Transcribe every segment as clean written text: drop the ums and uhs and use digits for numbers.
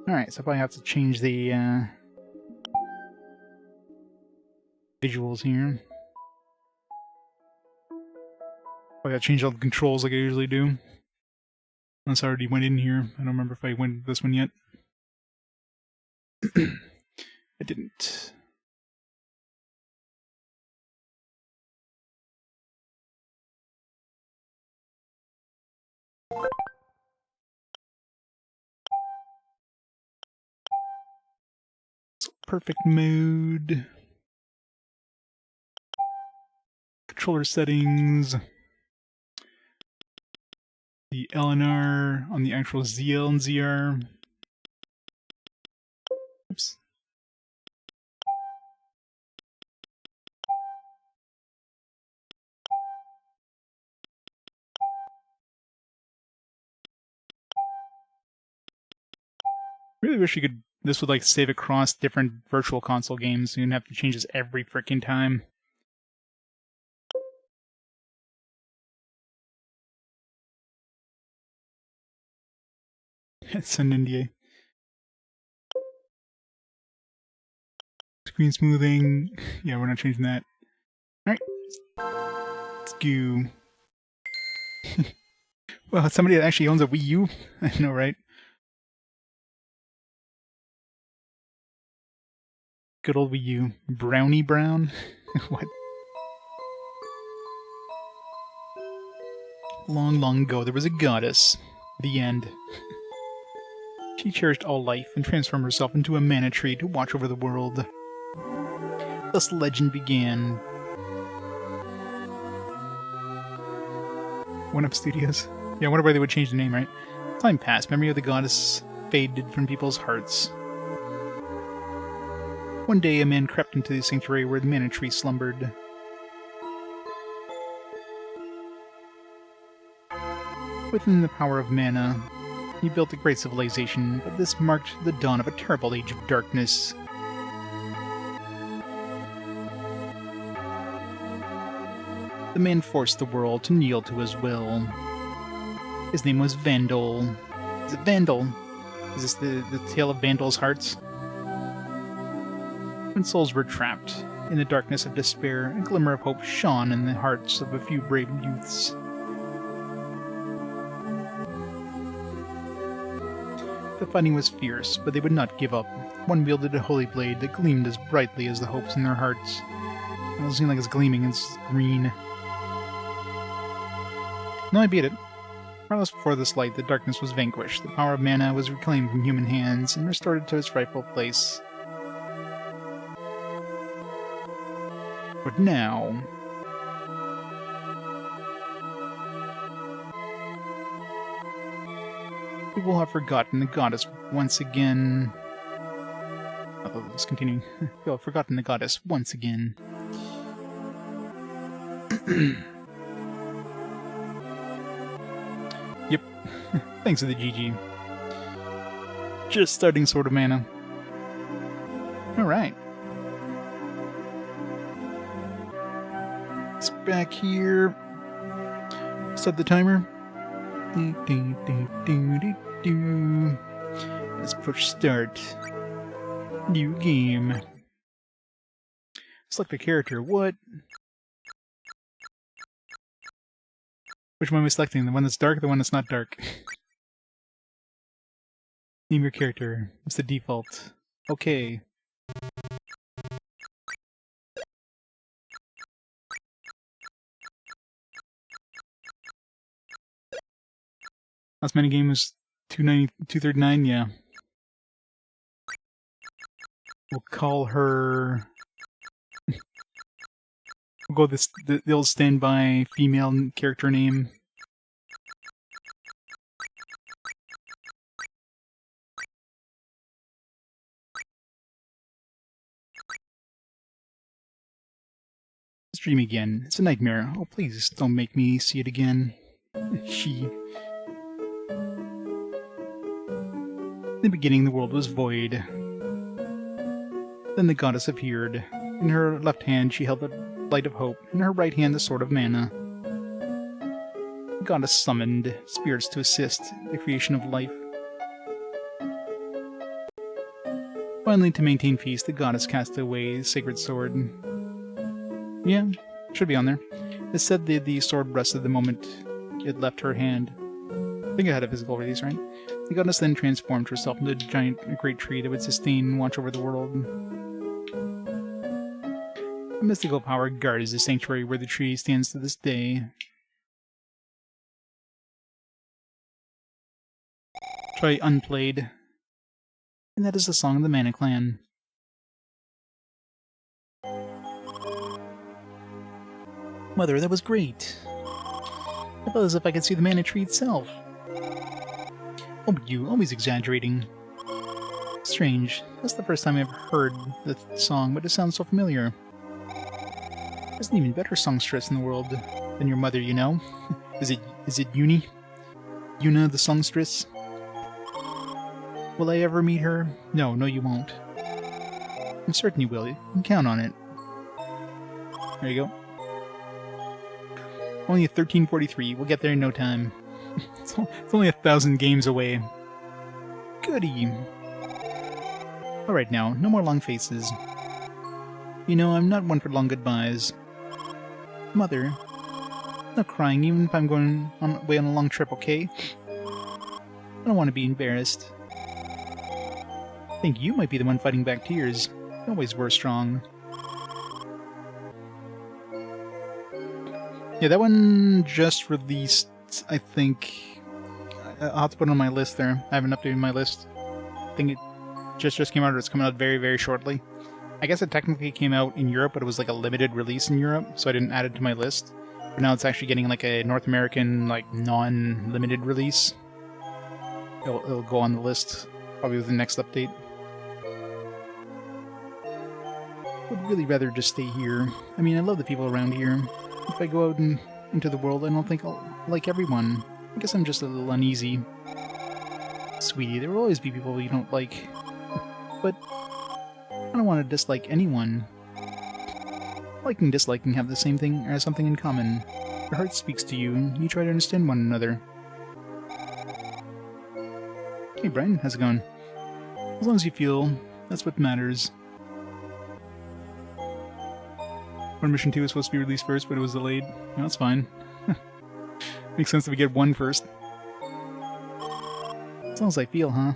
Alright, so I probably have to change the visuals here. I gotta change all the controls like I usually do. Unless I already went in here. I don't remember if I went this one yet. I didn't. Perfect mode. Controller settings. The LNR on the actual ZL and ZR. Oops. Really wish you could. This would like save across different virtual console games, so you didn't have to change this every freaking time. It's an NDA. Screen smoothing. Yeah, we're not changing that. Alright. Let's go. Well, somebody that actually owns a Wii U. I know, right? Good old Wii U. Brownie Brown? What? Long, long ago, there was a goddess. The end. She cherished all life and transformed herself into a mana tree to watch over the world. Thus the legend began. One Up Studios. Yeah, I wonder why they would change the name, right? Time passed. Memory of the goddess faded from people's hearts. One day, a man crept into the sanctuary where the mana tree slumbered. Within the power of mana, he built a great civilization, but this marked the dawn of a terrible age of darkness. The man forced the world to kneel to his will. His name was Vandal. Is it Vandal? Is this the tale of Vandal's hearts? When souls were trapped in the darkness of despair, a glimmer of hope shone in the hearts of a few brave youths. The fighting was fierce, but they would not give up. One wielded a holy blade that gleamed as brightly as the hopes in their hearts. It doesn't seem like it's gleaming, it's green. No, I beat it. Regardless, before this light, the darkness was vanquished. The power of mana was reclaimed from human hands and restored to its rightful place. But now... people have forgotten the goddess once again. Oh, let's continue. People have forgotten the goddess once again. Yep. Thanks to the GG. Just starting Sword of Mana. Alright. It's back here. Set the timer. Let's push start. New game. Select a character. What? Which one am I selecting? The one that's dark or the one that's not dark? Name your character. What's the default? Okay. Last minigame was 239, yeah. We'll call her... we'll go the old standby female character name. Dream again. It's a nightmare. Oh, please don't make me see it again. She... In the beginning, the world was void. Then the goddess appeared. In her left hand, she held the light of hope. In her right hand, the sword of mana. The goddess summoned spirits to assist the creation of life. Finally, to maintain peace, the goddess cast away the sacred sword. Yeah, should be on there. It said the sword rested the moment it left her hand. I think it had a physical release, right? The goddess then transformed herself into a giant, great tree that would sustain and watch over the world. A mystical power guards the sanctuary where the tree stands to this day. Try Unplayed. And that is the song of the Mana Clan. Mother, that was great. I felt as if I could see the mana tree itself. Oh, you, always exaggerating. Strange. That's the first time I've heard the song, but it sounds so familiar. There's an even better songstress in the world than your mother, you know? Is it Uni? Yuna the songstress? Will I ever meet her? No, you won't. I'm certain you will. You can count on it. There you go. Only 1343. We'll get there in no time. It's only 1,000 games away. Goody. Alright now, no more long faces. You know, I'm not one for long goodbyes. Mother, no crying even if I'm going away on a long trip, okay? I don't want to be embarrassed. I think you might be the one fighting back tears. You always were strong. Yeah, that one just released, I think. I'll have to put it on my list there. I haven't updated my list. I think it just came out, or it's coming out very, very shortly. I guess it technically came out in Europe, but it was like a limited release in Europe, so I didn't add it to my list. But now it's actually getting like a North American, like, non-limited release. It'll go on the list probably with the next update. I would really rather just stay here. I mean, I love the people around here. If I go out into the world, I don't think I'll like everyone. I guess I'm just a little uneasy. Sweetie, there will always be people you don't like. But I don't want to dislike anyone. Liking and disliking have the same thing, or something in common. Your heart speaks to you, and you try to understand one another. Hey Brian, how's it going? As long as you feel, that's what matters. When Mission 2 was supposed to be released first, but it was delayed. No, that's fine. Makes sense that we get one first. As long as I feel, huh?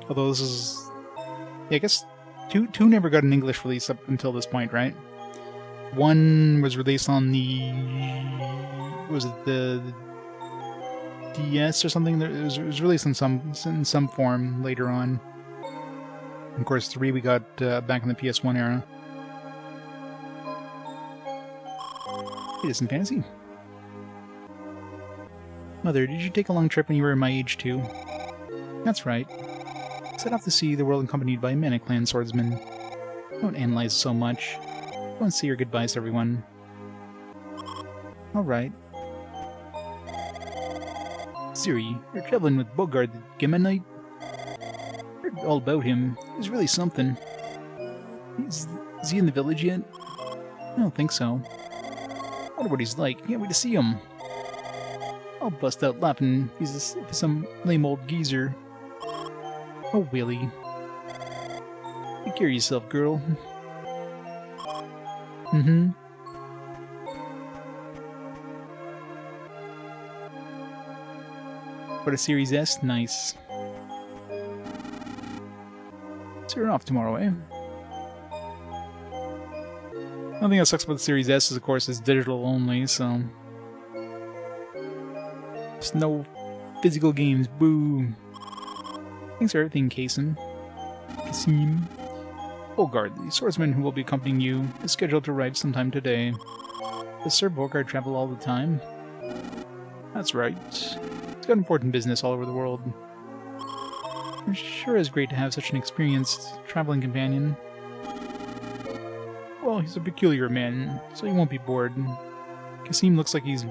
Although this is... Yeah, I guess two never got an English release up until this point, right? One was released on the... Was it the DS or something? It was released in some form later on. And of course, 3 we got back in the PS1 era. It isn't fantasy. Mother, did you take a long trip when you were my age too? That's right. Set off to see the world accompanied by a Mana Clan swordsman. Don't analyze so much. Go and say your goodbyes to everyone. Alright. Siri, you're traveling with Bogard the Geminite? Heard all about him. He's really something. Is he in the village yet? I don't think so. I wonder what he's like. Can't wait to see him. I'll bust out laughing if he's some lame old geezer. Oh, Willie. Take care of yourself, girl. Mm-hmm. For the Series S? Nice. So you're off tomorrow, eh? One thing that sucks about the Series S is, of course, it's digital only, so... There's no physical games, boo! Thanks for everything, Kasim. Bogard, the swordsman who will be accompanying you, is scheduled to arrive sometime today. Does Sir Bogard travel all the time? That's right. He's got important business all over the world. It sure is great to have such an experienced traveling companion. Well, he's a peculiar man, so he won't be bored. Kasim looks like he's...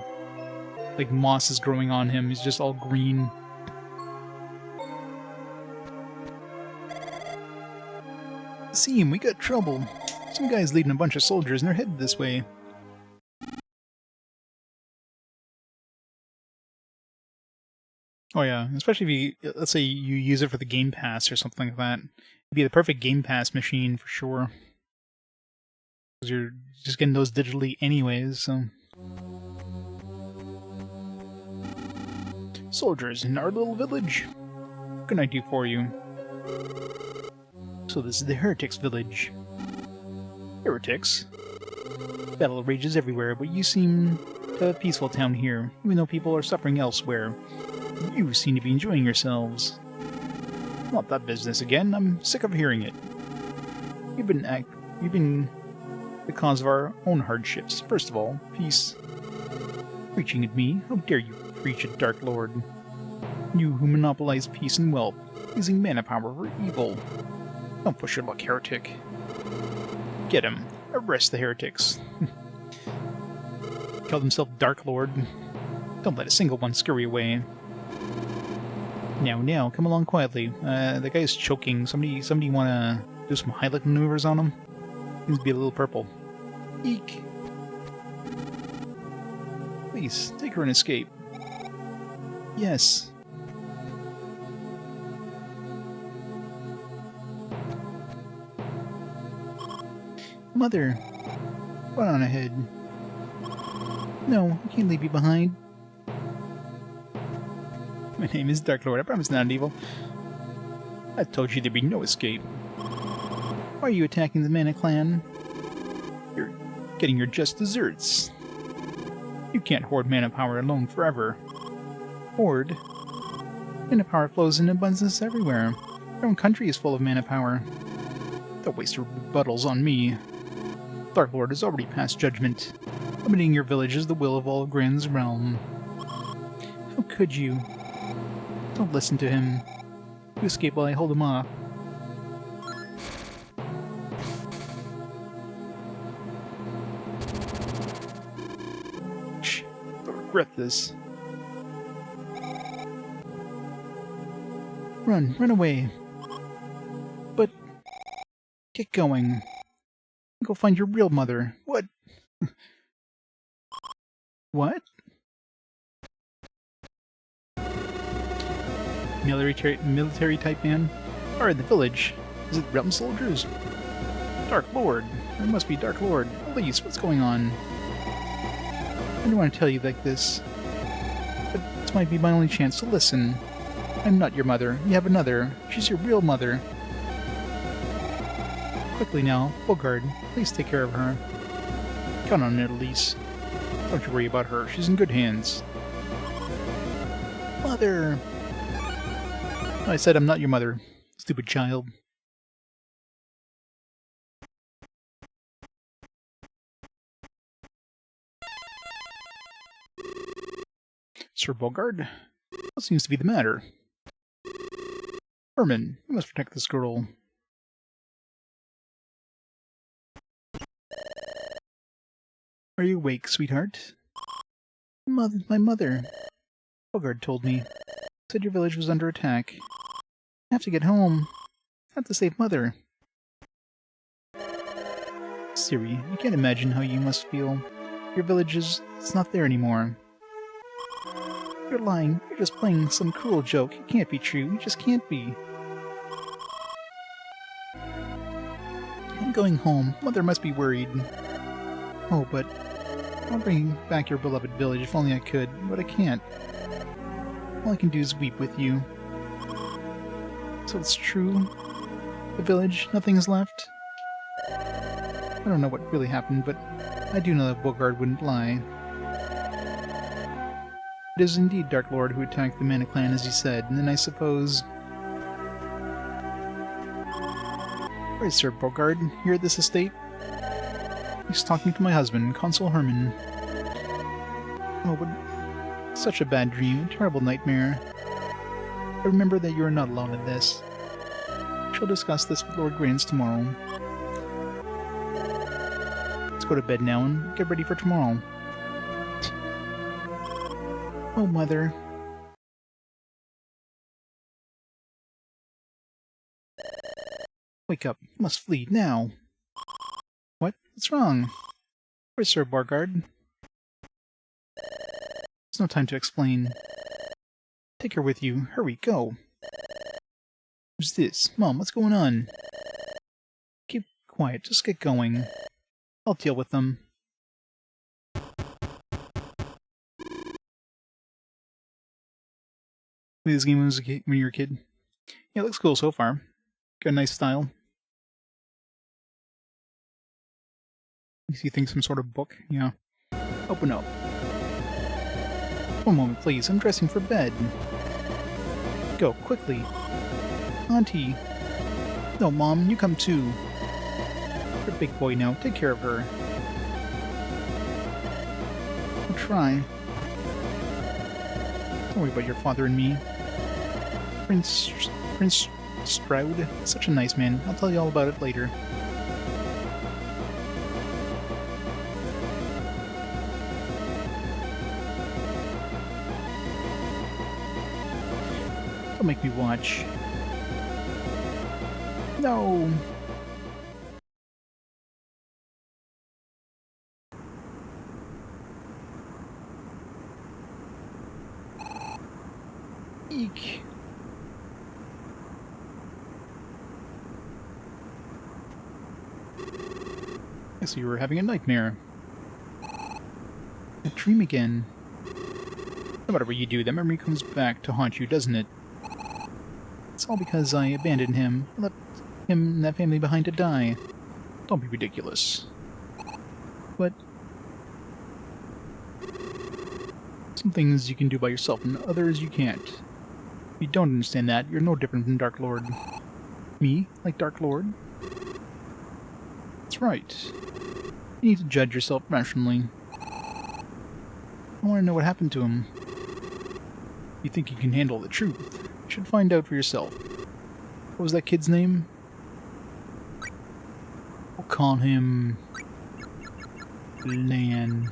like moss is growing on him. He's just all green. Kasim, we got trouble. Some guy's leading a bunch of soldiers and they're headed this way. Oh yeah, especially if you, let's say you use it for the Game Pass or something like that. It'd be the perfect Game Pass machine for sure. Because you're just getting those digitally anyways, so... Soldiers in our little village. What can I do for you? So this is the Heretics village. Heretics? Battle rages everywhere, but you seem to have a peaceful town here, even though people are suffering elsewhere. You seem to be enjoying yourselves. Not that business again. I'm sick of hearing it. You've been the cause of our own hardships. First of all, peace. Preaching at me? How dare you preach at Dark Lord? You who monopolize peace and wealth, using mana power for evil. Don't push your luck, heretic. Get him. Arrest the heretics. Called himself Dark Lord. Don't let a single one scurry away. Now, come along quietly. The guy's choking. Somebody wanna do some highlight maneuvers on him? Seems to be a little purple. Eek! Please, take her and escape. Yes. Mother! Run on ahead. No, I can't leave you behind. My name is Dark Lord. I promise not evil. I told you there'd be no escape. Why are you attacking the Mana Clan? You're getting your just desserts. You can't hoard mana power alone forever. Hoard? Mana power flows in abundance everywhere. Our own country is full of mana power. Don't waste your rebuttals on me. Dark Lord has already passed judgment. Limiting your village is the will of all of Gran's realm. How could you? Don't listen to him. You escape while I hold him off. Shh. I'll regret this. Run away. But... get going. Go find your real mother. What? What? Military type man? Are in the village. Is it realm soldiers? Dark Lord. There must be Dark Lord. Elise, what's going on? I don't want to tell you like this, but this might be my only chance to listen. I'm not your mother. You have another. She's your real mother. Quickly now, Bogard, please take care of her. Count on it, Elise. Don't you worry about her. She's in good hands. Mother! I said I'm not your mother, stupid child. Sir Bogard? What seems to be the matter? Herman, you must protect this girl. Are you awake, sweetheart? My mother. Bogard told me. Said your village was under attack. I have to get home. I have to save Mother. Siri, you can't imagine how you must feel. Your village it's not there anymore. You're lying. You're just playing some cruel joke. It can't be true. It just can't be. I'm going home. Mother must be worried. Oh, but I'll bring back your beloved village if only I could, but I can't. All I can do is weep with you. So it's true? The village? Nothing is left? I don't know what really happened, but I do know that Bogard wouldn't lie. It is indeed Dark Lord who attacked the Mana Clan, as he said, and then I suppose... Where is Sir Bogard? Here at this estate? He's talking to my husband, Consul Herman. Oh, but... such a bad dream, a terrible nightmare. I remember that you are not alone in this. I shall discuss this with Lord Grants tomorrow. Let's go to bed now and get ready for tomorrow. Oh, Mother. Wake up. You must flee, now. What? What's wrong? Where's Sir Bogard? There's no time to explain. Take her with you. Hurry, go. Who's this? Mom, what's going on? Keep quiet, just get going. I'll deal with them. This game was when you were a kid. Yeah, it looks cool so far. Got a nice style. You think some sort of book? Yeah. Open up. One moment, please. I'm dressing for bed. Go, quickly. Auntie. No, Mom, you come too. You're a big boy now. Take care of her. I'll try. Don't worry about your father and me. Prince Stroud. Such a nice man. I'll tell you all about it later. Don't make me watch. No! Eek! I see you were having a nightmare. A dream again. No matter what you do, that memory comes back to haunt you, doesn't it? It's all because I abandoned him. I left him and that family behind to die. Don't be ridiculous. But some things you can do by yourself and others you can't. If you don't understand that, you're no different from Dark Lord. Me? Like Dark Lord? That's right. You need to judge yourself rationally. I want to know what happened to him. You think you can handle the truth? You should find out for yourself. What was that kid's name? We'll call him... Lan.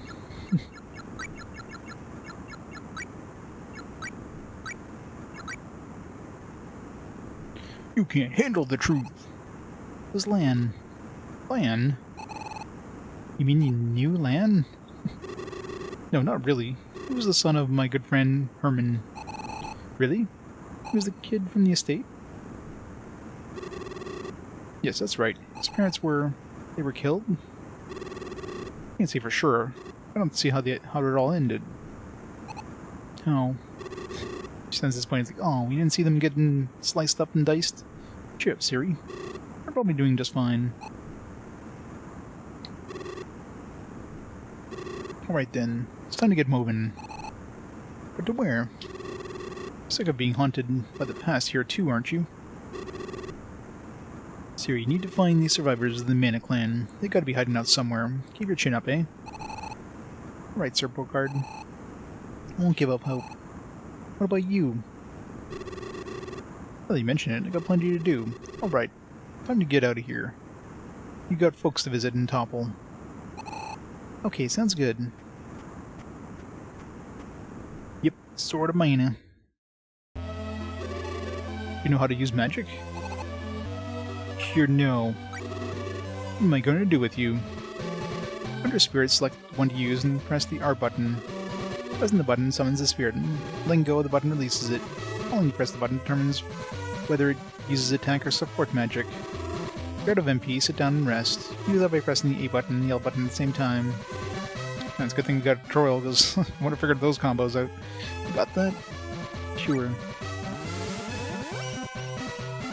You can't handle the truth. It was Lan. Lan? You mean you knew Lan? No, not really. He was the son of my good friend Herman. Really? He was the kid from the estate? Yes, that's right. His parents were... they were killed? I can't say for sure. I don't see how it all ended. How? She sounds disappointed. It's like, oh, we didn't see them getting sliced up and diced? Cheer up, Siri. They're probably doing just fine. Alright then, it's time to get moving. But to where? Sick of being haunted by the past here too, aren't you? Siri, you need to find the survivors of the Mana Clan. They gotta be hiding out somewhere. Keep your chin up, eh? Right, Sir Bogard. I won't give up hope. What about you? Well, you mention it, I got plenty to do. Alright, time to get out of here. You got folks to visit and topple. Okay, sounds good. Yep, Sword of Mana. You know how to use magic? Sure, no. What am I going to do with you? Under Spirit, select one to use and press the R button. Pressing the button summons the spirit, and letting go of the button releases it. Only press the button determines whether it uses attack or support magic. If you're out of MP, sit down and rest. Do that by pressing the A button and the L button at the same time. That's a good thing we got a tutorial, because I would have figured those combos out. You got that? Sure.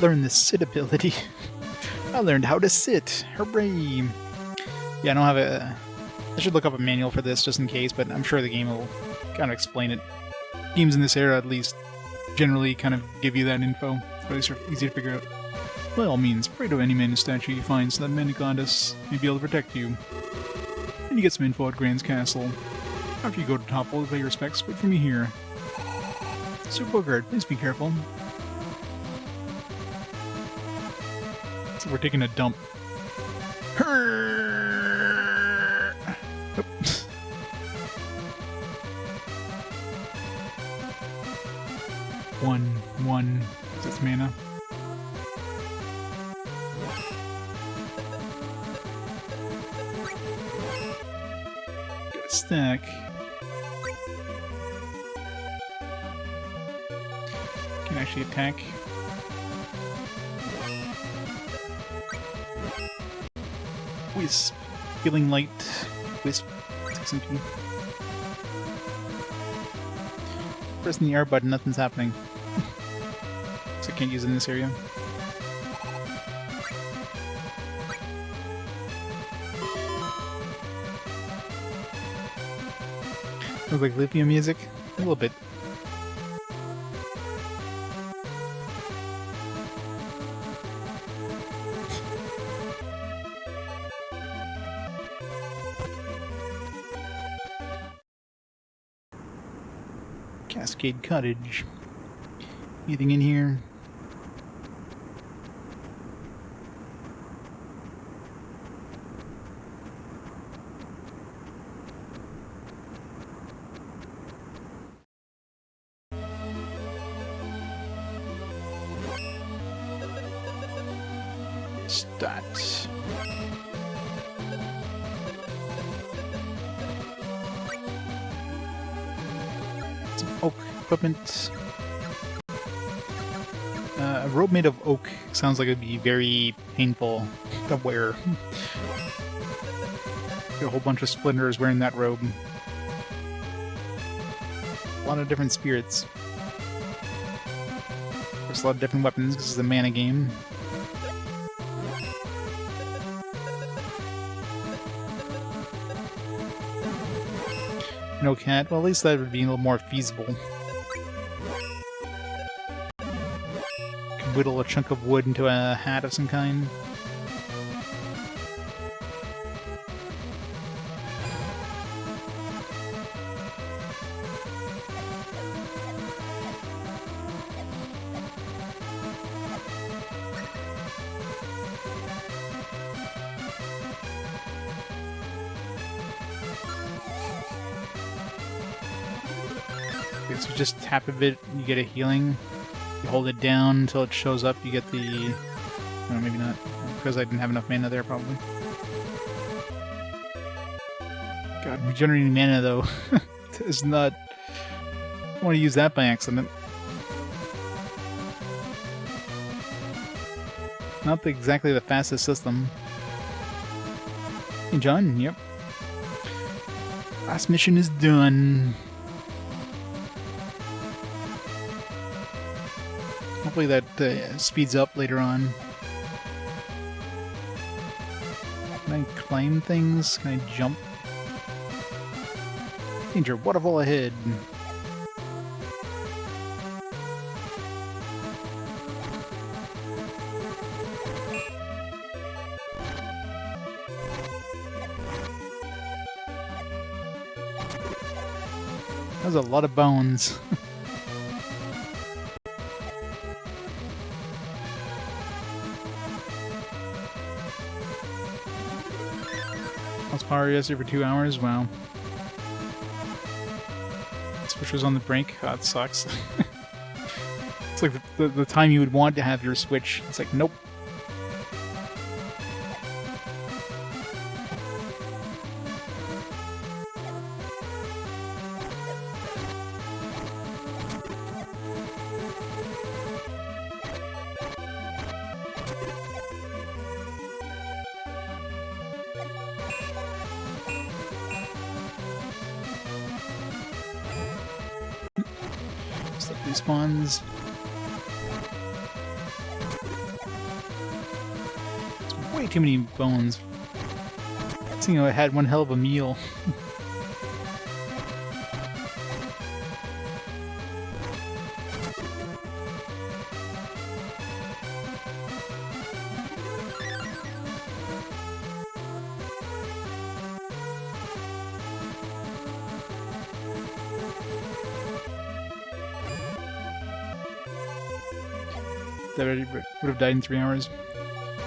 Learn the sit ability. I learned how to sit. Hooray! Yeah, I don't have a... I should look up a manual for this just in case, but I'm sure the game will kind of explain it. Games in this era, at least, generally kind of give you that info. At least easy to figure out. By all means, pray to any Mana statue you find so that Mana Goddess may be able to protect you. And you get some info at Grand's Castle. After you go to Topple to pay your respects, wait for me here. Sir Bogard, please be careful. So we're taking a dump. Oops. One. Is this mana? Get a stack. can actually attack. Wisp. Healing light. Wisp. 6 MP. Pressing the R button, nothing's happening. So I can't use it in this area. Sounds like lithium music. A little bit. Cascade Cottage. Anything in here? Stats. Some oak equipment. A robe made of oak sounds like it'd be very painful to wear. Get a whole bunch of splinters wearing that robe. A lot of different spirits. There's a lot of different weapons because it's a mana game. No cat. Well, at least that would be a little more feasible. Could whittle a chunk of wood into a hat of some kind. So you just tap a bit, you get a healing. You hold it down until it shows up, you get the... No, maybe not. Because I didn't have enough mana there, probably. God, regenerating mana, though, is not... I don't want to use that by accident. Not exactly the fastest system. Hey, John, yep. Last mission is done. Hopefully that speeds up later on. Can I climb things? Can I jump? Danger, waterfall ahead! That was a lot of bones. Power yesterday for 2 hours? Wow. Switch was on the brink. Oh, that sucks. It's like the time you would want to have your Switch. It's like, nope. Respawns. It's way too many bones. Seeing how I had one hell of a meal. That I would have died in 3 hours.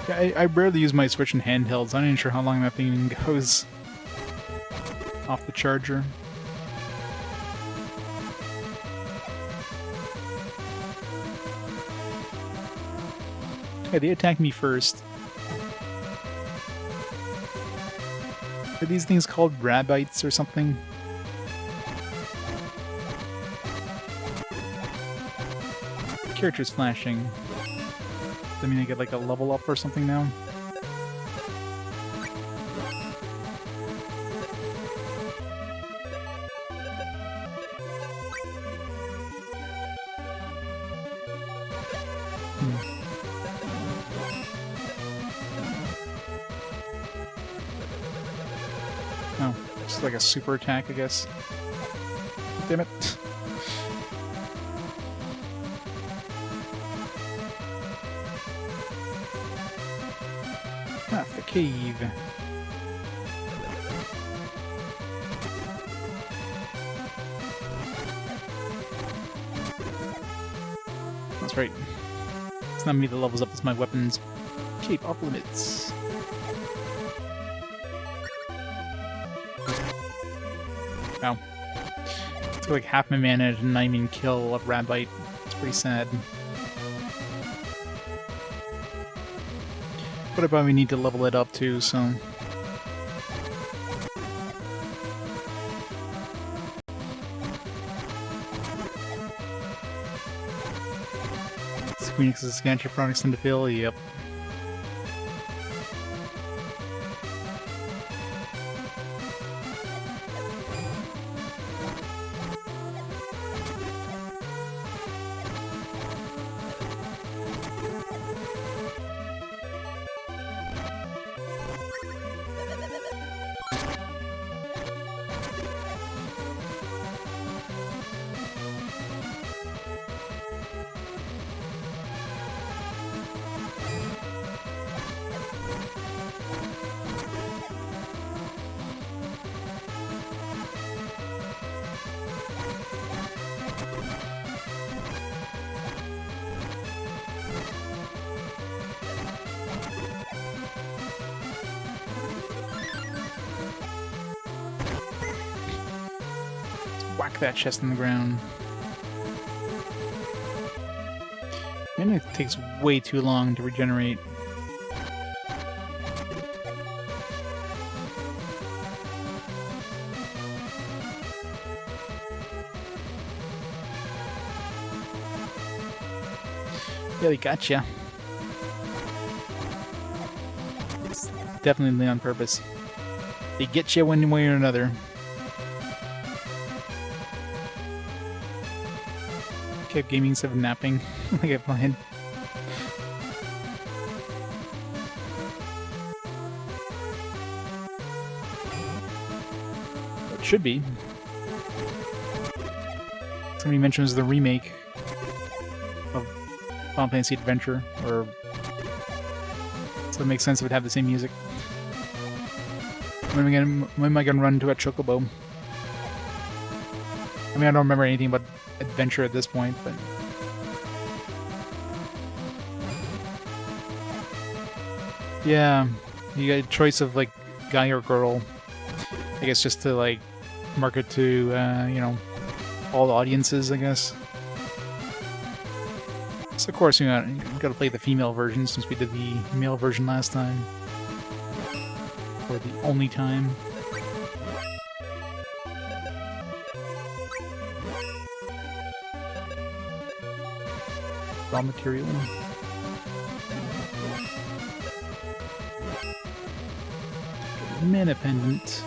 Yeah, I rarely use my Switch in handhelds. I'm not even sure how long that thing even goes off the charger. Yeah, they attacked me first. Are these things called rabites or something? character's flashing. Does that mean I get like a level up or something now? Oh, just like a super attack, I guess. Damn it. Ah, the cave. That's right. It's not me that levels up, it's my weapons. Cape off limits. Wow. Took like half my mana to not even kill a rat bite. It's pretty sad. But I probably need to level it up too, so... Squeenix's scanner products tend to fill? Yep. Whack that chest in the ground. Man, it takes way too long to regenerate. Yeah, they gotcha. It's definitely on purpose. They get you one way or another. Kept gaming instead of napping like I planned. It should be. Somebody mentions the remake of Final Fantasy Adventure, or so it makes sense it would have the same music. When am I gonna run into a chocobo? I mean, I don't remember anything about Adventure at this point, but... Yeah, you got a choice of, like, guy or girl. I guess just to, like, market to, you know, all audiences, I guess. So, of course, we gotta play the female version since we did the male version last time. For the only time. Raw material. Mana pendant.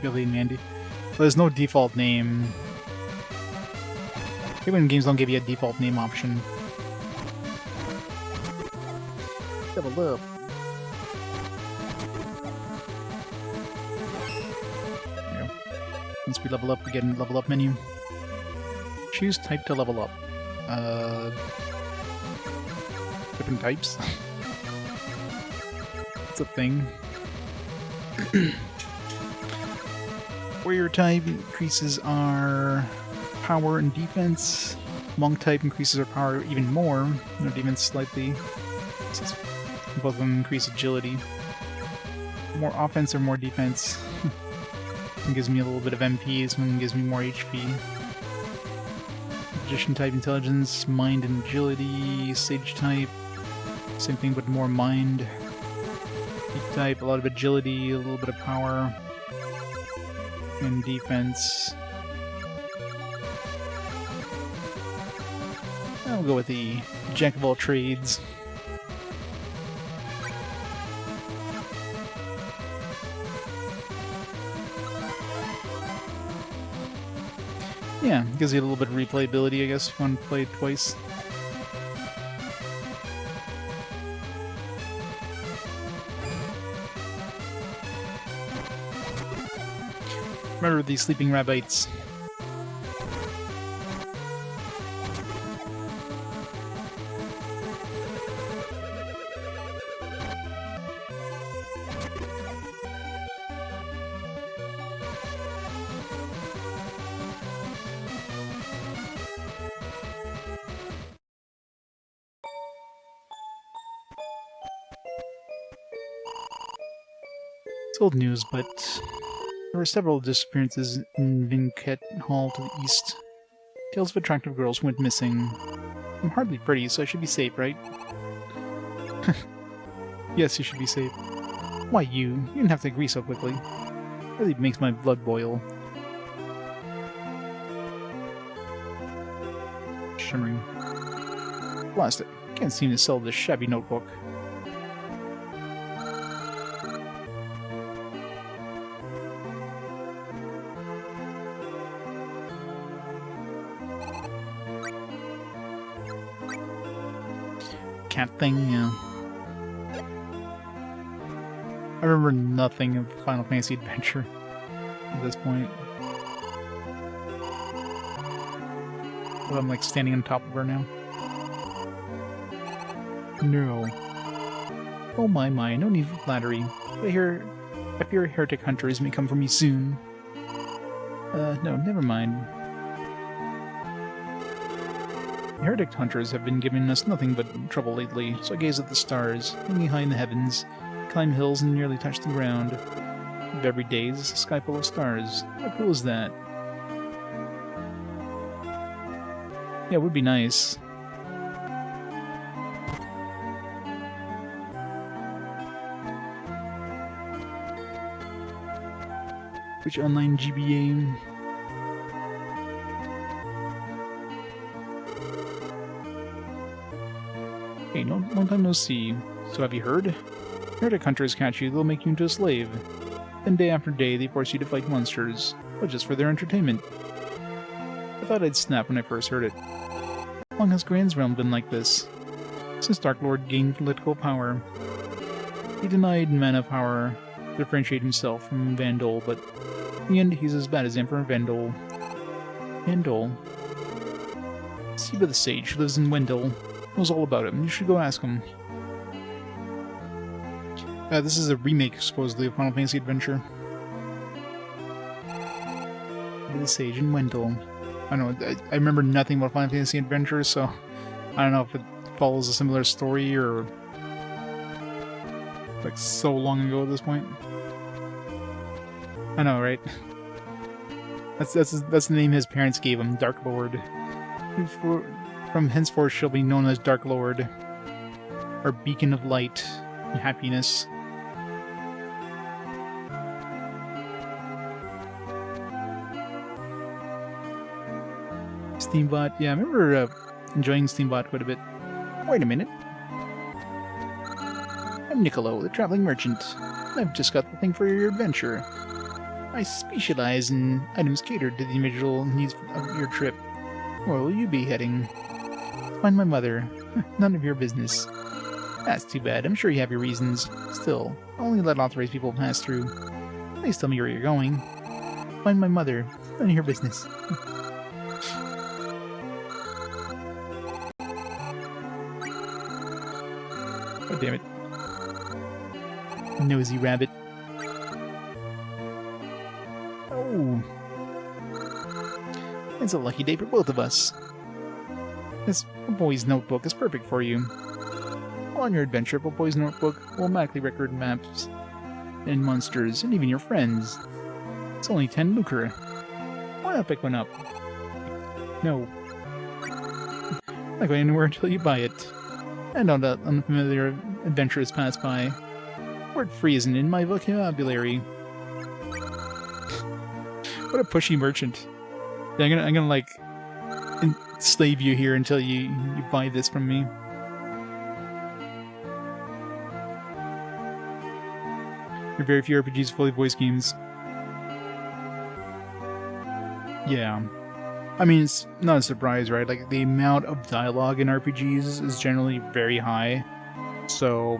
Billy and Mandy. Well, there's no default name. Maybe when games don't give you a default name option. Level up. There we go. Once we level up, we get a level up menu. Choose type to level up. Different types. It's a thing. Warrior type increases our power and defense. Monk type increases our power even more. No defense slightly. Both of them increase agility. More offense or more defense. One gives me a little bit of MP, this one gives me more HP. Magician type intelligence, mind and agility, sage type, Same thing, but more mind. Deep type, a lot of agility, a little bit of power. And defense. I'll go with the jack of all trades. Yeah, gives you a little bit of replayability, I guess, if you want to play it twice. Remember these sleeping rabbits. It's old news, but there were several disappearances in Vinquet Hall to the east. Tales of attractive girls went missing. I'm hardly pretty, so I should be safe, right? Yes, you should be safe. Why you? You didn't have to agree so quickly. It really makes my blood boil. Shimmering. Blast it. Can't seem to sell this shabby notebook. Cat thing, yeah. I remember nothing of Final Fantasy Adventure at this point. But I'm like standing on top of her now. No. Oh my, no need for flattery. I fear heretic hunters may come for me soon. No, never mind. The heretic hunters have been giving us nothing but trouble lately, so I gaze at the stars, hanging high in the heavens, climb hills and nearly touch the ground. If every day is a sky full of stars. How cool is that? Yeah, it would be nice. Which online GBA? Hey, long time no see. So have you heard? Heretic hunters catch you, they'll make you into a slave. Then day after day, they force you to fight monsters, but just for their entertainment. I thought I'd snap when I first heard it. How long has Gran's realm been like this? Since Dark Lord gained political power. He denied men of power to differentiate himself from Vandal, but in the end, he's as bad as Emperor Vandal. Vandal? Siba the Sage, who lives in Wendell, knows all about him. You should go ask him. This is a remake, supposedly, of Final Fantasy Adventure. The Sage in Wendell. I don't know, I remember nothing about Final Fantasy Adventure, so I don't know if it follows a similar story or like so long ago at this point. I know, right? That's the name his parents gave him, Dark Lord. From henceforth she'll be known as Dark Lord, our beacon of light and happiness. Steambot, yeah, I remember enjoying Steambot quite a bit. Wait a minute. I'm Niccolo, the traveling merchant. I've just got the thing for your adventure. I specialize in items catered to the individual needs of your trip. Where will you be heading? Find my mother. None of your business. That's too bad. I'm sure you have your reasons. Still, I'll only let authorized people pass through. Please tell me where you're going. Find my mother. None of your business. Oh, damn it. Nosy rabbit. Oh. It's a lucky day for both of us. This Boy's Notebook is perfect for you. On your adventure, Boy's Notebook will automatically record maps and monsters, and even your friends. It's only 10 lucre. Why not pick one up? No. Not going anywhere until you buy it. And on the unfamiliar adventurers pass by. Word free isn't in my vocabulary. What a pushy merchant. Yeah, I'm gonna like enslave you here until you buy this from me. There are very few RPGs fully voiced games. Yeah. I mean, it's not a surprise, right? Like, the amount of dialogue in RPGs is generally very high. So,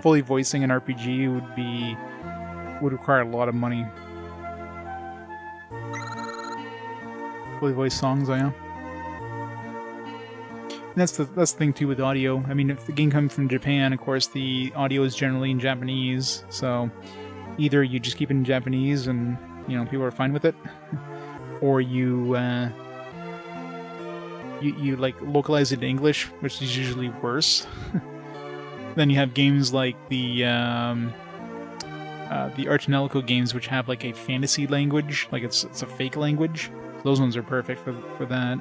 fully voicing an RPG would require a lot of money. Fully voiced songs, I am. And that's the thing too with audio. I mean, if the game comes from Japan, of course, the audio is generally in Japanese. So, either you just keep it in Japanese and, you know, people are fine with it, or you like localize it in English, which is usually worse. Then you have games like the Arch Nelico games, which have like a fantasy language, like it's a fake language. Those ones are perfect for that.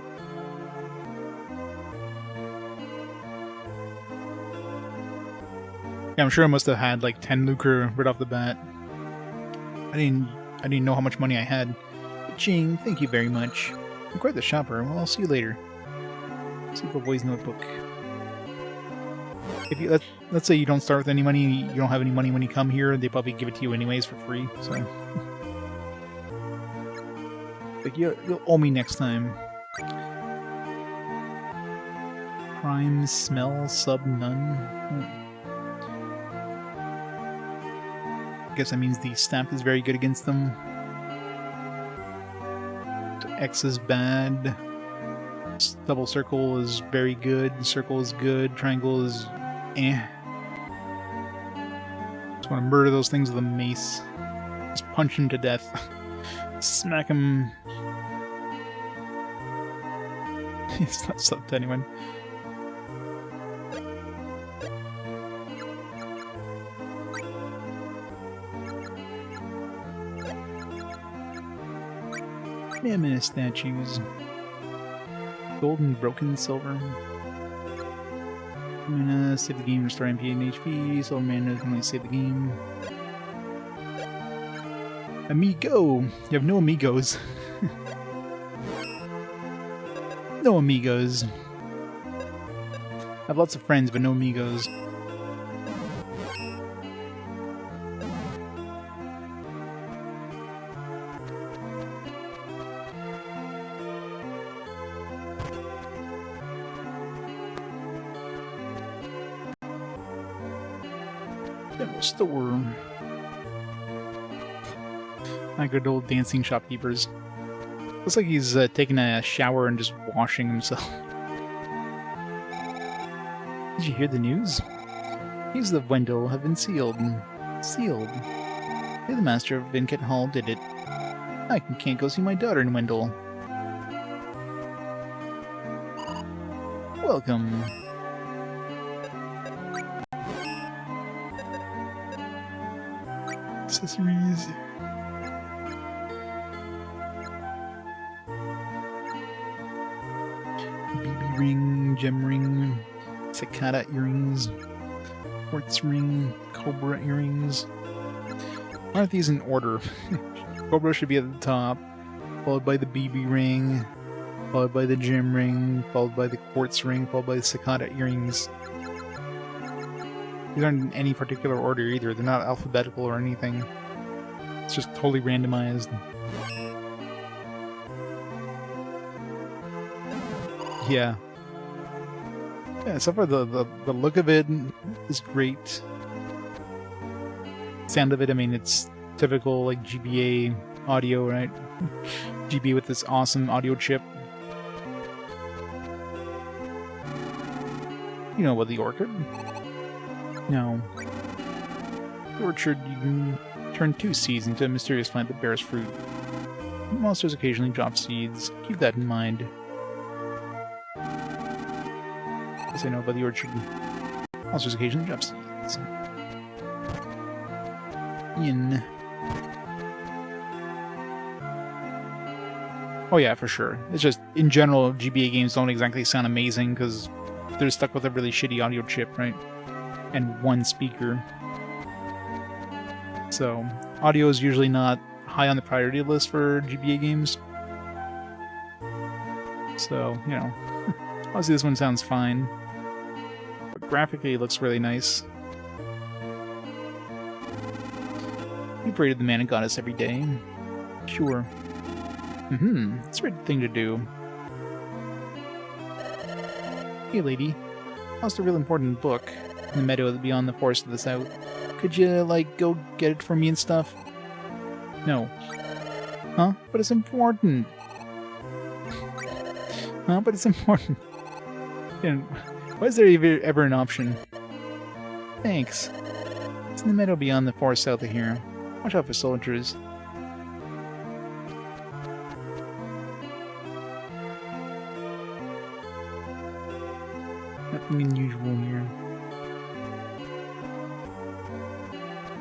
Yeah, I'm sure I must have had like 10 lucre right off the bat. I didn't know how much money I had. Ching, thank you very much. I'm quite the shopper. Well, I'll see you later. Super Boy's Notebook. If you let's say you don't start with any money, you don't have any money when you come here, they probably give it to you anyways for free. So, like you'll owe me next time. Prime smell sub none. I guess that means the stamp is very good against them. X is bad. Double circle is very good. Circle is good. Triangle is eh. Just want to murder those things with a mace. Just punch them to death. Smack them. It's not sub to anyone. Mammoth statues. Gold and broken silver. I'm gonna save the game, restore MP and HP, so mana can only save the game. Amigo! You have no amigos. No amigos. I have lots of friends, but no amigos. General store. My good old dancing shopkeepers. Looks like he's taking a shower and just washing himself. Did you hear the news? Keys of Wendell have been sealed. Sealed. Hey, the master of Vincat Hall did it. I can't go see my daughter in Wendell. Welcome. Accessories. BB ring, gem ring, cicada earrings, quartz ring, cobra earrings. Why aren't these in order? Cobra should be at the top, followed by the BB ring, followed by the gem ring, followed by the quartz ring, followed by the cicada earrings. These aren't in any particular order either. They're not alphabetical or anything. It's just totally randomized. Yeah. Yeah, so far the look of it is great. Sound of it, I mean, it's typical like GBA audio, right? GBA with this awesome audio chip. You know about the orchid? No. The orchard, you can turn 2 seeds into a mysterious plant that bears fruit. Monsters occasionally drop seeds. Keep that in mind. As I know about the orchard, monsters occasionally drop seeds. In. Oh yeah, for sure. It's just, in general, GBA games don't exactly sound amazing, because they're stuck with a really shitty audio chip, right? And one speaker. So, audio is usually not high on the priority list for GBA games. So, you know, obviously this one sounds fine. But graphically it looks really nice. We paraded the man and goddess every day. Sure. It's a great thing to do. Hey lady, I lost a real important book in the meadow beyond the forest to the south. Could you, like, go get it for me and stuff? No. Huh? But it's important. Huh? But it's important. And why is there ever an option? Thanks. It's in the meadow beyond the forest south of here. Watch out for soldiers. Nothing unusual here.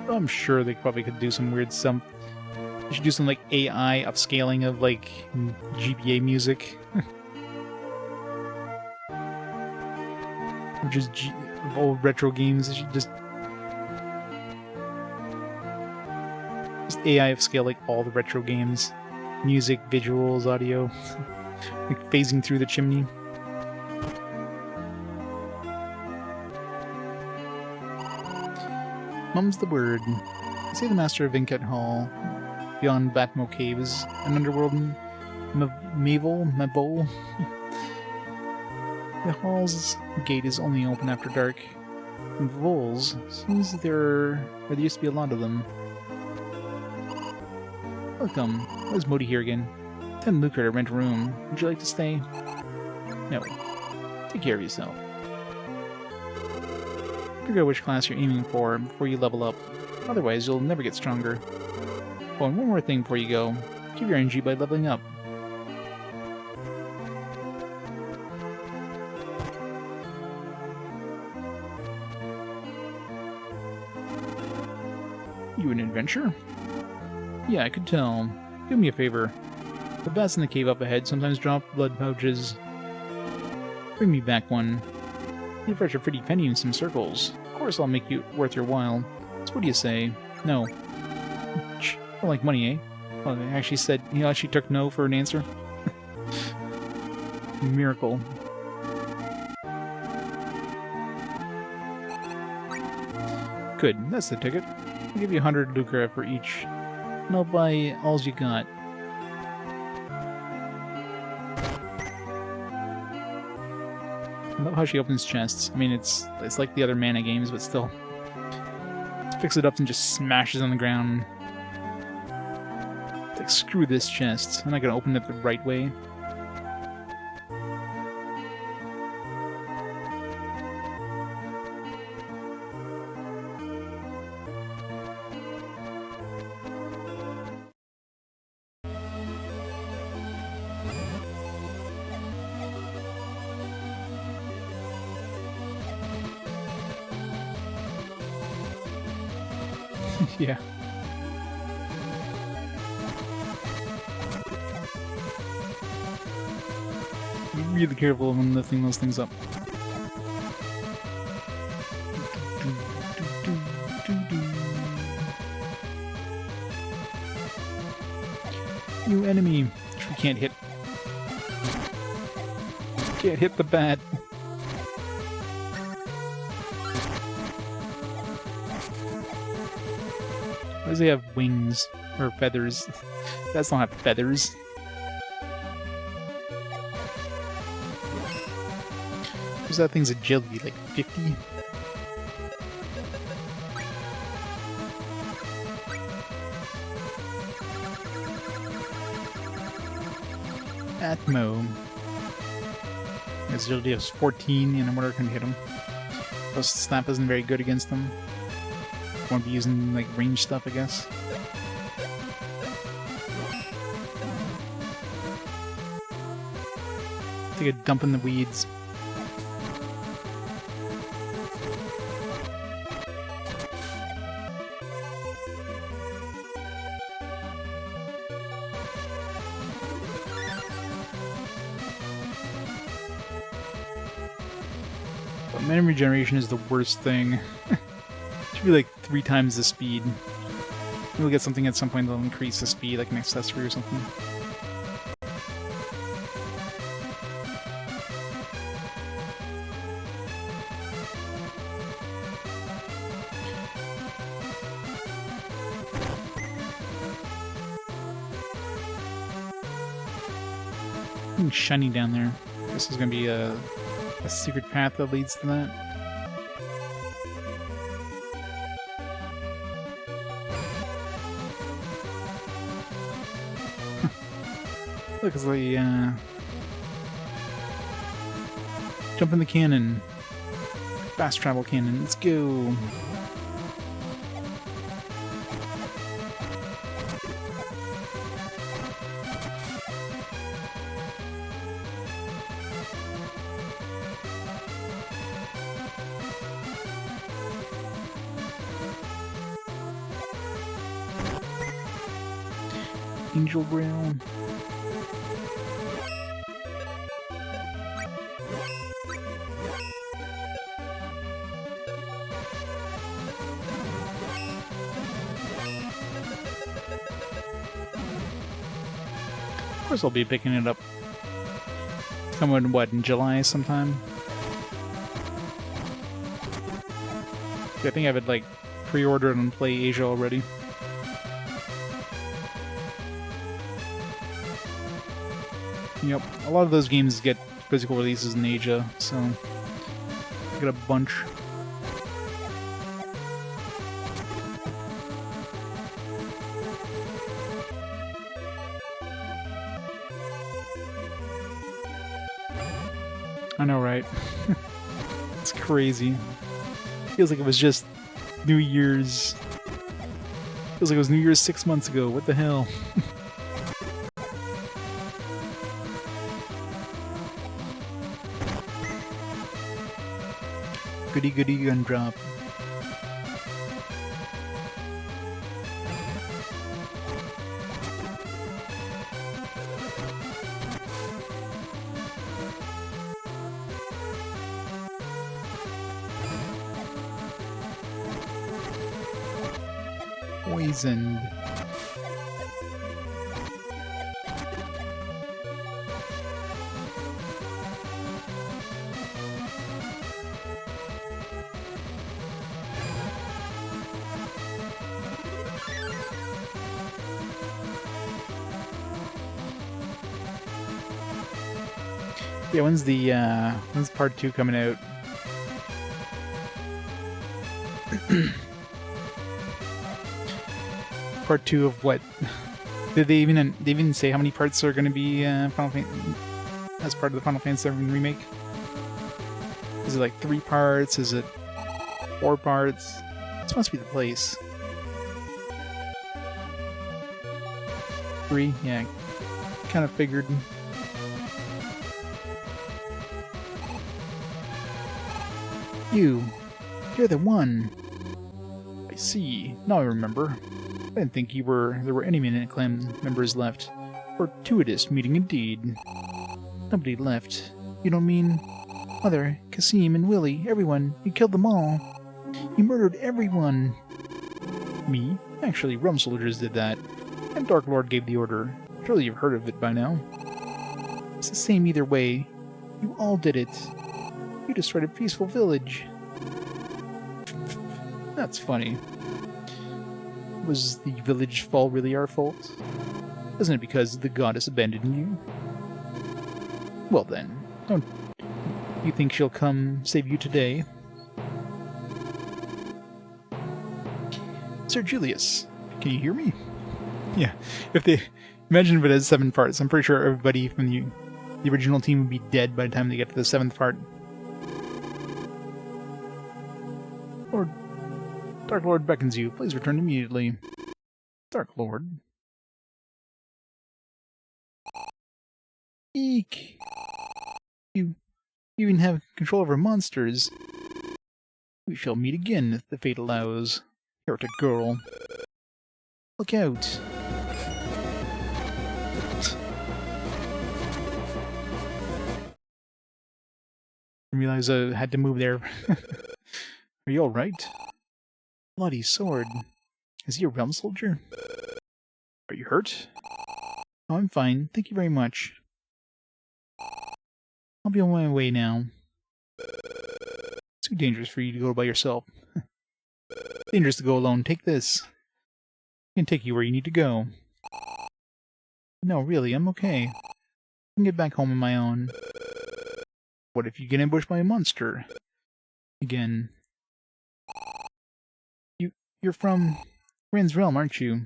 I'm sure they probably could do some weird They should do some like AI upscaling of like GBA music. Or just of old retro games. They should just AI upscale like all the retro games. Music, visuals, audio. Like phasing through the chimney. Mum's the word. I say the master of Vincat Hall, beyond Batmo Caves, an underworld in Mavol. The hall's gate is only open after dark. And voles, seems there used to be a lot of them. Welcome. Where's Modi here again? 10 lucre to rent a room. Would you like to stay? No. Take care of yourself. Figure out which class you're aiming for before you level up. Otherwise, you'll never get stronger. Oh, and one more thing before you go. Give your energy by leveling up. You an adventurer? Yeah, I could tell. Do me a favor. The bats in the cave up ahead sometimes drop blood pouches. Bring me back one. You fetch a pretty penny in some circles. Of course I'll make you worth your while. So what do you say? No. Don't like money, eh? Well, they actually said, he actually took no for an answer. Miracle. Good, that's the ticket. I'll give you 100 lucre for each. And I'll buy all you got. I love how she opens chests. I mean, it's like the other mana games, but still. Picks it up and just smashes on the ground. It's like, screw this chest. I'm not gonna open it the right way. Yeah. Be really careful when lifting those things up. New enemy, which we can't hit. Can't hit the bat. Why does he have wings? Or feathers? That's not have feathers. What's that thing's agility? Like 50? Atmo. His agility is 14, and I'm wonder if I can hit him. Plus, Snap isn't very good against them. Won't be using like range stuff, I guess. Take a dump in the weeds. But mana regeneration is the worst thing. Should be like 3 times the speed. We'll get something at some point that'll increase the speed, like an accessory or something. Something shiny down there. This is gonna be a secret path that leads to that. Look, it's like jump in the cannon. Fast travel cannon. Let's go. Angel Grail. Of course I'll be picking it up. Coming, what, in July sometime? I think I would like pre-order and play Asia already. Yep, a lot of those games get physical releases in Asia, so I got a bunch. I know, right? It's crazy. Feels like it was just New Year's. Feels like it was New Year's 6 months ago. What the hell? Goody goody gun drop. Poisoned. Yeah, when's part 2 coming out? Part 2 of what? Did they even say how many parts are going to be as part of the Final Fantasy VII remake? Is it like 3 parts? Is it 4 parts? This must be the place. 3? Yeah, kind of figured. You're the one. I see. Now I remember. I didn't think there were any Midnight Clan members left. Fortuitous meeting indeed. Nobody left. You don't mean... Mother, Kasim, and Willie, everyone. You killed them all. You murdered everyone. Me? Actually, Rum Soldiers did that. And Dark Lord gave the order. Surely you've heard of it by now. It's the same either way. You all did it. You destroyed a peaceful village. That's funny. Was the village fall really our fault? Isn't it because the goddess abandoned you? Well then, don't you think she'll come save you today? Sir Julius, can you hear me? Yeah, imagine if it has 7 parts. I'm pretty sure everybody from the original team would be dead by the time they get to the 7th part. Or Dark Lord beckons you. Please return immediately. Dark Lord. Eek! You even have control over monsters. We shall meet again if the fate allows. Heretic girl. Look out! realize I had to move there. Are you alright? Bloody sword. Is he a realm soldier? Are you hurt? Oh, I'm fine. Thank you very much. I'll be on my way now. It's too dangerous for you to go by yourself. Dangerous to go alone. Take this. I can take you where you need to go. No, really, I'm okay. I can get back home on my own. What if you get ambushed by a monster? Again. You're from Grand's Realm, aren't you?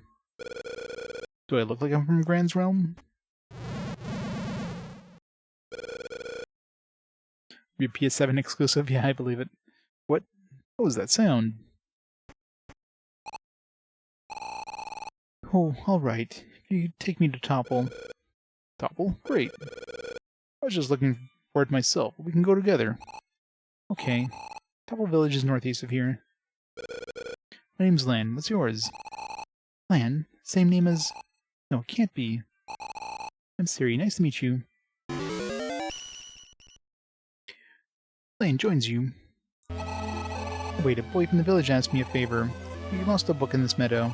Do I look like I'm from Grand's Realm? Your PS7 exclusive? Yeah, I believe it. What was that sound? Oh, alright. If you take me to Topple. Topple? Great. I was just looking for it myself. We can go together. Okay. Topple Village is northeast of here. My name's Lan. What's yours? Lan? Same name as... No, it can't be. I'm Siri. Nice to meet you. Lan joins you. Wait, a boy from the village asked me a favor. You lost a book in this meadow.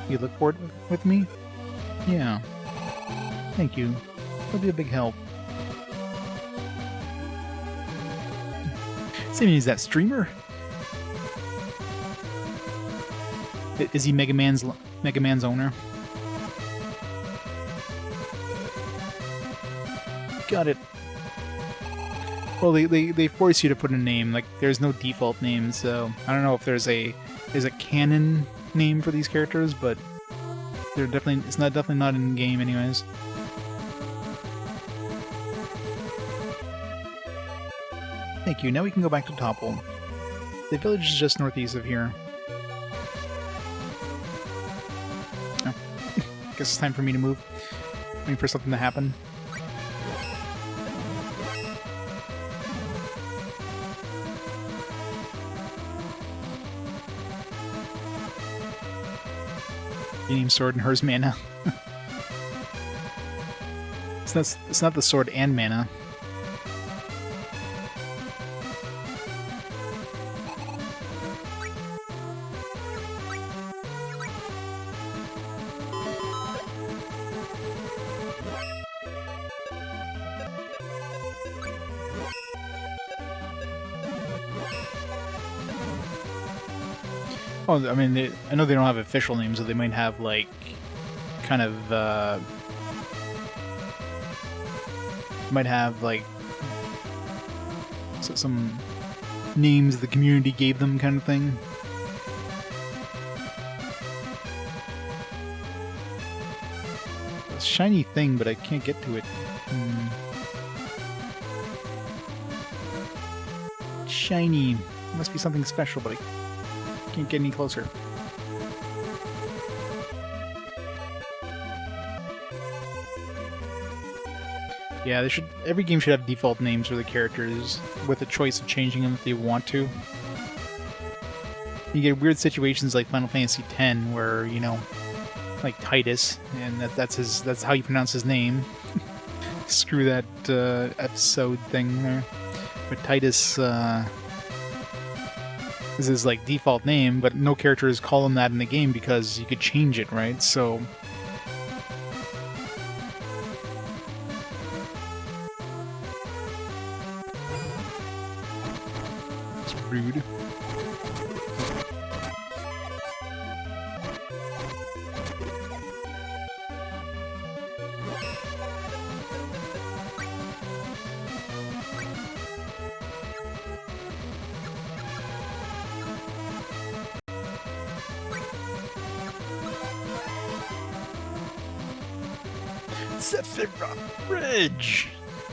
You look for it with me? Yeah. Thank you. It'll be a big help. Same as that streamer? Is he Mega Man's owner? Got it. Well, they force you to put a name. Like, there's no default name, so I don't know if there's a canon name for these characters, but they're definitely not in game anyways. Thank you. Now we can go back to Topple. The village is just northeast of here. Oh. Guess it's time for me to move. Waiting for something to happen. Your name's Sword and hers Mana. It's not the sword and mana. Oh, I mean, I know they don't have official names, so they might have, like, kind of, might have, like, some names the community gave them kind of thing. A shiny thing, but I can't get to it. Shiny. Must be something special, but I can't get any closer. Yeah, every game should have default names for the characters, with the choice of changing them if they want to. You get weird situations like Final Fantasy X, where, you know, like Titus, and that's how you pronounce his name. Screw that episode thing there. But Titus is his, like, default name, but no characters call him that in the game because you could change it, right? So it's rude. Sephiroth Ridge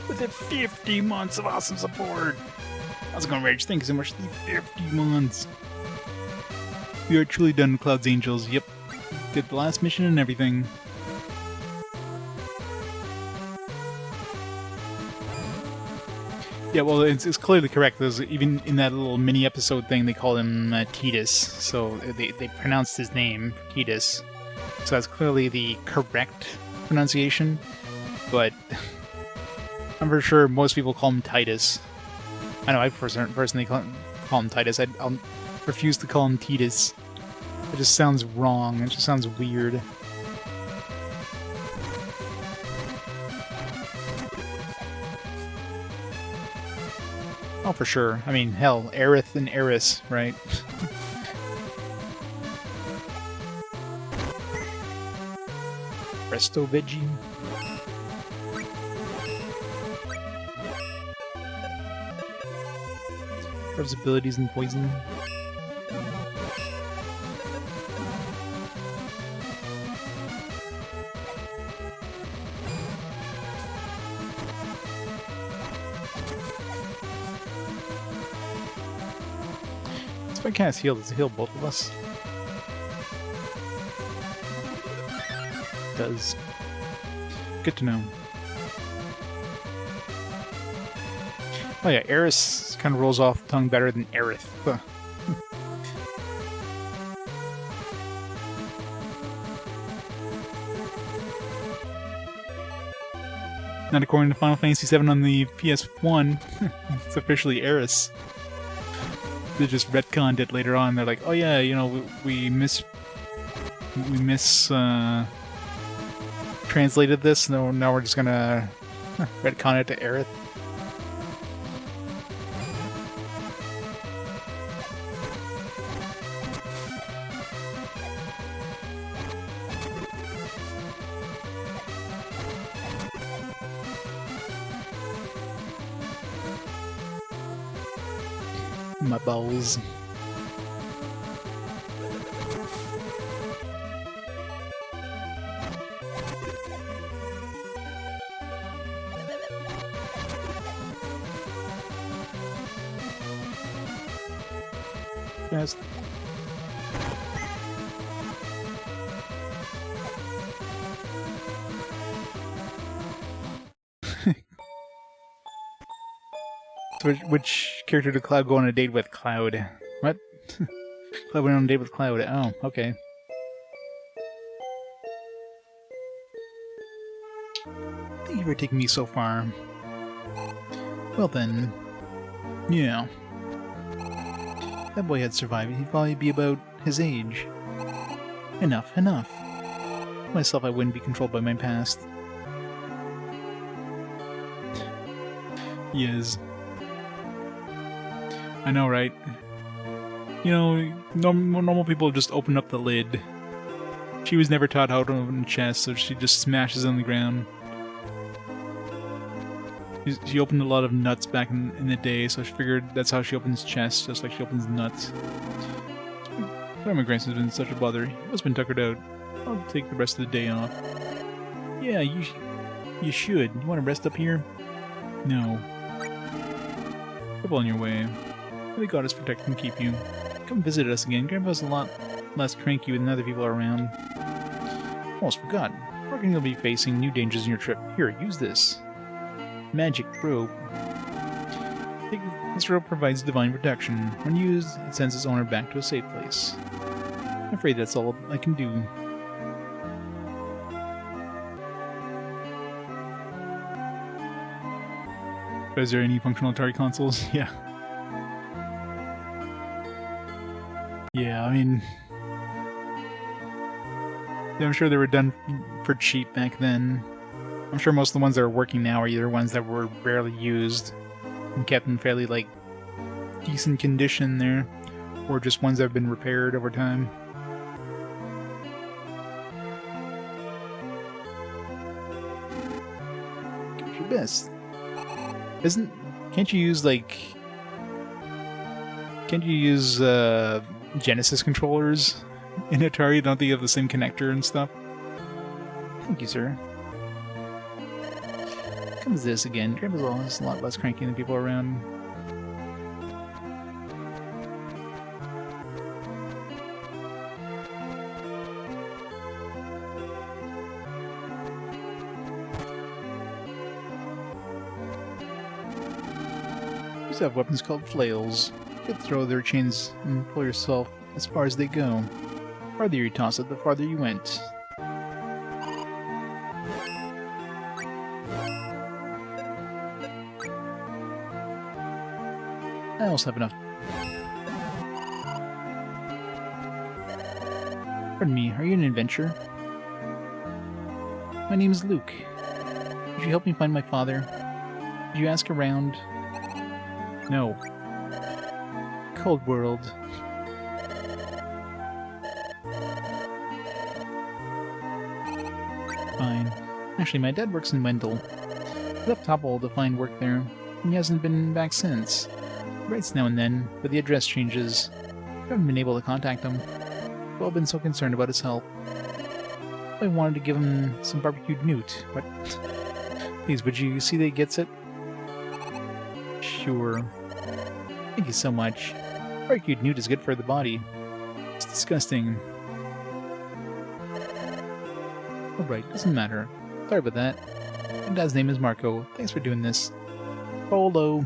with the 50 months of awesome support. How's it going, Ridge? Thank you so much for the 50 months. We are truly done with Cloud's Angels. Yep. Did the last mission and everything. Yeah, well, it's clearly correct. There's even in that little mini episode thing, they call him Tidus, so they pronounced his name Tidus. So that's clearly the correct pronunciation, but I'm for sure most people call him Titus. I know I personally call him Titus. I'll refuse to call him Titus. It just sounds wrong. It just sounds weird. Oh, for sure. I mean, hell, Aerith and Eris, right? Presto Veggie. Trev's abilities and poison. If I cast heal, does it heal both of us? It does. Good to know. Oh yeah, Eris kind of rolls off the tongue better than Aerith. Huh. Not according to Final Fantasy VII on the PS1. It's officially Eris. They just retconned it later on. They're like, oh yeah, you know, we translated this. No, now we're just gonna retcon it to Aerith. My balls. Fast. So which character did Cloud go on a date with? Cloud. What? Cloud went on a date with Cloud. Oh, okay. Thank you for taking me so far. Well then, yeah. That boy had survived. He'd probably be about his age. Enough, enough. Myself, I wouldn't be controlled by my past. Yes. I know, right? You know, normal people just open up the lid. She was never taught how to open a chest, so she just smashes it on the ground. She opened a lot of nuts back in the day, so she figured that's how she opens chests, just like she opens nuts. Sorry my grandson's been such a bother. He must have been tuckered out. I'll take the rest of the day off. Yeah, you should. You want to rest up here? No. Careful on your way. May the goddess protect and keep you. Come visit us again. Grandpa's a lot less cranky when other people are around. Almost forgot. I reckon you'll be facing new dangers in your trip. Here, use this. Magic rope. This rope provides divine protection. When used, it sends its owner back to a safe place. I'm afraid that's all I can do. Is there any functional Atari consoles? Yeah. Yeah, I mean... I'm sure they were done for cheap back then. I'm sure most of the ones that are working now are either ones that were barely used and kept in fairly, like, decent condition there, or just ones that have been repaired over time. Give your best. Can't you use, like... Can't you use, Genesis controllers in Atari? Don't they have the same connector and stuff? Thank you, sir. Comes this again. Grandpa's always a lot less cranky than people around. Used to have weapons called flails. You could throw their chains and pull yourself as far as they go. The farther you toss it, the farther you went. I also have enough. Pardon me, are you an adventurer? My name is Luke. Could you help me find my father? Did you ask around? No. Cold world. Fine. Actually, my dad works in Wendell. He left Topple to find work there, and he hasn't been back since. He writes now and then, but the address changes. I haven't been able to contact him. I've all been so concerned about his health. I wanted to give him some barbecued newt, but... Please, would you see that he gets it? Sure. Thank you so much. Barbecued newt is good for the body. It's disgusting. Alright, doesn't matter. Sorry about that. My dad's name is Marco. Thanks for doing this. Polo.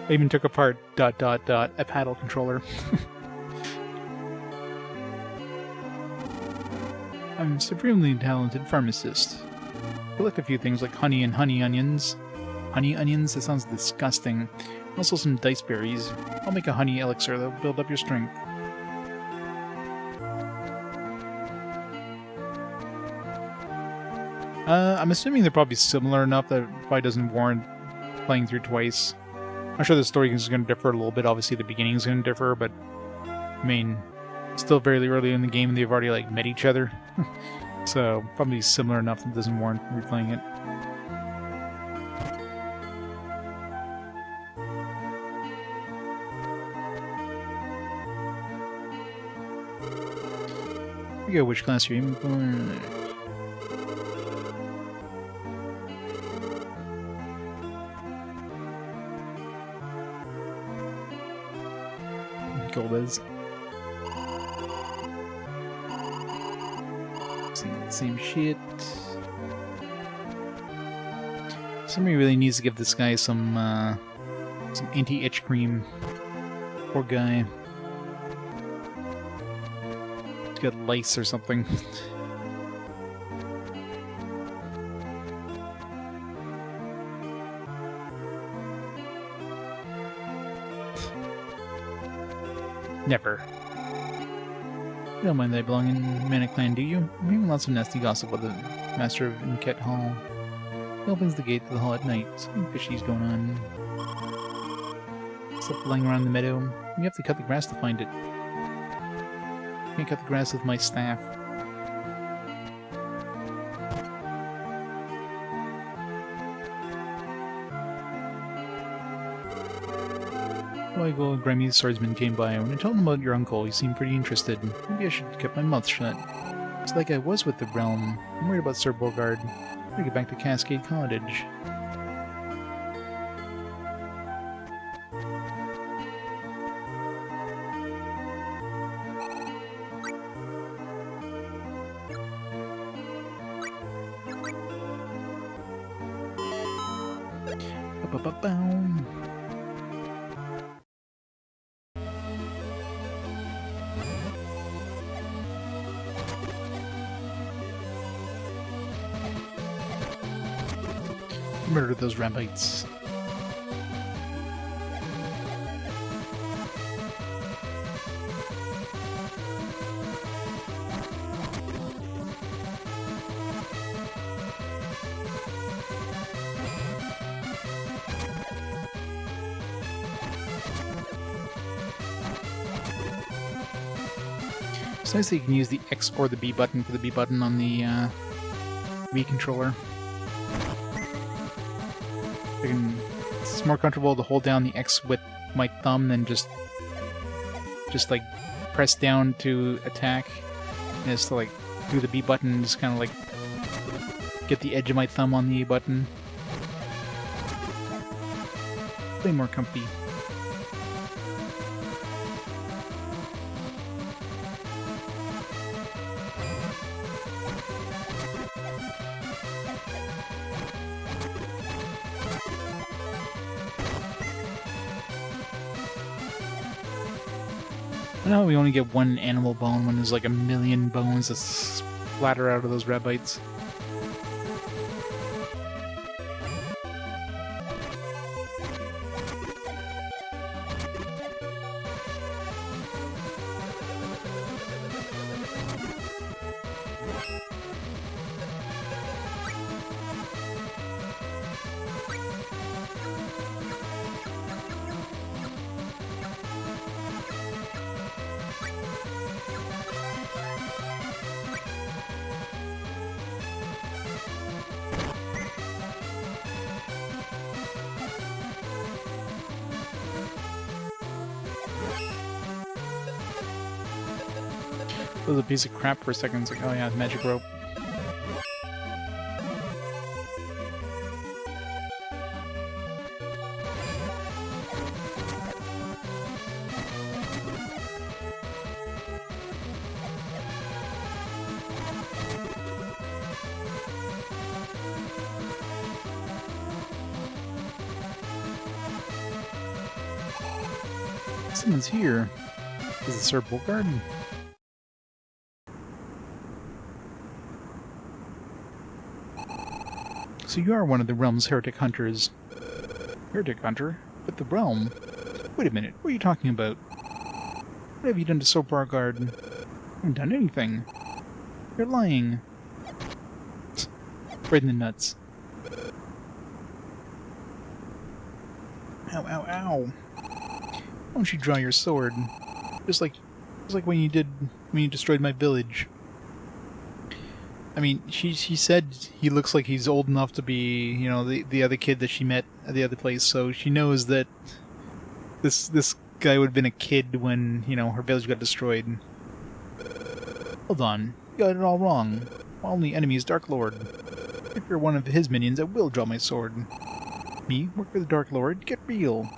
I even took apart ... a paddle controller. I'm a supremely talented pharmacist. Collect a few things like honey and honey onions. Honey onions? That sounds disgusting. Also some dice berries. I'll make a honey elixir that'll build up your strength. I'm assuming they're probably similar enough that it probably doesn't warrant playing through twice. I'm sure the story is going to differ a little bit. Obviously, the beginning is going to differ, but I mean, still fairly early in the game, and they've already like met each other, so probably similar enough that it doesn't warrant replaying it. I forget which class you're aiming for. Golbez. Same shit. Somebody really needs to give this guy some anti-itch cream. Poor guy. He's got lice or something. Never. You don't mind that I belong in Mana Clan, do you? I'm hearing lots of nasty gossip about the Master of Inket Hall. He opens the gate to the hall at night. Something fishy's going on. Stuff lying around the meadow. You have to cut the grass to find it. I can't cut the grass with my staff. A while ago, a grimy swordsman came by. When I told him about your uncle, he seemed pretty interested. Maybe I should have kept my mouth shut. It's like I was with the realm. I'm worried about Sir Bogard. I gotta get back to Cascade Cottage. Ba-ba-ba-boom. Murder those rabbits. It's nice that you can use the X or the B button for the B button on the Wii controller. It's more comfortable to hold down the X with my thumb than just like press down to attack. And it's to like do the B button and just kind of like get the edge of my thumb on the A button. Way more comfy. I know we only get one animal bone when there's like a million bones that splatter out of those rabbits. was a piece of crap for a second. It's like, oh yeah, magic rope. Someone's here. Is it Sir Bulgard? So you are one of the realm's heretic hunters. Heretic hunter? But the realm? Wait a minute, what are you talking about? What have you done to Sir Bulgard? I haven't done anything. You're lying. Right in the nuts. Ow, ow, ow. Why don't you draw your sword? Just like when you destroyed my village. I mean, she said he looks like he's old enough to be, you know, the other kid that she met at the other place, so she knows that this guy would have been a kid when, you know, her village got destroyed. Hold on, you got it all wrong. My only enemy is Dark Lord. If you're one of his minions, I will draw my sword. Me? Work for the Dark Lord? Get real.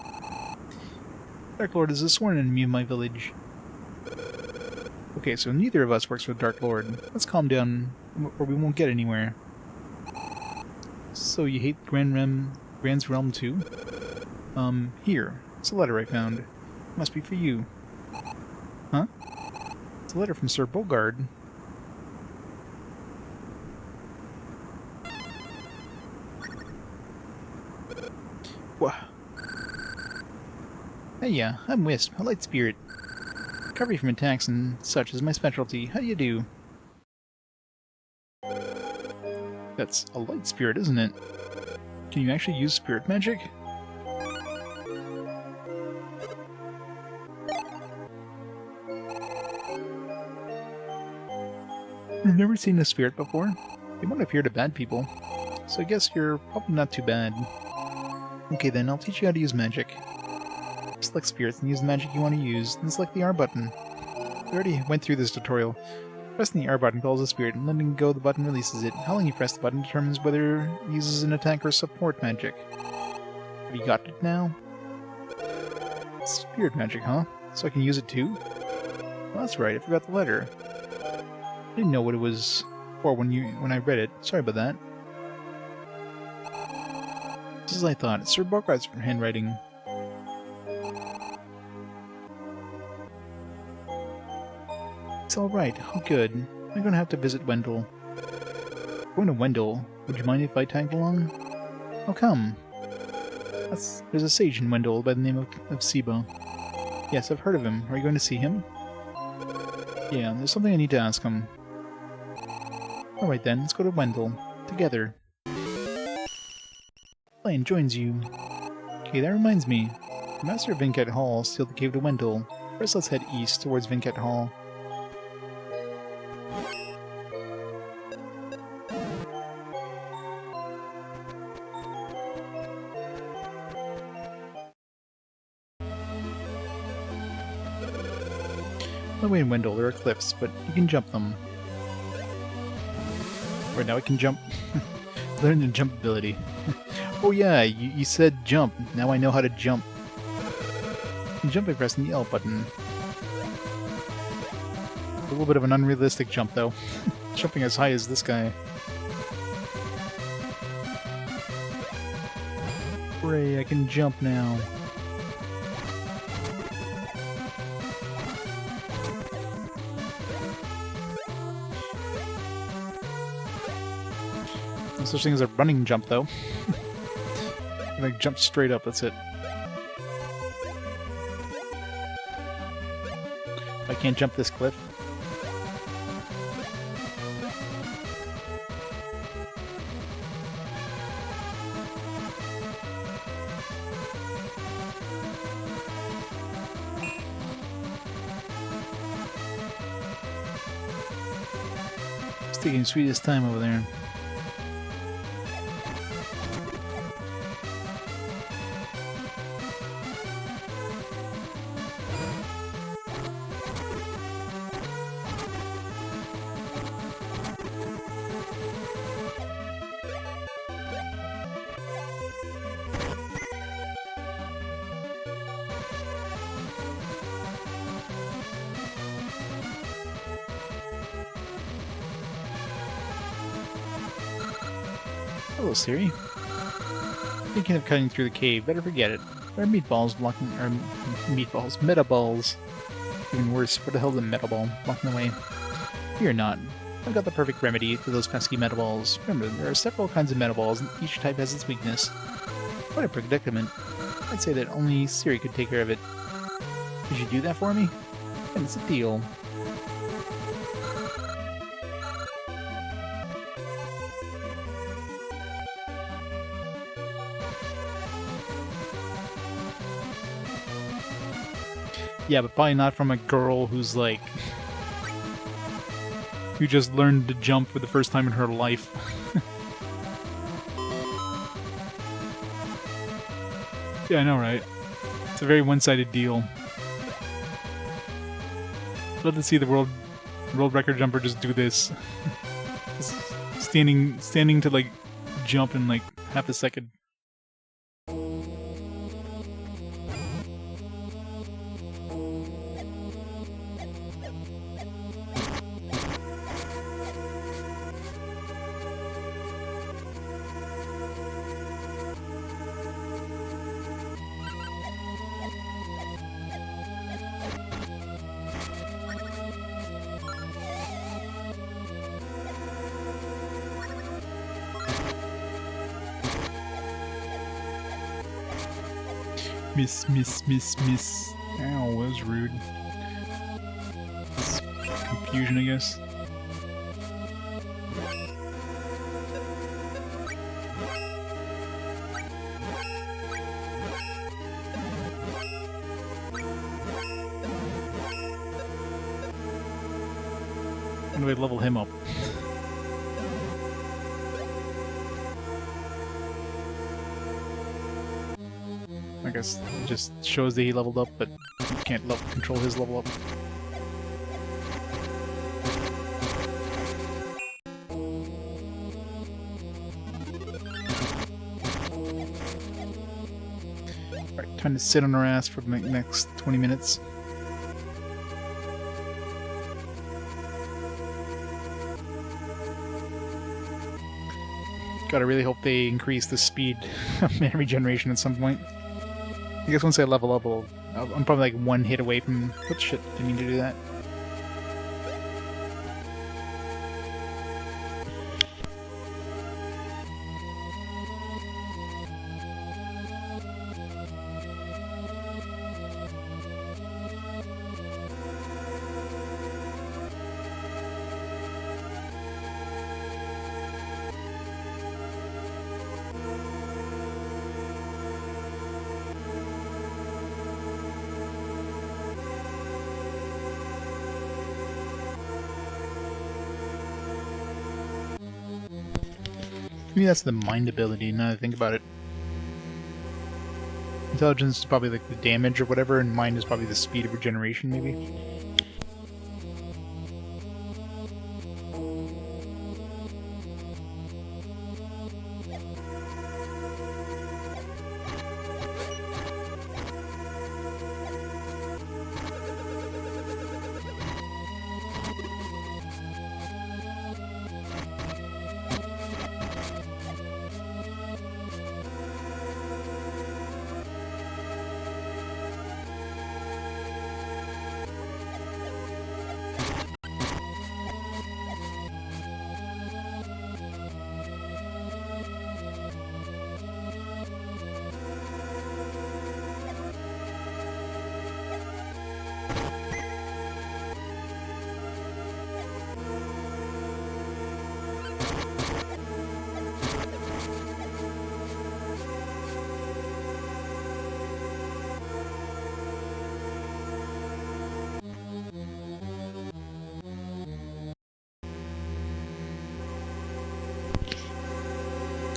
Dark Lord is a sworn enemy of my village. Okay, so neither of us works for the Dark Lord. Let's calm down, or we won't get anywhere. So you hate Grand's realm too? Here. It's a letter I found. It must be for you. Huh? It's a letter from Sir Bulgard. Wha? Hey, yeah, I'm Wisp, a light spirit. Recovery from attacks and such is my specialty. How do you do? That's a light spirit, isn't it? Can you actually use spirit magic? I've never seen a spirit before. They won't appear to bad people. So I guess you're probably not too bad. Okay then, I'll teach you how to use magic. Select spirits and use the magic you want to use, then select the R button. We already went through this tutorial. Pressing the R button calls a spirit, and letting go of the button releases it. How long you press the button determines whether it uses an attack or support magic. Have you got it now? Spirit magic, huh? So I can use it too? Well, that's right, I forgot the letter. I didn't know what it was for when I read it. Sorry about that. Just as I thought, it's Sir Bulgard's handwriting. It's alright. Oh, good. I'm gonna have to visit Wendell. Going to Wendell. Would you mind if I tagged along? Oh, come. There's a sage in Wendell by the name of Seba. Yes, I've heard of him. Are you going to see him? Yeah, there's something I need to ask him. Alright then, let's go to Wendell. Together. Lion joins you. Okay, that reminds me. The Master of Vinket Hall sealed the cave to Wendell. First, let's head east towards Vinket Hall. On the way in Wendell, there are cliffs, but you can jump them. Right now I can jump. Learn the jump ability. Oh yeah, you said jump. Now I know how to jump. You can jump by pressing the L button. A little bit of an unrealistic jump though. Jumping as high as this guy. Hooray, I can jump now. No such thing as a running jump, though. Like, jump straight up, that's it. I can't jump this cliff. It's taking the sweetest time over there. Hello, Siri. Thinking of cutting through the cave. Better forget it. There are meatballs blocking... or meatballs. Metaballs. Even worse. What the hell is a metaball blocking the way? Fear not. I've got the perfect remedy for those pesky metaballs. Remember, there are several kinds of metaballs, and each type has its weakness. What a predicament. I'd say that only Siri could take care of it. Could you do that for me? And it's a deal. Yeah, but probably not from a girl who's like... who just learned to jump for the first time in her life. Yeah, I know, right? It's a very one-sided deal. I'd love to see the world record jumper just do this. Just standing to like jump in like half a second. Miss. Ow, that was rude. It's confusion, I guess. How do I level him up? I guess it just shows that he leveled up, but you can't control his level up. Alright, time to sit on our ass for the next 20 minutes. Gotta really hope they increase the speed of mana regeneration at some point. I guess once I level up, I'm probably like one hit away from... What shit, didn't mean to do that. Maybe that's the mind ability, now that I think about it. Intelligence is probably like the damage or whatever, and mind is probably the speed of regeneration, maybe.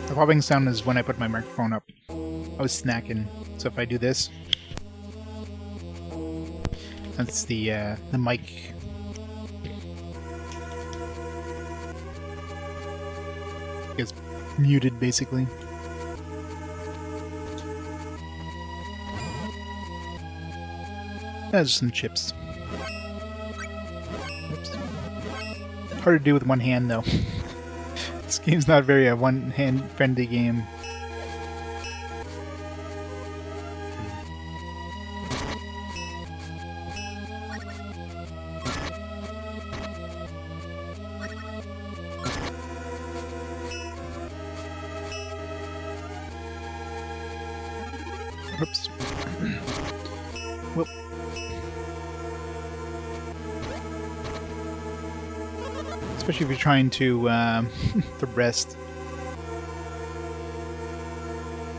The popping sound is when I put my microphone up. I was snacking, so if I do this, that's the mic. It's muted, basically. That's some chips. Oops. Hard to do with one hand, though. This game's not very a one-hand friendly game. Oops. Whoop. Especially if you're trying to the rest.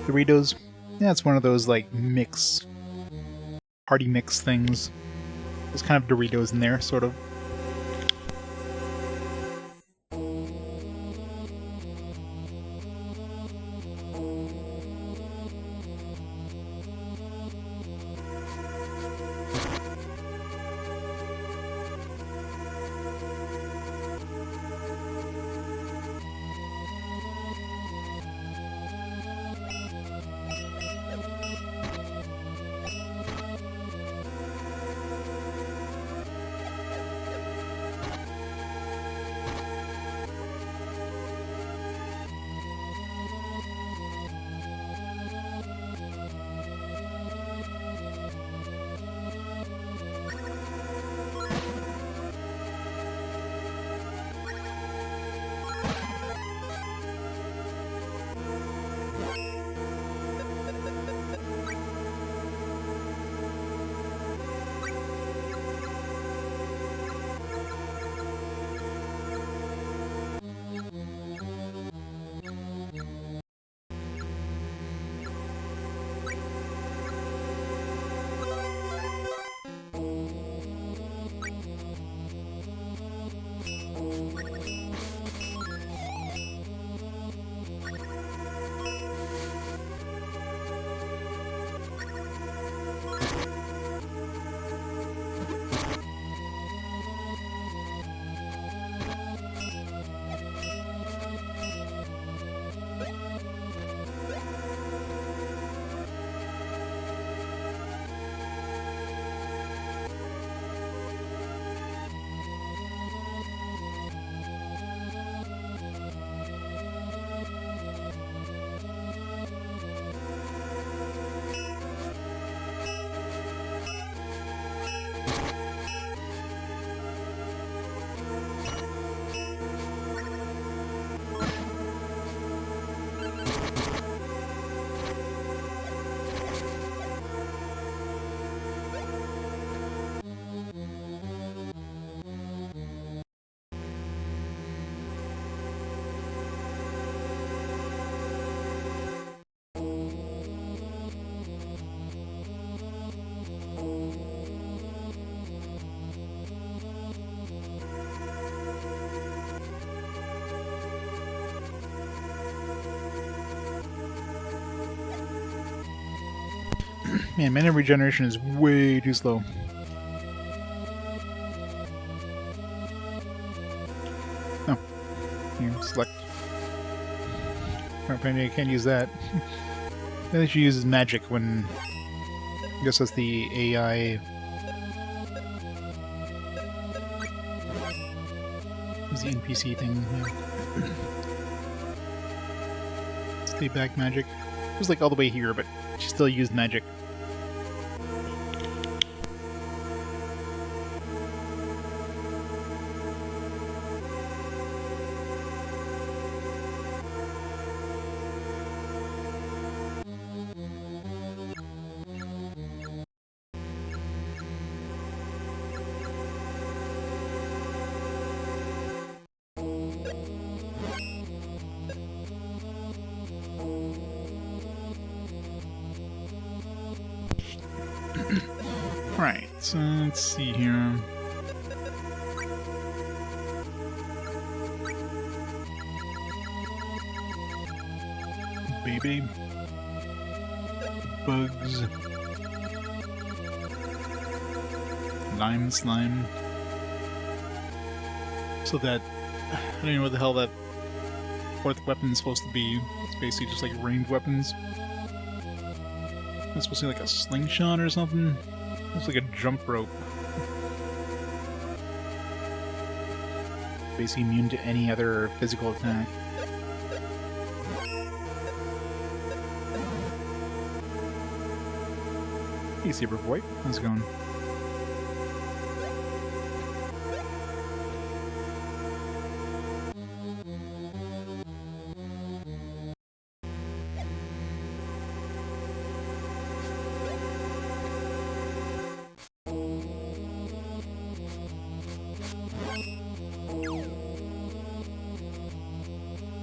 Doritos. Yeah, it's one of those like mix, party mix things. There's kind of Doritos in there, sort of. Man, mana regeneration is way too slow. Oh. Here, select. Apparently I can't use that. I think she uses magic when... I guess that's the AI... It's the NPC thing, yeah. Stay back magic. It was like all the way here, but she still used magic. Right, so let's see here. Baby. Bugs. Lime slime. So that... I don't know what the hell that fourth weapon is supposed to be. It's basically just like ranged weapons. It's supposed to be like a slingshot or something. Looks like a jump rope. Basically immune to any other physical attack. Hey, Saberboy. How's it going?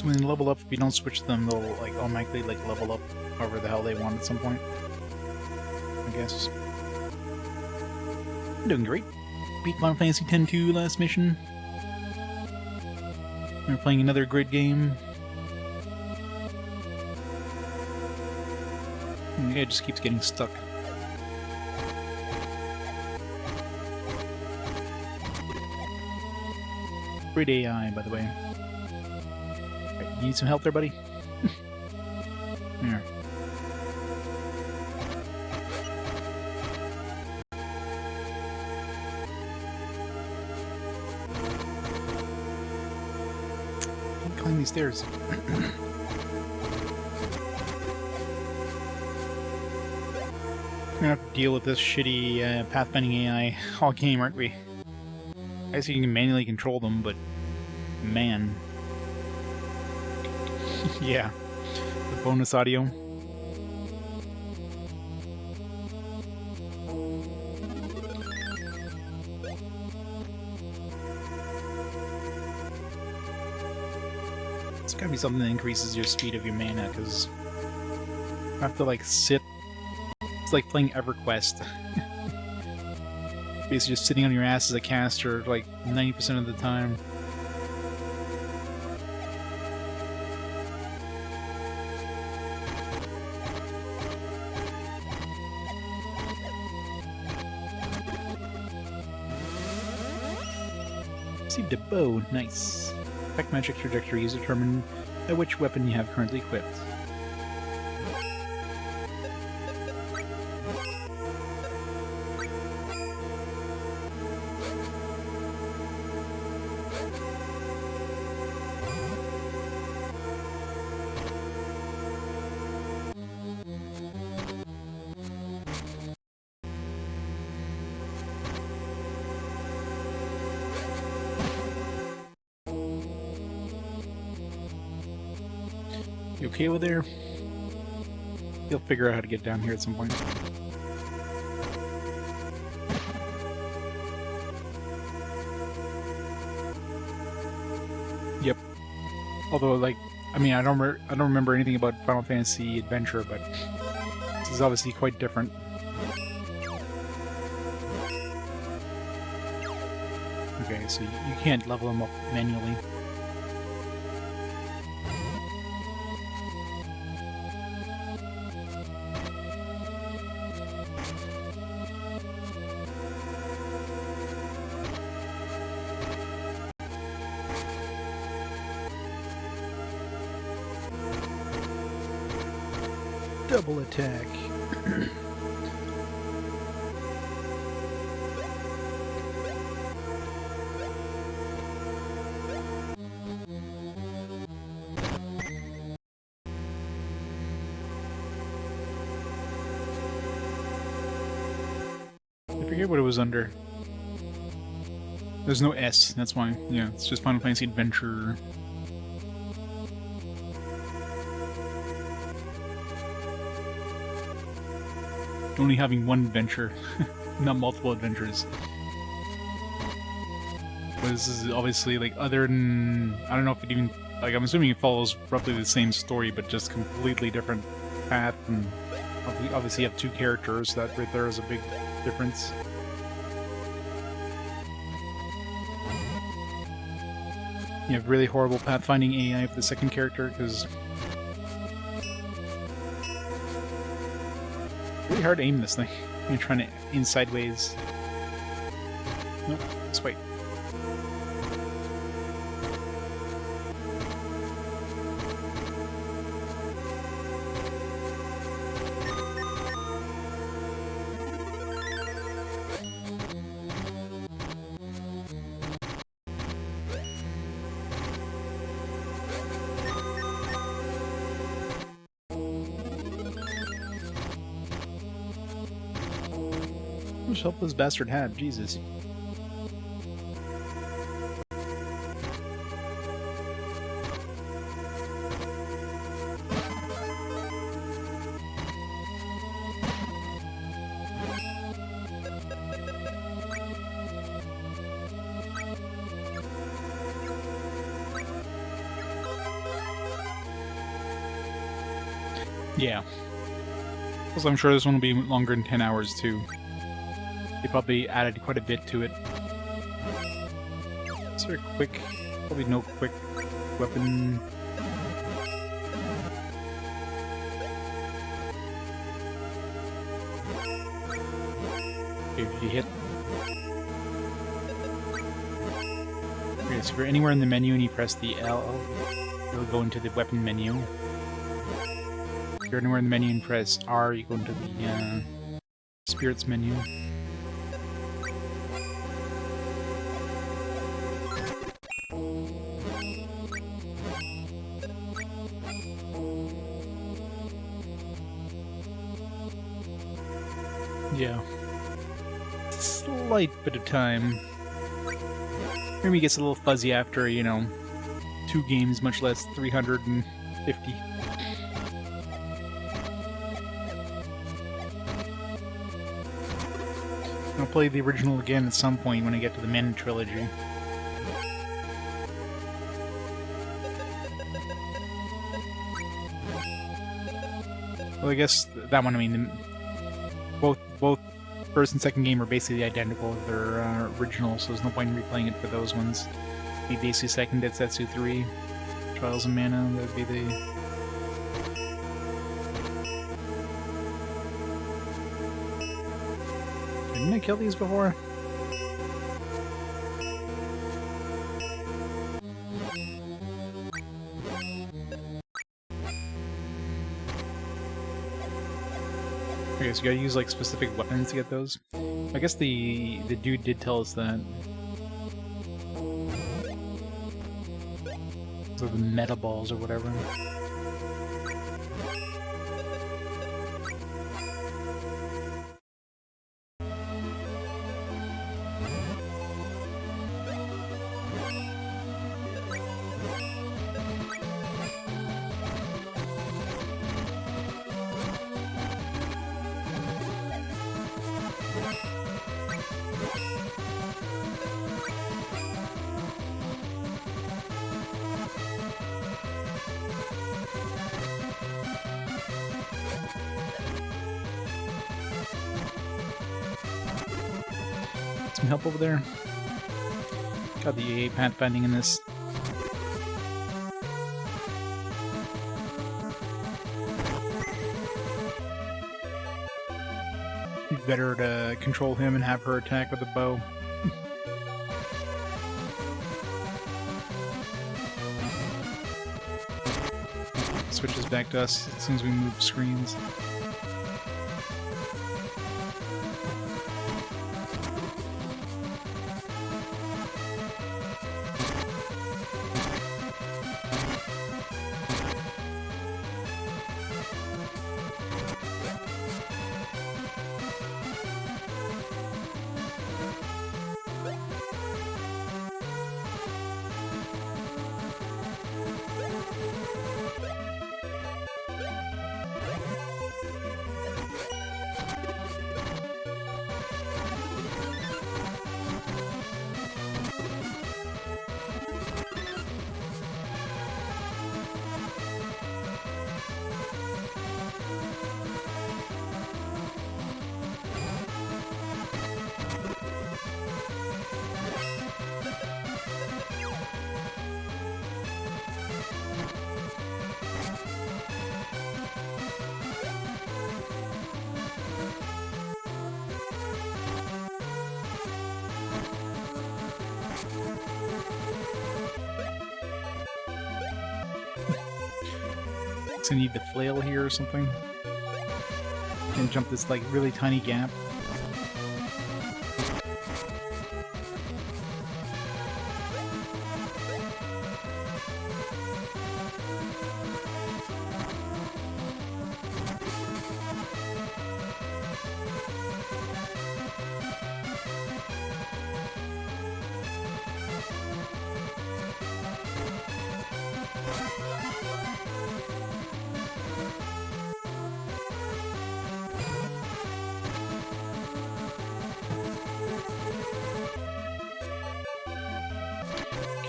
When they level up, if you don't switch them, they'll like automatically like level up however the hell they want at some point. I guess. I'm doing great. Beat Final Fantasy X-2 last mission. We're playing another great game. And it just keeps getting stuck. Great AI, by the way. Right, you need some help there, buddy? Here. Can't climb these stairs. We're gonna have to deal with this shitty pathfinding AI all game, aren't we? I guess you can manually control them, but man. Yeah. The bonus audio. It's gotta be something that increases your speed of your mana, because you have to like sit. It's like playing EverQuest. Basically just sitting on your ass as a caster like 90% of the time. Received a bow, nice. Effect magic trajectory is determined by which weapon you have currently equipped. You okay over there? You'll figure out how to get down here at some point. Yep. Although, like, I mean, I don't remember anything about Final Fantasy Adventure, but this is obviously quite different. Okay, so you can't level them up manually. Double attack. I forget what it was under. There's no S, that's why. Yeah, it's just Final Fantasy Adventure. Only having one adventure, not multiple adventures. But this is obviously, like, other than... I don't know if it even... Like, I'm assuming it follows roughly the same story, but just completely different path, and obviously you have two characters, that right there is a big difference. You have really horrible pathfinding AI for the second character, because... really hard to aim this thing. You're trying to aim sideways. Nope, let's wait. much help this bastard had? Jesus. Yeah. Plus, I'm sure this one will be longer than 10 hours, too. They probably added quite a bit to it. Is there a quick... Probably no quick weapon... If you hit... Okay, so if you're anywhere in the menu and you press the L, you'll go into the weapon menu. If you're anywhere in the menu and press R, you go into the spirits menu. Yeah. Slight bit of time. Maybe it gets a little fuzzy after, you know, 2 games, much less 350. I'll play the original again at some point when I get to the Mana trilogy. Well, I guess that one, I mean, both first and second game are basically identical. They're original, so there's no point in replaying it for those ones. Be basically second Detsetsu 3, Trials of Mana, that would be the... Didn't I kill these before? Okay, so you gotta use like specific weapons to get those. I guess the dude did tell us that. So the meta balls or whatever. Some help over there. Got the AA pathfinding in this. Better to control him and have her attack with a bow. Switches back to us as soon as we move screens. I need the flail here or something. And jump this like really tiny gap.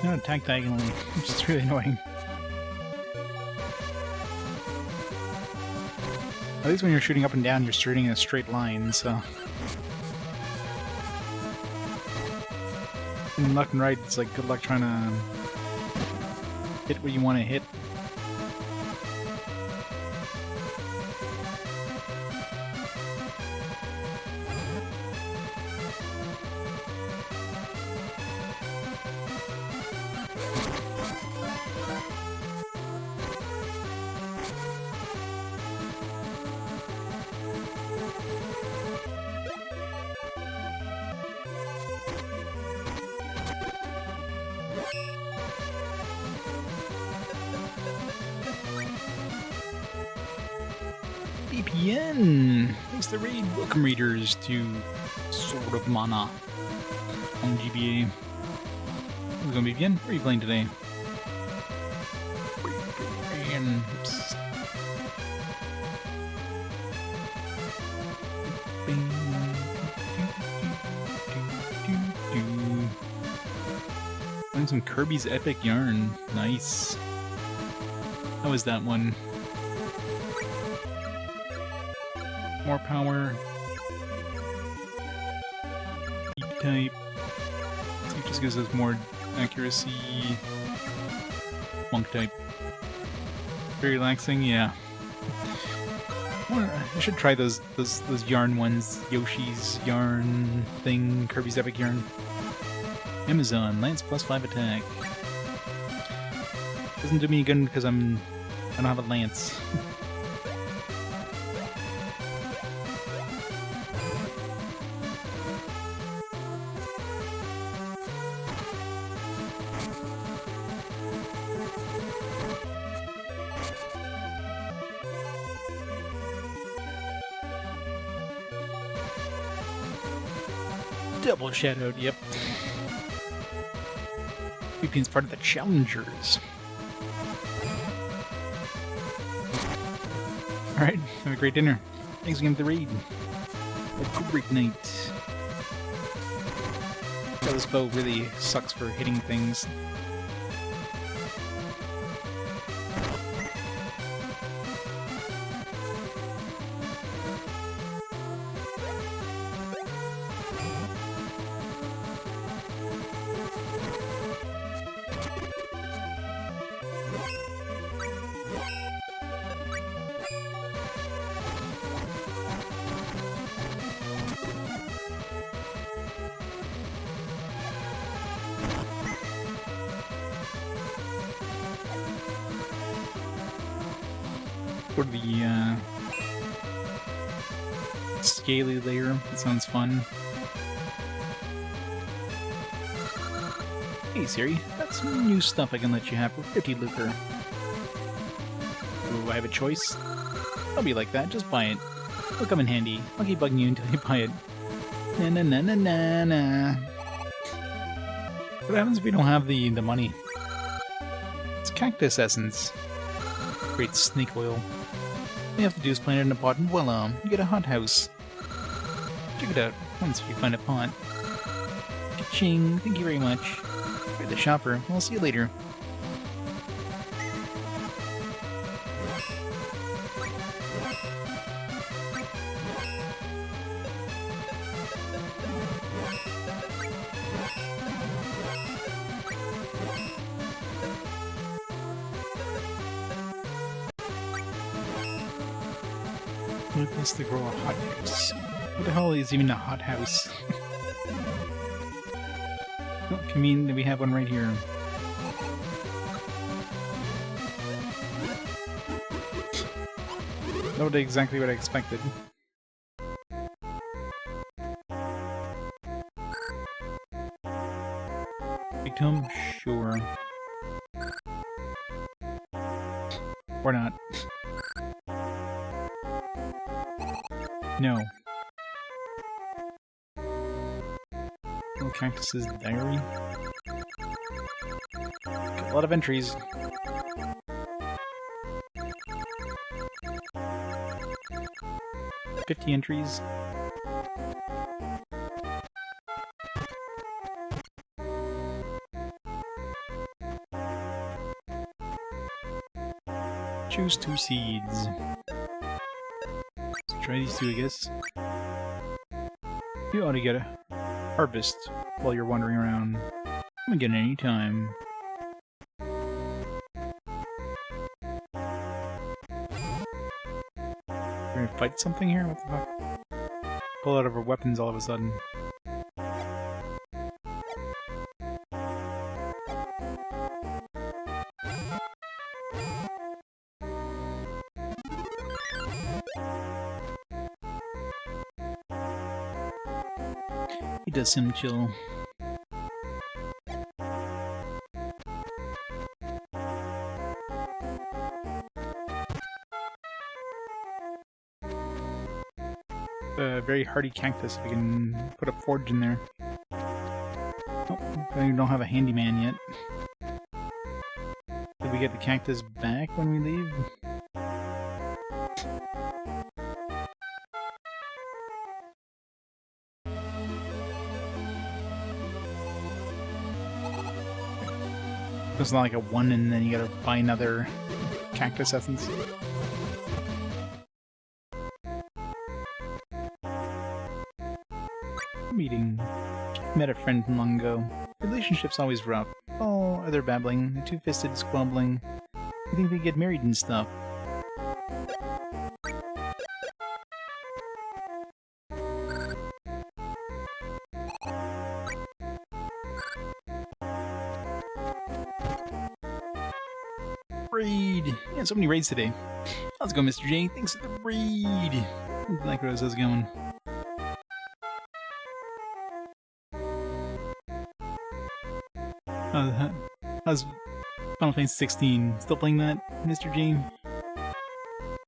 cannot attack diagonally, which is really annoying. At least when you're shooting up and down, you're shooting in a straight line, so... And left and right, it's like good luck trying to hit what you want to hit. BPN! Thanks the raid. Welcome readers to Sword of Mana on GBA. How's it going, BPN? What are you playing today? Oops. Playing some Kirby's Epic Yarn. Nice. How was that one? More power. Deep type. It just gives us more accuracy. Monk type. Very relaxing, yeah. I should try those yarn ones. Yoshi's yarn thing, Kirby's Epic Yarn. Amazon, Lance +5 attack. Doesn't do me any good because I don't have a lance. Double shadowed, yep. BPN's part of the Challengers. Alright, have a great dinner. Thanks again for the raid. Have a great night. Oh, this bow really sucks for hitting things. Go to the scaly layer. That sounds fun. Hey Siri, got some new stuff I can let you have for 50 lucre. Do I have a choice? I'll be like that, just buy it. It'll come in handy. I'll keep bugging you until you buy it. Na na na na na na. What happens if we don't have the money? It's cactus essence. Great snake oil. All you have to do is plant it in a pot and voila, you get a hot house. Check it out once you find a pot. Ka-ching, thank you very much. You're the shopper. I'll see you later. What place to grow a hot house? What the hell is even a hot house? Well, convenient that we have one right here. Not exactly what I expected. Big Tom? Sure. Or not. No. Little Cactus's Diary. Got a lot of entries. $50 entries. Choose 2 seeds. Let's try these 2, I guess. You ought to get a harvest while you're wandering around. Come again any time. We're gonna fight something here? What the fuck? Pull out of our weapons all of a sudden. He does seem chill. A very hardy cactus if we can put a forge in there. Oh, I don't have a handyman yet. Did we get the cactus back when we leave? It's not like a 1 and then you gotta buy another cactus essence. Meeting. Met a friend from long ago. Relationship's always rough. Oh, are they babbling? The two-fisted squabbling. I think they get married and stuff. Raid! Yeah, so many raids today. How's it going, Mr. J? Thanks for the raid! Like Rose, how's it going? How's Final Fantasy 16? Still playing that, Mr. J?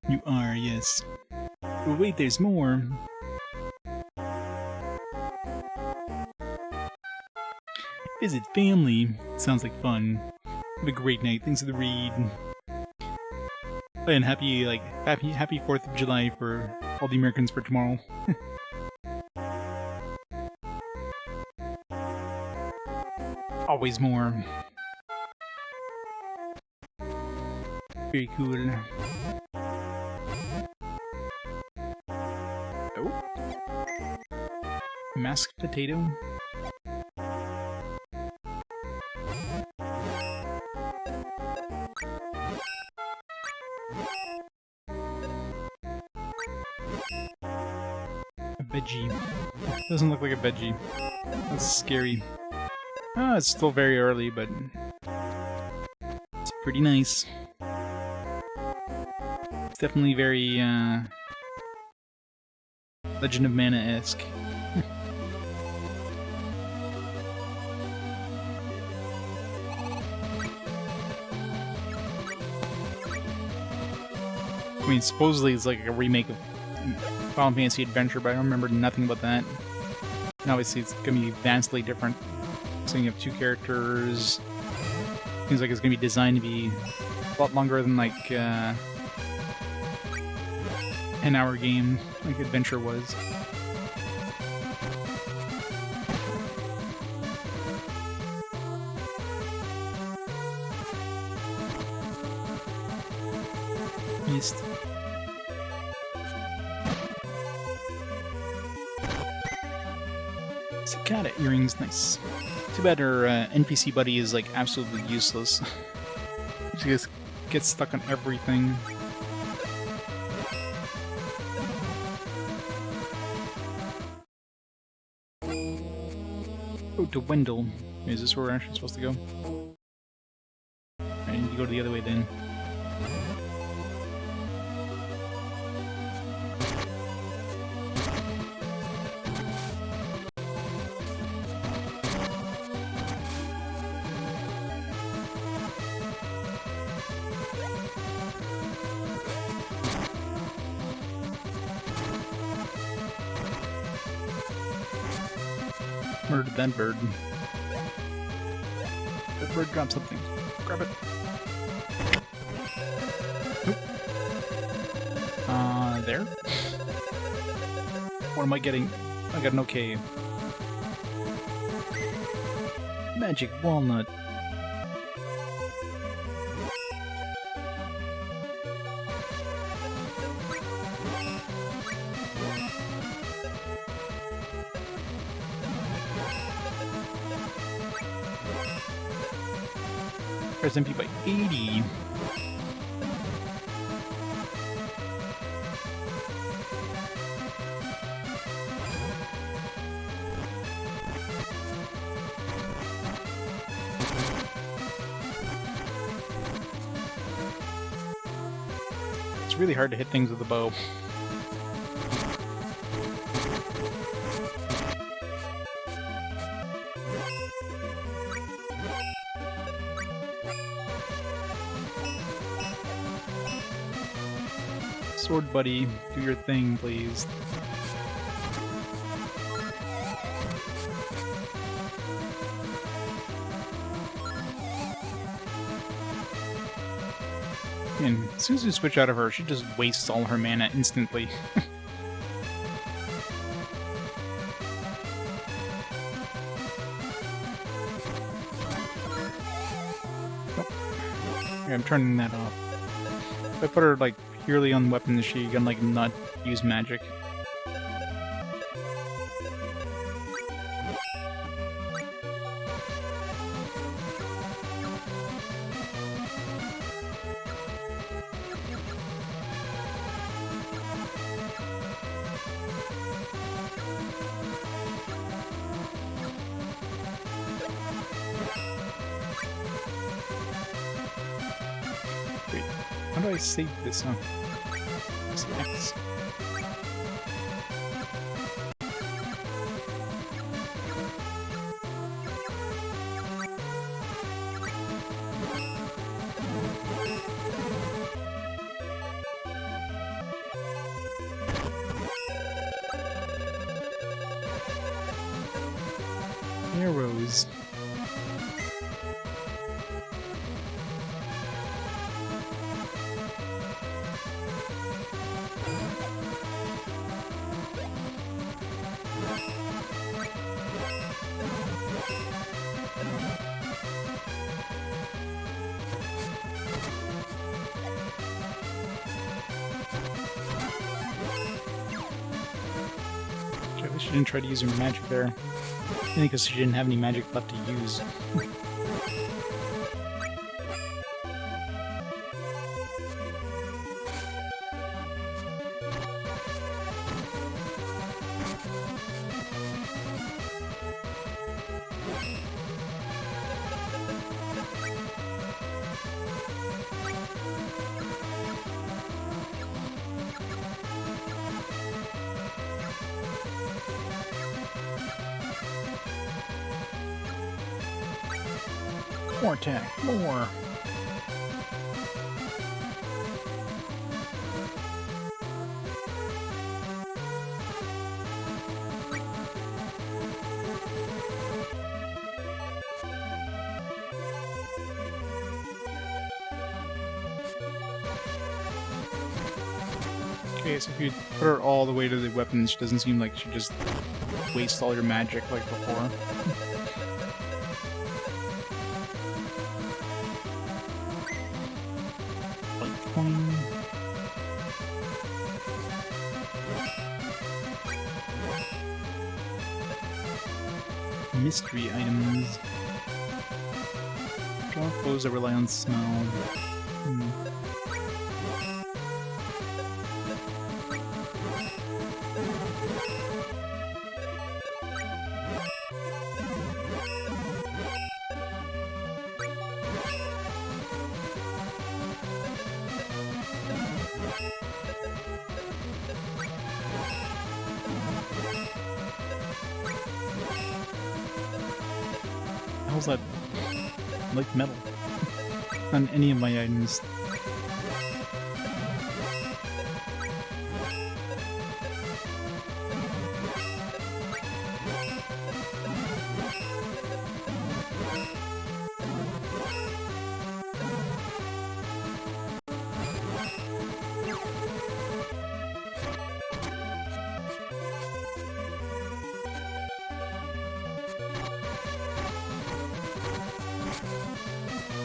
You are, yes. But wait, there's more. Visit family. Sounds like fun. Have a great night. Thanks for the read. And happy 4th of July for all the Americans for tomorrow. Always more. Very cool. Oh. Masked potato. A veggie. Doesn't look like a veggie. That's scary. Ah, it's still very early, but it's pretty nice. It's definitely very Legend of Mana-esque. I mean, supposedly it's like a remake of Final Fantasy Adventure, but I remember nothing about that. And obviously it's gonna be vastly different. So you have 2 characters. Seems like it's gonna be designed to be a lot longer than like an hour game, like Adventure was. Missed. Cicada earrings, nice. Too bad her NPC buddy is like absolutely useless. She just gets stuck on everything. Oh, to Wendell. Is this where we're actually supposed to go? I need to go the other way then. Murdered that bird. That bird dropped something. Grab it. Nope. There? What am I getting? I got an okay. Magic walnut. Press MP by 80. It's really hard to hit things with a bow. Sword buddy, do your thing, please. And as soon as you switch out of her, she just wastes all her mana instantly. Nope. Okay, I'm turning that off. If I put her like purely on weapons, she can like not use magic. Wait, how do I save this? Oh, it's X. Arrows. I wish she didn't try to use her magic there. I think because she didn't have any magic left to use. More attack, more! Okay, so if you put her all the way to the weapons, she doesn't seem like she just wastes all your magic like before. Mystery items. Draw foes that rely on smell. How's that? Like metal. On any of my items.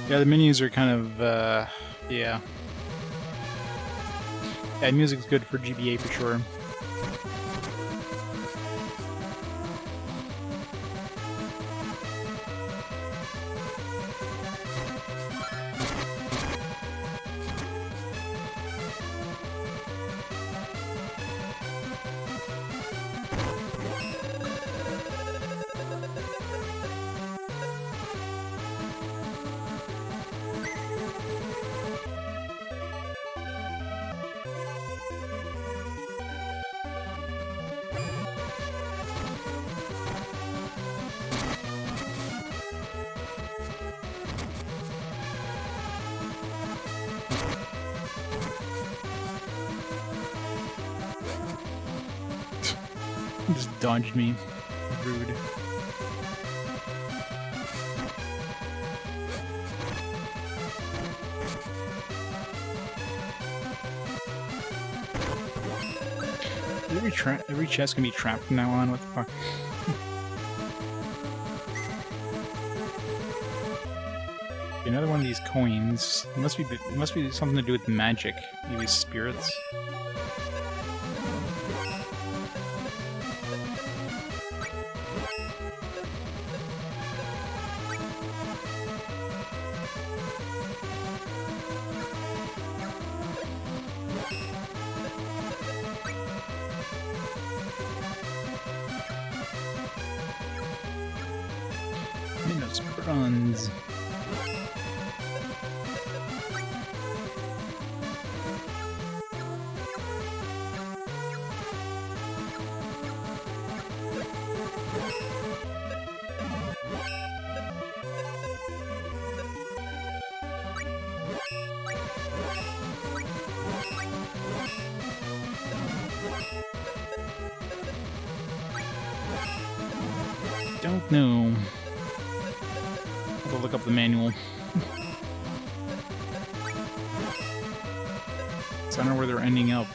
Yeah, the menus are kind of, yeah. Yeah, music's good for GBA for sure. Just dodged me. Rude. Every chest can be trapped from now on. What the fuck? Another one of these coins. It must be something to do with magic. Maybe spirits. Minnows, prawns. Don't know. I'll go look up the manual. So I don't know where they're ending up.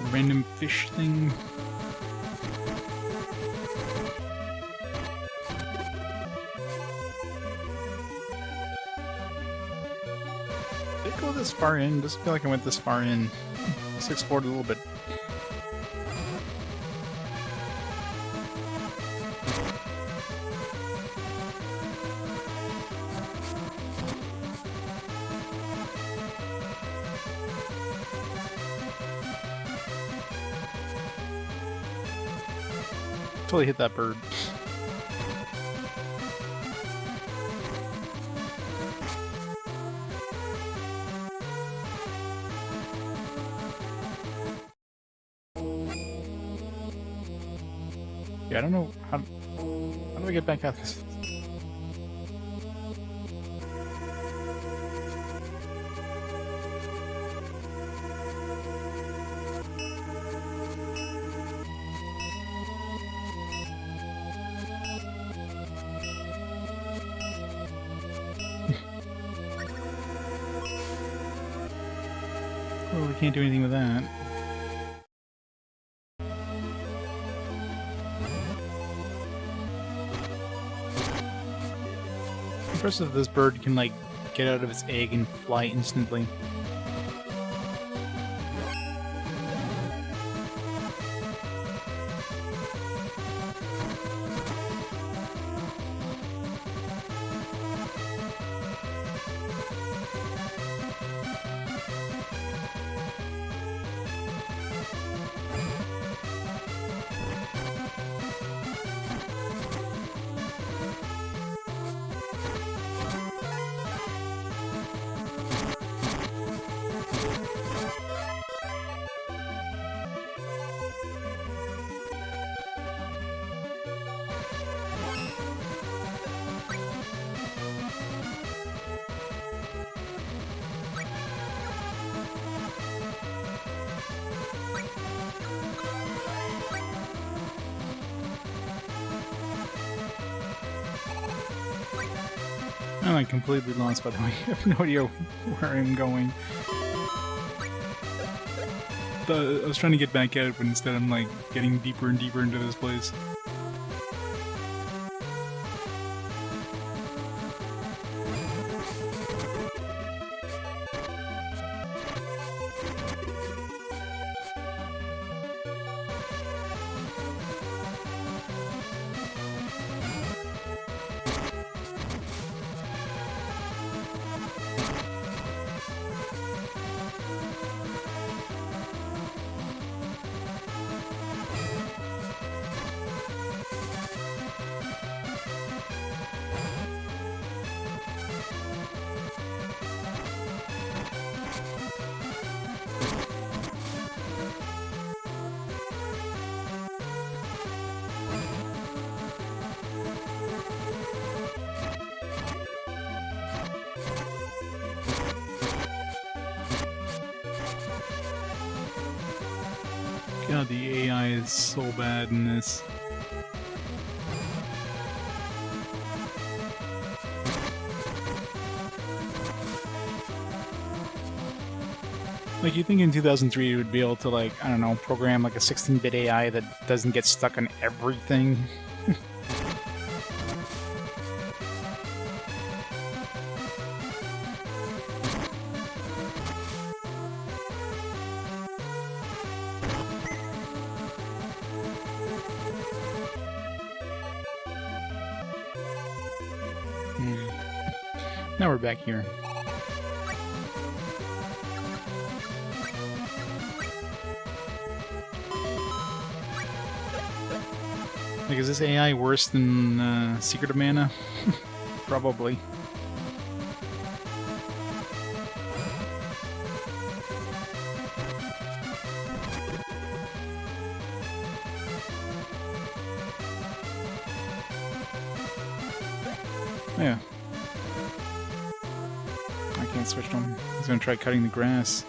Random fish thing. Did I go this far in? Doesn't feel like I went this far in. Let's explore it a little bit. Totally hit that bird. Yeah, I don't know how do I get back out this? Well, we can't do anything with that. Impressive that this bird can, like, get out of its egg and fly instantly. I'm like completely lost, by the way. I have no idea where I'm going. I was trying to get back out, but instead I'm like getting deeper and deeper into this place. God, the AI is so bad in this. Like, you think in 2003 you would be able to, like, I don't know, program like a 16-bit AI that doesn't get stuck on everything? Now we're back here. Like, is this AI worse than Secret of Mana? Probably. Yeah. I can't switch to him. He's gonna try cutting the grass.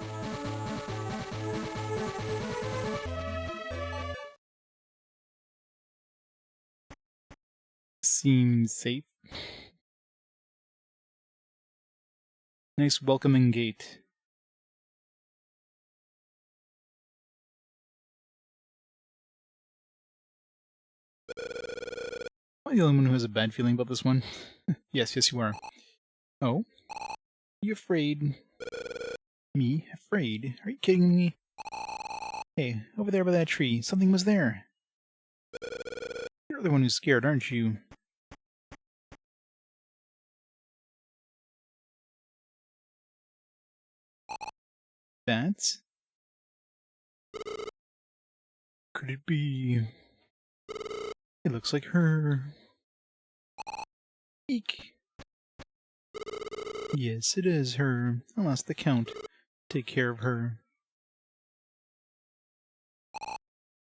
Seems safe. Nice welcoming gate. Am I the only one who has a bad feeling about this one? Yes, you are. Oh? Are you afraid? Me? Afraid? Are you kidding me? Hey, over there by that tree, something was there. You're the one who's scared, aren't you? That? Could it be? It looks like her. Eek. Yes, it is her. I'll ask the Count. Take care of her.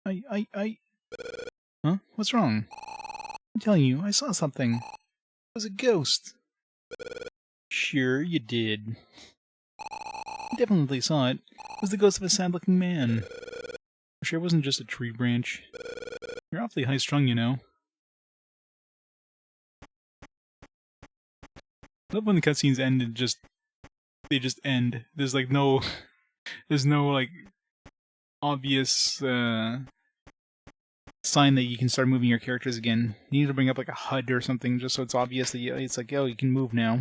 Huh? What's wrong? I'm telling you, I saw something. It was a ghost. Sure you did. I definitely saw it. It was the ghost of a sad-looking man. I'm sure it wasn't just a tree branch. You're awfully high-strung, you know. I love when the cutscenes end and they just end. There's like no there's no like obvious sign that you can start moving your characters again. You need to bring up like a HUD or something just so it's obvious that it's like, oh, you can move now.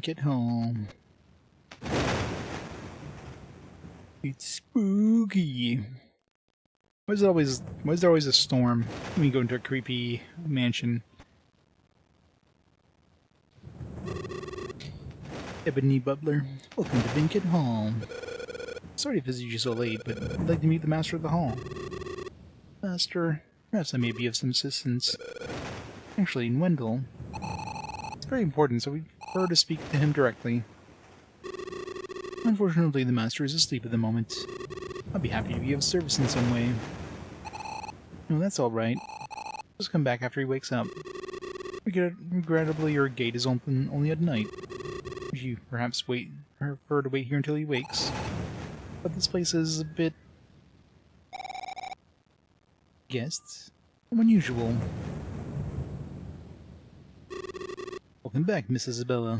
Get home. It's spooky. Why is there always a storm when you go into a creepy mansion? Ebony Butler, welcome to Vinket Hall. Sorry to visit you so late, but I'd like to meet the Master of the Hall. Master, perhaps I may be of some assistance. Actually, in Wendell. It's very important, so we prefer to speak to him directly. Unfortunately, the Master is asleep at the moment. I'll be happy to be of service in some way. No, that's alright. Just come back after he wakes up. Regrettably, your gate is open only at night. Would you perhaps prefer to wait here until he wakes? But this place is a bit... guests? Unusual. Welcome back, Miss Isabella.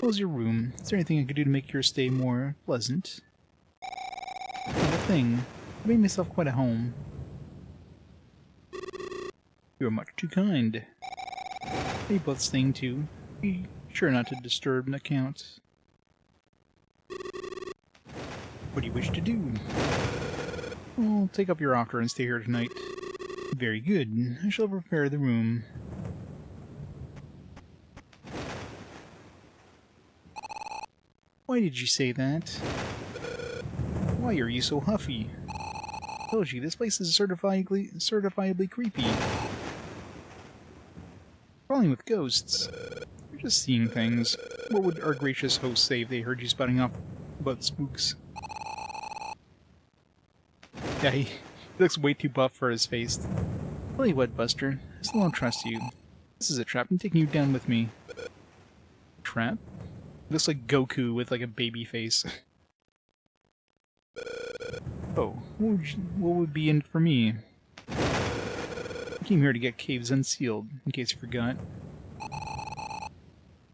How was your room? Is there anything I could do to make your stay more pleasant? Not a thing. I made myself quite at home. You are much too kind. Are you both staying too? Be sure not to disturb the Count. What do you wish to do? I'll take up your offer and stay here tonight. Very good. I shall prepare the room. Why did you say that? Why are you so huffy? I told you, this place is certifiably creepy. Crawling with ghosts. You're just seeing things. What would our gracious host say if they heard you spouting off about spooks? Yeah, he looks way too buff for his face. Tell you what, Buster, I still don't trust you. This is a trap. I'm taking you down with me. Trap? Looks like Goku with like a baby face. Oh, what would be in for me? I came here to get caves unsealed, in case you forgot.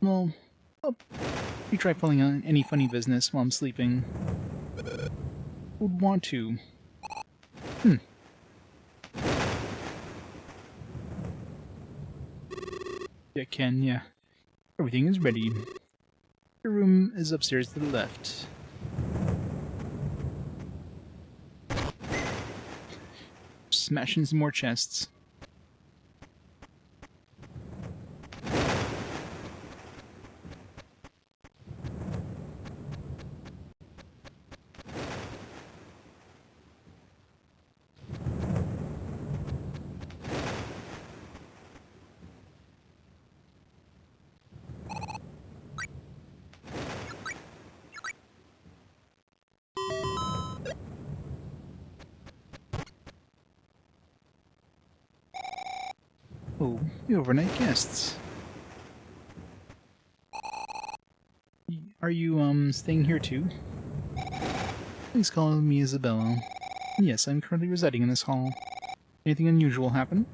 Well, I'll you try pulling on any funny business while I'm sleeping. Would want to. Yeah, Ken, yeah. Everything is ready. Your room is upstairs to the left. Smashing some more chests. Oh, the overnight guests. Are you, staying here too? Please call me Isabella. Yes, I'm currently residing in this hall. Anything unusual happen?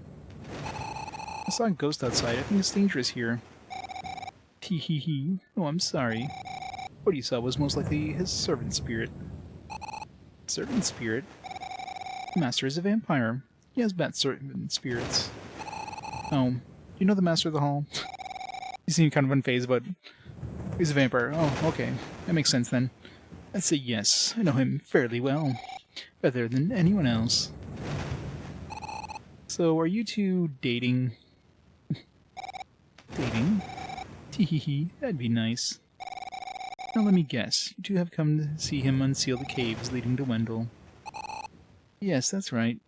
I saw a ghost outside. I think it's dangerous here. Tee hee hee. Oh, I'm sorry. What you saw was most likely his servant spirit. Servant spirit? The master is a vampire. He has bad servant spirits. Oh, you know the master of the hall? You seem kind of unfazed, but he's a vampire. Oh, okay. That makes sense then. I'd say yes. I know him fairly well. Better than anyone else. So, are you two dating? Dating? Teehee, that'd be nice. Now let me guess. You two have come to see him unseal the caves leading to Wendell. Yes, that's right.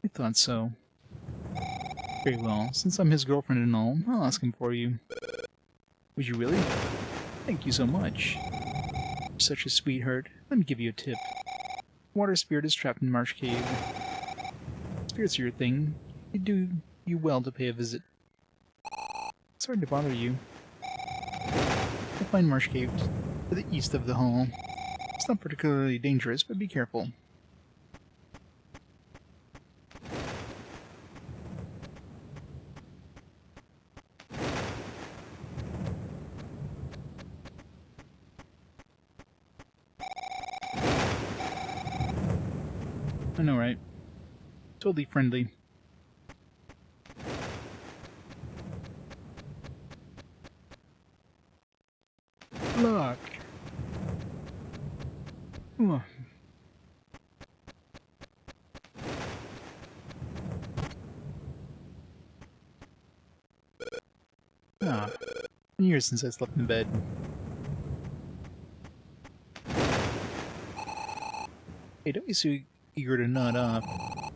I thought so. Very well. Since I'm his girlfriend and all, I'll ask him for you. Would you really? Thank you so much. You're such a sweetheart. Let me give you a tip. Water spirit is trapped in Marsh Cave. Spirits are your thing. You do you well to pay a visit. Sorry to bother you. You'll find Marsh Cave to the east of the hall. It's not particularly dangerous, but be careful. I know, right? Totally friendly. Look. Ooh. Ah, been years since I slept in bed. Hey, don't be so eager to nod off.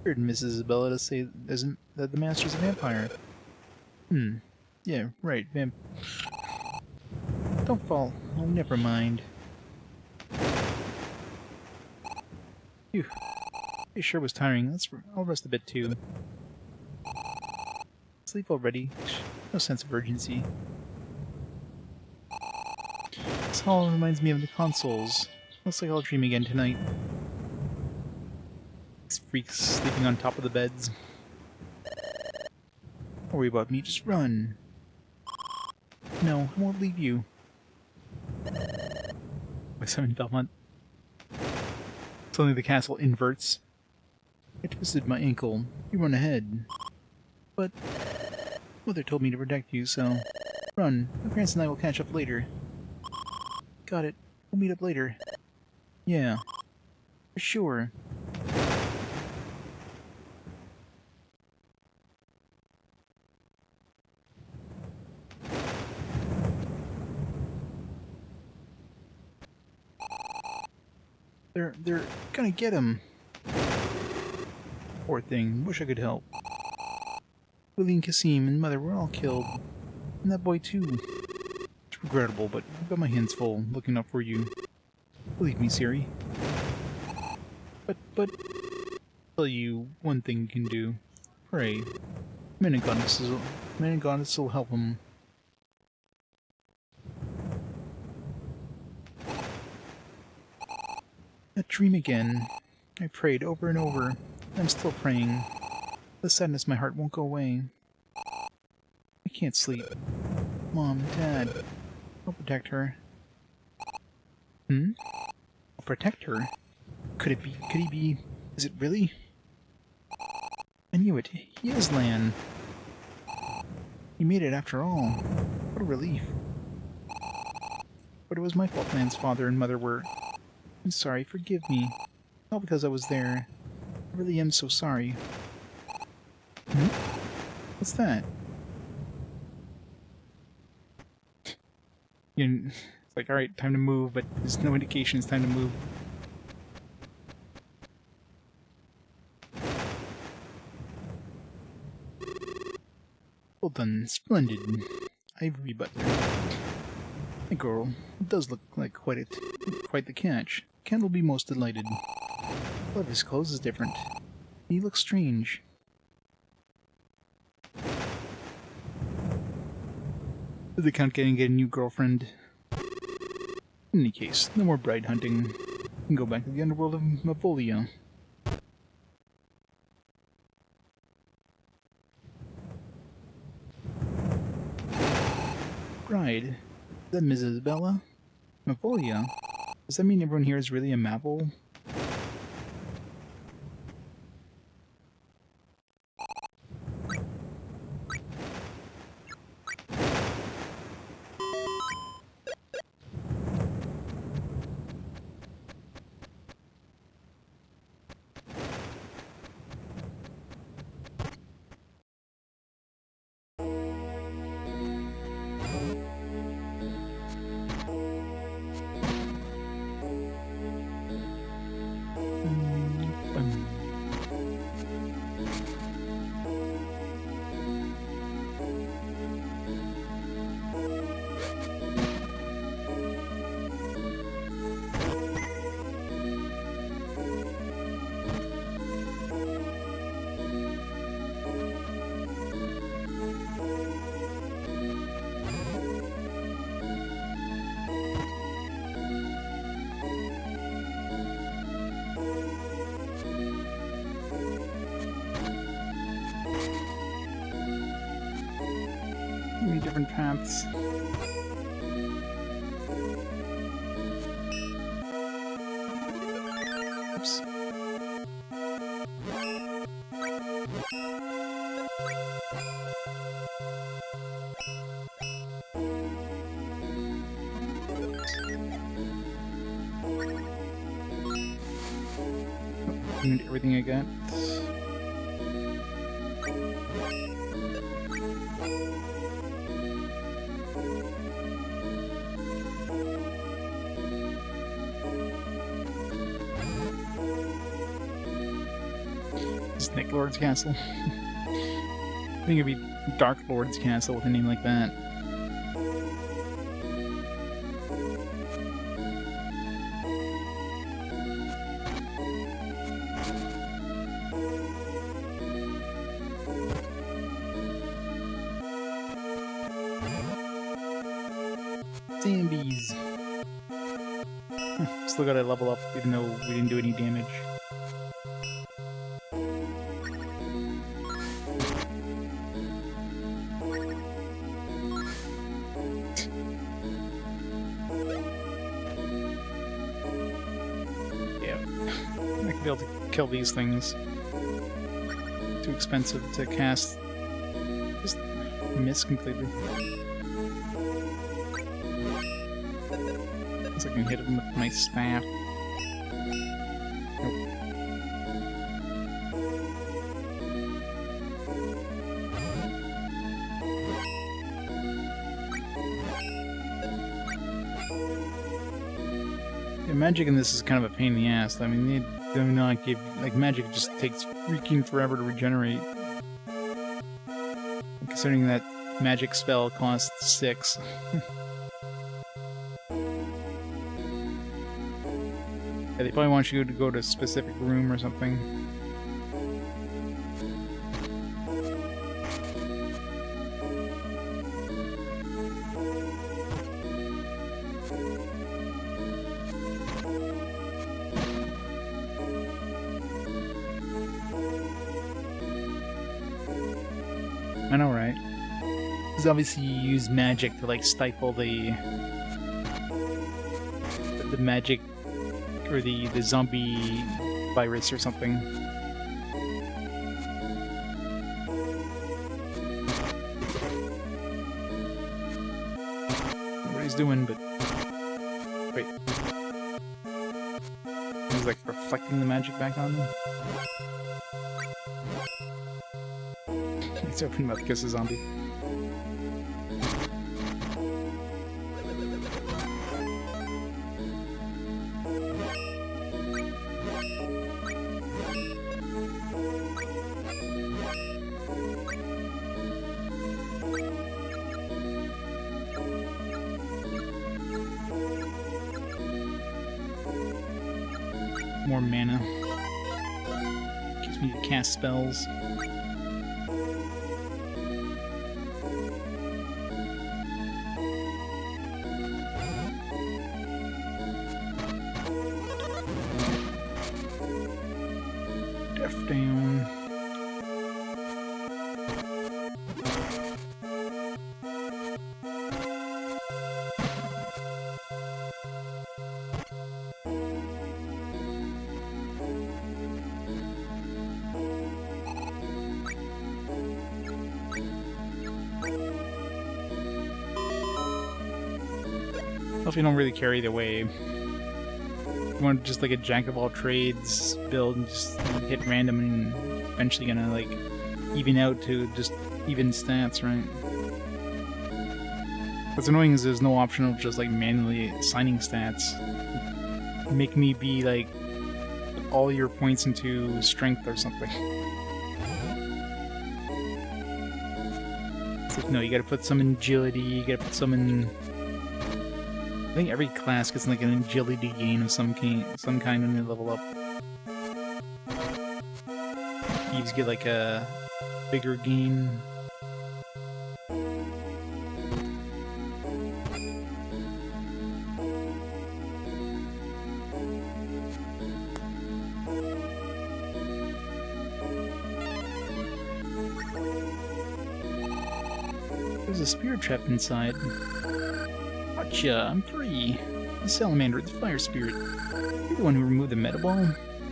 Heard Mrs. Isabella to say that the master's a vampire. Yeah, right, Don't fall. Oh, never mind. Phew. It sure was tiring. I'll rest a bit too. Sleep already. No sense of urgency. This hall reminds me of the consoles. Looks like I'll dream again tonight. These freaks sleeping on top of the beds. Don't worry about me, just run. No, I won't leave you. By Simon Belmont. Suddenly the castle inverts. I twisted my ankle. You run ahead. But Mother told me to protect you, so run. My parents and I will catch up later. Got it. We'll meet up later. Yeah. For sure. They're gonna get him. Poor thing. Wish I could help. Willie and Kasim and Mother were all killed. And that boy too. It's regrettable, but I've got my hands full looking out for you. Believe me, Siri. But, I'll tell you one thing you can do. Pray. Man and goddess will help him. That dream again. I prayed over and over. I'm still praying. The sadness in my heart won't go away. I can't sleep. Mom, Dad, I'll protect her. Hmm? I'll protect her? Could it be? Could he be? Is it really? I knew it. He is Lan. He made it after all. What a relief. But it was my fault Lan's father and mother were... I'm sorry, forgive me. Not because I was there. I really am so sorry. Hmm? What's that? It's like, alright, time to move, but there's no indication it's time to move. Well done, splendid. Ivory butler. My girl, it does look like quite the catch. Ken will be most delighted. But his clothes is different. He looks strange. Did the Count get a new girlfriend? In any case, no more bride hunting. We can go back to the underworld of Mavolia. Bride? Is that Mrs. Bella? Mavolia? Does that mean everyone here is really a Mavol? Many different paths. Oops. Everything I got. Snake Lord's Castle. I think it'd be Dark Lord's Castle with a name like that. Zambies. Still gotta level up even though we didn't do any damage. Be able to kill these things. Too expensive to cast. Just miss completely. Looks like I can hit him with my staff. Nope. Yeah, magic in this is kind of a pain in the ass. I mean, they do not give, like, magic just takes freaking forever to regenerate. Considering that magic spell costs 6. Yeah, they probably want you to go to a specific room or something. I know, right? Because obviously you use magic to like stifle the magic or the zombie virus or something. What he's doing, but wait, he's like reflecting the magic back on him. He's opening mouth kiss a zombie. More mana. Gives me to cast spells. Death down. If you don't really care either way. You want just like a jack of all trades build and just hit random and eventually gonna like even out to just even stats, right? What's annoying is there's no option of just like manually assigning stats. Make me be like all your points into strength or something. It's like, no, you gotta put some in agility, you gotta put some in... I think every class gets like an agility gain of some kind when they level up. Thieves get like a bigger gain. There's a spirit trapped inside. Gotcha, I'm free. The salamander, the fire spirit. You're the one who removed the meta ball?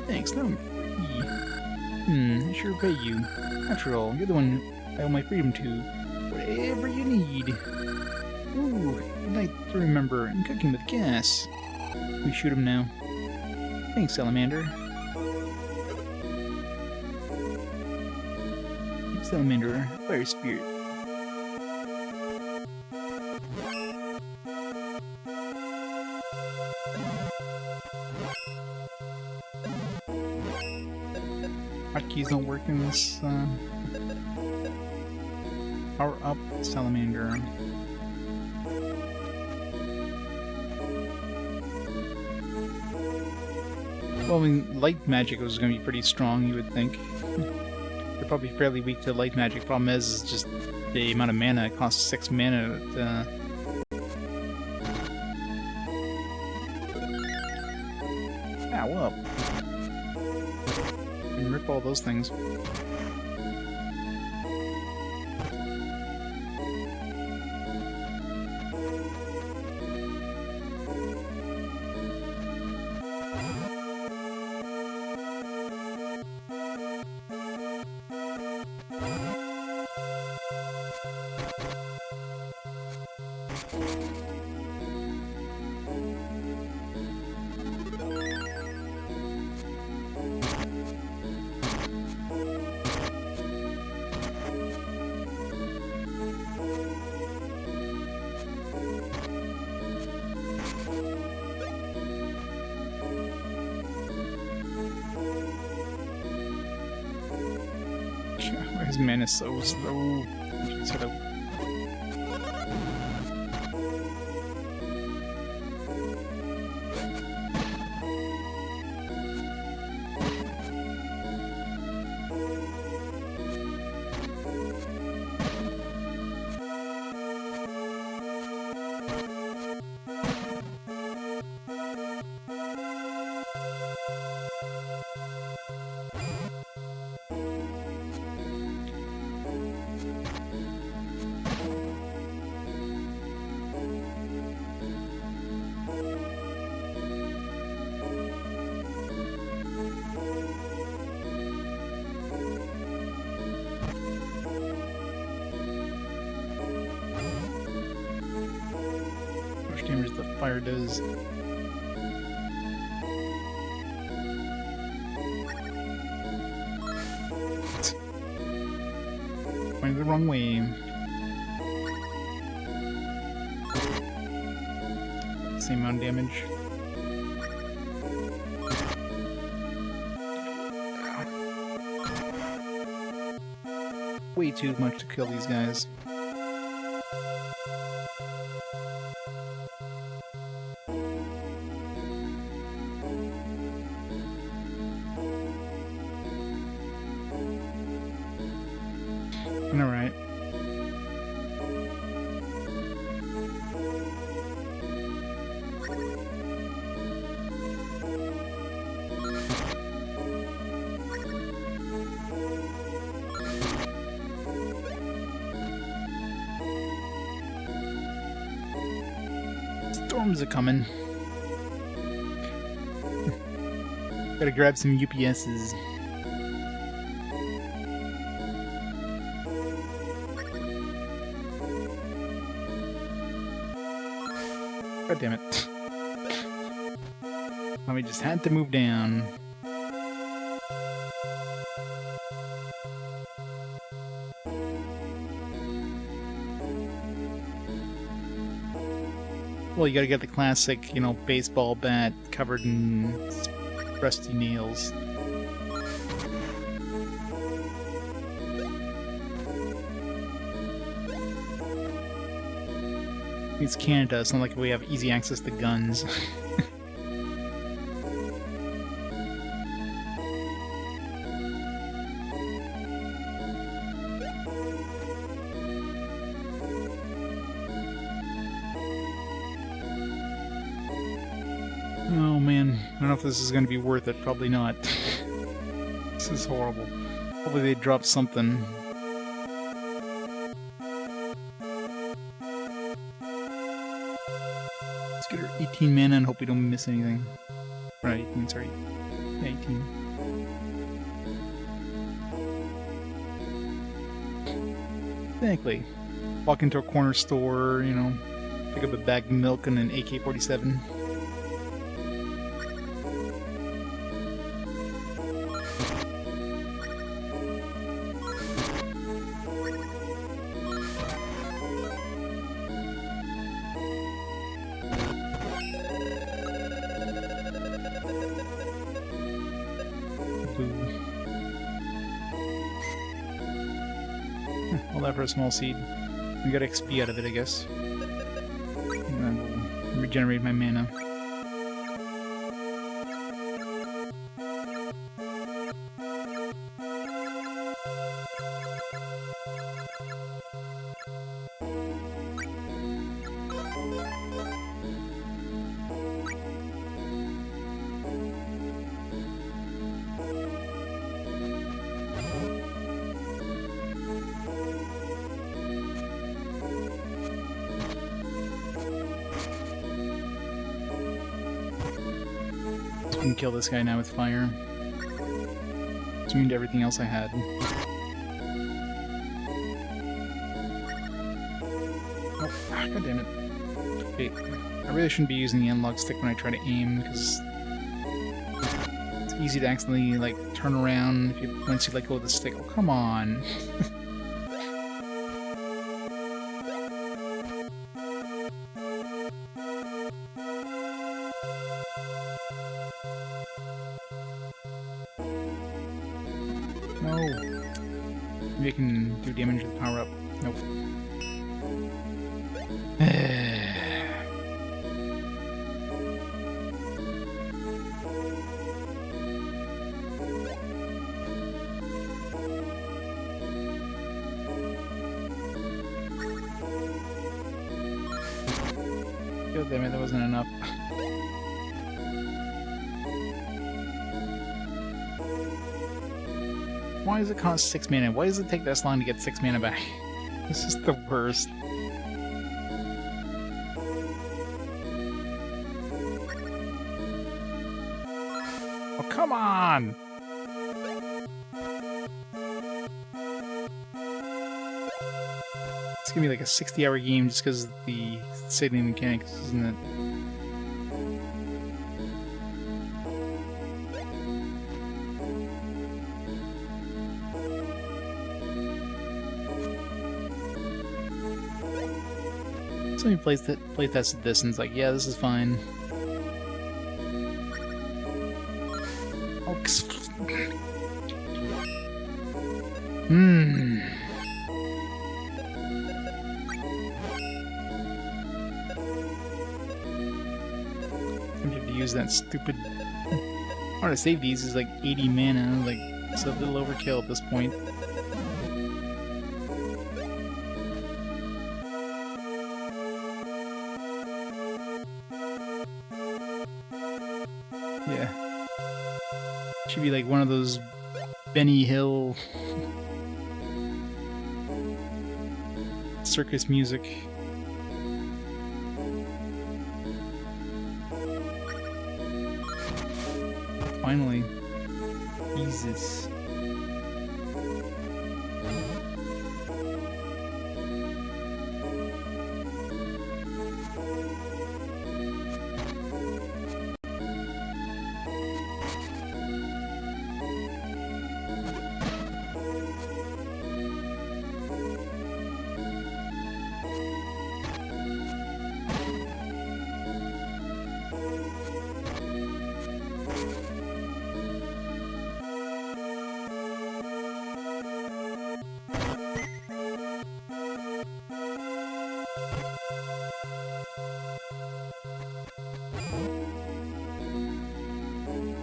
Thanks, now I'm free. I sure pay you. After all, you're the one I owe my freedom to. Whatever you need. Ooh, a night to remember. I'm cooking with gas. We shoot him now. Thanks, salamander. Salamander, fire spirit. Hotkeys don't work in this. Power up salamander. Well, I mean, light magic was going to be pretty strong, you would think. They're probably fairly weak to light magic. Problem is just the amount of mana. It costs 6 mana. Ow up. And rip all those things. His mana is so slow. He's gotta... fire does. Going the wrong way. Same amount of damage. Way too much to kill these guys. Alright. Storms are coming. Gotta grab some UPSs. God damn it. Oh, we just had to move down. Well, you gotta get the classic, you know, baseball bat covered in rusty nails. It's Canada, it's not like we have easy access to guns. Oh man, I don't know if this is going to be worth it. Probably not. This is horrible. Hopefully they drop something. Let's get her 18 mana and hope we don't miss anything. Right, 18, sorry. Yeah, 18. Exactly. Walk into a corner store, you know, pick up a bag of milk and an AK-47. All that for a small seed. We got XP out of it, I guess. And then we'll regenerate my mana. I can kill this guy now with fire. It's immune to everything else I had. Oh, god damn it. Okay, I really shouldn't be using the analog stick when I try to aim, because it's easy to accidentally, like, turn around if you, once you let go of the stick. Oh, come on! No. Maybe I can do damage with power up. Nope. God damn it, that wasn't enough. Why does it cost 6 mana? Why does it take this long to get 6 mana back? This is the worst. Oh, come on! It's gonna be like a 60-hour game just because of the saving mechanics, isn't it? Somebody playtested this and it's like, yeah, this is fine. Oh, Tempted to use that stupid. Hard to save these is like 80 mana, like it's a little overkill at this point. Yeah. Should be like one of those Benny Hill circus music. Finally. Jesus.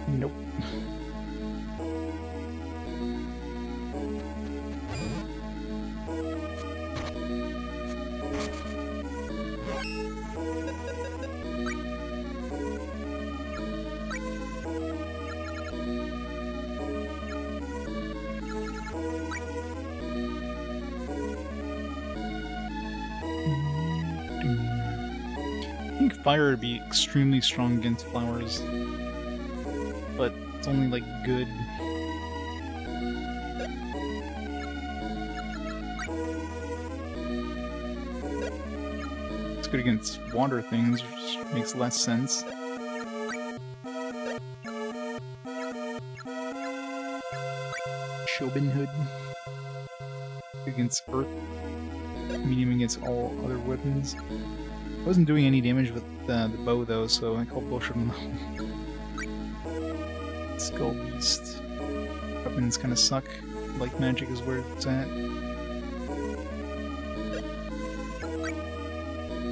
Nope. I think fire would be extremely strong against flowers, but it's only like good. It's good against water things, which makes less sense. Shobin Hood against earth, medium against all other weapons. I wasn't doing any damage with the bow though, so I called bullshit on that. Skull Beast. Weapons kind of suck. Light magic is where it's at.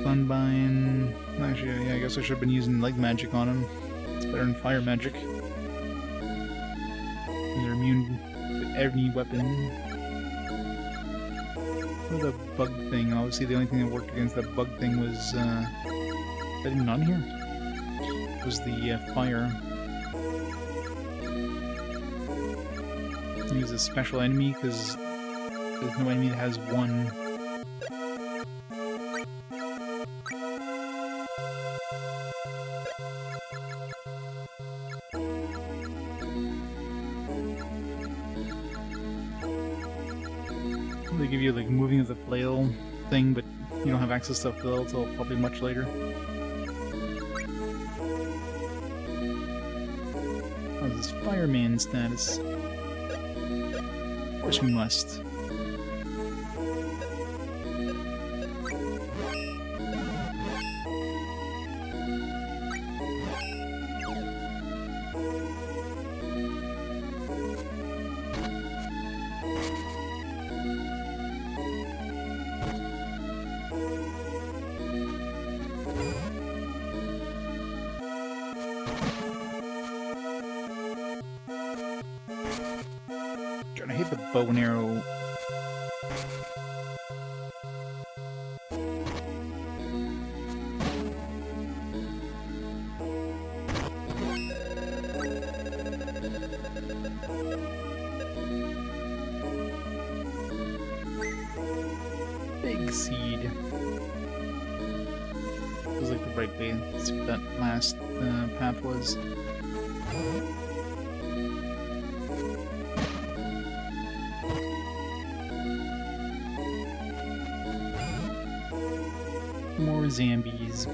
Sunbind. Actually, yeah, I guess I should have been using light magic on him. It's better than fire magic. And they're immune to any weapon. What the bug thing? Obviously, the only thing that worked against that bug thing was. Is that even on here? It was the fire. Use a special enemy because there's no enemy that has one. They give you like moving of the flail thing, but you don't have access to flail until probably much later. How's this fireman status? Of course we must. Trying to hit the bow and arrow. Big seed. Feels like the right way. Let's see what that last path was. More zombies.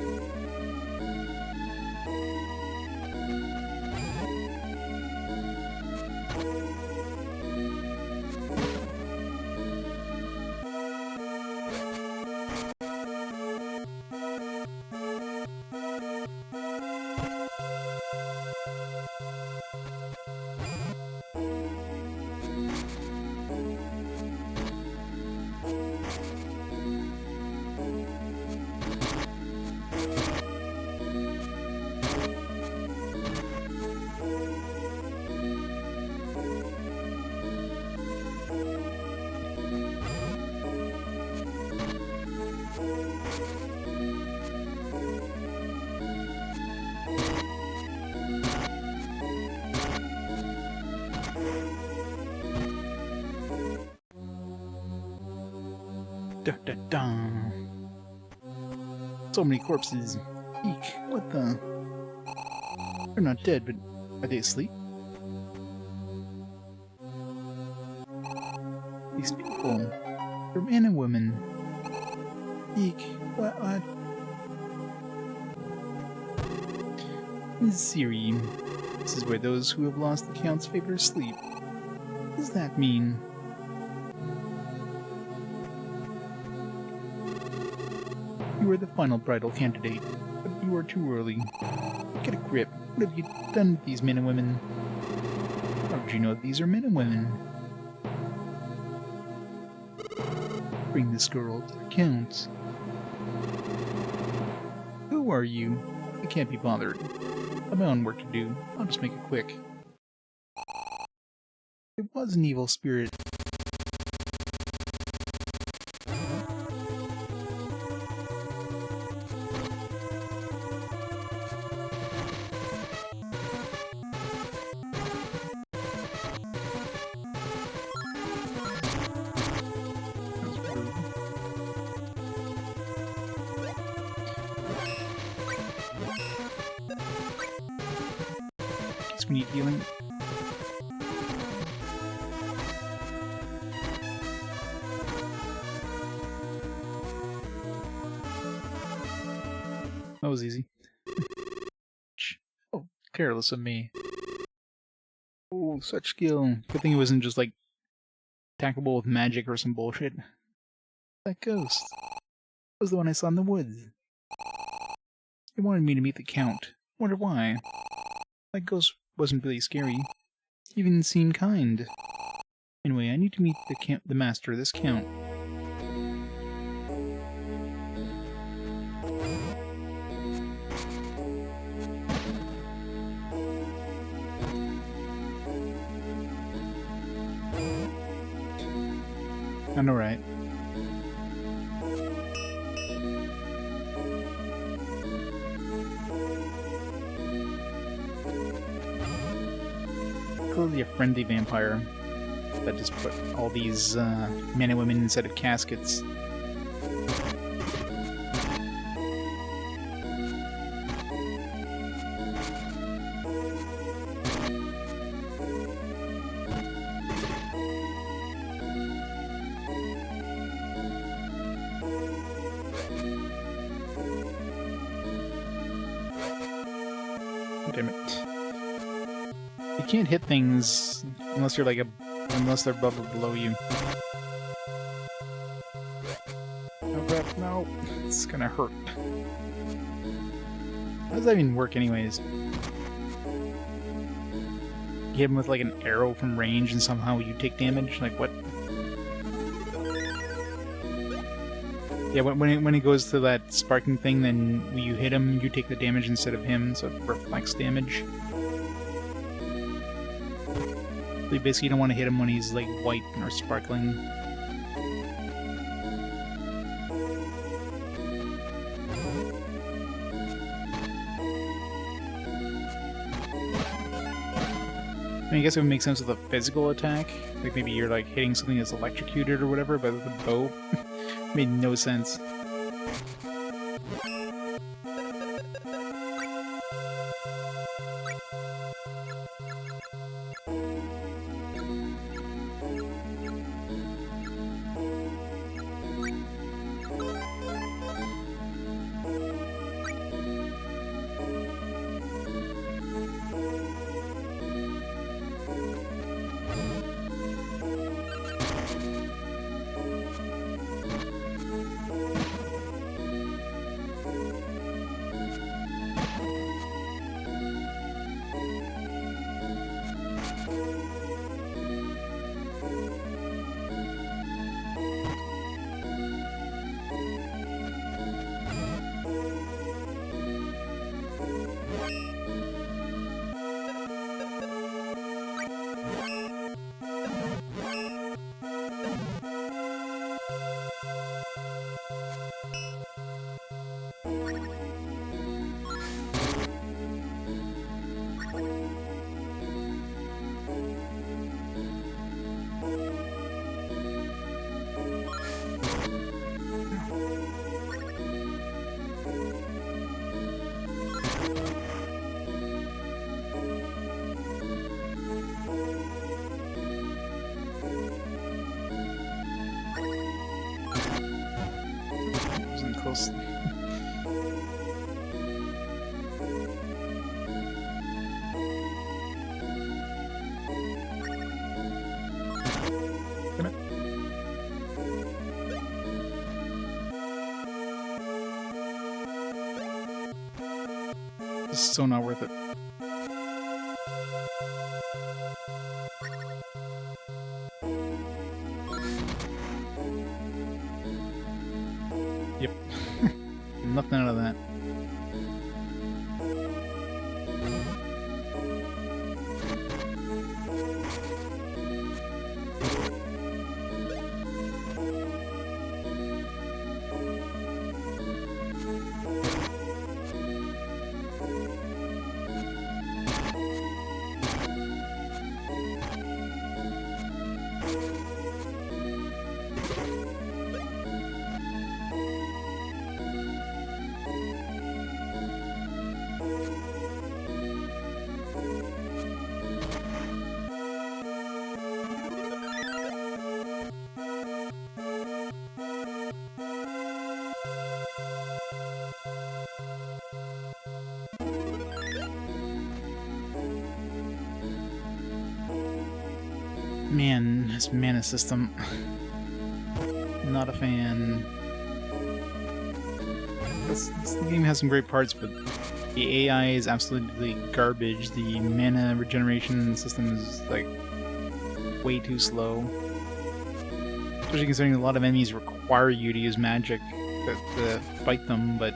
Da da da. So many corpses. Eek, what the? They're not dead, but are they asleep? These people. They're men and women. Eek, what? Siri. This is where those who have lost the Count's favor sleep. What does that mean? You are the final bridal candidate, but you are too early. Get a grip. What have you done with these men and women? How did you know these are men and women? Bring this girl to the Count. Who are you? I can't be bothered. I have my own work to do. I'll just make it quick. It was an evil spirit. Guess we need healing. That was easy. Oh, careless of me. Oh, such skill. Good thing it wasn't just like attackable with magic or some bullshit. That ghost. That was the one I saw in the woods. He wanted me to meet the Count. Wonder why. That ghost wasn't really scary. He even seemed kind. Anyway, I need to meet the master of this Count. I know, right? Clearly a friendly vampire that just put all these men and women inside of caskets. Damn it. You can't hit things unless you're like unless they're above or below you. Oh crap, no. It's gonna hurt. How does that even work anyways? You hit him with like an arrow from range and somehow you take damage? Like what? Yeah, when it goes to that sparking thing, then when you hit him, you take the damage instead of him, so it reflects damage. So you basically don't want to hit him when he's like white or sparkling. I mean, I guess it would make sense with a physical attack. Like maybe you're like hitting something that's electrocuted or whatever, but with a bow made no sense. close. Damn it. This is so not worth it. Yep. Nothing out of that. Man, this mana system. Not a fan. The game has some great parts, but the AI is absolutely garbage. The mana regeneration system is, like, way too slow. Especially considering a lot of enemies require you to use magic to fight them, but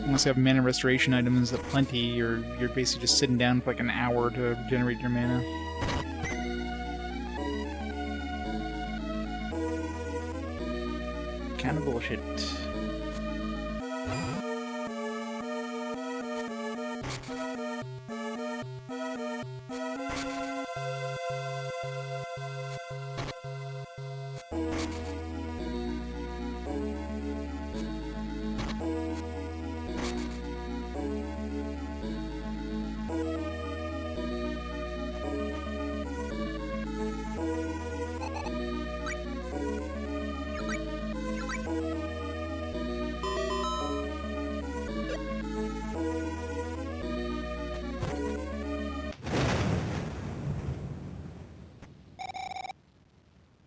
unless you have mana restoration items aplenty, you're basically just sitting down for like an hour to regenerate your mana. Kind of bullshit.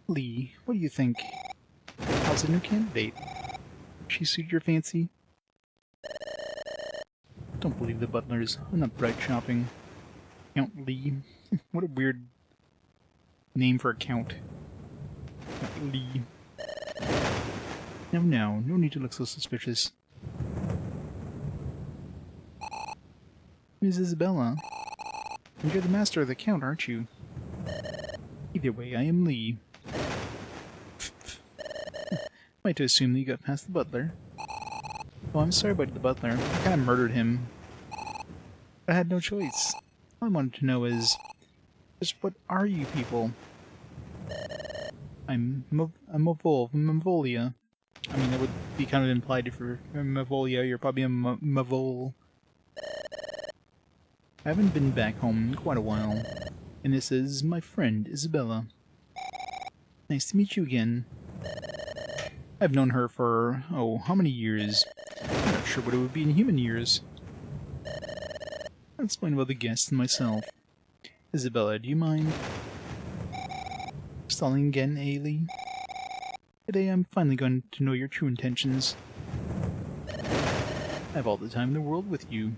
Lee, what do you think? How's the new candidate? She suit your fancy? Don't believe the butlers. I'm not bright shopping. Count Lee. What a weird name for a count. Count Lee. No need to look so suspicious. Miss Isabella. And you're the master of the count, aren't you? Either way, I am Lee. Might to assume that you got past the butler. Oh, I'm sorry about the butler. I kind of murdered him. I had no choice. All I wanted to know is, just what are you people? I'm Mavolia. I mean, that would be kind of implied if you're Mavolia. You're probably a Mavol. I haven't been back home in quite a while, and this is my friend Isabella. Nice to meet you again. I've known her for, oh, how many years? I'm not sure what it would be in human years. I'll explain about the guests and myself. Isabella, do you mind? Stalling again, Ailey? Today I'm finally going to know your true intentions. I have all the time in the world with you.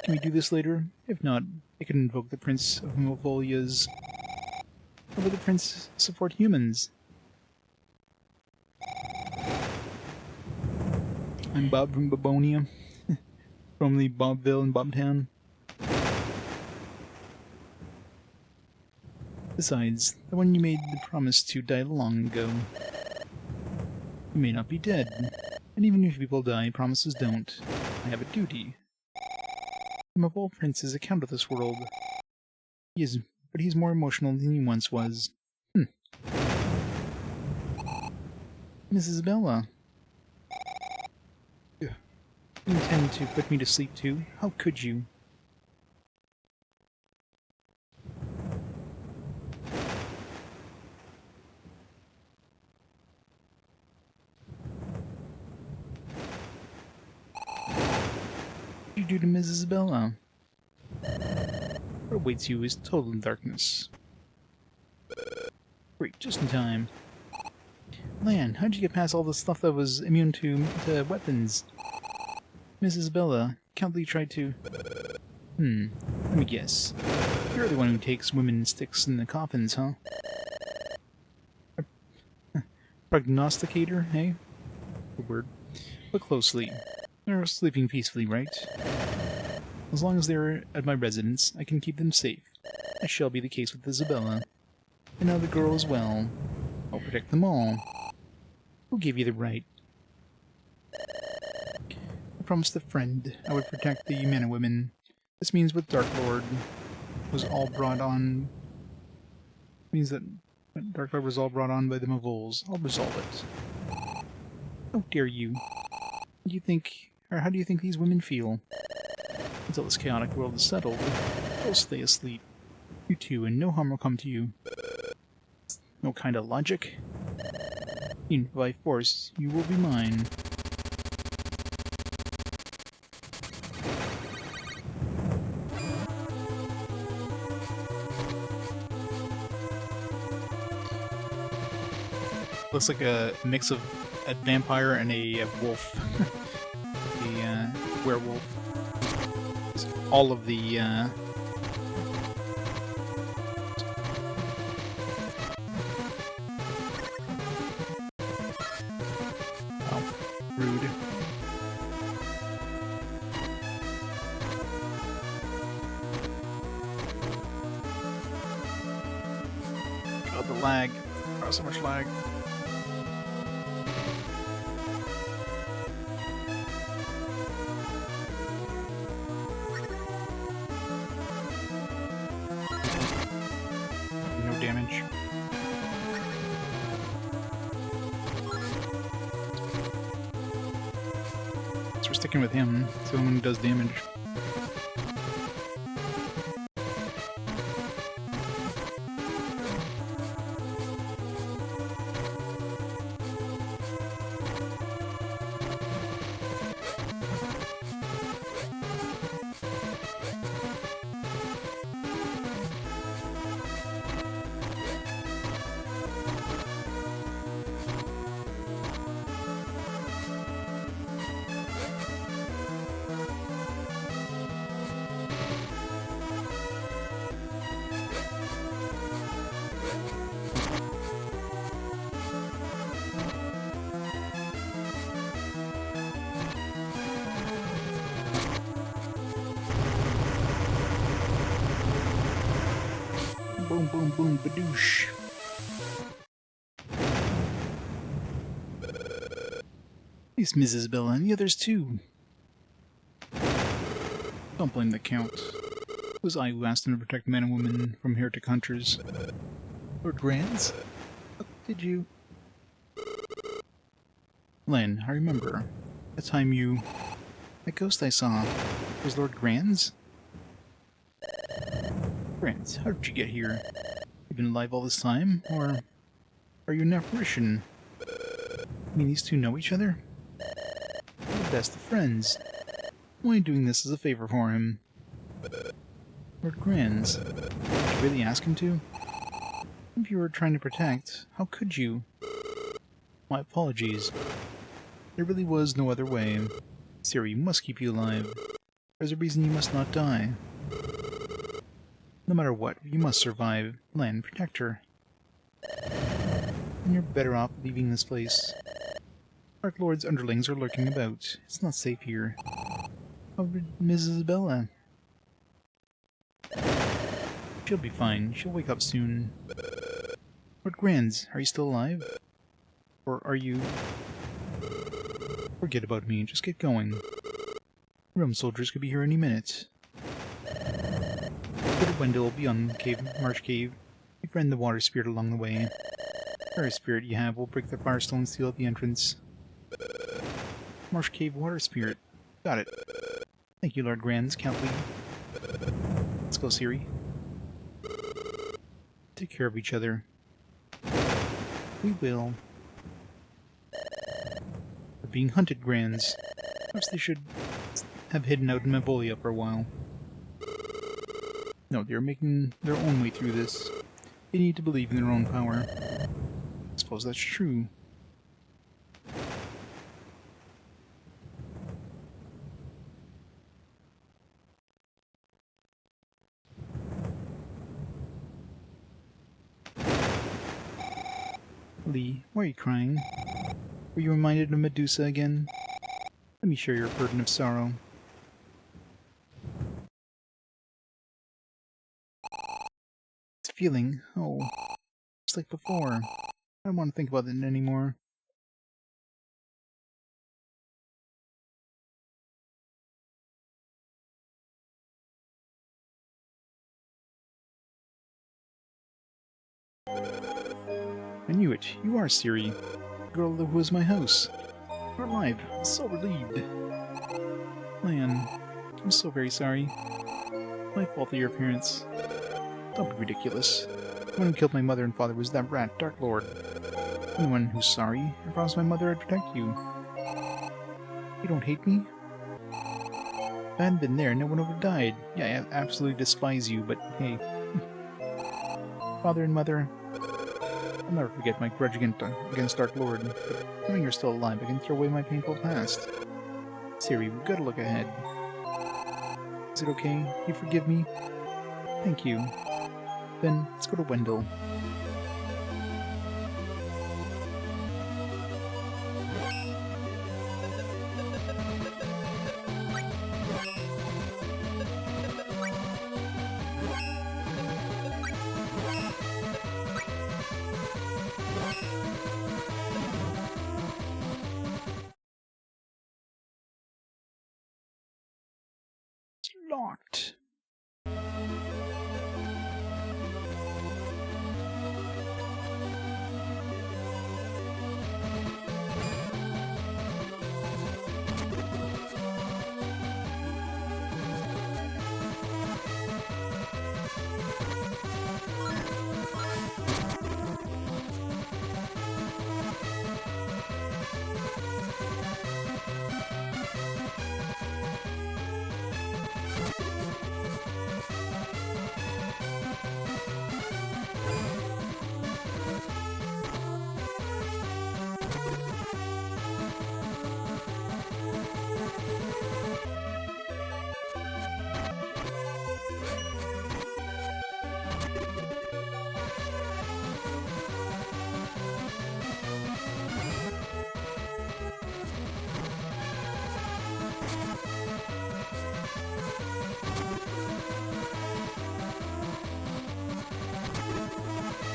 Can we do this later? If not, I can invoke the Prince of Mavolia's... How will the Prince support humans? I'm Bob from Bobonia. Formerly Bobville and Bobtown. Besides, the one you made the promise to died long ago. You may not be dead, and even if people die, promises don't. I have a duty. I'm of all princes account of this world. But he's more emotional than he once was. Mrs. Bella. You intend to put me to sleep too? How could you? you do to Mrs. Bella? What awaits you is total darkness. Great, just in time. Lan, how'd you get past all the stuff that was immune to weapons? Mrs. Bella, Count Lee tried to... let me guess. You're the one who takes women sticks in the coffins, huh? Prognosticator, eh? Good word. Look closely. They're sleeping peacefully, right? As long as they're at my residence, I can keep them safe. That shall be the case with Isabella. And now the girl as well. I'll protect them all. Who gave you the right? I promised a friend I would protect the men and women. This means with Dark Lord was all brought on... means that Dark Lord was all brought on by the Mavols. I'll resolve it. How dare you? What do you think, or how do you think these women feel? Until this chaotic world is settled, they'll stay asleep. You too, and no harm will come to you. No kind of logic? Even by force, you will be mine. Looks like a mix of a vampire and a wolf. A werewolf. All of the oh, rude. Oh, the lag. Oh, so much lag. No damage. So we're sticking with him. It's the only one who does damage. Boom, boom, boom, badoosh. At least Mrs. Bella and the others too. Don't blame the Count. It was I who asked him to protect men and women from heretic hunters. Lord Grands? What did you... Len, I remember. That time you... That ghost I saw. Was Lord Grands? Grands, how did you get here? You've been alive all this time, or are you an apparition? You mean these two know each other? They're the best of friends. I'm only doing this as a favor for him. Lord Grands, did you really ask him to? If you were trying to protect, how could you? My apologies. There really was no other way. Ciri must keep you alive. There's a reason you must not die. No matter what, you must survive. Lan, protect her. And you're better off leaving this place. Dark Lord's underlings are lurking about. It's not safe here. How about Mrs. Bella? She'll be fine. She'll wake up soon. Lord Grands, are you still alive? Or are you... Forget about me. Just get going. Realm soldiers could be here any minute. Little Wendell will be on Marsh Cave. Befriend the water spirit along the way. Fire spirit you have will break the firestone seal at the entrance. Marsh Cave water spirit. Got it. Thank you, Lord Grands, Count Lee. Let's go, Ciri. Take care of each other. We will. We're being hunted, Grands. Perhaps they should have hidden out in Mavolia for a while. No, they're making their own way through this. They need to believe in their own power. I suppose that's true. Lee, why are you crying? Were you reminded of Medusa again? Let me share your burden of sorrow. This feeling, oh, just like before. I don't want to think about it anymore. I knew it. You are Siri, the girl who was my house. You're alive. I'm so relieved. Man, I'm so very sorry. My fault that your parents. Don't be ridiculous. The one who killed my mother and father was that rat, Dark Lord. I'm the one who's sorry. I promised my mother I'd protect you. You don't hate me? If I hadn't been there, no one would have died. Yeah, I absolutely despise you, but hey. Father and mother, I'll never forget my grudge against Dark Lord, but knowing you're still alive, I can throw away my painful past. Siri, we've got to look ahead. Is it okay? You forgive me? Thank you. Then, let's go to Wendell. It's locked.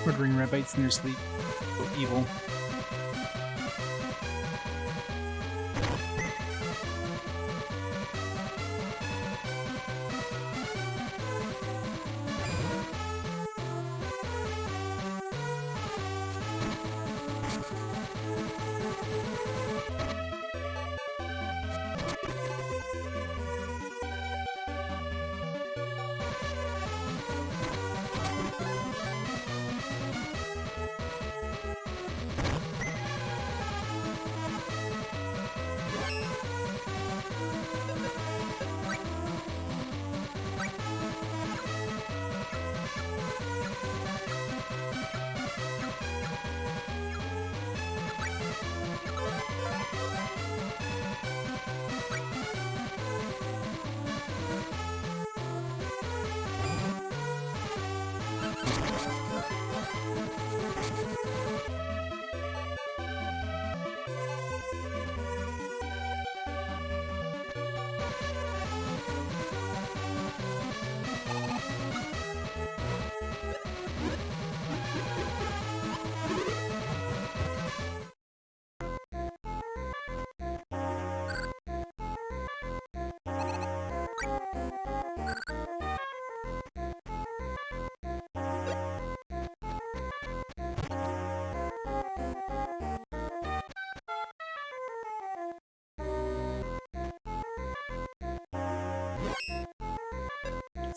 Murdering rabbits in their sleep. So evil.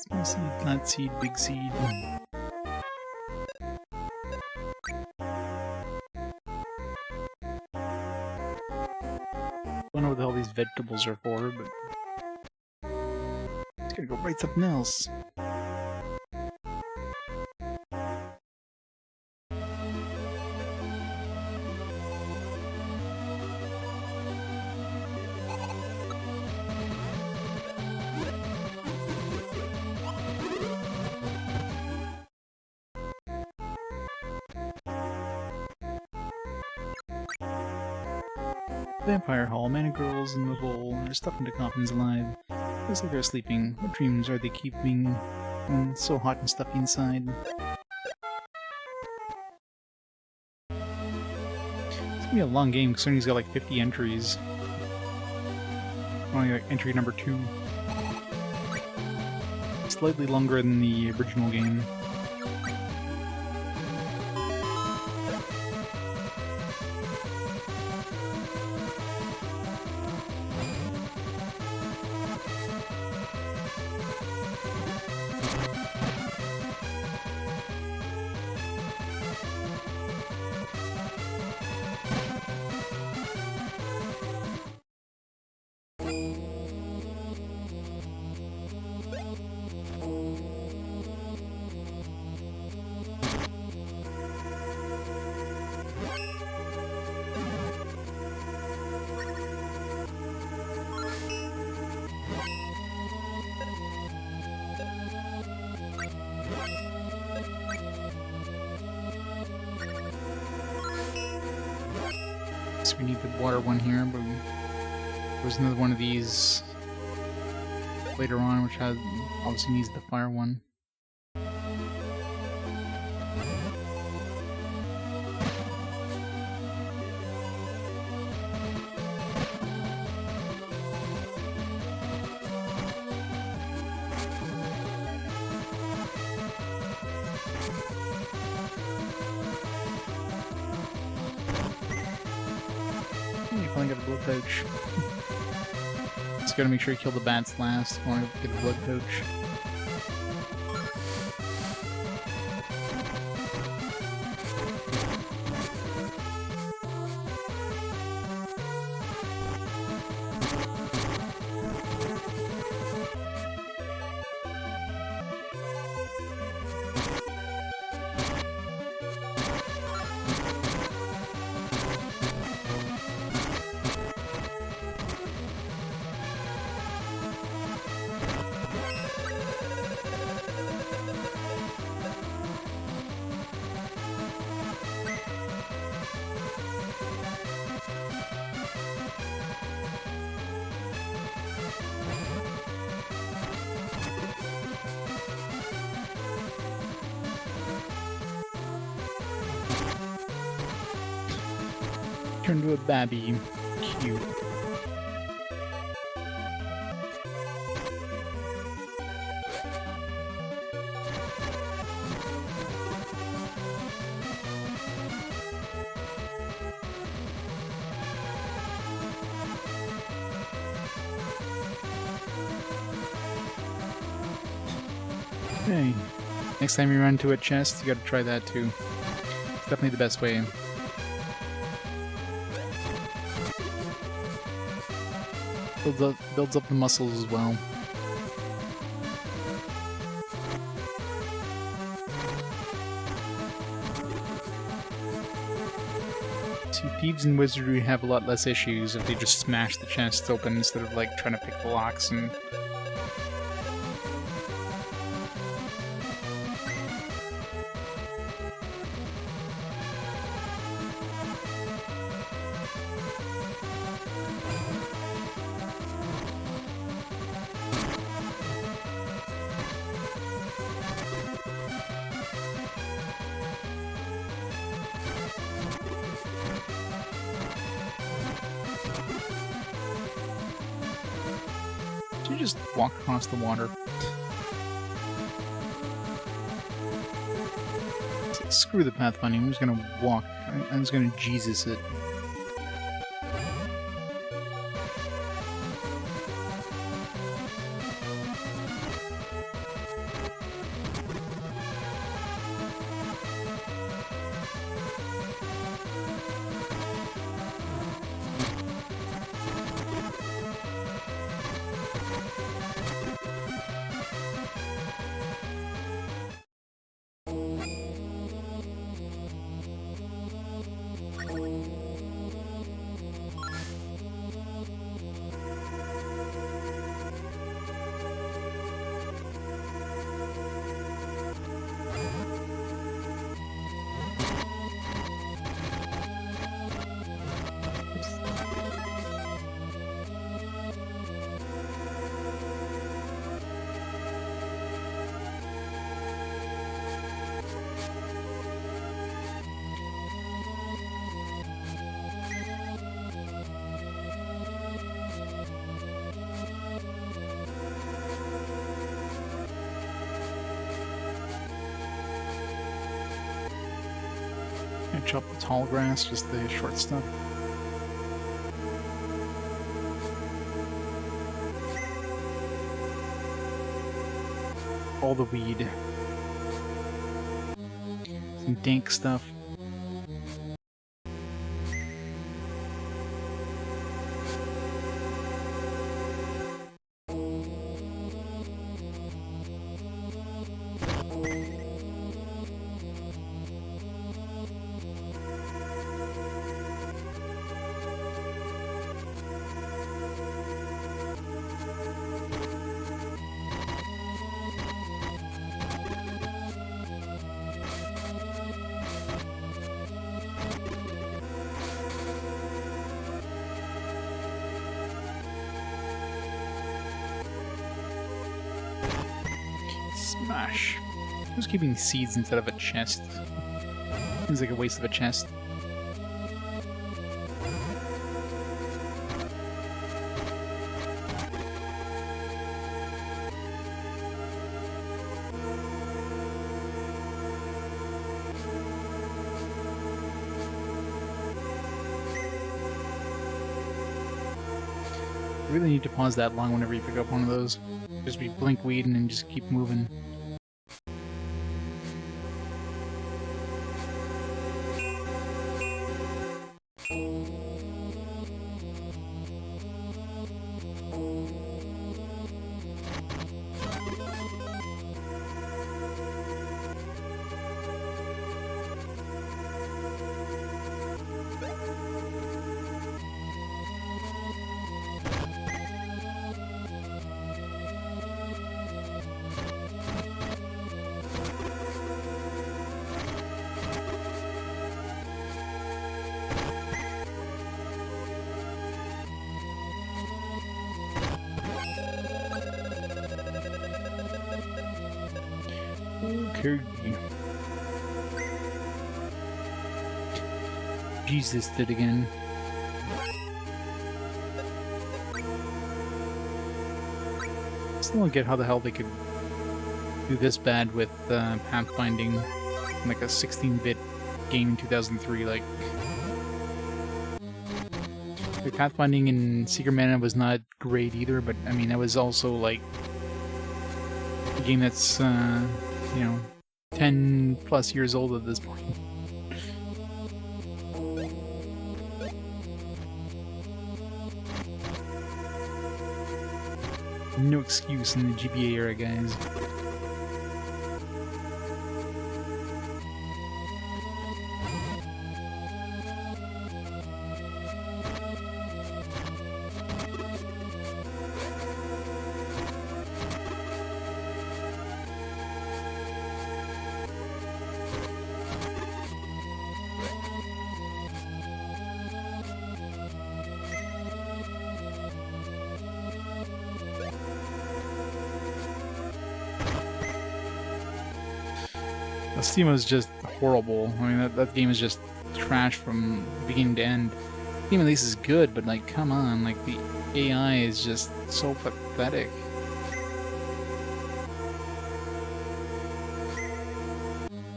Small seed, plant seed, big seed. I don't know what the hell these vegetables are for, but Gotta go write something else. Vampire Hall, mana girls in the bowl, they're stuffed into coffins alive. Looks like they're sleeping. What dreams are they keeping when it's so hot and stuffy inside? It's gonna be a long game considering he's got like 50 entries. Only like entry number 2. Slightly longer than the original game. So we need the water one here, but there's another one of these later on, which obviously needs the fire one. You finally got a blood pouch. Just gotta make sure you kill the bats last before I get the blood pouch. Turn to a babby. Cute. Okay. Next time you run to a chest, you gotta try that too. It's definitely the best way. Builds up the muscles as well. See, thieves and wizardry have a lot less issues if they just smash the chests open instead of like trying to pick the locks and... You just walk across the water. Screw the pathfinding, I'm just gonna walk. I'm just gonna Jesus it. chop the tall grass, just the short stuff. All the weed. Some dank stuff. Smash. Who's keeping seeds instead of a chest? Seems like a waste of a chest. You really need to pause that long whenever you pick up one of those. Just be blink weeding and just keep moving. Okay. Jesus did again. Still don't get how the hell they could do this bad with pathfinding, like a 16-bit game in 2003. Like, the pathfinding in Secret Mana was not great either, but I mean that was also like a game that's you know, 10 plus years old at this point. No excuse in the GBA era, guys. Steam is just horrible. I mean, that game is just trash from beginning to end. The game at least is good, but like, come on, like the AI is just so pathetic.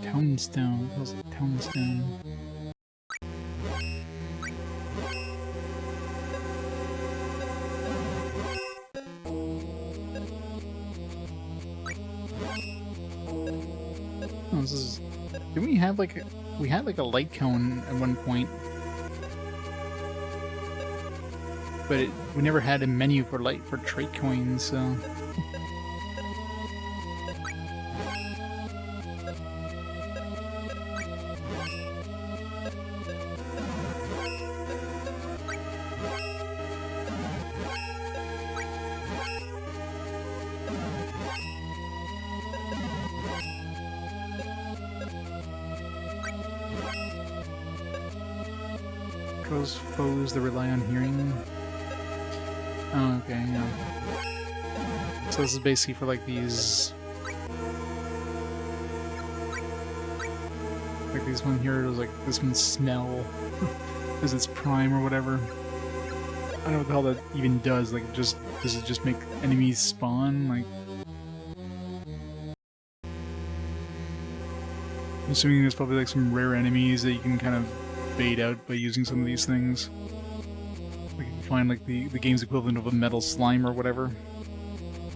Townstone. What was it? Townstone. Oh, this is. Didn't we have like we had like a light cone at one point, but we never had a menu for trait coins. So. Those foes that rely on hearing. Oh, okay, yeah. So this is basically for like these, like these one here. Like this one smell, is its prime or whatever. I don't know what the hell that even does. Like, does it just make enemies spawn? Like, assuming there's probably like some rare enemies that you can kind of bait out by using some of these things. Like you can find like the game's equivalent of a metal slime or whatever,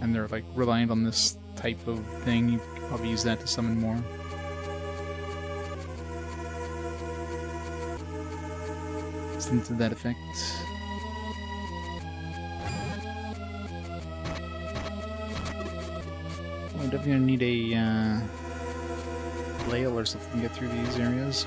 and they're like reliant on this type of thing. You can probably use that to summon more. Something to that effect. I'm definitely gonna need a flail or something to get through these areas.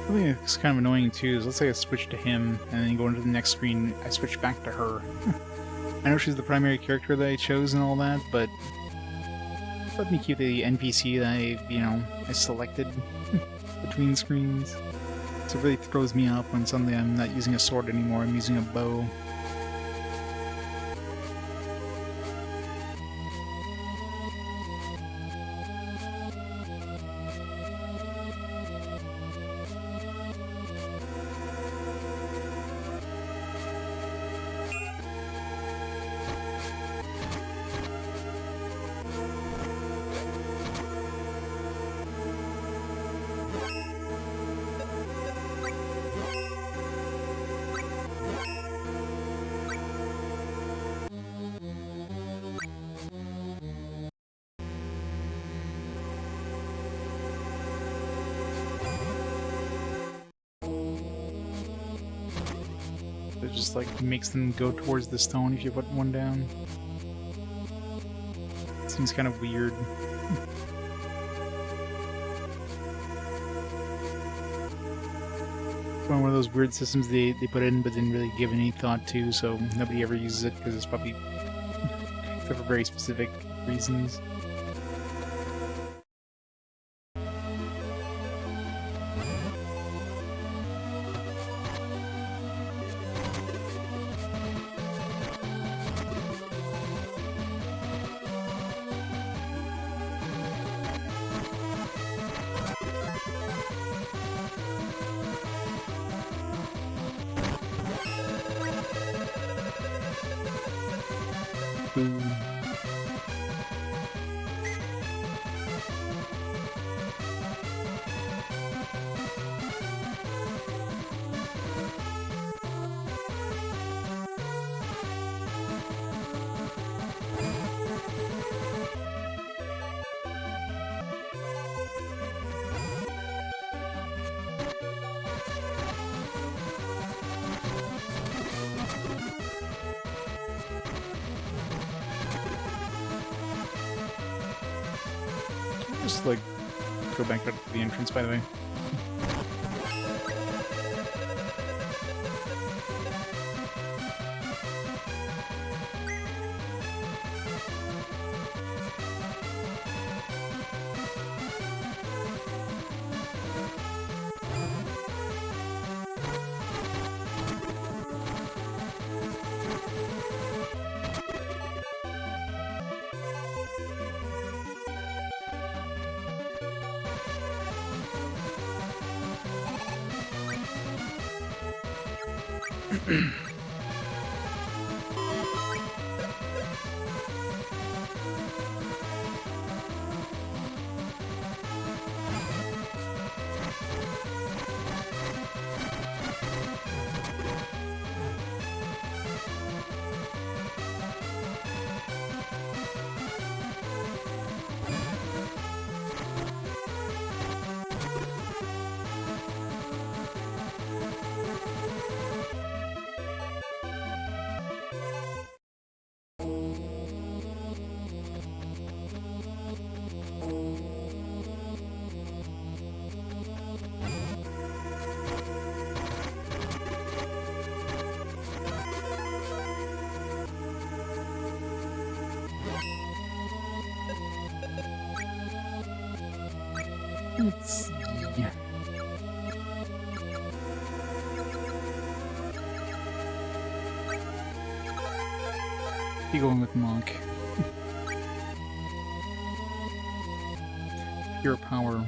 I think it's kind of annoying too, is let's say I switch to him, and then you go into the next screen, I switch back to her. I know she's the primary character that I chose and all that, but let me keep the NPC that I selected between screens. So it really throws me off when suddenly I'm not using a sword anymore, I'm using a bow. It just like makes them go towards the stone if you put one down. Seems kind of weird. One of those weird systems they put in but didn't really give any thought to, so nobody ever uses it because it's probably for very specific reasons. Boom. Just like go back up to the entrance, by the way. Let's see. Be going with Monk. Pure power.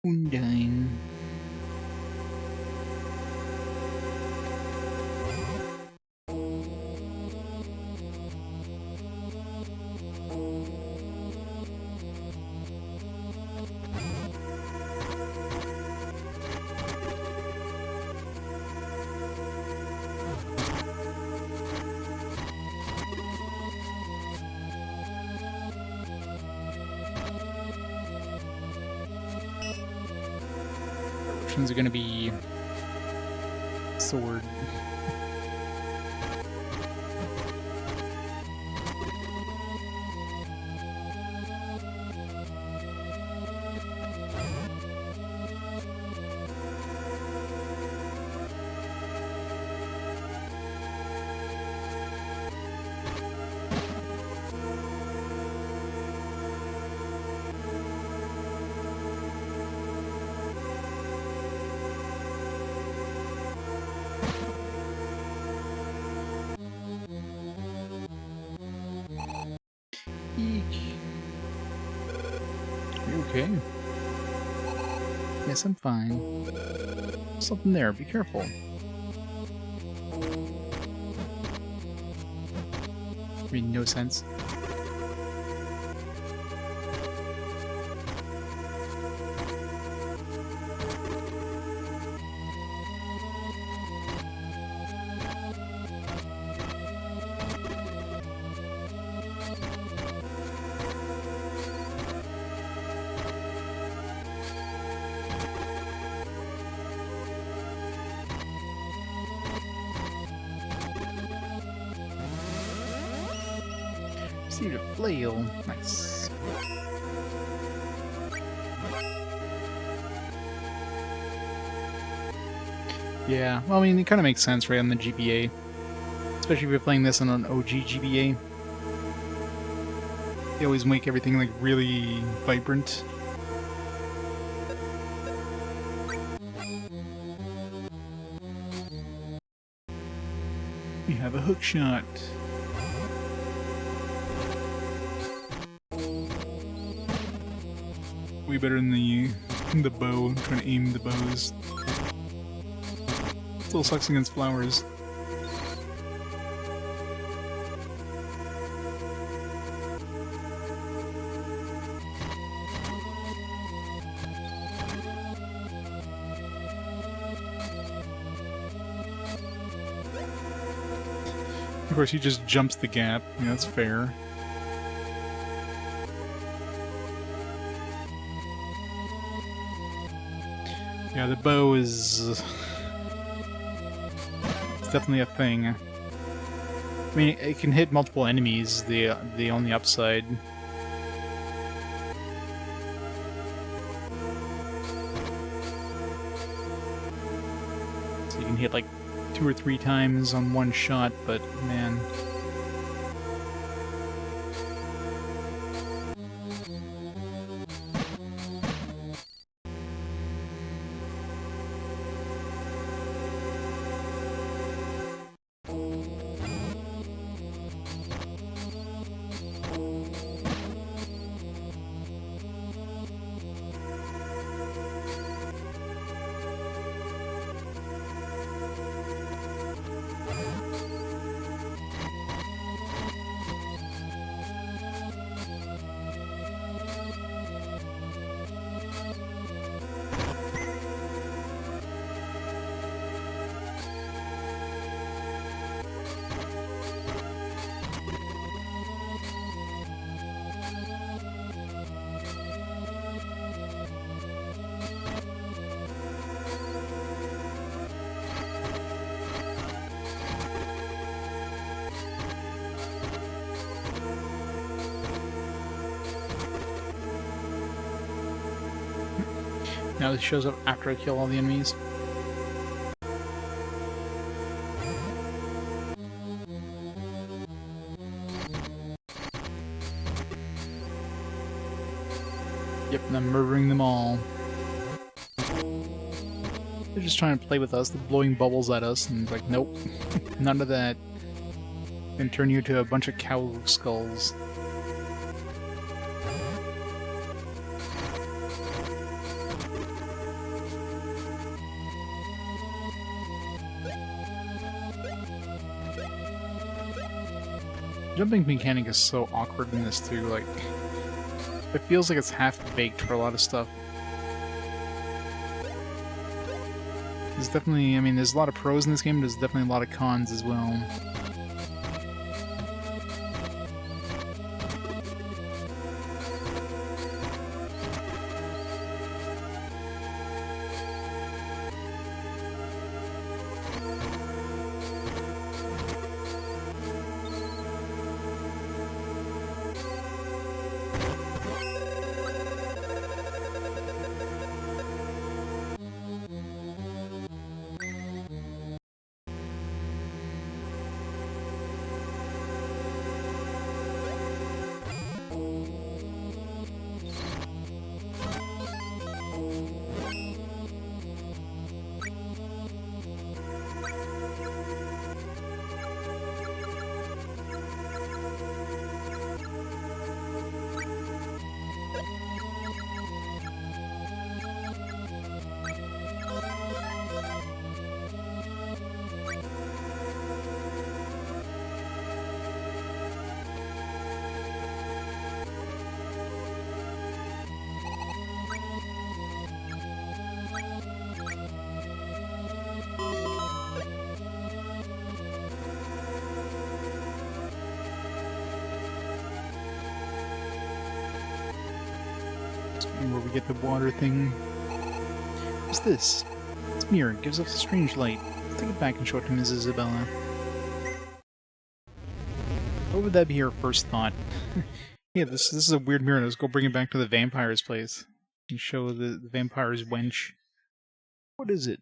Undine. Which ones are gonna be sword? Eek. You okay? Yes, I'm fine. Something there, be careful. Made no sense. Received a flail. Nice. Yeah, well, I mean, it kind of makes sense, right, on the GBA. Especially if you're playing this on an OG GBA. They always make everything, like, really vibrant. We have a hook shot. Way better than the bow. I'm trying to aim the bows. Still sucks against flowers. Of course, he just jumps the gap. Yeah, that's fair. Yeah, the bow is... it's definitely a thing. I mean, it can hit multiple enemies, the only upside. So you can hit like 2 or 3 times on one shot, but man... Now it shows up after I kill all the enemies. Yep, and I'm murdering them all. They're just trying to play with us, they're blowing bubbles at us, and like, nope, none of that. And turn you into a bunch of cow skulls. Jumping mechanic is so awkward in this too, like, it feels like it's half-baked for a lot of stuff. There's definitely, I mean, there's a lot of pros in this game, but there's definitely a lot of cons as well. Where we get the water thing. What's this? It's mirror. It gives off a strange light. I'll take it back and show it to Mrs. Isabella. What would that be her first thought? Yeah, this is a weird mirror. Let's go bring it back to the vampire's place and show the vampire's wench. What is it?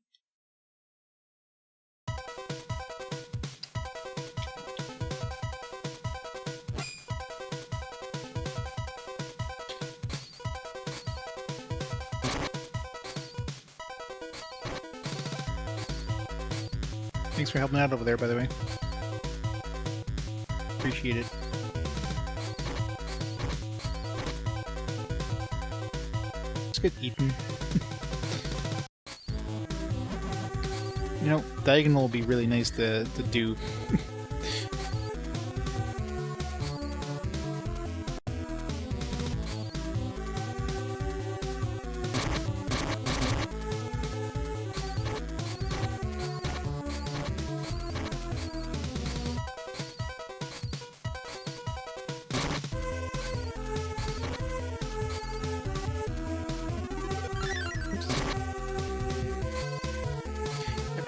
Thanks for helping out over there, by the way. Appreciate it. Let's get eaten. You know, diagonal will be really nice to do.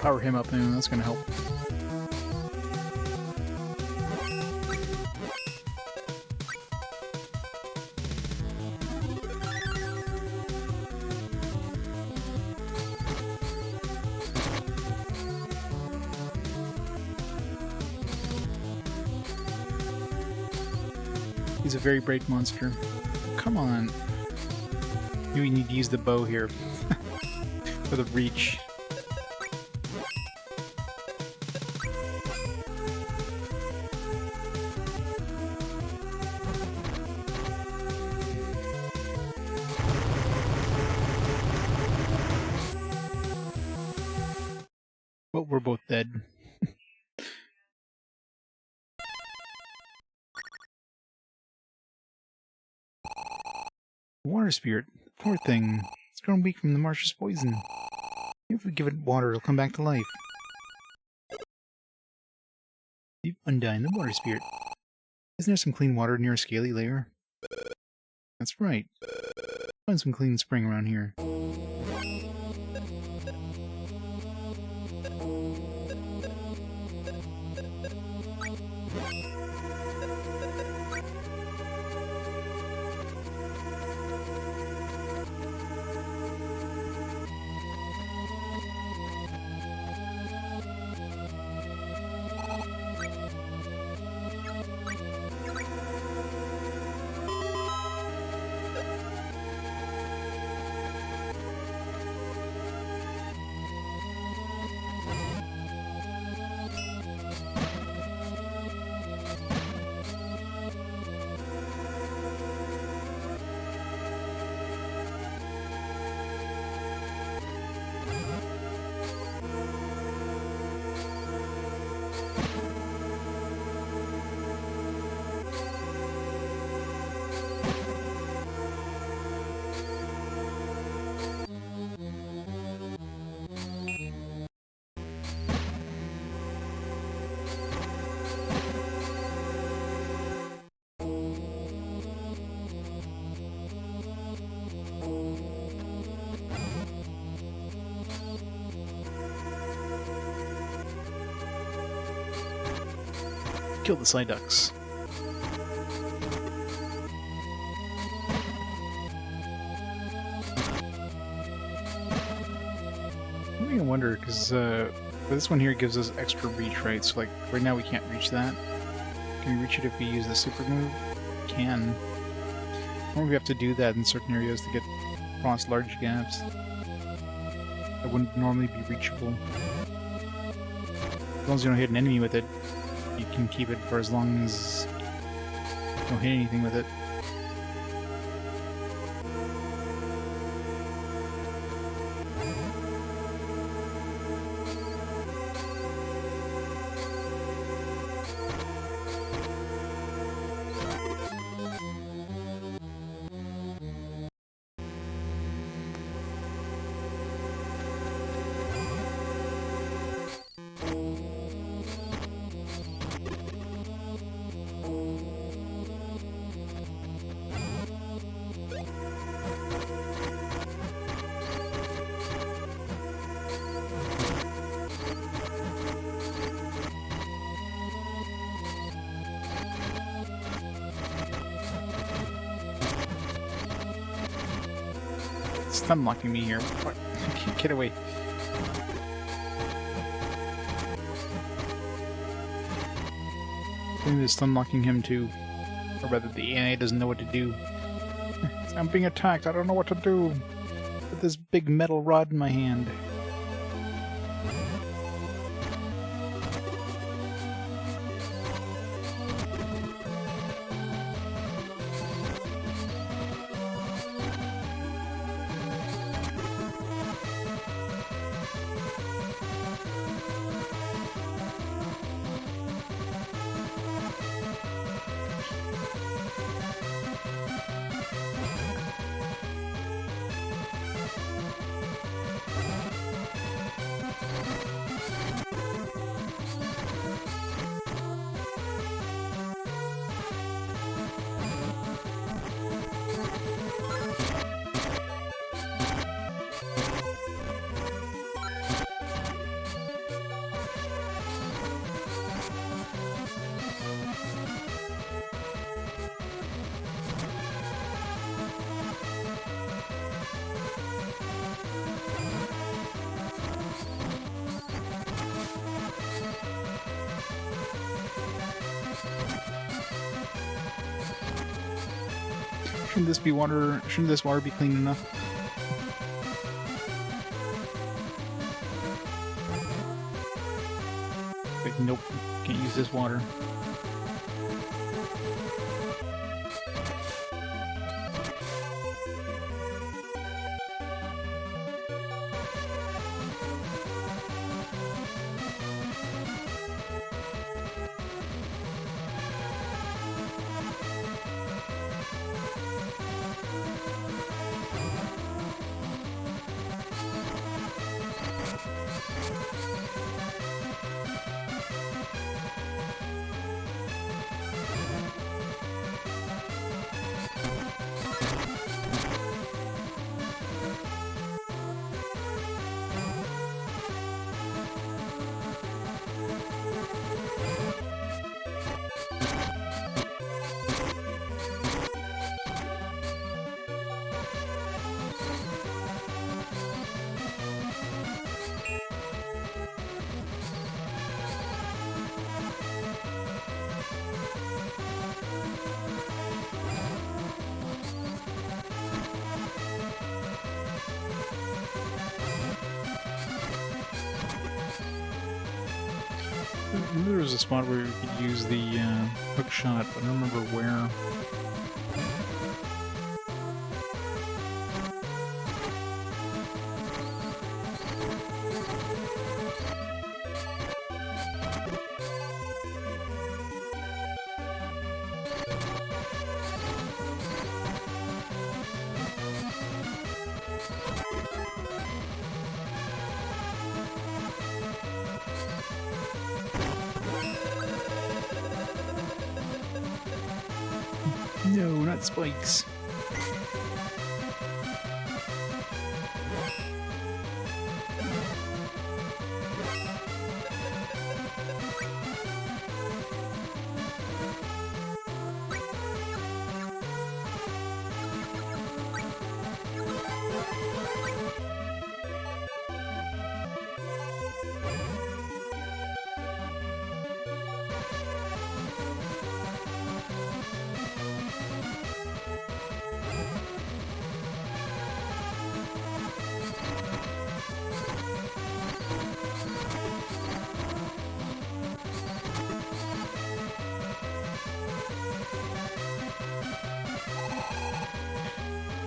Power him up, and that's gonna help. He's a very bright monster. Come on. We need to use the bow here for the reach. Well, we're both dead. Water spirit. Poor thing. It's grown weak from the marsh's poison. If we give it water, it'll come back to life. Deep Undyne, the water spirit. Isn't there some clean water near a scaly layer? That's right. Find some clean spring around here. Kill the Psyducks. I wonder, because this one here gives us extra reach, right? So, like, right now we can't reach that. Can we reach it if we use the super move? We can. Or we have to do that in certain areas to get across large gaps that wouldn't normally be reachable. As long as you don't hit an enemy with it, you can keep it for as long as you don't hit anything with it. Stun locking me here. What? Get away. I think they're stun locking him too. Or rather, the AI doesn't know what to do. I'm being attacked, I don't know what to do. With this big metal rod in my hand. Shouldn't this be water? Shouldn't this water be clean enough? Like, nope, can't use this water. There was a spot where you could use the hook shot, but I don't remember where. No, not spikes.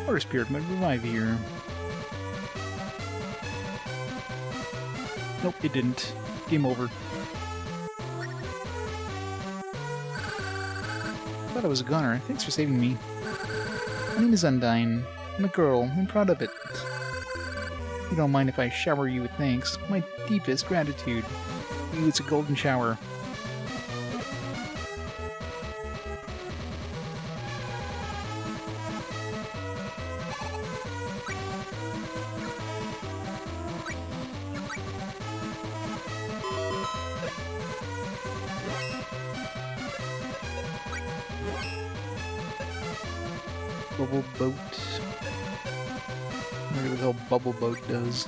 Water Spirit might revive here. Nope, it didn't. Game over. I thought I was a goner. Thanks for saving me. My name is Undyne. I'm a girl. I'm proud of it. You don't mind if I shower you with thanks. My deepest gratitude. You, it's a golden shower. Bubble boat. Whatever the hell bubble boat does.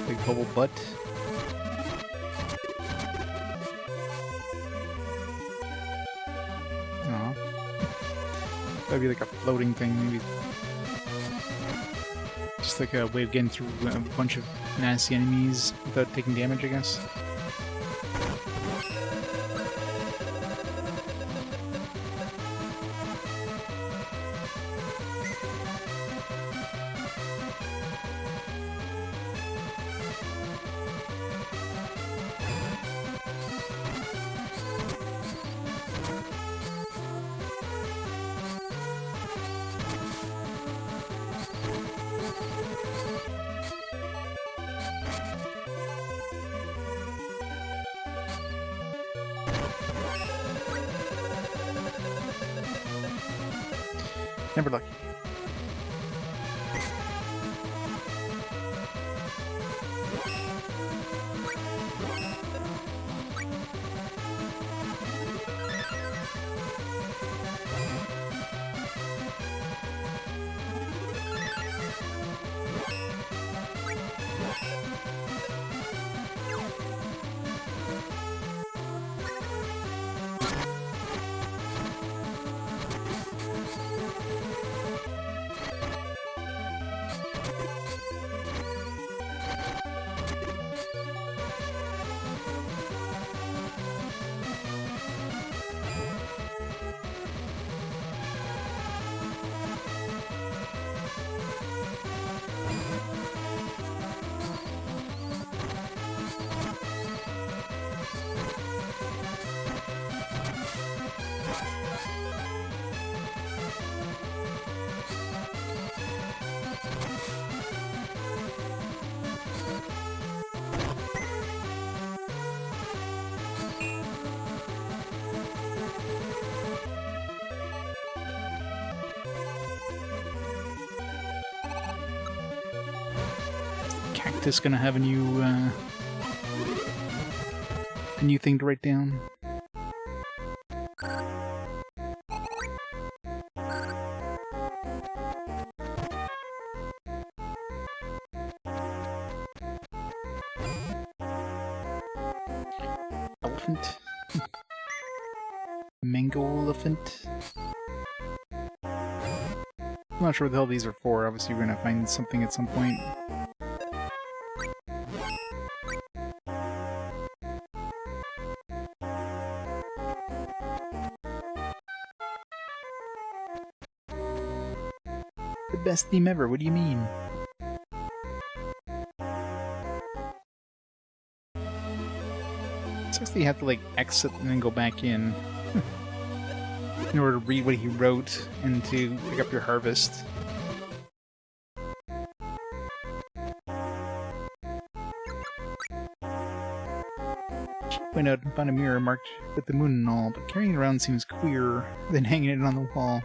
Big bubble butt. Aw. That'd be like a floating thing, maybe. Just like a way of getting through a bunch of nasty enemies without taking damage, I guess. Never lucky. Cactus gonna have a new thing to write down. Elephant. Mango elephant. I'm not sure what the hell these are for. Obviously we're gonna find something at some point. The best theme ever, what do you mean? Sucks that you have to like exit and then go back in order to read what he wrote and to pick up your harvest. Point out and found a mirror marked with the moon and all, but carrying it around seems queer than hanging it on the wall.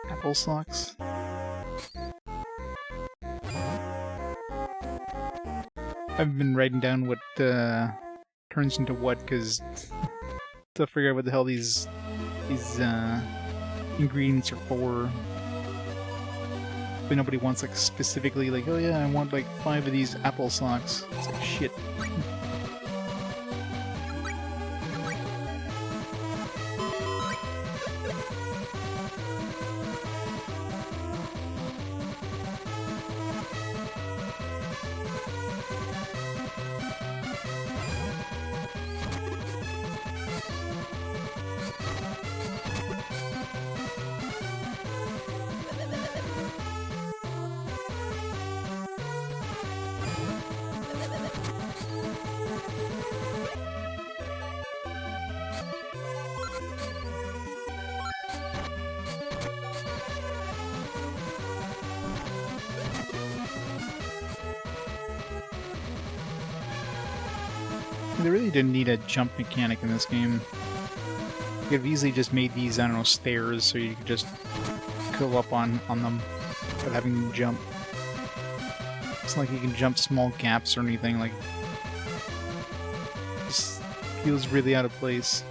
Apple socks. I've been writing down what turns into what, because to figure out what the hell these ingredients are for. But nobody wants like specifically like, oh yeah, I want like 5 of these apple socks. It's like shit. They really didn't need a jump mechanic in this game. You could have easily just made these, I don't know, stairs so you could just go up on them without having to jump. It's not like you can jump small gaps or anything, like... Just feels really out of place.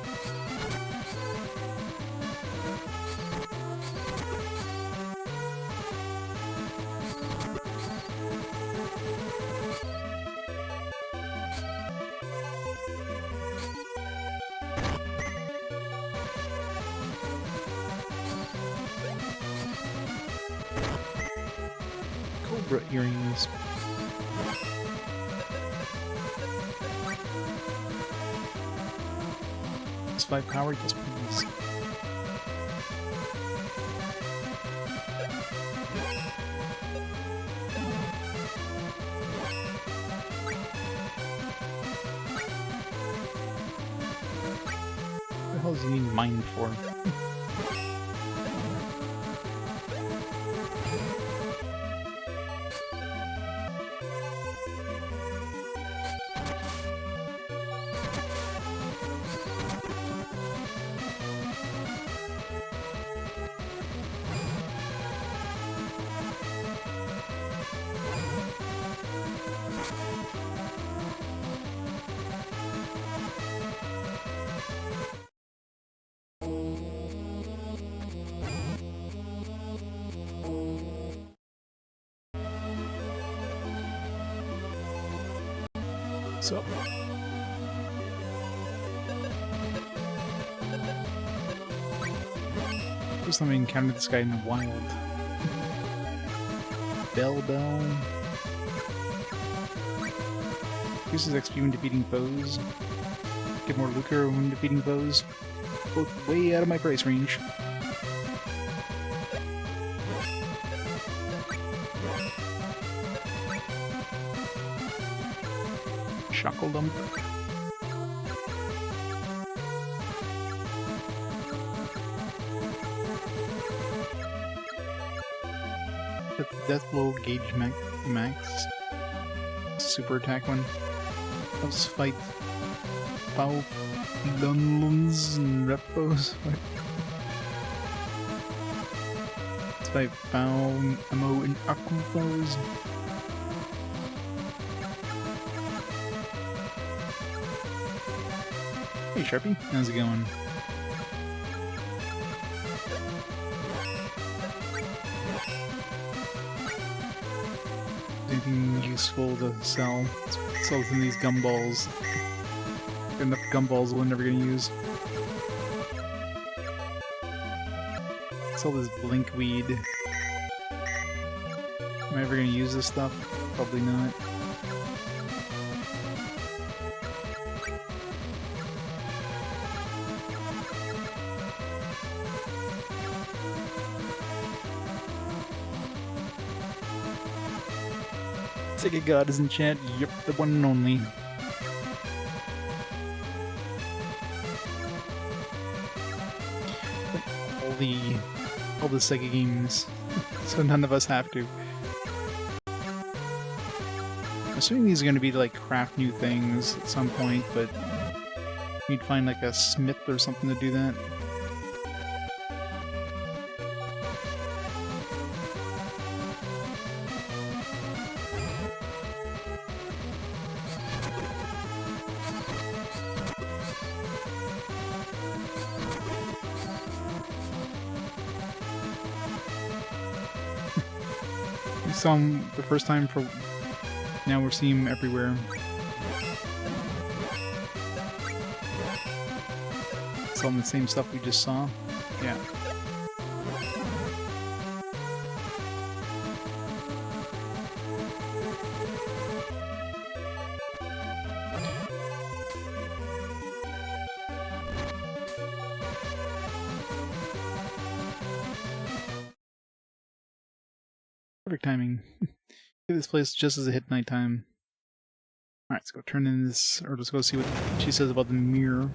Cobra earrings. It's 5 power, yes please. What the hell does he need mine for? So... First time I encountered this guy in the wild. Bell. Uses XP when defeating foes. Get more lucre when defeating foes. Both way out of my price range. Shackle dump. Death blow gauge max. Super attack one. Let's fight foul dunlums and repos. Let's fight foul ammo and aquifers. Hey Sharpie, how's it going? Anything useful to sell? Sell in these gumballs. Enough gumballs we're never gonna use. Sell this blink weed. Am I ever gonna use this stuff? Probably not. Sega God is in chat. Yep, the one and only. All the Sega games, so none of us have to. I'm assuming these are going to be like craft new things at some point, but you'd find like a smith or something to do that. We saw him the first time for... Now we're seeing him everywhere. Selling the same stuff we just saw. Yeah. Perfect timing. Give this place just as it hit nighttime. Alright, let's go turn in this, or let's go see what she says about the mirror.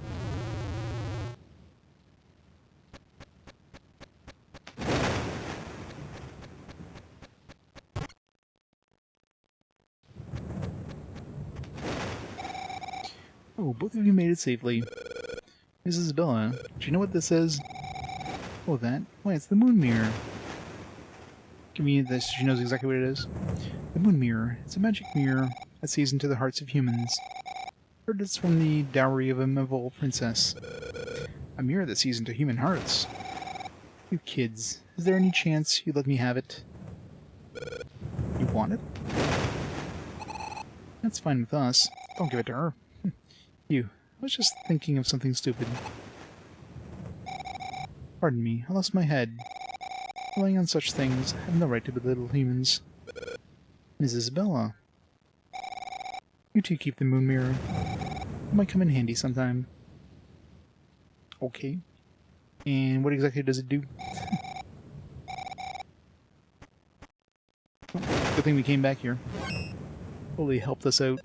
Oh, both of you made it safely. Mrs. Bella, do you know what this is? Oh, that? Why, it's the moon mirror. Convenient that she knows exactly what it is. The moon mirror. It's a magic mirror that sees into the hearts of humans. Heard it's from the dowry of a medieval princess. A mirror that sees into human hearts. You kids, is there any chance you'd let me have it? You want it? That's fine with us. Don't give it to her. You, I was just thinking of something stupid. Pardon me, I lost my head. Relying on such things, I have no right to belittle humans. Mrs. Bella. You two keep the moon mirror. It might come in handy sometime. Okay. And what exactly does it do? Good thing we came back here. Totally helped us out.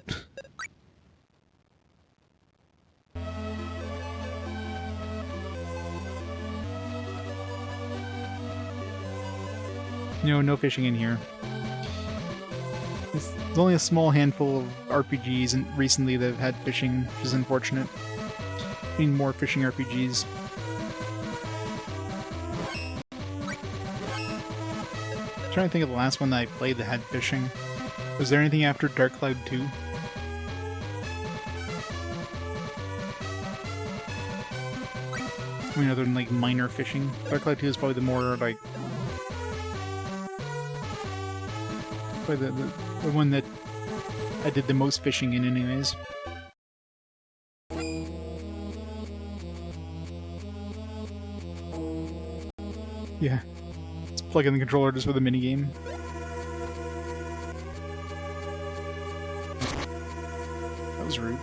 No fishing in here. There's only a small handful of RPGs and recently that have had fishing, which is unfortunate. We need more fishing RPGs. I'm trying to think of the last one that I played that had fishing. Was there anything after Dark Cloud 2? I mean, other than like minor fishing. Dark Cloud 2 is probably the more like probably the one that I did the most fishing in anyways. Yeah. Let's plug in the controller just for the minigame. That was rude.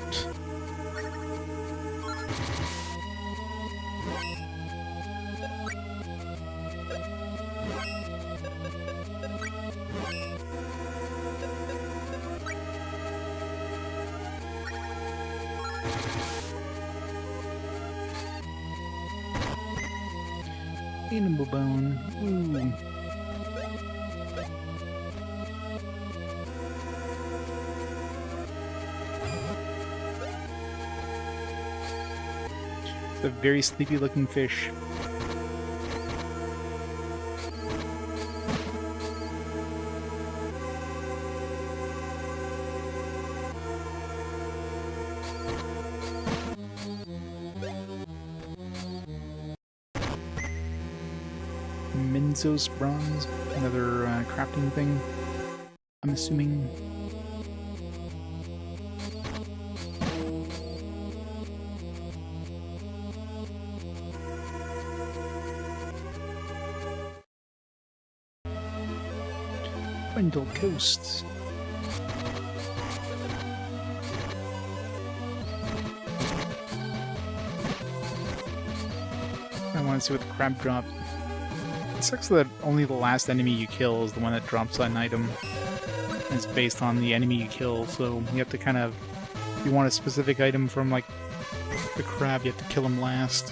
Animal bone. Ooh. It's a very sleepy looking fish. Menzos bronze, another crafting thing, I'm assuming. Wendell Coast. I want to see what the crab drop. It sucks that only the last enemy you kill is the one that drops an item. It's based on the enemy you kill, so you have to kind of... If you want a specific item from, like, the crab, you have to kill him last.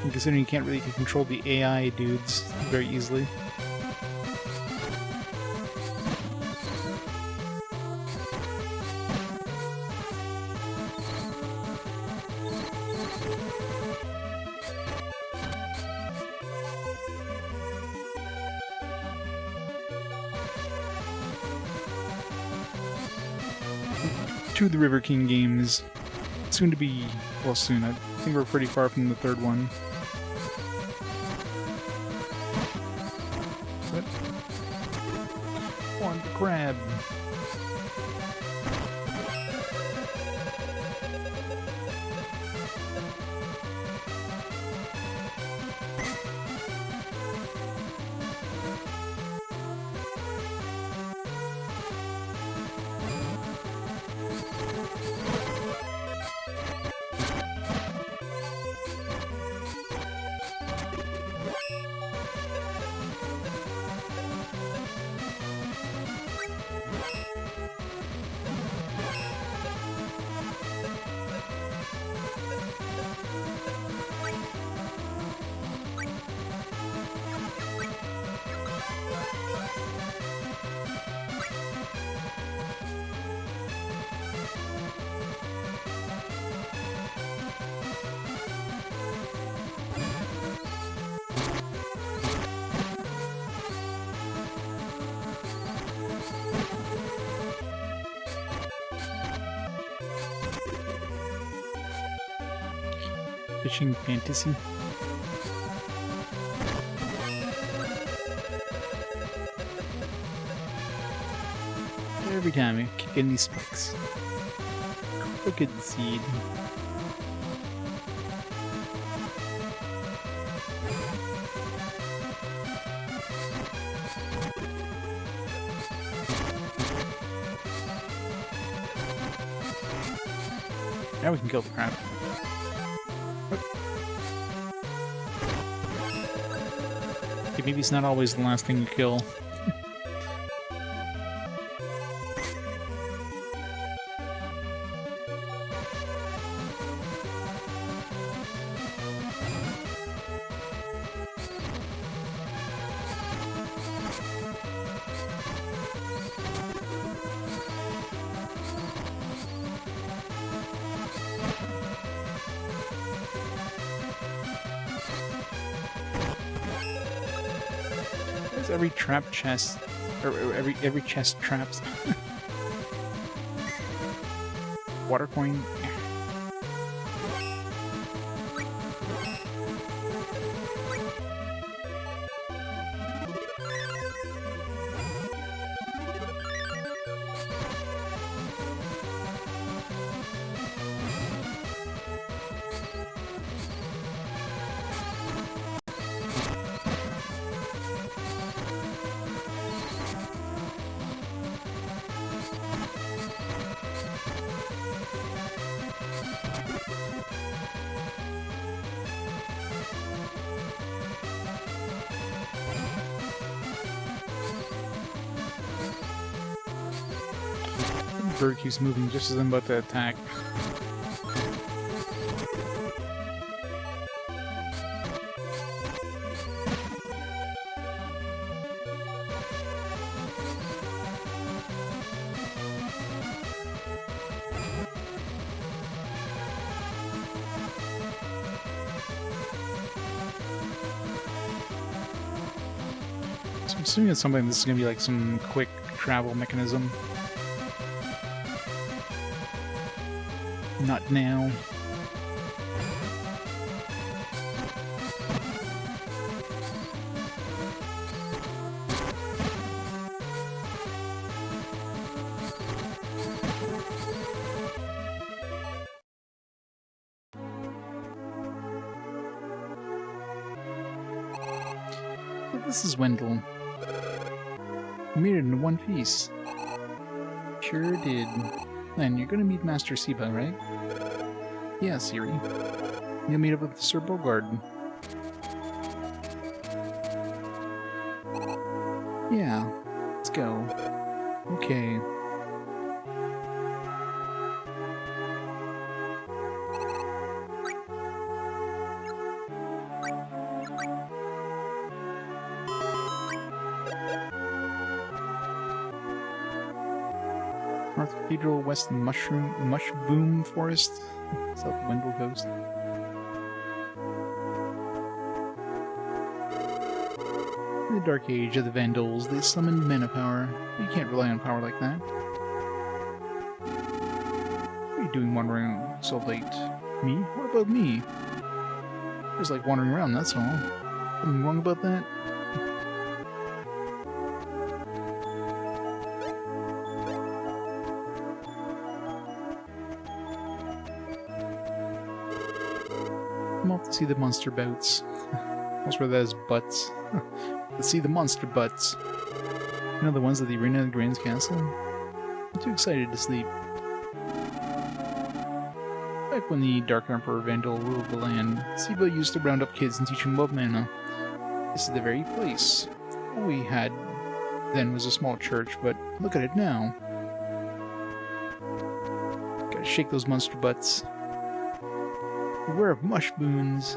And considering you can't really control the AI dudes very easily. Two of the River King games, soon to be, well soon, I think we're pretty far from the third one. What? Want the crab. Fishing fantasy. Every time I kick in these spikes. Crooked seed. Now we can kill the crab. Okay, maybe it's not always the last thing you kill. There's every trap chest, or every chest traps. Water coin. Bird keeps moving just as I'm about to attack. So I'm assuming it's something this is gonna be like some quick travel mechanism. Not now. But this is Wendell. We made it in one piece. Sure did. Then you're gonna meet Master Siba, right? Yeah, Siri. You'll meet up with Sir Bogard. Yeah, let's go. Okay. North Cathedral, West Mushboom Forest, South Wendell Coast. In the Dark Age of the Vandals, they summoned mana power. You can't rely on power like that. What are you doing wandering so late? Me? What about me? Just like wandering around, that's all. Something wrong about that? I'm off to see the monster boats. Most where that is butts. To see the monster butts. You know, the ones at the arena of Grand's Castle? I'm too excited to sleep. Back when the Dark Emperor Vandal ruled the land, Siba used to round up kids and teach them about mana. This is the very place. All we had then was a small church, but look at it now. Gotta shake those monster butts. Beware of mushboons.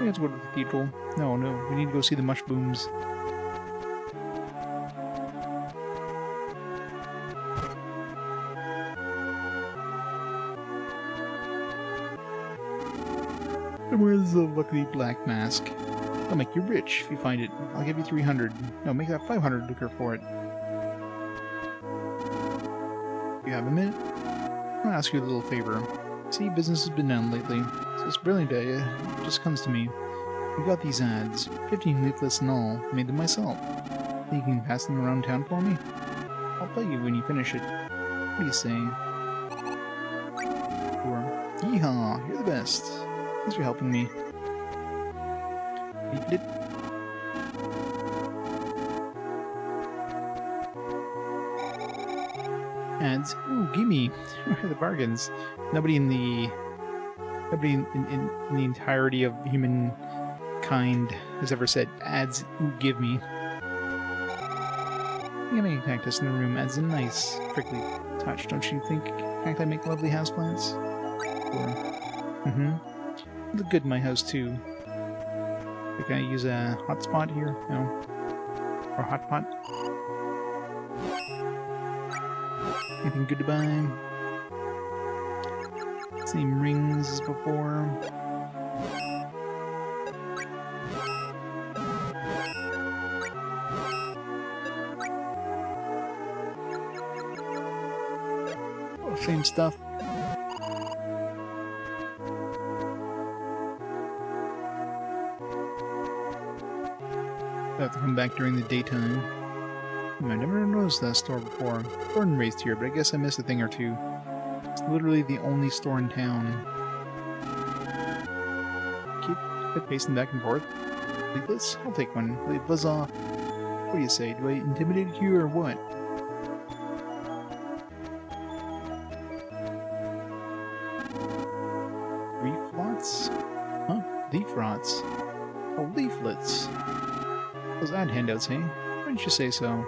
We have to go to the cathedral. No, we need to go see the mushbooms. And where's the lucky black mask? I'll make you rich if you find it. I'll give you 300. No, make that 500 lucre for it. You have a minute? I'll ask you a little favor. See, business has been down lately. So this brilliant idea just comes to me. I got these ads, 15 leaflets in all, made them myself. You can pass them around town for me? I'll pay you when you finish it. What do you say? Sure. Yeehaw, you're the best. Thanks for helping me. Leaflet. Ads. Ooh, gimme. Where are the bargains? Nobody in the entirety of humankind has ever said ads. Ooh, give me. You make a cactus in the room adds a nice, prickly touch, don't you think? Cacti make lovely houseplants? Or, look good in my house too. Can I use a hotspot here? No. Or hotpot? Anything good to buy? Same rings as before. Oh, same stuff. I have to come back during the daytime. I never noticed that store before. Born and raised here, but I guess I missed a thing or two. It's literally the only store in town. Keep pacing back and forth. Leaflets? I'll take one. Leave buzz off. What do you say? Do I intimidate you or what? Leaflots? Huh? Leafrots? Oh, leaflets. Those ad handouts, hey? Why didn't you say so?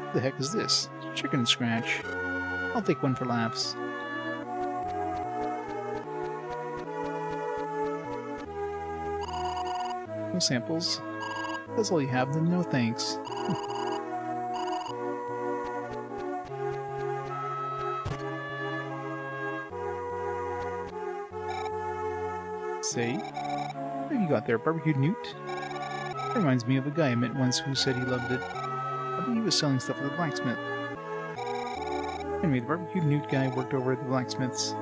What the heck is this? Chicken scratch. I'll take one for laughs. No samples? That's all you have, then no thanks. Say, what have you got there, barbecued newt? Reminds me of a guy I met once who said he loved it. I think he was selling stuff at the blacksmith. Anyway, the barbecued newt guy worked over at the blacksmith's.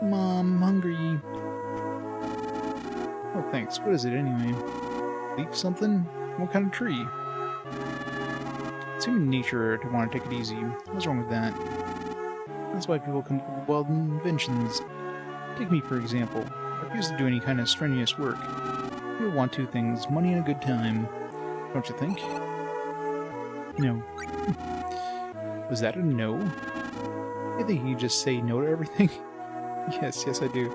Mom, I'm hungry. Oh, thanks. What is it anyway? Leaf something? What kind of tree? It's human nature to want to take it easy. What's wrong with that? That's why people come up with wild inventions. Take me, for example. I refuse to do any kind of strenuous work. People want two things, money and a good time. Don't you think? No. Was that a no? I think you just say no to everything? Yes, I do.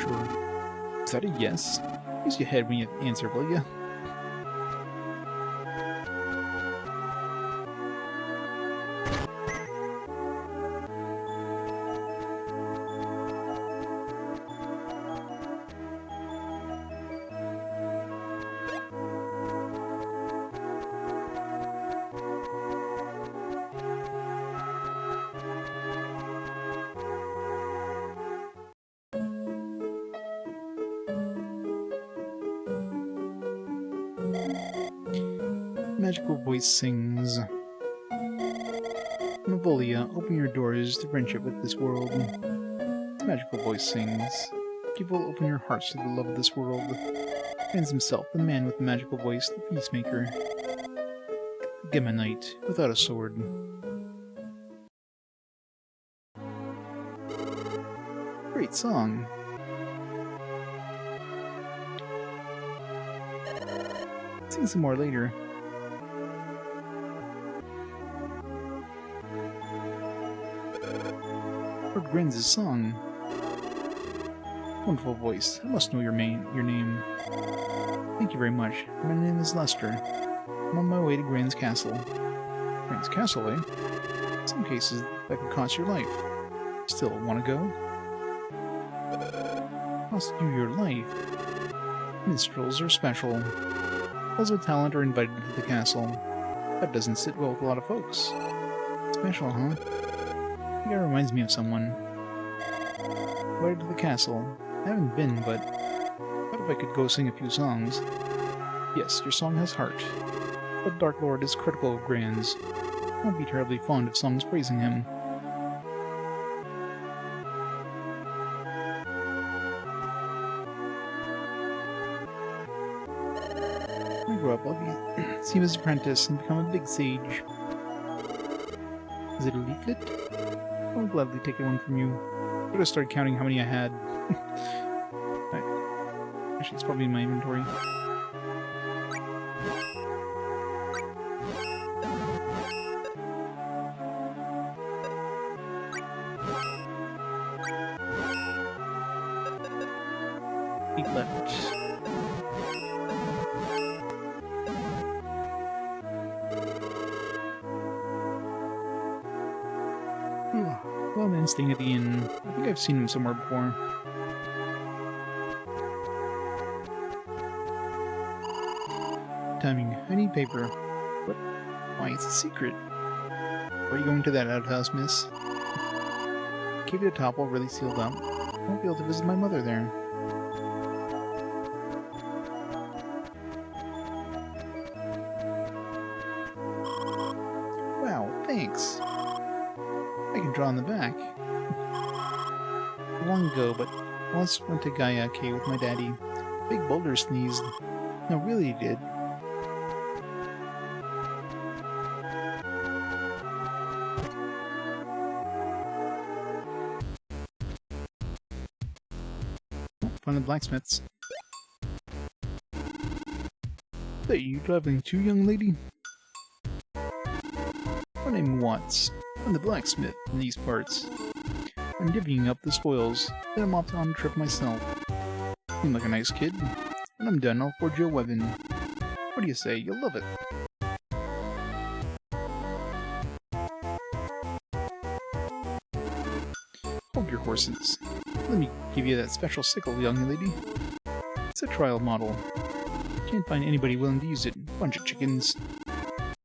Sure. Is that a yes? Use your head when you answer, will ya? Magical voice sings. Mavolia, open your doors to friendship with this world. The magical voice sings. People, open your hearts to the love of this world. Finds himself, the man with the magical voice, the peacemaker. Geminite, without a sword. Great song. Sing some more later. Lord grins his song. Wonderful voice. I must know your name. Thank you very much. My name is Lester. I'm on my way to Grin's castle. Grin's castle, eh? In some cases, that could cost your life. Still, want to go? Cost you your life? Minstrels are special. Those with talent are invited to the castle. That doesn't sit well with a lot of folks. Special, huh? I think that reminds me of someone. Invited to the castle. I haven't been, but what if I could go sing a few songs? Yes, your song has heart. But Dark Lord is critical of Grands. Won't be terribly fond of songs praising him. When I grow up, I'll be Siva's apprentice and become a big sage. Is it a leaflet? I'll gladly take one from you. I could have started counting how many I had. Actually, it's probably in my inventory. Eight left. Well, then staying at the inn. I think I've seen him somewhere before. Timing. I need paper. What? Why, it's a secret. Why are you going to that outhouse, miss? Cave at the top all really sealed up. I won't be able to visit my mother there. Wow, thanks. I can draw on the back. Long ago, but I once went to Gaia Cave with my daddy. Big boulder sneezed. No, really he did. Find the blacksmiths. Hey, you traveling too, young lady? My name Watts. I'm the blacksmith in these parts. I'm divvying up the spoils, then I'm off on a trip myself. Seem like a nice kid. When I'm done, I'll forge you a weapon. What do you say? You'll love it. Hold your horses. Let me give you that special sickle, young lady. It's a trial model. Can't find anybody willing to use it. Bunch of chickens.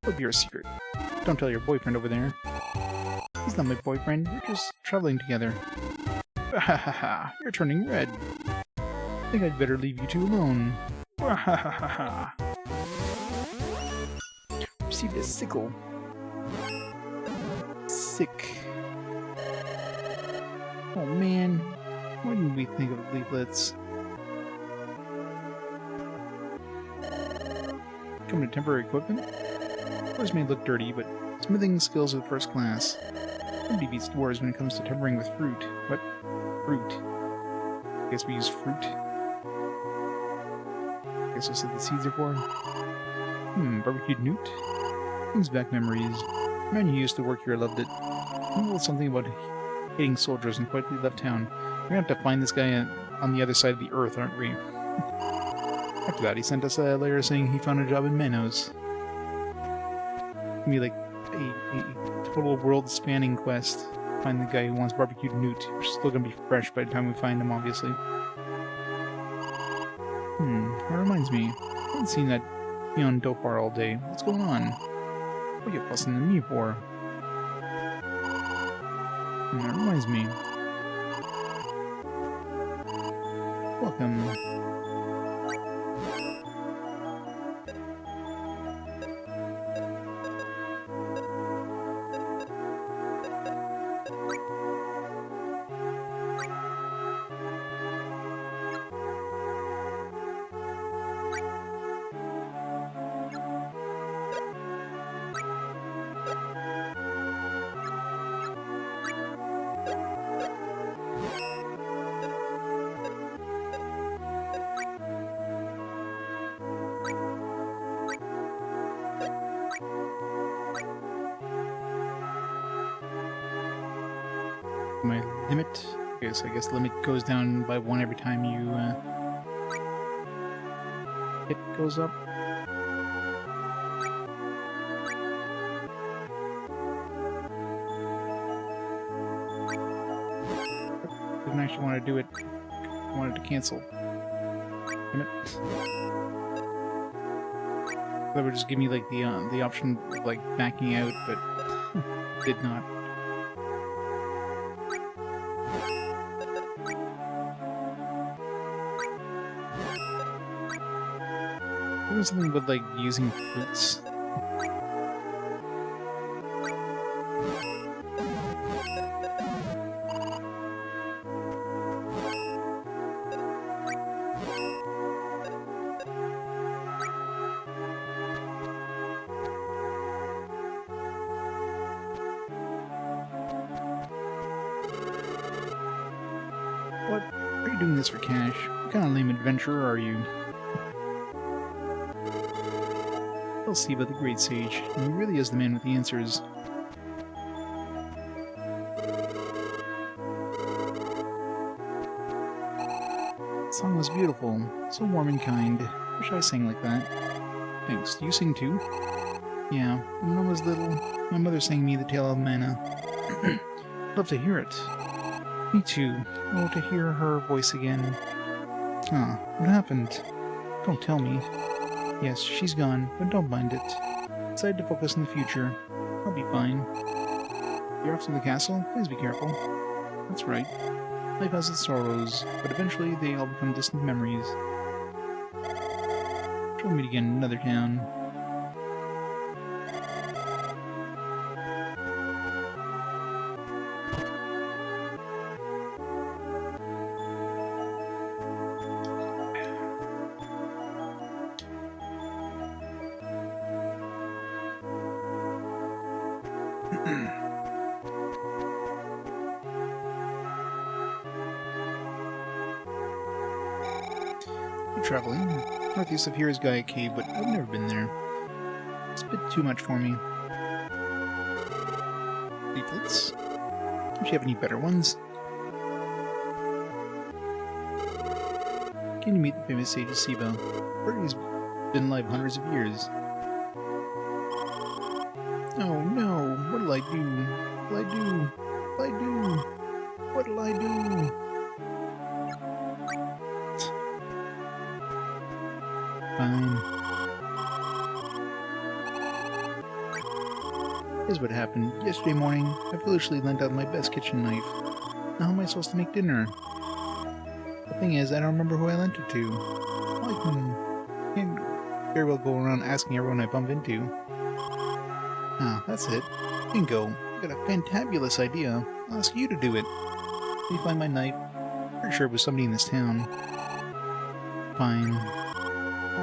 It'll be our secret. Don't tell your boyfriend over there. He's not my boyfriend. We're just traveling together. Ha ha ha! You're turning red. I think I'd better leave you two alone. Ha ha ha ha! Received a sickle. Sick. Oh man, why didn't we think of leaflets? Come to temporary equipment? Dwarves may look dirty, but smithing skills are first class. Nobody beats dwarves when it comes to tempering with fruit. What? Fruit. I guess we use fruit. I guess that's what the seeds are for. Barbecued newt? Brings back memories. The man who used to work here loved it. He knew something about hating soldiers and quietly left town. We're gonna have to find this guy on the other side of the earth, aren't we? After that, he sent us a letter saying he found a job in Manos. It's gonna be like a total world-spanning quest. Find the guy who wants barbecued newt. We're still gonna be fresh by the time we find him, obviously. That reminds me. I haven't seen that Beyond Dopar all day. What's going on? What are you fussing at me for? That reminds me. Welcome. My limit? Okay, so I guess limit goes down by 1 every time you, hit goes up. Didn't actually want to do it. I wanted to cancel. Damn it. That would just give me, like, the option of, like, backing out, but did not. Doing something with, like, using fruits. What? Are you doing this for cash? What kind of lame adventurer are you? I'll see about the Great Sage. He really is the man with the answers. The song was beautiful, so warm and kind. Wish I sang like that. Thanks. Do you sing too? Yeah, when I was little, my mother sang me the tale of Manna. Love to hear it. Me too. Oh, to hear her voice again. Ah, what happened? Don't tell me. Yes, she's gone, but don't mind it. Decide to focus on the future. I'll be fine. You're off to the castle? Please be careful. That's right. Life has its sorrows, but eventually they all become distant memories. Sure we'll meet again in another town. You're traveling. Northeast of here is Gaia Cave, but I've never been there. It's a bit too much for me. Leaflets? Don't you have any better ones? Can you meet the famous sage of Siva? Heard he's been alive hundreds of years. Oh no, what'll I do? What'll I do? What'll I do? What'll I do? Fine. Here's what happened. Yesterday morning, I foolishly lent out my best kitchen knife. Now how am I supposed to make dinner? The thing is, I don't remember who I lent it to. Well, I can't very well go around asking everyone I bump into. Ah, that's it. Bingo. I got a fantabulous idea. I'll ask you to do it. Can you find my knife? Pretty sure it was somebody in this town. Fine.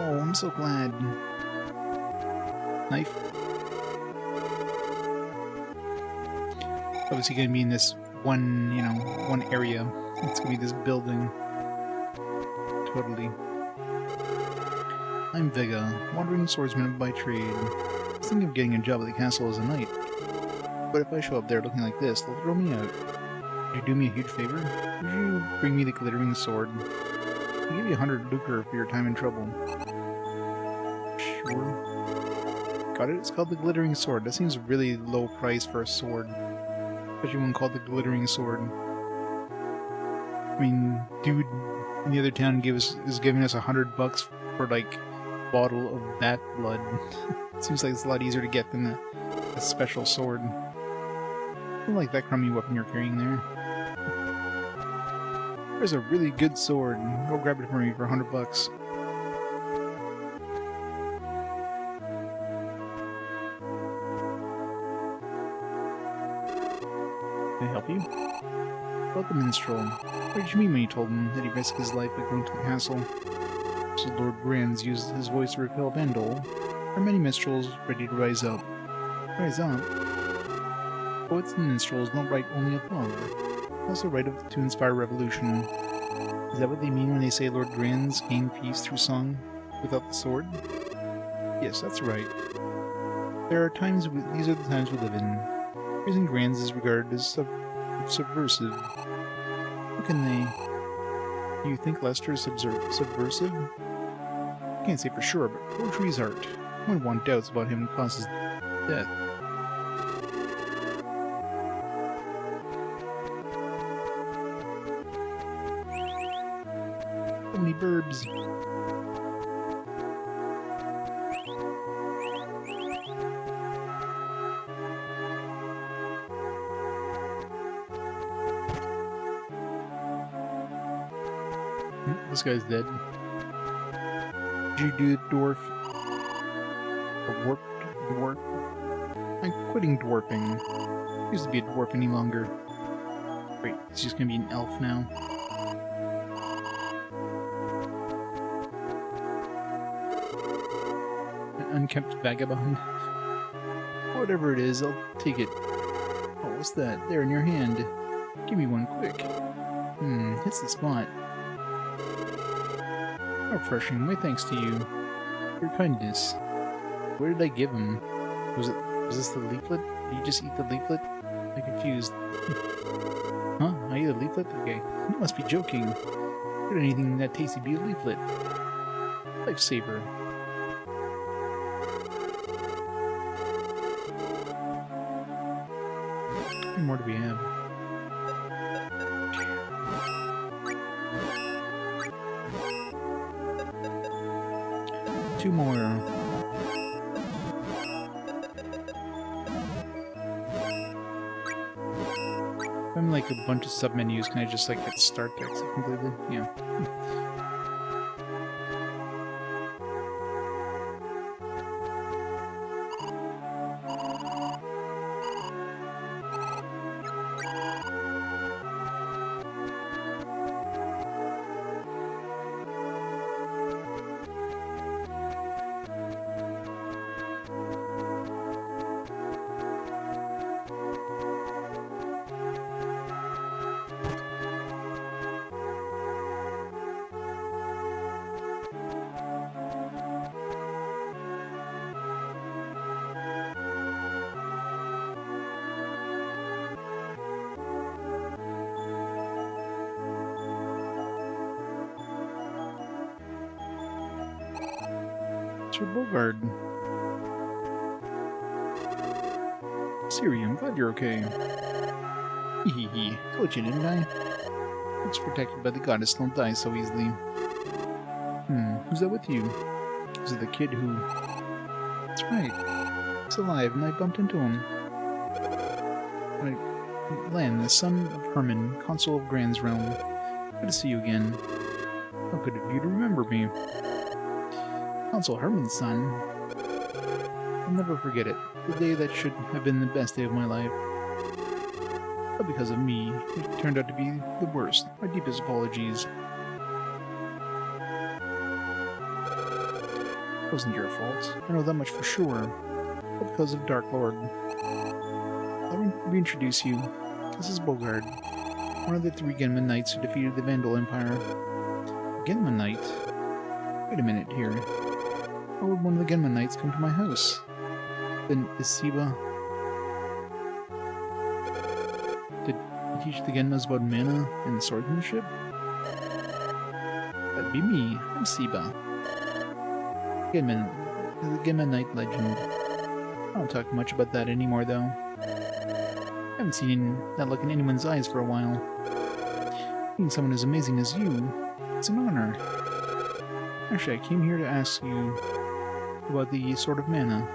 Oh, I'm so glad. Knife? Obviously gonna be in this one, one area. It's gonna be this building. Totally. I'm Vega, wandering swordsman by trade. I was thinking of getting a job at the castle as a knight. But if I show up there looking like this, they'll throw me out. Would you do me a huge favor? Would you bring me the glittering sword? I'll give you 100 lucre for your time and trouble. Sure. Got it? It's called the glittering sword. That seems really low price for a sword. Especially one called the glittering sword. I mean, dude in the other town is giving us $100 for like a bottle of bat blood. It seems like it's a lot easier to get than a special sword. I don't like that crummy weapon you're carrying there. There's a really good sword. Go grab it for me for $100. Can I help you? About the minstrel. What did you mean when you told him that he risked his life by going to the castle? So Lord Granz used his voice to repel Vandal. There are many minstrels ready to rise up. Rise up? Poets and minstrels don't write only of love. They also write to inspire revolution. Is that what they mean when they say Lord Granz gained peace through song without the sword? Yes, that's right. There are times these are the times we live in. Praising Granz is regarded as subversive. How can they? Do you think Lester is subversive? I can't say for sure, but poetry is art. I wouldn't want doubts about him causes death. So many burbs. This guy's dead. Did you do dwarf? A warped dwarf? I'm quitting dwarfing. I used to be a dwarf any longer. Wait, he's just gonna be an elf now. An unkempt vagabond. Whatever it is, I'll take it. Oh, what's that? There in your hand. Give me one quick. Hits the spot. How refreshing. My thanks to you. Your kindness. Where did I give him? Was this the leaflet? Did you just eat the leaflet? I'm confused. Huh? I ate a leaflet? Okay. You must be joking. Could anything that tasty be a leaflet? Lifesaver. How many more do we have? Two more. If I'm like a bunch of submenus, can I just like hit start to exit completely? Yeah. Sir Bogard. Siri, I'm glad you're okay. Hehehe. Told you, didn't I? It's protected by the goddess, don't die so easily. Who's that with you? Is it the kid who... That's right. He's alive, and I bumped into him. Lan, the son of Herman, consul of Grand's realm. Good to see you again. How good of you to remember me. Consul Herman's son. I'll never forget it. The day that should have been the best day of my life. But because of me, it turned out to be the worst. My deepest apologies. It wasn't your fault. I know that much for sure. But because of Dark Lord. Let me reintroduce you. This is Bogard, one of the 3 Genman Knights who defeated the Vandal Empire. Genman Knight? Wait a minute here. How would one of the Genman Knights come to my house? Then is Siba... Did he teach the Genmas about mana and swordsmanship? That'd be me. I'm Siba. Genman. The Genman Knight legend. I don't talk much about that anymore, though. I haven't seen that look in anyone's eyes for a while. Being someone as amazing as you, it's an honor. Actually, I came here to ask you about the Sword of Mana.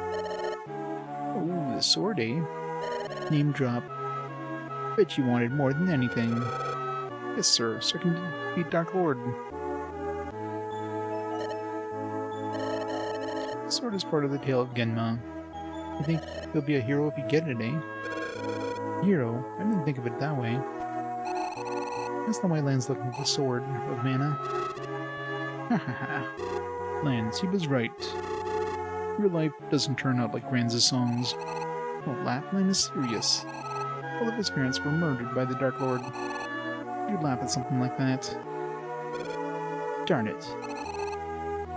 Oh, the sword, eh? Name drop. Bet you wanted more than anything. Yes, sir. So I can beat Dark Lord. The sword is part of the tale of Genma. You think you'll be a hero if you get it, eh? Hero? I didn't think of it that way. That's not why Lan's looking for the Sword of Mana. Ha ha ha. Lan, Siba's right. Your life doesn't turn out like Granz's songs. Don't laugh, Lan is serious. All of his parents were murdered by the Dark Lord. You'd laugh at something like that. Darn it.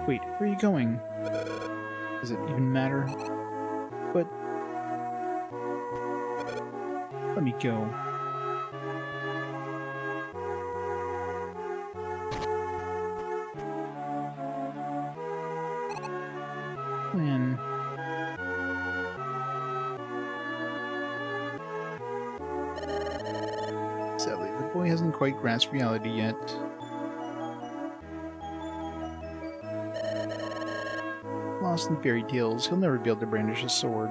Wait, where are you going? Does it even matter? But... let me go. Man. Sadly, the boy hasn't quite grasped reality yet. Lost in fairy tales, he'll never be able to brandish a sword.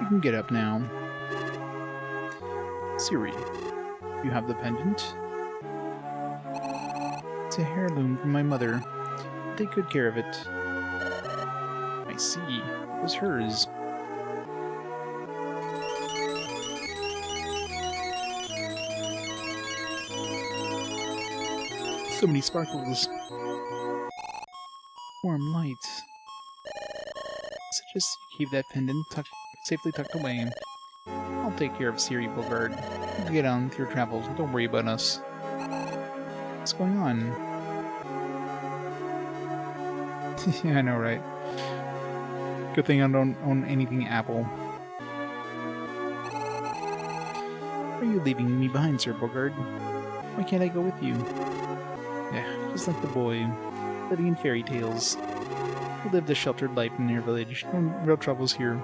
You can get up now. Siri, you have the pendant? It's a heirloom from my mother. Take good care of it. I see. It was hers. So many sparkles. Warm light. Suggest you keep that pendant safely tucked away. I'll take care of Siri Bogard. You get on with your travels. Don't worry about us. What's going on? Yeah, I know, right? Good thing I don't own anything Apple. Are you leaving me behind, Sir Bogard? Why can't I go with you? Yeah, just like the boy, living in fairy tales. We lived a sheltered life in their village. No real troubles here.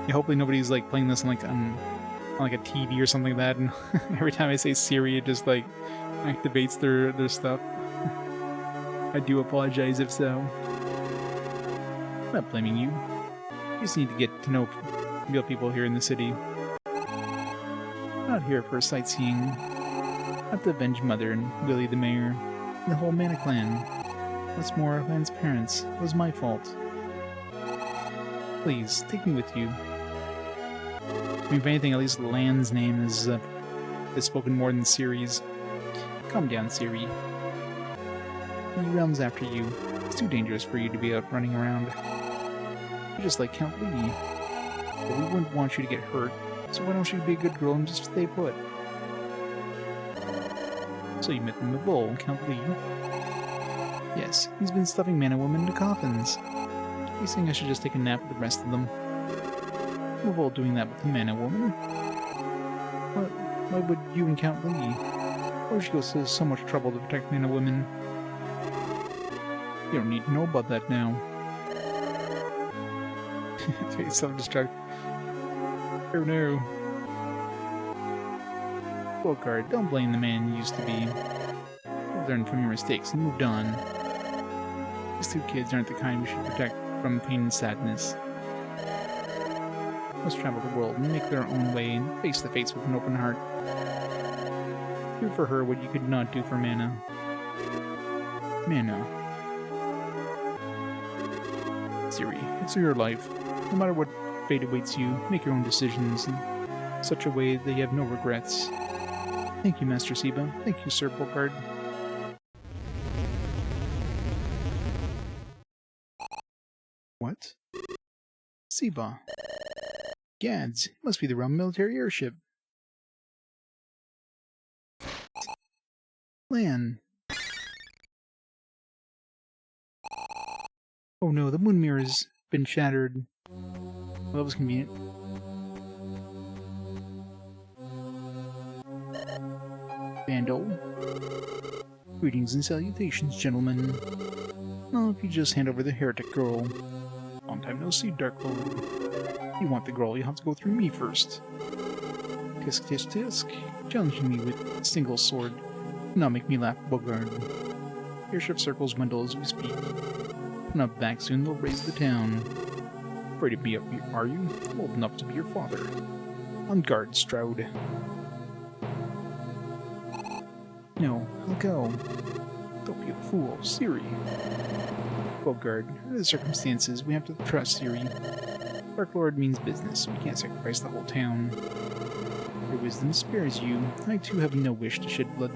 Yeah, hopefully nobody's like playing this on like a TV or something like that, and every time I say Siri, it just like activates their stuff. I do apologize if so. I'm not blaming you. You just need to get to know real people here in the city. I'm not here for sightseeing. I have to avenge Mother and Willie the mayor, and the whole Mana clan. What's more, Lan's parents. It was my fault. Please, take me with you. I mean, if anything, at least Lan's name is spoken more than Siri's. Calm down, Siri. The realm's after you. It's too dangerous for you to be out running around. You're just like Count Lee. But we wouldn't want you to get hurt, so why don't you be a good girl and just stay put? So you met the Mavol, Count Lee? Yes, he's been stuffing man and women into coffins. He's saying I should just take a nap with the rest of them. Mavol doing that with the man and woman? Why would you and Count Lee? Why would you go to so much trouble to protect men and women? You don't need to know about that now. Self-destruct. Oh no. Bogard, don't blame the man you used to be. You learned from your mistakes and moved on. These two kids aren't the kind we should protect from pain and sadness. Must travel the world and make their own way and face the fates with an open heart. Do for her what you could not do for Mana. Mana. Siri, it's your life. No matter what fate awaits you, make your own decisions in such a way that you have no regrets. Thank you, Master Siba. Thank you, Sir Bogard. What? Siba. Gads, it must be the realm military airship. Lan. Oh no, the moon mirror's been shattered. Well, that was convenient. Vandal. Greetings and salutations, gentlemen. Well, if you just hand over the heretic girl. Long time no see, Dark Lord. If you want the girl, you'll have to go through me first. Tisk tisk tisk. Challenging me with a single sword. Now make me laugh, Bogard. Airship circles Wendell as we speak. Open up back soon, they'll raise the town. Afraid of me, are you? Old enough to be your father. On guard, Stroud. No, I'll go. Don't be a fool, Siri. Bogard, under the circumstances, we have to trust Siri. Dark Lord means business. We can't sacrifice the whole town. Your wisdom spares you. I too have no wish to shed blood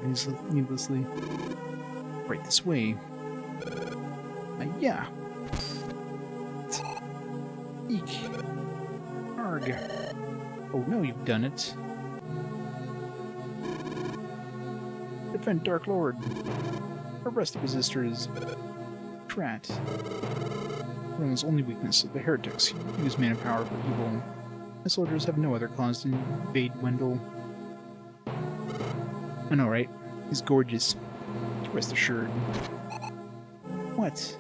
needlessly. Right this way. Yeah. Eek. Arg. Oh no, you've done it. Defend Dark Lord. Arrest the resistors. Trat. Rome's only weakness is the heretics who use mana power for evil. My soldiers have no other cause to invade Wendell. I know, right? He's gorgeous. Rest assured. What?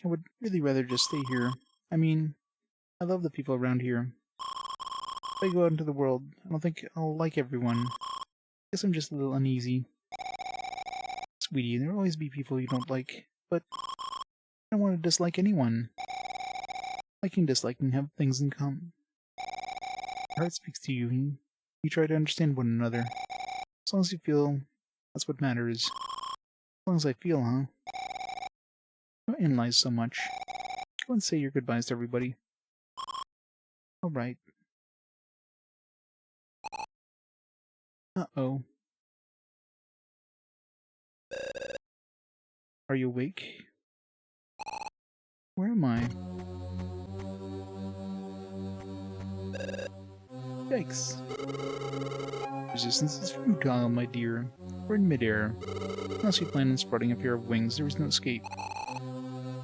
I would really rather just stay here. I mean, I love the people around here. If I go out into the world, I don't think I'll like everyone. I guess I'm just a little uneasy. Sweetie, there'll always be people you don't like, but I don't want to dislike anyone. Liking and disliking have things in common. My heart speaks to you, and You try to understand one another. As long as you feel, that's what matters. As long as I feel, huh? Don't analyze so much. Go and say your goodbyes to everybody. Alright. Uh-oh. Are you awake? Where am I? Yikes. Resistance is futile, my dear. We're in midair. Unless you plan on spreading a pair of wings, there is no escape.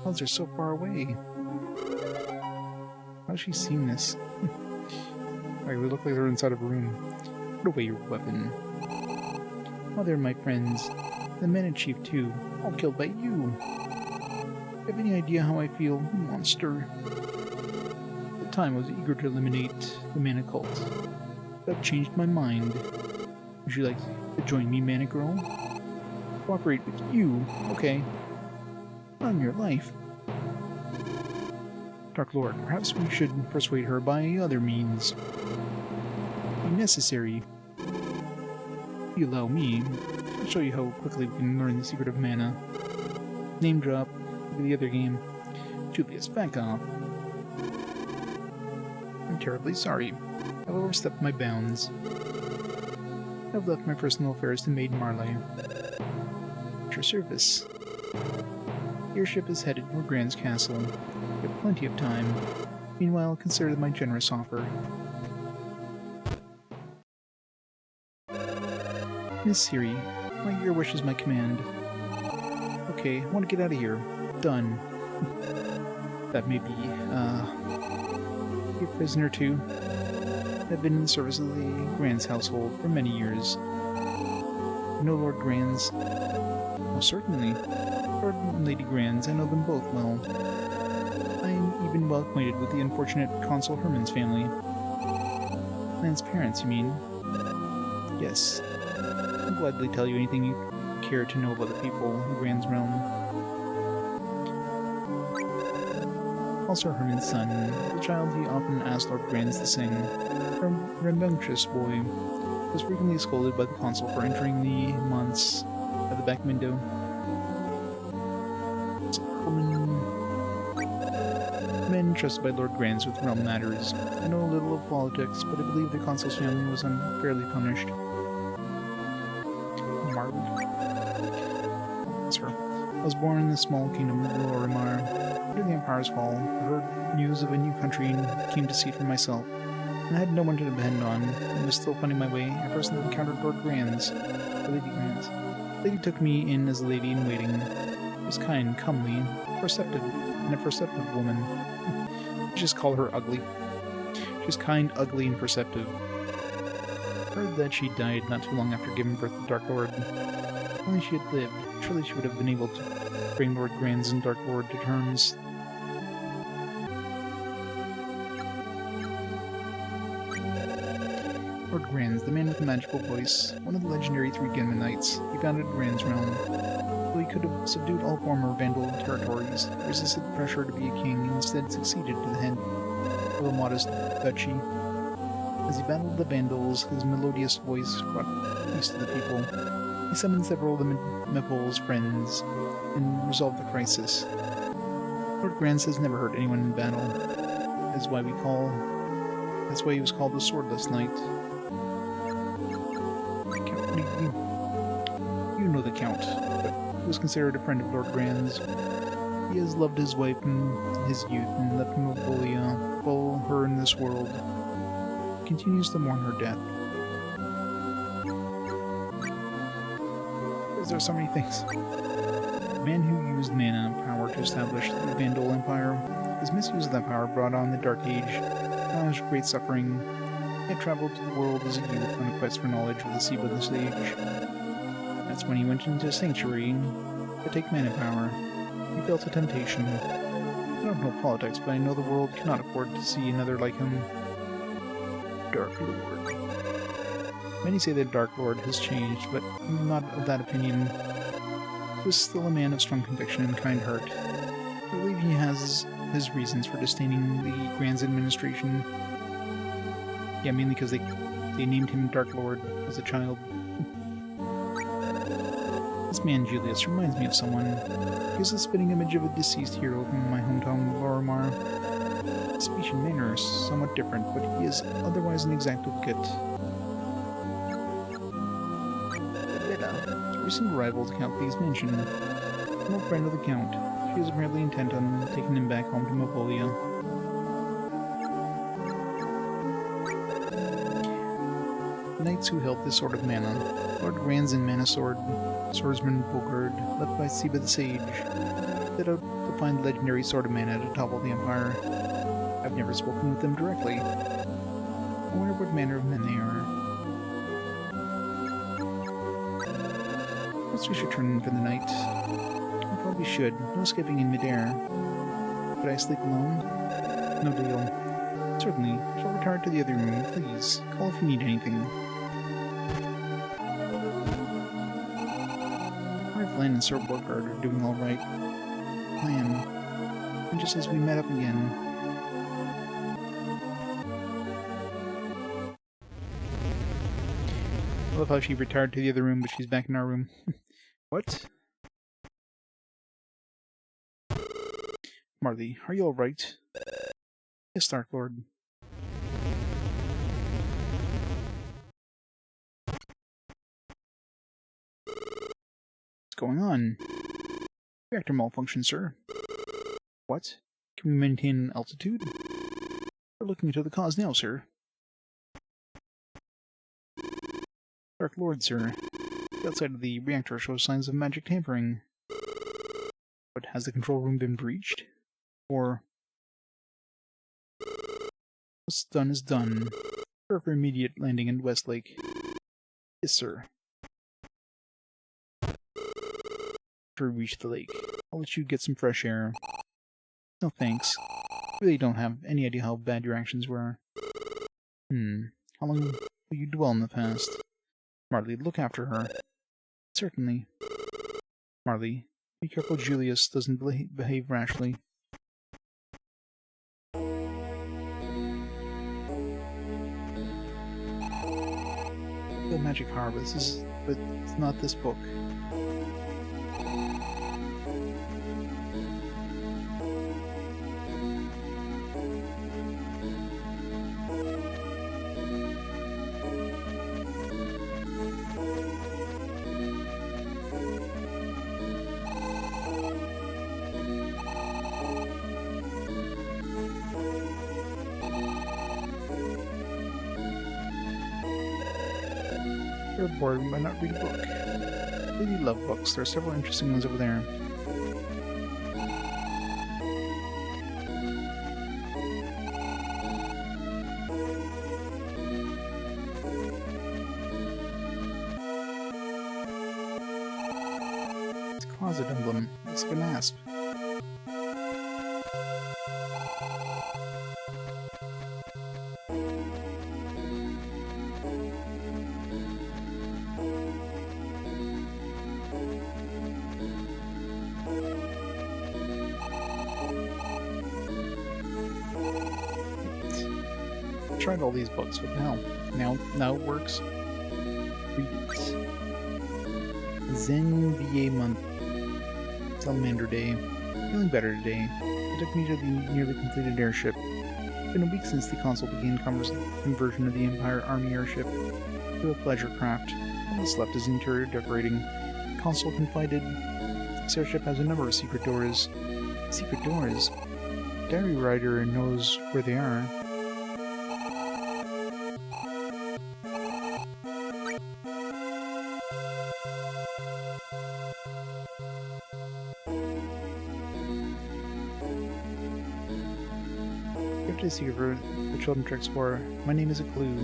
Clouds are so far away. How's she seen this? Like, they look like they're inside of a room. Put away your weapon. Mother and my friends, the Mana Chief too, all killed by you. Do you have any idea how I feel, monster? At the time, I was eager to eliminate the Mana Cult. But I've changed my mind. Would you like to join me, Mana Girl? Cooperate with you? Okay. On your life. Dark Lord, perhaps we should persuade her by other means. Be necessary. If you allow me, I'll show you how quickly we can learn the secret of mana. Name drop. Look at the other game. Julius, back off. I'm terribly sorry. I've overstepped my bounds. I've left my personal affairs to Maid Marley. At your service. Your ship is headed for Grand's castle. You have plenty of time. Meanwhile, consider my generous offer. Miss Siri, your wish is my command. Okay, I want to get out of here. Done. That may be, you're a prisoner too. I've been in the service of the Grand's household for many years. No Lord Grands? Oh, certainly. Lord and Lady Grands, I know them both well. I am even well acquainted with the unfortunate Consul Herman's family. Lan's parents, you mean? Yes. I'll gladly tell you anything you care to know about the people of Grand's realm. Also Herman's son, the child he often asked Lord Grands to sing. A rambunctious boy, was frequently scolded by the consul for entering the months at the back window. Men trusted by Lord Grands with realm matters. I know a little of politics, but I believe the consul's family was unfairly punished. Marveled. That's her. I was born in the small kingdom of Lorimar. After the Empire's fall, I heard news of a new country and came to see it for myself. I had no one to depend on, and was still finding my way. I first encountered Lord Grands, or Lady Grands. The lady took me in as a lady-in-waiting. She was kind, comely, perceptive, and a perceptive woman. Just call her ugly. She was kind, ugly, and perceptive. I heard that she died not too long after giving birth to Dark Lord. If only she had lived, surely she would have been able to bring Lord Grands and Dark Lord to terms. Lord Grands, the man with the magical voice, one of the legendary three Genman Knights, he founded Grand's realm. Though he could have subdued all former Vandal territories, he resisted the pressure to be a king and instead succeeded to the head of a modest duchy. As he battled the Vandals, his melodious voice brought peace to the people. He summoned several of the Mepol's friends and resolved the crisis. Lord Grands has never hurt anyone in battle. That's why he was called the Swordless Knight. You know the Count, but he was considered a friend of Lord Grands. He has loved his wife in his youth and left Mobolia, follow her in this world. He continues to mourn her death. There are so many things. The man who used mana power to establish the Vandal Empire, his misuse of that power brought on the Dark Age, caused great suffering. He had traveled to the world as a youth on a quest for knowledge with the Seed of the Sage. That's when he went into Sanctuary to take mana power. He felt a temptation. I don't know politics, but I know the world cannot afford to see another like him. Dark Lord. Many say that Dark Lord has changed, but I'm not of that opinion. He was still a man of strong conviction and kind heart. I believe he has his reasons for disdaining the Grand's administration. Yeah, mainly because they They named him Dark Lord as a child. This man, Julius, reminds me of someone. He is a spitting image of a deceased hero from my hometown of Lorimar. His speech and manner are somewhat different, but he is otherwise an exact duplicate. A recent arrival to Count Lee's mansion. No friend of the Count. She is apparently intent on taking him back home to Movolia. The knights who held this sword of mana. Lord Granzin Manasword, swordsman Bogard, left by Siba the Sage, set out to find the legendary sword of mana to topple the Empire. I've never spoken with them directly. I wonder what manner of men they are. Perhaps we should turn in for the night. I probably should. No escaping in midair. Could I sleep alone? No deal. Certainly. I shall retire to the other room. Please, call if you need anything. Lan and Sir Borgard are doing all right. Lan. And just as we met up again. I love how she retired to the other room, but she's back in our room. What? Marley, are you alright? Yes, Dark Lord. What's going on? Reactor malfunction, sir. What? Can we maintain altitude? We're looking into the cause now, sir. Dark Lord, sir. The outside of the reactor shows signs of magic tampering. But has the control room been breached? Or... what's done is done. Prepare for immediate landing in Westlake. Yes, sir. After we reach the lake, I'll let you get some fresh air. No thanks. I really don't have any idea how bad your actions were. How long will you dwell in the past? Marley, look after her. Certainly. Marley, be careful Julius doesn't behave rashly. The magic harvest but it's not this book. You're bored, why not read a book? I really love books. There are several interesting ones over there. It's a closet emblem. Looks like an asp. Tried all these books, what the hell? Now it works. Read it. Zen BA month. Salamander day. Feeling better today. It took me to the nearly completed airship. It's been a week since the console began conversion of the Empire Army airship to a pleasure craft. All that's left is interior decorating. The console confided, this airship has a number of secret doors. Secret doors? Diary writer knows where they are. For the children to explore. My name is a clue.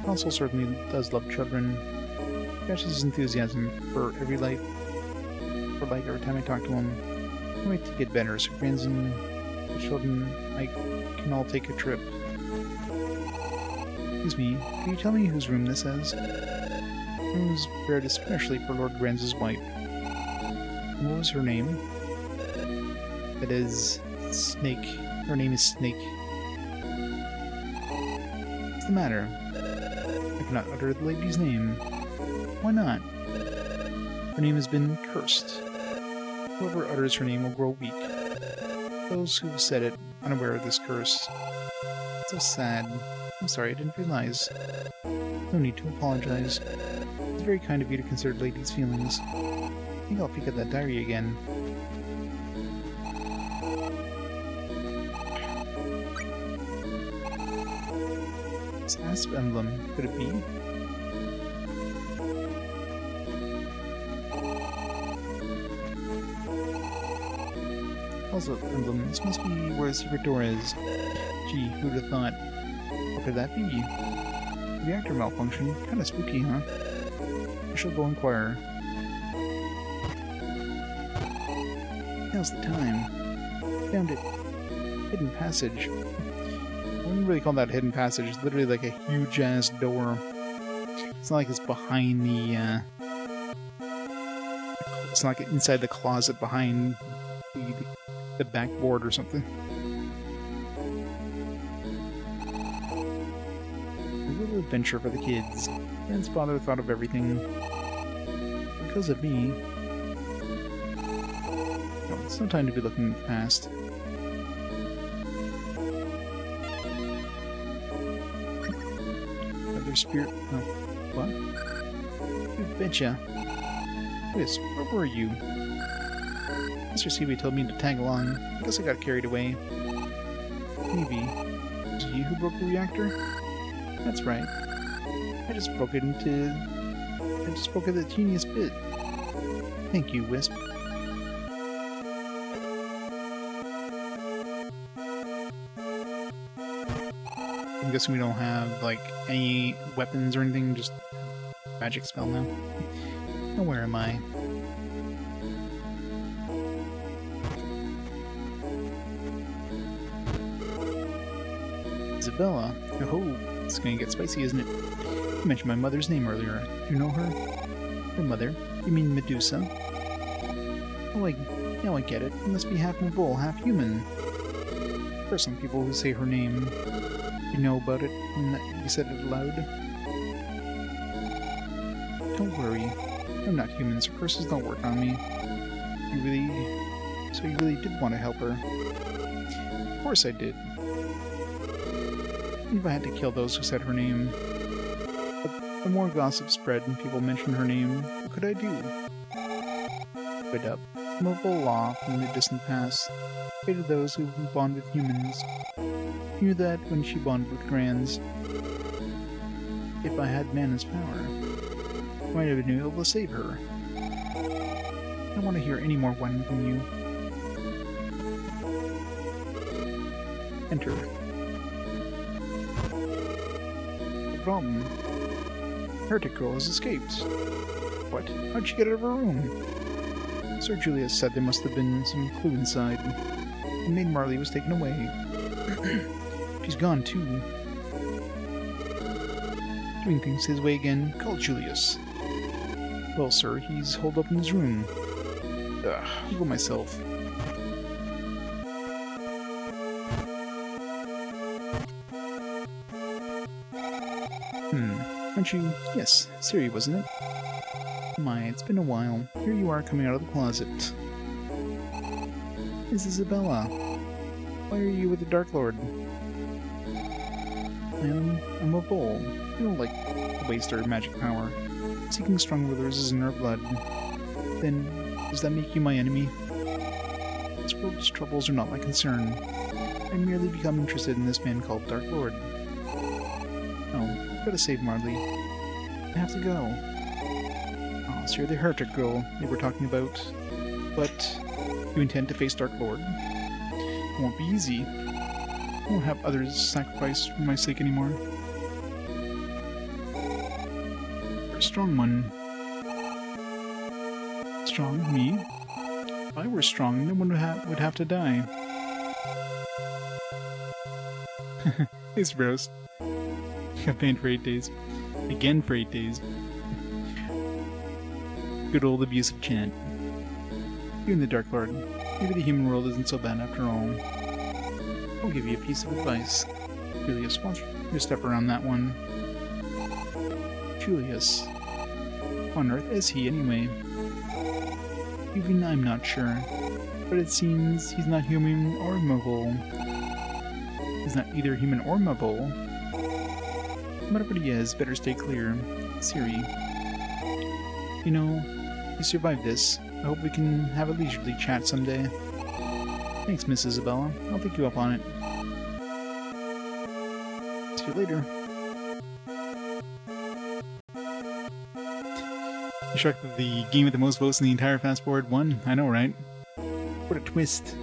Console certainly does love children. Catches his enthusiasm for life every time I talk to him. I wait to get better, so Granzin, the children, I can all take a trip. Excuse me, can you tell me whose room this is? Room is prepared especially for Lord Granz's wife. And what was her name? That is Snake. Her name is Snake. What's the matter? I cannot utter the lady's name. Why not? Her name has been cursed. Whoever utters her name will grow weak. Those who said it, unaware of this curse. It's so sad. I'm sorry, I didn't realize. No need to apologize. It's very kind of you to consider the lady's feelings. I think I'll pick up that diary again. This asp emblem, could it be? Also, emblem, this must be where the secret door is. Gee, who'd have thought? What could that be? Reactor malfunction? Kinda spooky, huh? I shall go inquire. Now's the time. Found it. Hidden passage. I wouldn't really call that hidden passage. It's literally like a huge-ass door. It's not like it's behind the, it's not like inside the closet behind the backboard or something. A little adventure for the kids. Dan's father thought of everything. Because of me. No, it's no time to be looking past. Other spirit... Oh, what? You betcha. Yes, where were you? Mr. CB told me to tag along. I guess I got carried away. Maybe. Was it you who broke the reactor? That's right. I just broke it the teeniest bit. Thank you, Wisp. I'm guessing we don't have, like, any weapons or anything, just magic spell now. Now where am I? Isabella. Oh, it's gonna get spicy, isn't it? You mentioned my mother's name earlier. Do you know her? Her mother? You mean Medusa? Oh, now I get it. You must be half bull, half human. There are some people who say her name. You know about it when you said it aloud? Don't worry. I'm not human, so curses don't work on me. So you really did want to help her? Of course I did. If I had to kill those who said her name. But the more gossip spread and people mentioned her name, what could I do? Put up. Some of the law from the distant past hated those who bond with humans. Knew that when she bonded with Grands. If I had Mana's power, I might have been able to save her. I don't want to hear any more whining from you. Enter. Problem. Heretic girl has escaped. What? How'd she get out of her room? Sir Julius said there must have been some clue inside. And Maid Marley was taken away. She's gone too. Doing things his way again. Call Julius. Well, sir, he's holed up in his room. Ugh, I'll go myself. Aren't you? Yes, Siri, wasn't it? My, it's been a while. Here you are coming out of the closet. Miss Isabella. Why are you with the Dark Lord? I'm a bull. I don't like to waste our magic power. Seeking strong rulers is in our blood. Then, does that make you my enemy? This world's troubles are not my concern. I merely become interested in this man called Dark Lord. Oh, I've got to save Marley. I have to go. Oh, so you're the heretic girl they were talking about. But you intend to face Dark Lord? It won't be easy. I won't have others sacrifice for my sake anymore. You're a strong one. Strong? Me? If I were strong, no one would have to die. It's roast. Campaign for 8 days. Again for 8 days. Good old abusive chant. You and the Dark Lord. Maybe the human world isn't so bad after all. I'll give you a piece of advice. Julius, watch your step around that one. Julius. What on earth is he, anyway? Even I'm not sure. But it seems he's not human or immobile. He's not either human or immobile. Whatever he is, better stay clear. Siri. You know, you survived this. I hope we can have a leisurely chat someday. Thanks, Miss Isabella. I'll take you up on it. See you later. You shocked that the game with the most votes in the entire fast forward won? I know, right? What a twist.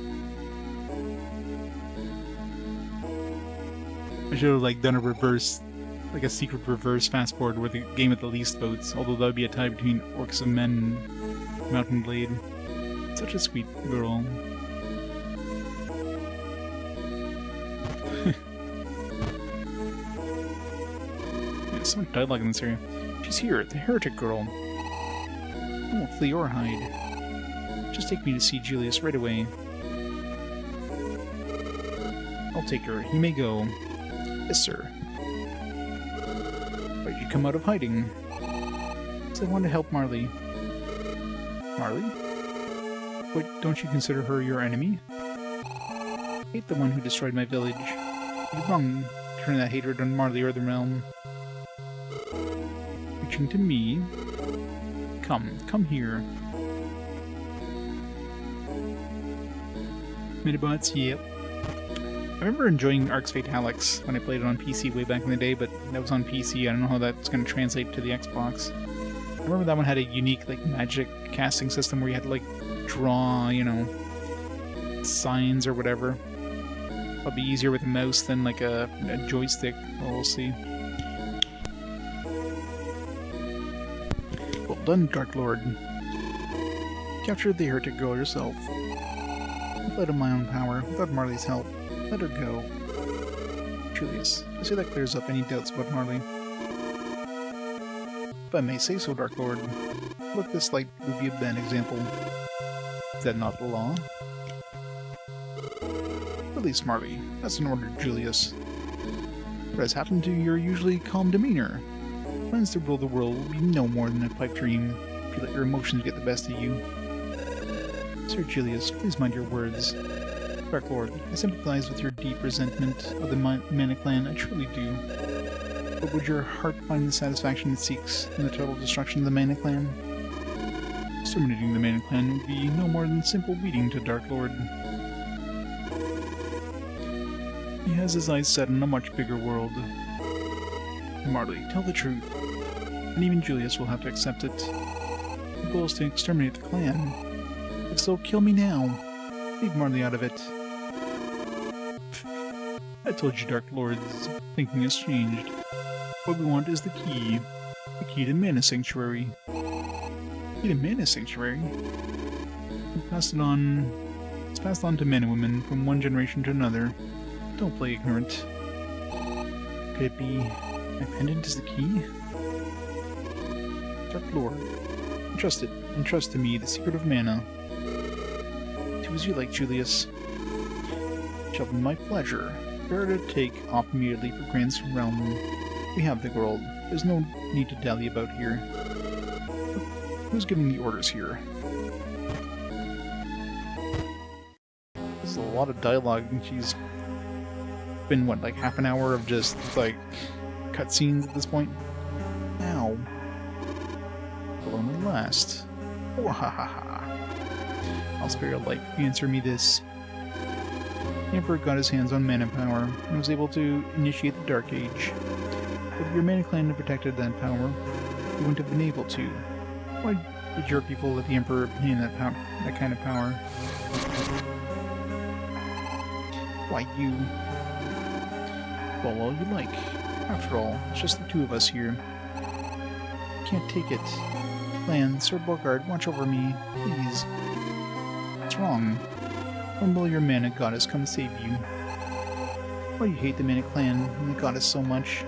I should have like done a reverse, like a secret reverse fast forward where the game with the least votes, although that would be a tie between Orcs of Men and Mountain Blade. Such a sweet girl. There's so much dialogue in this area. She's here, the heretic girl. I won't flee or hide. Just take me to see Julius right away. I'll take her. You may go. Yes, sir. Why'd you come out of hiding? Because I want to help Marley. Marley? But don't you consider her your enemy? I hate the one who destroyed my village. You're wrong to turn that hatred on Marley or the realm. Reaching to me. Come here. Metabots, yep. I remember enjoying Arc's Fatalix when I played it on PC way back in the day, but that was on PC. I don't know how that's going to translate to the Xbox. I remember that one had a unique, like, magic casting system where you had to, like, draw, you know, signs or whatever. Probably easier with a mouse than, like, a joystick. Well, we'll see. Well done, Dark Lord. Captured the heretic girl yourself. I fled of my own power, without Marley's help. Let her go. Julius, I say that clears up any doubts about Marley. If I may say so, Dark Lord, let this light would be a bad example. Is that not the law? Release Marley. That's an order, Julius. What has happened to your usually calm demeanor? Plans to rule the world will be no more than a pipe dream if you let your emotions get the best of you. Sir Julius, please mind your words. Dark Lord, I sympathize with your deep resentment of the Mana clan, I truly do. But would your heart find the satisfaction it seeks in the total destruction of the Mana clan? Exterminating the Mana clan would be no more than simple beating to Dark Lord. He has his eyes set on a much bigger world. Marley, tell the truth, and even Julius will have to accept it. The goal is to exterminate the clan. If so, kill me now. Leave Marley out of it. I told you, Dark Lord's thinking has changed. What we want is the key. The key to Mana Sanctuary. Key to Mana Sanctuary? We passed it on... It's passed on to men and women from one generation to another. Don't play ignorant. Could it be... my pendant is the key? Dark Lord. Entrust it. Entrust to me the secret of mana. Do as you like, Julius. It shall be my pleasure. Better to take off immediately for Grand's realm. We have the world. There's no need to dally about here. Who's giving the orders here? This is a lot of dialogue, and she's been, what, like half an hour of just, like, cutscenes at this point? Ow. Alone at last. Wahahaha. I'll spare your life if you answer me this. The Emperor got his hands on mana power, and was able to initiate the Dark Age. But if your Mana clan had protected that power, you wouldn't have been able to. Why did your people let the Emperor obtain that kind of power? Why, you... Well, all you like. After all, it's just the two of us here. Can't take it. Lan, Sir Borgard, watch over me, please. What's wrong? When will your Mana goddess come save you? Why do you hate the Mana clan and the goddess so much?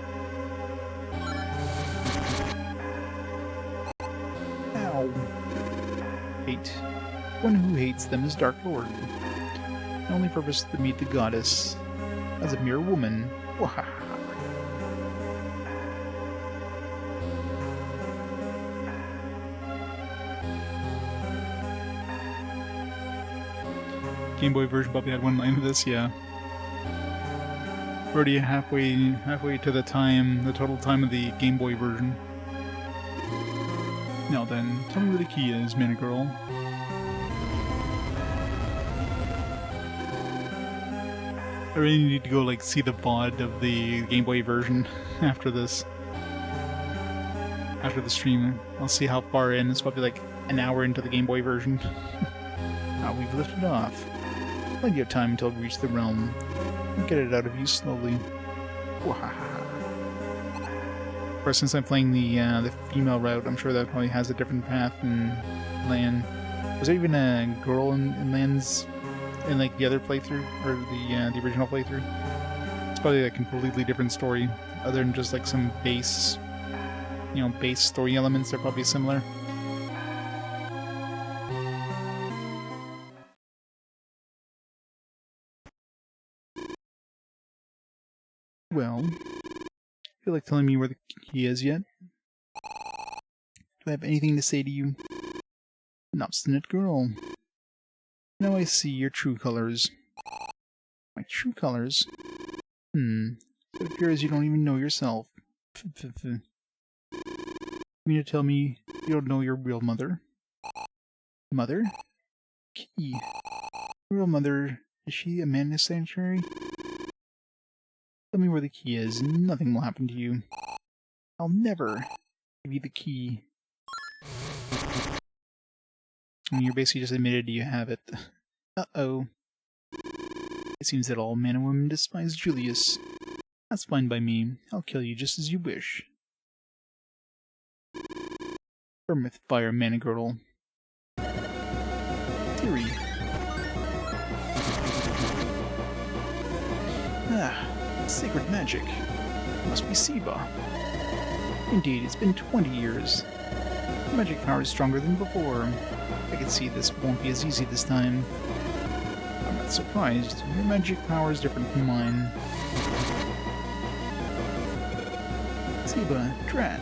Ow. Hate. One who hates them is Dark Lord. My only purpose is to meet the goddess. As a mere woman. Wahaha. Game Boy version probably had one line of this, yeah. We're already halfway to the total time of the Game Boy version. Now then, tell me where the key is, Mana Girl. I really need to go, like, see the VOD of the Game Boy version after this. After the stream. I'll see how far in. It's probably like an hour into the Game Boy version. Now we've lifted off. Plenty of time until we reach the realm. We'll get it out of you slowly. Of course, since I'm playing the female route, I'm sure that probably has a different path in LAN. Was there even a girl in LAN's in like the other playthrough or the original playthrough? It's probably a completely different story, other than just like some base, base story elements are probably similar. Well, feel like telling me where the key is yet? Do I have anything to say to you? An obstinate girl. Now I see your true colors. My true colors? It appears you don't even know yourself. You mean to tell me you don't know your real mother? Mother? Key. Real mother, is she a man in a sanctuary? Tell me where the key is, and nothing will happen to you. I'll never give you the key. I mean, you're basically just admitted you have it. Uh-oh. It seems that all men and women despise Julius. That's fine by me. I'll kill you just as you wish. Burn with fire, Mana Girdle. Theory. Sacred magic. Must be Seba. Indeed, it's been 20 years. Magic power is stronger than before. I can see this won't be as easy this time. I'm not surprised. Your magic power is different from mine. Seba, Drat.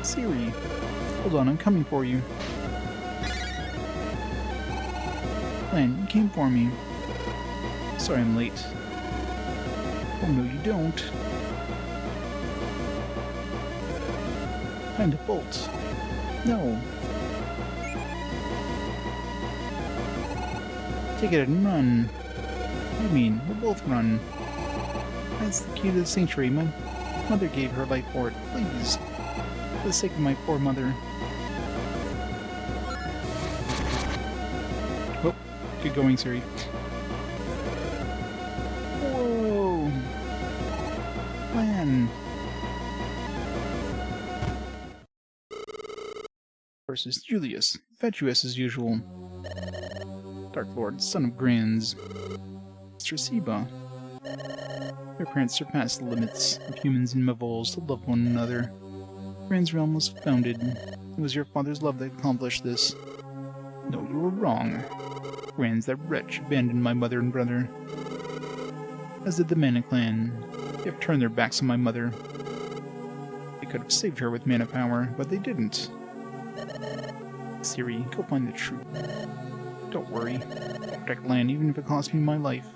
Siri. Hold on, I'm coming for you. Lan, you came for me. Sorry I'm late. Oh no, you don't. Time to bolt. No. Take it and run. What do you mean? We'll both run. That's the key to the sanctuary. My mother gave her life for it. Please. For the sake of my poor mother. Oh, good going, Siri. Whoa! Lan! Versus Julius. Fatuous as usual. Dark Lord, son of Grands. Mr. Seba. Their parents surpassed the limits of humans and Mavols to love one another. Grands' realm was founded. It was your father's love that accomplished this. No, you were wrong. Grands, that wretch, abandoned my mother and brother. As did the Mana clan. They have turned their backs on my mother. They could have saved her with mana power, but they didn't. Siri, go find the truth. Don't worry. I'll protect Lan even if it costs me my life.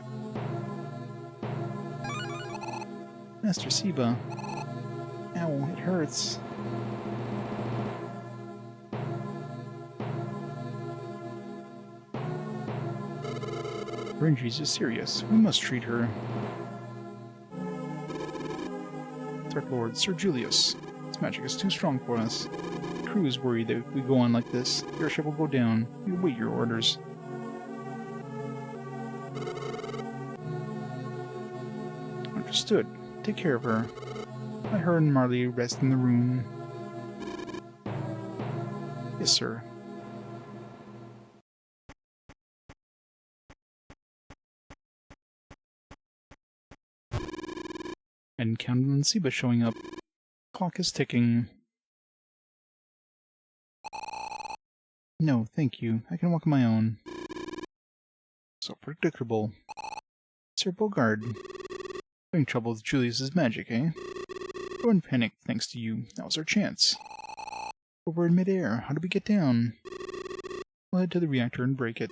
Master Seba. Ow, it hurts. Her injuries are serious. We must treat her. Dark Lord, Sir Julius. This magic is too strong for us. The crew is worried that if we go on like this, the airship will go down. We await your orders. Understood. Take care of her. Let her and Marley rest in the room. Yes, sir. And count on Seba showing up. Clock is ticking. No, thank you. I can walk on my own. So predictable. Sir Bogard. Having trouble with Julius's magic, eh? Everyone panicked thanks to you. That was our chance. But we're in midair. How do we get down? We'll head to the reactor and break it.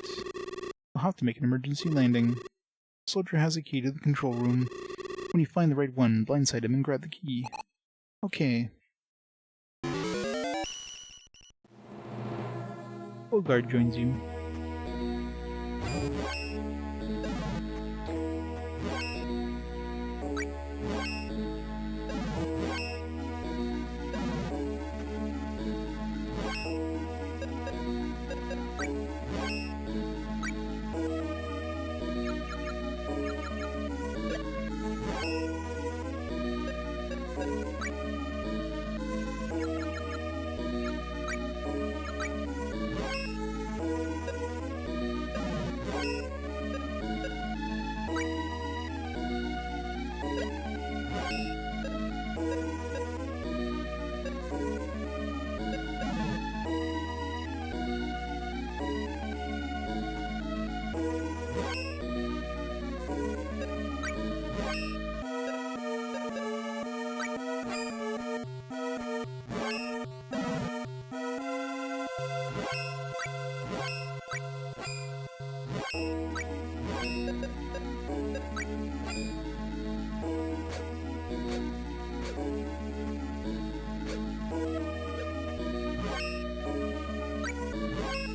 I'll have to make an emergency landing. The soldier has a key to the control room. When you find the right one, blindside him and grab the key. Okay. Guard joins you.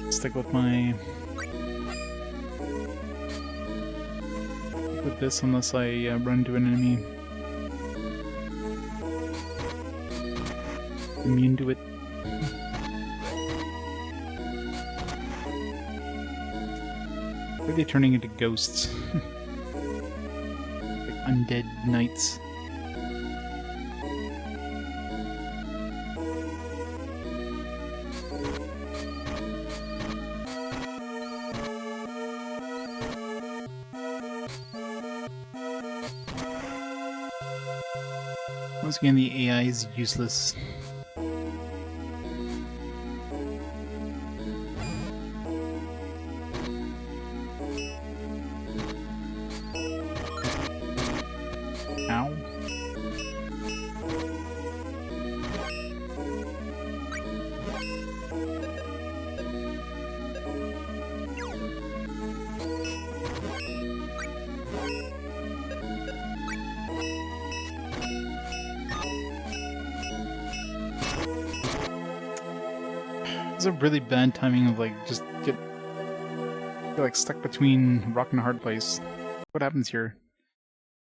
Stick with this unless I run into an enemy. Immune to it. Why are they turning into ghosts? Like undead knights. Once again, the AI is useless. Ow. It's a really bad timing of like just get like stuck between rock and a hard place. What happens here?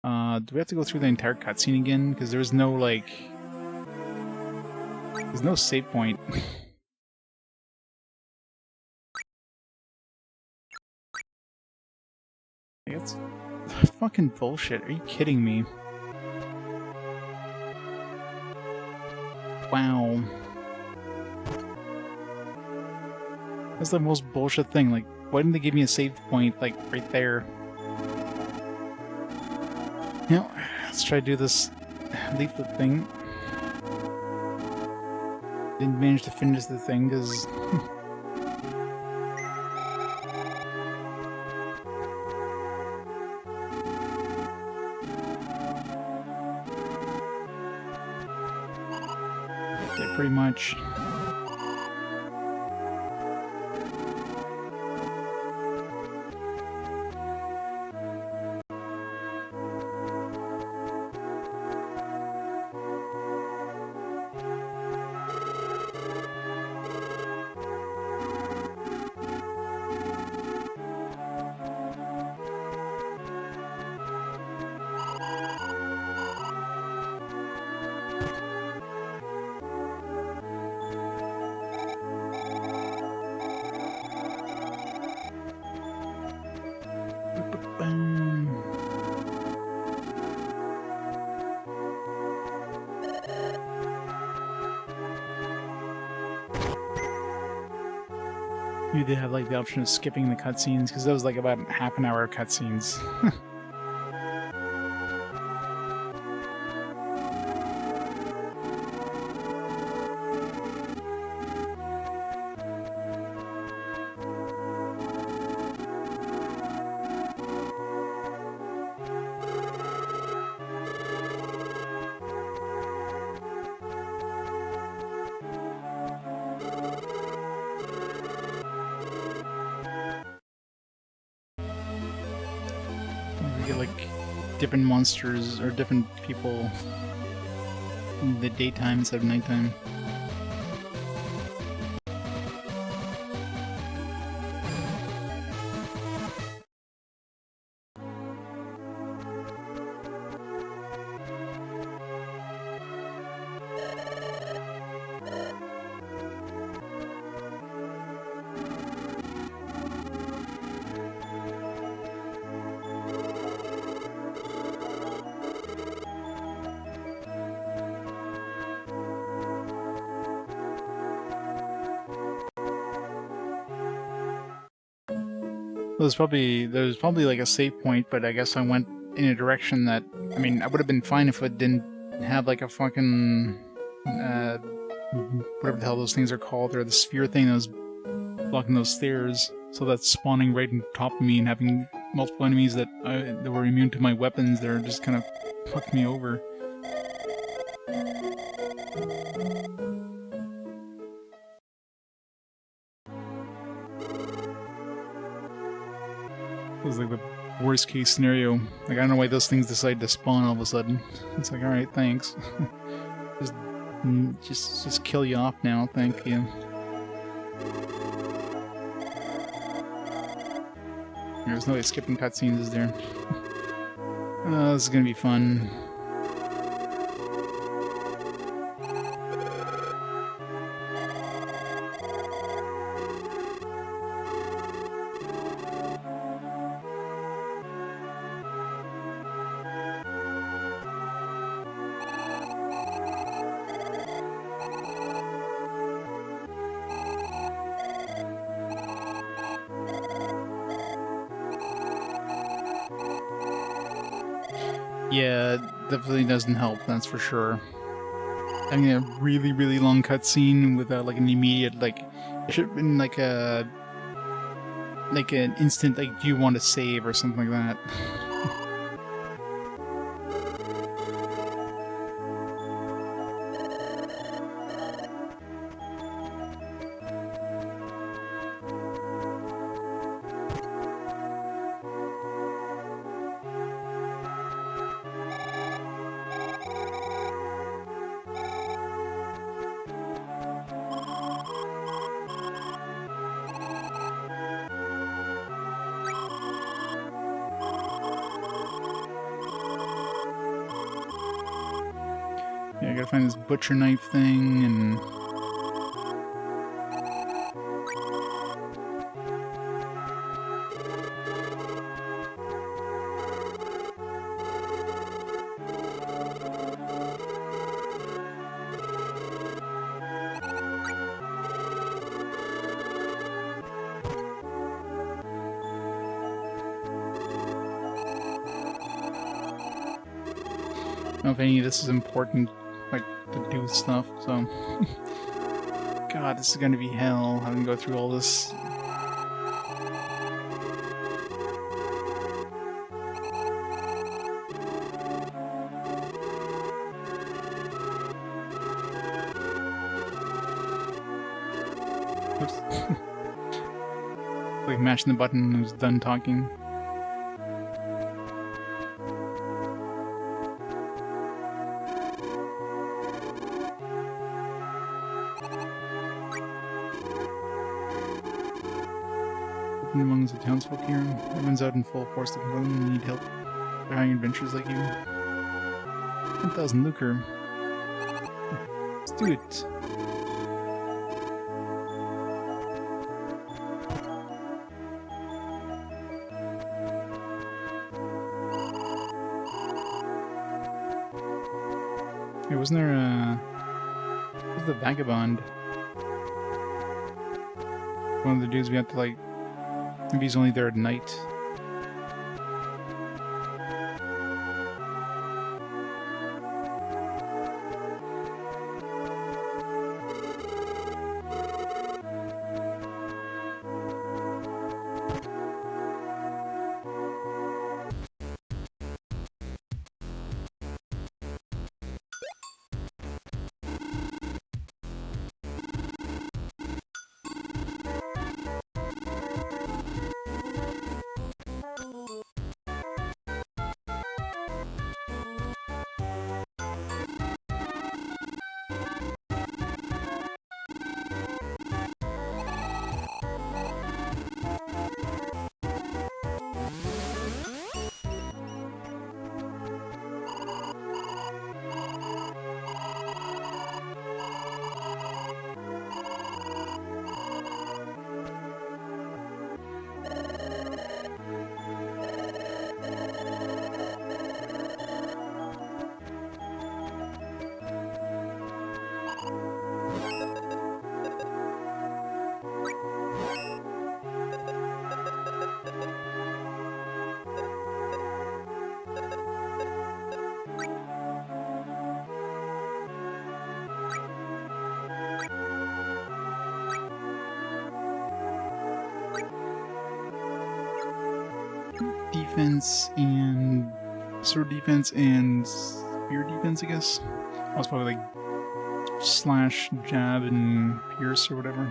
Do we have to go through the entire cutscene again? Because there's no like, there's no save point. It's fucking bullshit. Are you kidding me? Wow. That's the most bullshit thing. Like, why didn't they give me a save point, like, right there? You know, let's try to do this leaflet thing. Didn't manage to finish the thing, because... yeah, pretty much. Maybe they have like the option of skipping the cutscenes, because that was like about half an hour of cutscenes. get like different monsters or different people in the daytime instead of nighttime. There's probably like a save point, but I guess I went in a direction that, I mean, I would have been fine if it didn't have like a fucking whatever the hell those things are called, or the sphere thing that was blocking those stairs. So that's spawning right on top of me and having multiple enemies that were immune to my weapons. They're just kind of fucked me over. It was like the worst case scenario. Like, I don't know why those things decide to spawn all of a sudden. It's like, alright, thanks. just kill you off now, thank you. There's no way skipping cutscenes, is there? Oh, this is gonna be fun. Yeah, it definitely doesn't help, that's for sure. Having a really, really long cutscene without like an immediate, like, it should have been like an instant, like, do you want to save or something like that. Yeah, I gotta find this butcher knife thing, and... I don't know if any of this is important, like, to do stuff, so... God, this is gonna be hell, having to go through all this. Oops. Like, mashing the button and I was done talking. Amongst the townsfolk here, everyone's out in full force to confront them and need help. They're having adventures like you. 10,000 lucre. Let's do it. Hey, wasn't there a... What was the vagabond? One of the dudes we had to, like... Maybe he's only there at night. defense and sword defense and spear defense, I guess. I was probably like slash, jab, and pierce or whatever.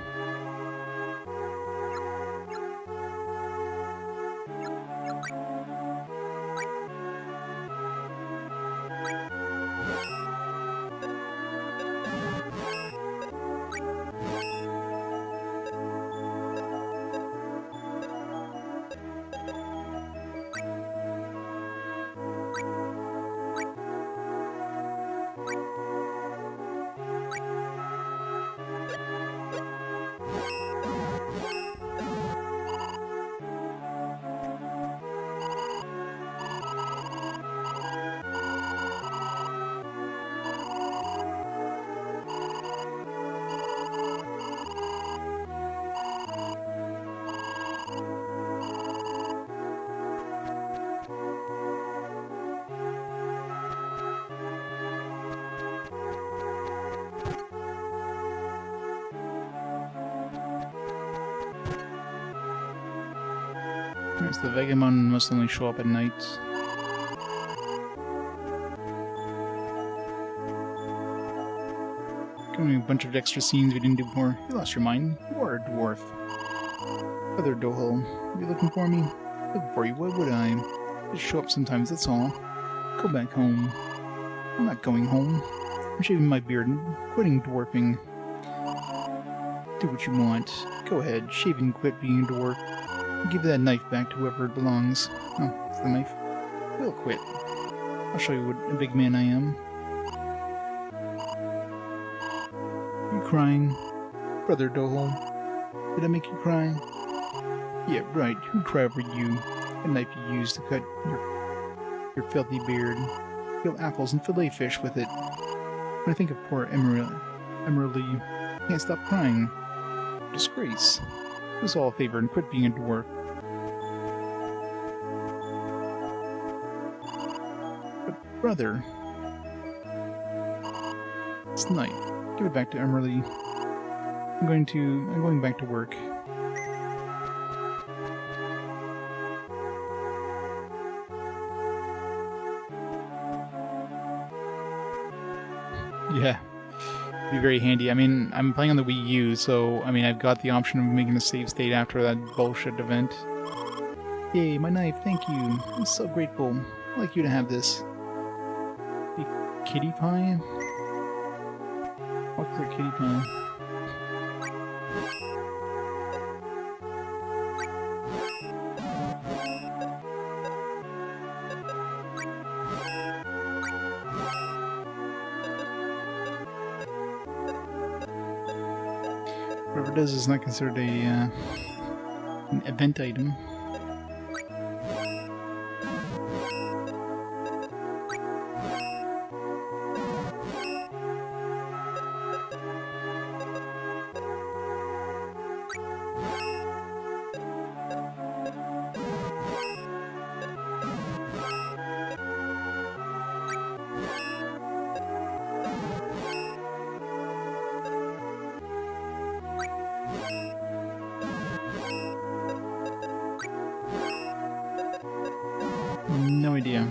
There's the Vegamon must only show up at night. Giving me a bunch of extra scenes we didn't do before. You lost your mind. You are a dwarf. Brother Dohul, you looking for me? Looking for you, why would I? Just show up sometimes, that's all. Go back home. I'm not going home. I'm shaving my beard and quitting dwarfing. Do what you want. Go ahead, shave and quit being a dwarf. Give that knife back to whoever it belongs. Oh, it's the knife. We'll quit. I'll show you what a big man I am. You crying? Brother Dohul, did I make you cry? Yeah, right. Who'd cry over you? The knife you used to cut your filthy beard. Peel apples and fillet fish with it. When I think of poor Emerald, I can't stop crying. Disgrace. Do us all a favor and quit being a dwarf. But brother, it's night. Give it back to Emerald. I'm going back to work. Yeah, it'd be very handy. I mean, I'm playing on the Wii U, so I mean, I've got the option of making a save state after that bullshit event. Yay, my knife! Thank you. I'm so grateful. I'd like you to have this. The kitty pie. What's the kitty pie? Whatever it does is not considered an event item. No idea.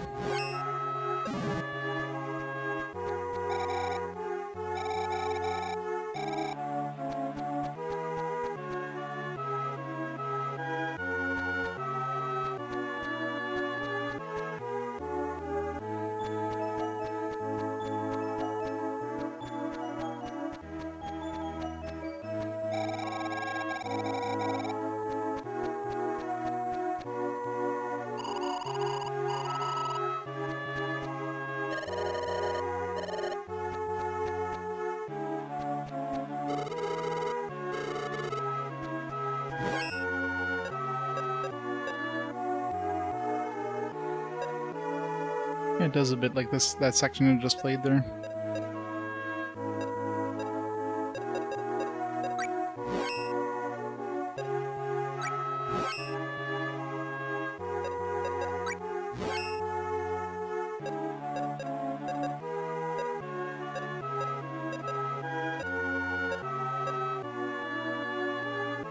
Yeah, it does a bit like that section I just played there.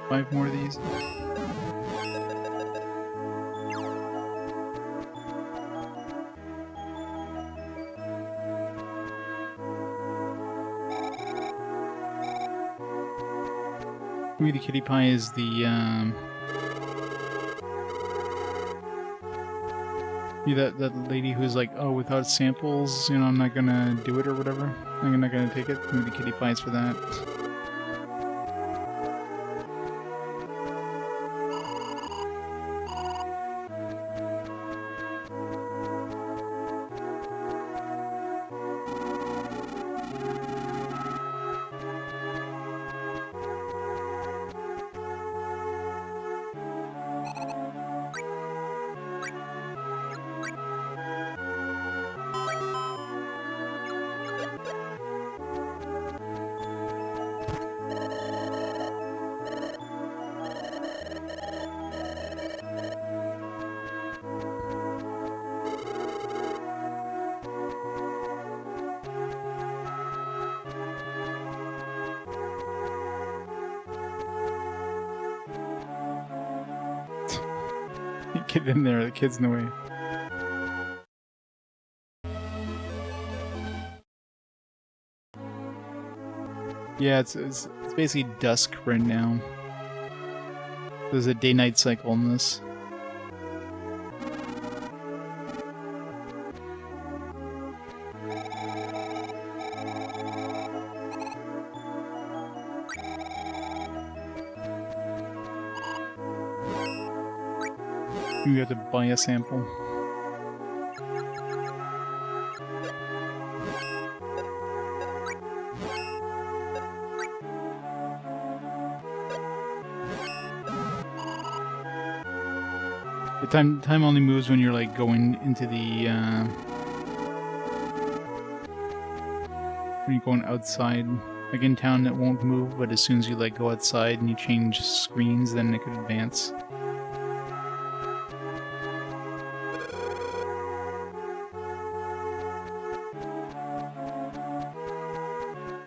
Five more of these. Maybe the kitty pie is the, that lady who's like, oh, without samples, you know, I'm not gonna do it or whatever. I'm not gonna take it. Maybe the kitty pie is for that. Get in there, the kid's in the way. Yeah, it's basically dusk right now. There's a day-night cycle in this. You have to buy a sample. The time only moves when you're like going into the when you're going outside. Like in town, it won't move, but as soon as you like go outside and you change screens, then it could advance.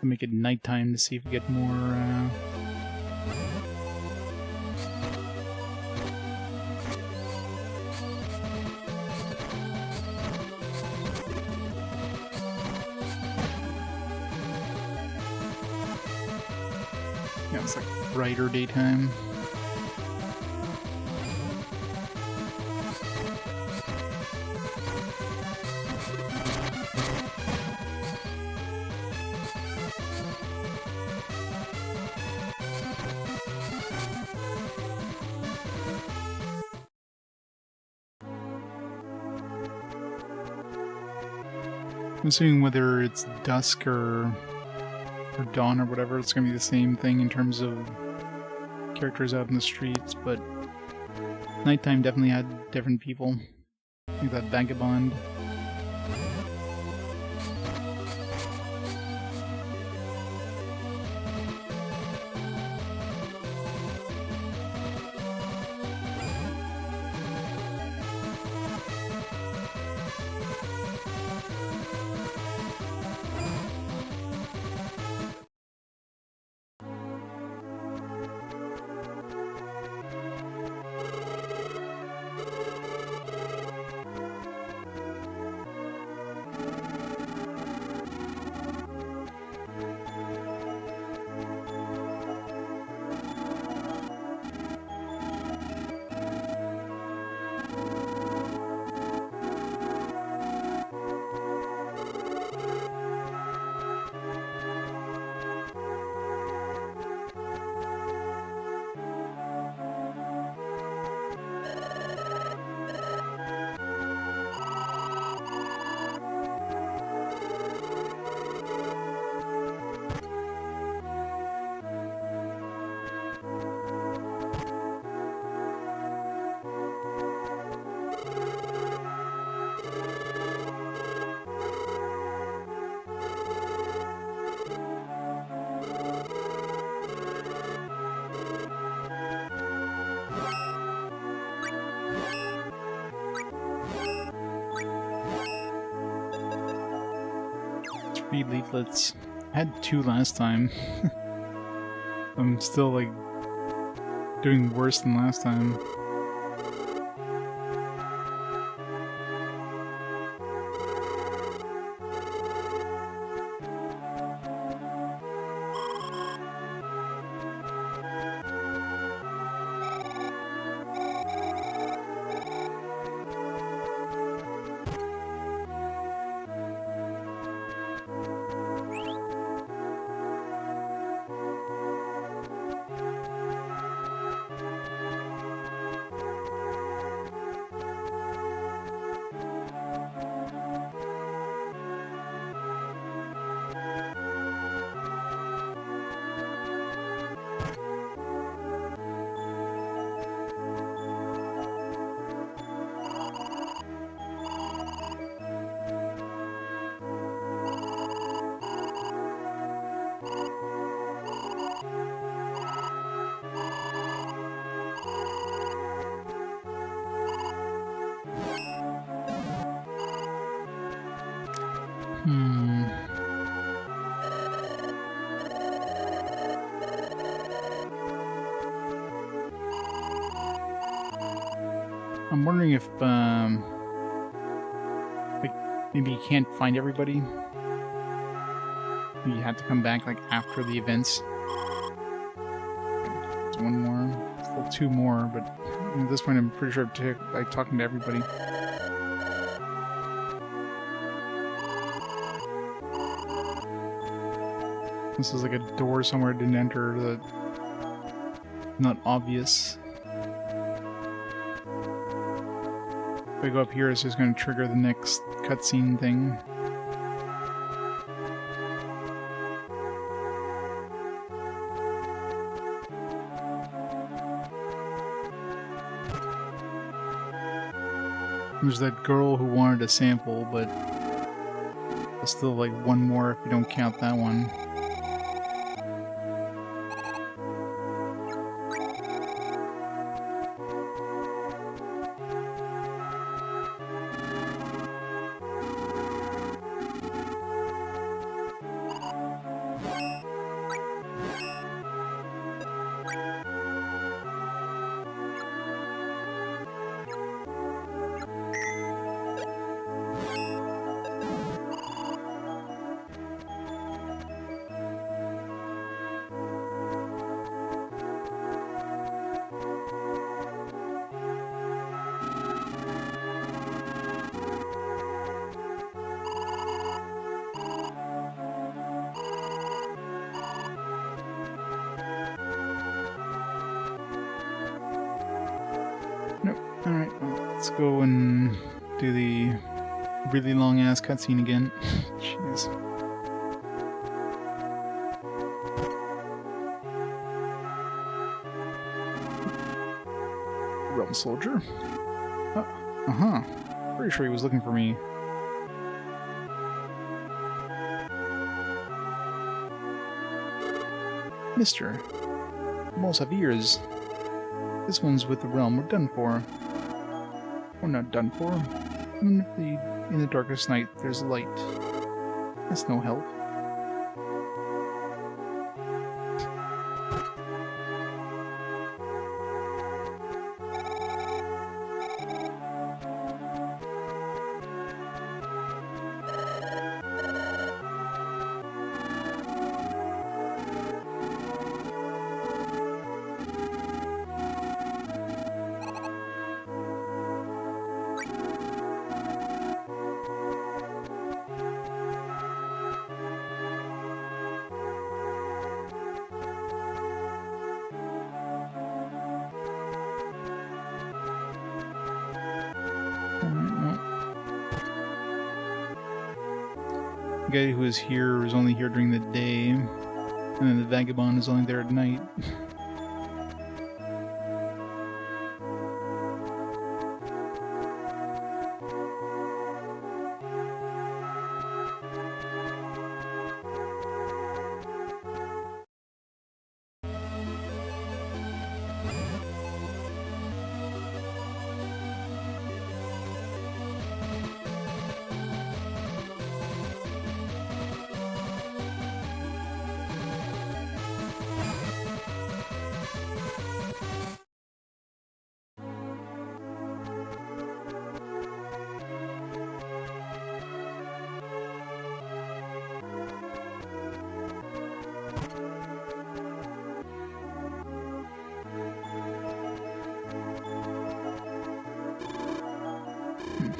Make it nighttime to see if we get more. Yeah, it's like brighter daytime. I'm assuming whether it's dusk or dawn or whatever, it's gonna be the same thing in terms of characters out in the streets, but nighttime definitely had different people. Like that vagabond. Leaflets. I had 2 last time. I'm still like doing worse than last time. I'm wondering if, like, maybe you can't find everybody. You have to come back, like, after the events. There's one more. Still two more, but at this point I'm pretty sure I'm like, talking to everybody. This is like a door somewhere I didn't enter that not obvious. If I go up here, it's just going to trigger the next cutscene thing. There's that girl who wanted a sample, but there's still like one more if you don't count that one. Nope. Alright, well, let's go and do the really long-ass cutscene again. Jeez. Realm Soldier? Uh-huh. Pretty sure he was looking for me. Mister, walls have ears. This one's with the realm. We're done for. We're not done for. Even if in the darkest night there's light. That's no help. The guy who is here is only here during the day, and then the vagabond is only there at night.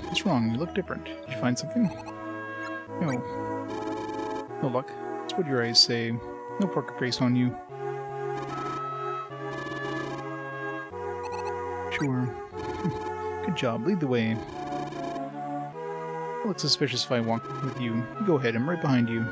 What's wrong? You look different. Did you find something? No. No luck. That's what your eyes say. No poker face on you. Sure. Good job. Lead the way. It looks suspicious if I walk with you. Go ahead. I'm right behind you.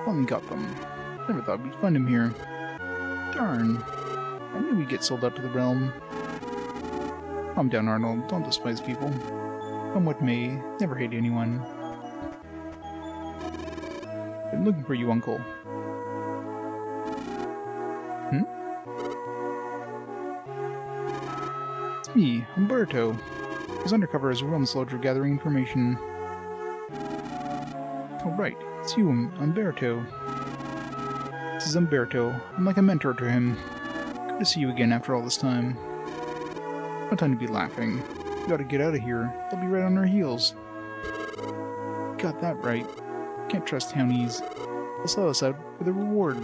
Finally got them. Never thought we'd find him here. Darn. I knew we'd get sold out to the realm. Calm down, Arnold. Don't despise people. Come what may, never hate anyone. Been looking for you, Uncle. Hmm? It's me, Umberto. I was undercover as a realm soldier gathering information. Oh right, it's you, Umberto. This is Umberto. I'm like a mentor to him. Good to see you again after all this time. No time to be laughing. We gotta get out of here. They'll be right on our heels. Got that right. Can't trust townies. They'll sell us out for the reward.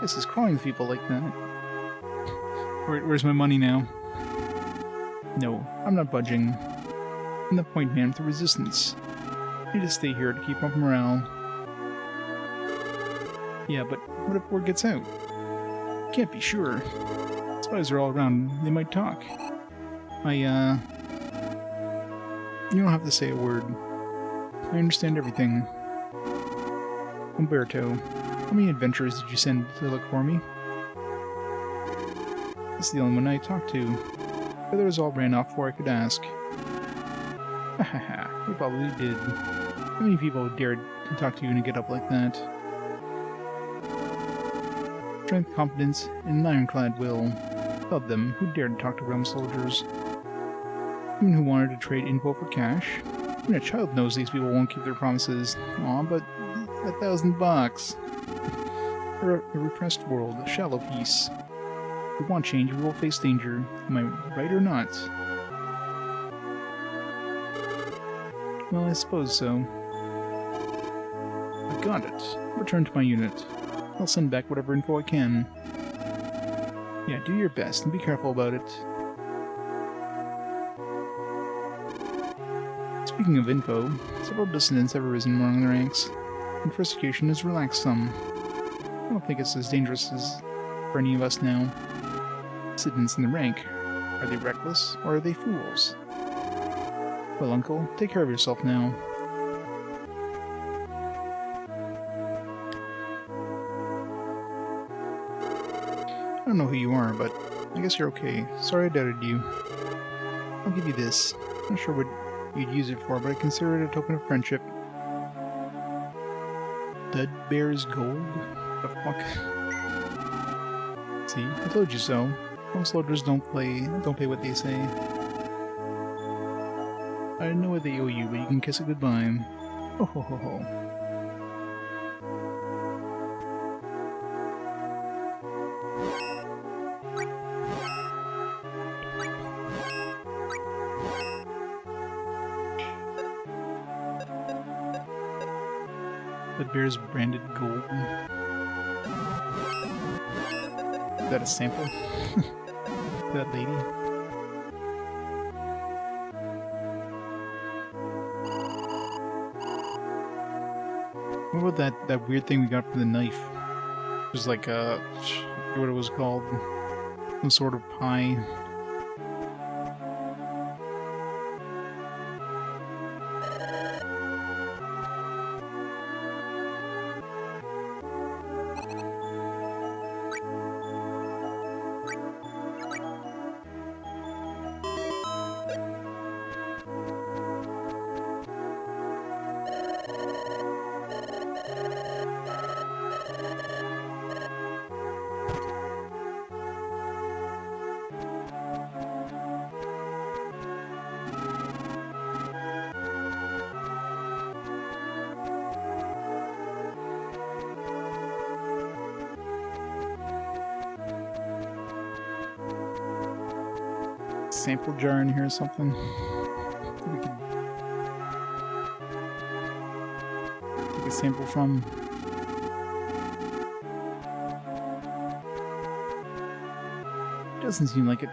This is crawling with people like that. Where's my money now? No, I'm not budging. I'm the point man with the resistance. I need to stay here to keep up morale. Yeah, but what if word gets out? Can't be sure. Spies are all around. They might talk. You don't have to say a word. I understand everything. Umberto, how many adventurers did you send to look for me? That's the only one I talked to. The others all ran off before I could ask. Hahaha, they probably did. How many people dared to talk to you and get up like that? Strength, confidence, and an ironclad will. Of them, who dared to talk to realm soldiers? Women who wanted to trade info for cash? Even a child knows these people won't keep their promises. Aw, but $1,000. For a repressed world, a shallow peace. If we want change, we will face danger. Am I right or not? Well, I suppose so. I got it. Return to my unit. I'll send back whatever info I can. Yeah, do your best and be careful about it. Speaking of info, several dissidents have arisen among the ranks, and persecution has relaxed some. I don't think it's as dangerous as for any of us now. Dissidents in the rank, are they reckless or are they fools? Well, Uncle, take care of yourself now. I don't know who you are, but I guess you're okay. Sorry I doubted you. I'll give you this. Not sure what you'd use it for, but I consider it a token of friendship. Dud bears gold? The fuck? See, I told you so. Some soldiers don't pay what they say. I know what they owe you, but you can kiss it goodbye. Ho ho ho ho. That bears branded gold. Is that a sample? That lady? What about that weird thing we got for the knife? It was like I forget what it was called. Some sort of pie. Sample jar in here or something. We could take a sample from. Doesn't seem like it.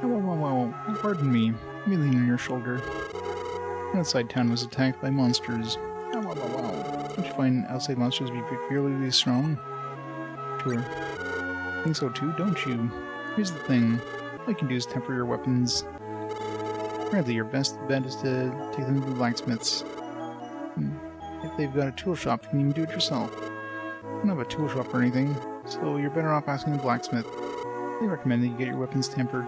Oh, pardon me. Let me lean on your shoulder. Outside town was attacked by monsters. Don't you find outside monsters to be peculiarly strong? Sure. Think so too, don't you? Here's the thing. All you can do is temper your weapons. Apparently your best bet is to take them to the blacksmiths. If they've got a tool shop, you can even do it yourself. I don't have a tool shop or anything, so you're better off asking the blacksmith. They recommend that you get your weapons tempered.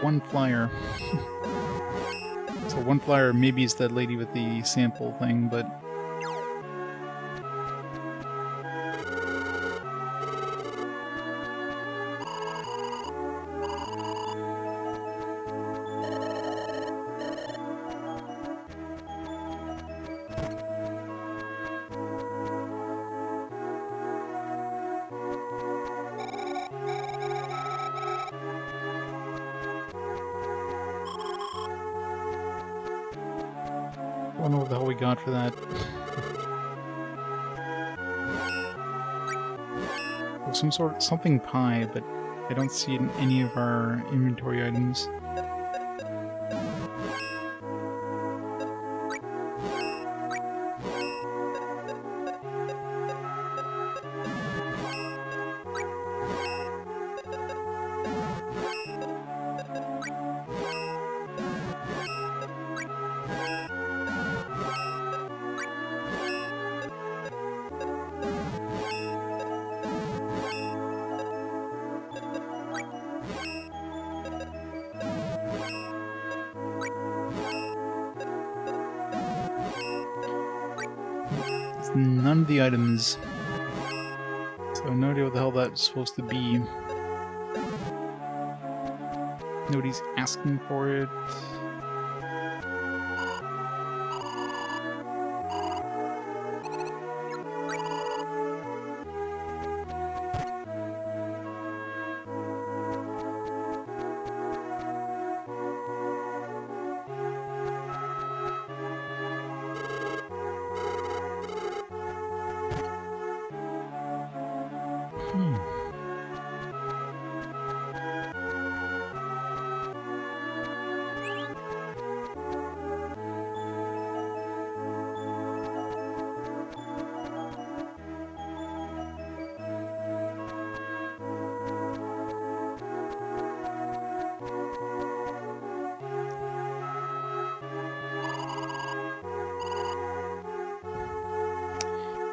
One flyer. So one flyer maybe is that lady with the sample thing, but... I don't know what the hell we got for that. Well, something pie, but I don't see it in any of our inventory items. None of the items. So no idea what the hell that's supposed to be. Nobody's asking for it.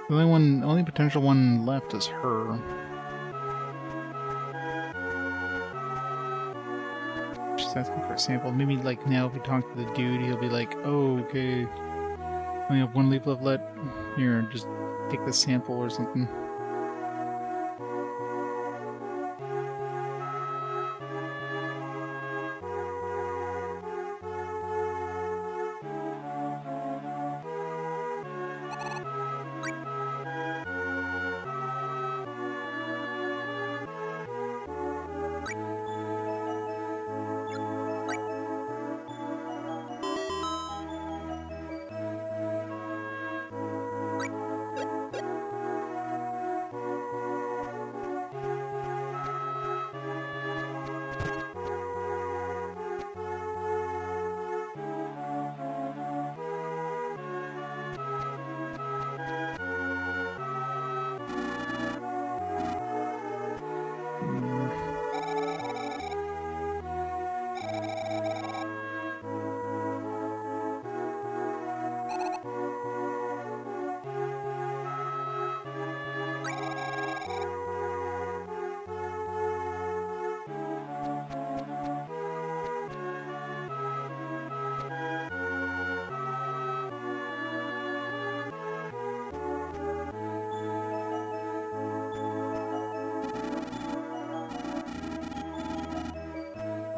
The only potential one left is her. She's asking for a sample. Maybe like now if we talk to the dude, he'll be like, oh, okay. We have one leaf left. Here, just take the sample or something.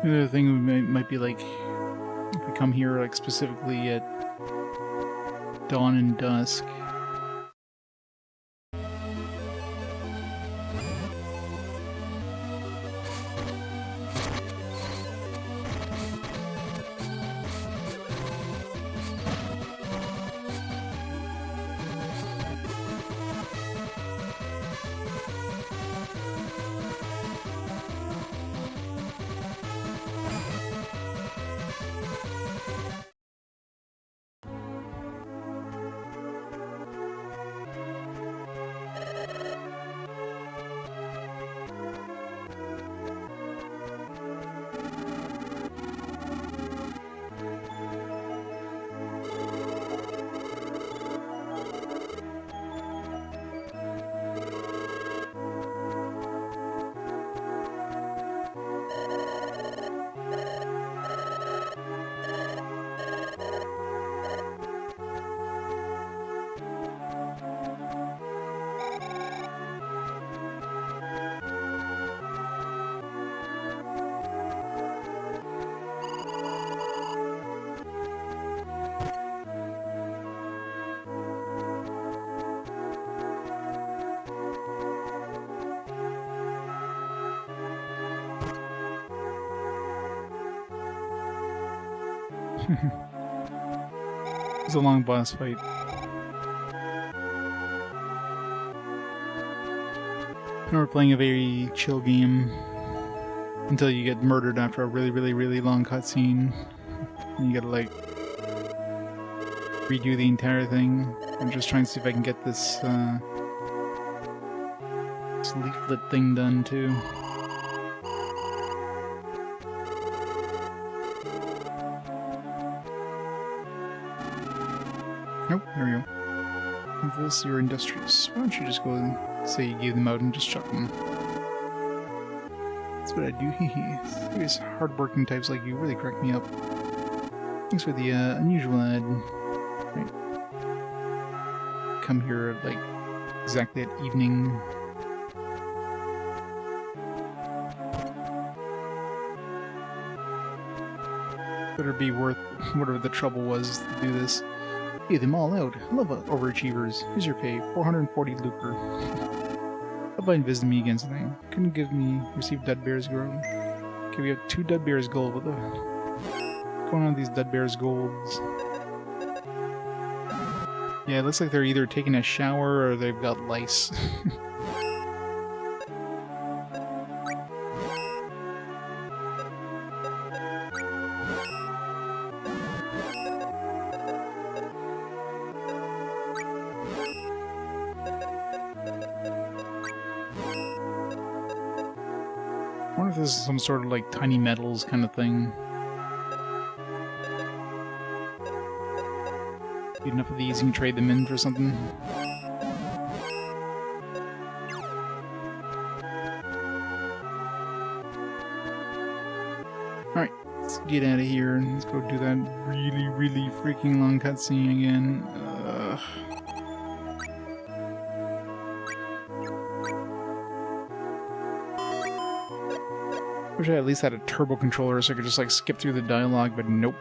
The other thing might be like If we come here, like, specifically at dawn and dusk. It's a long boss fight. And we're playing a very chill game until you get murdered after a really long cutscene. And you gotta, like, redo the entire thing. I'm just trying to see if I can get this, this leaflet thing done, too. Nope, there we go. With this, you're industrious. Why don't you just go and say you gave them out and just chuck them? That's what I do, hehe. Serious hard-working types like you really crack me up. Thanks for the unusual ad. Right. Come here at, like, exactly at evening. Better be worth whatever the trouble was to do this. Gave them all out. I love overachievers. Here's your pay, 440 lucre. How about visit me again tonight? Couldn't give me receive Dead Bear's gold. Okay, we have 2 Dead Bear's gold. What the going on with these Dead Bear's golds? Yeah, it looks like they're either taking a shower or they've got lice. I wonder if this is some sort of, like, tiny metals kind of thing. Get enough of these, you can trade them in for something. Alright, let's get out of here and let's go do that really freaking long cutscene again. Wish I at least had a turbo controller so I could just, like, skip through the dialogue, but nope.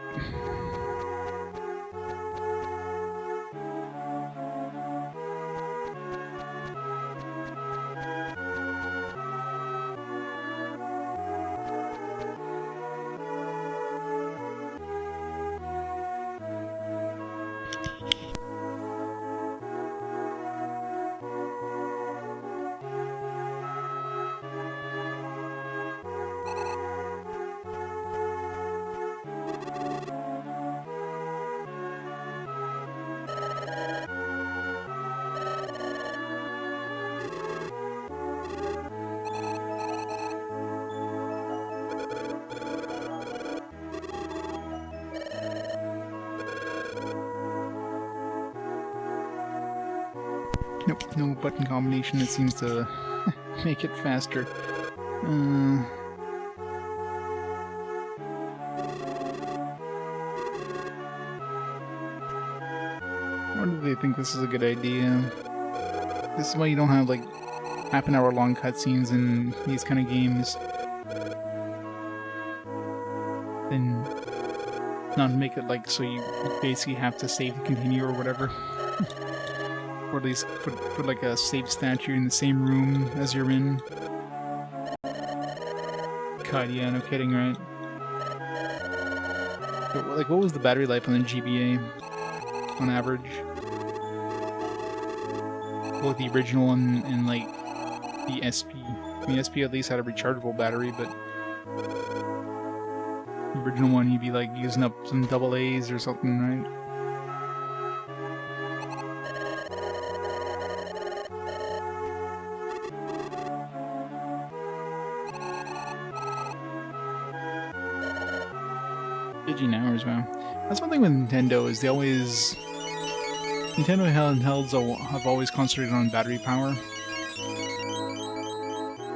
Nope, no button combination that seems to make it faster. Why do they think this is a good idea? This is why you don't have, like, half-an-hour long cutscenes in these kind of games. Then Not make it like so you basically have to save the continue or whatever. Or at least put like a save statue in the same room as you're in. God, yeah, no kidding, right? But, like, what was the battery life on the GBA on average? Both the original and like the SP. I mean, SP at least had a rechargeable battery, but the original one you'd be like using up some double A's or something, right? Hours, wow. That's one thing with Nintendo is Nintendo handhelds have always concentrated on battery power.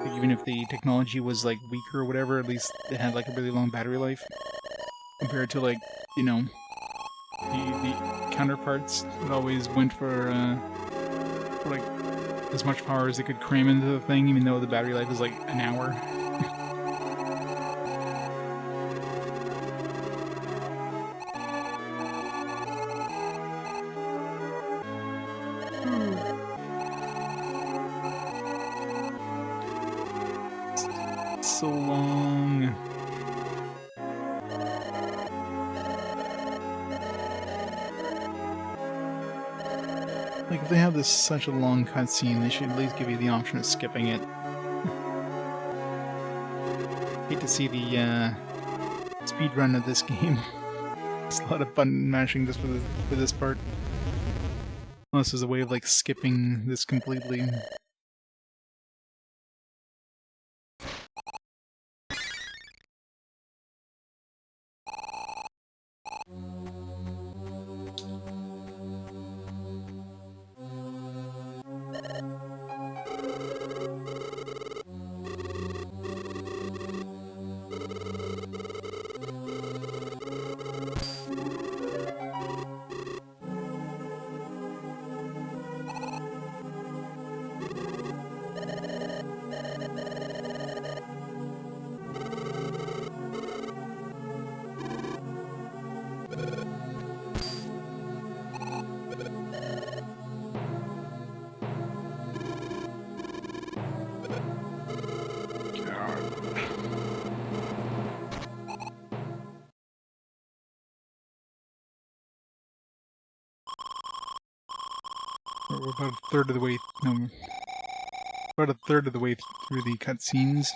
Like, even if the technology was like weaker or whatever, at least it had like a really long battery life compared to like, you know, the counterparts that always went for like as much power as they could cram into the thing, even though the battery life is like an hour. So long. Like, if they have this such a long cutscene, they should at least give you the option of skipping it. Hate to see the speed run of this game. It's a lot of button mashing just for this part. Unless there's a way of like skipping this completely. We're about a third of the way. No, about a third of the way through the cutscenes.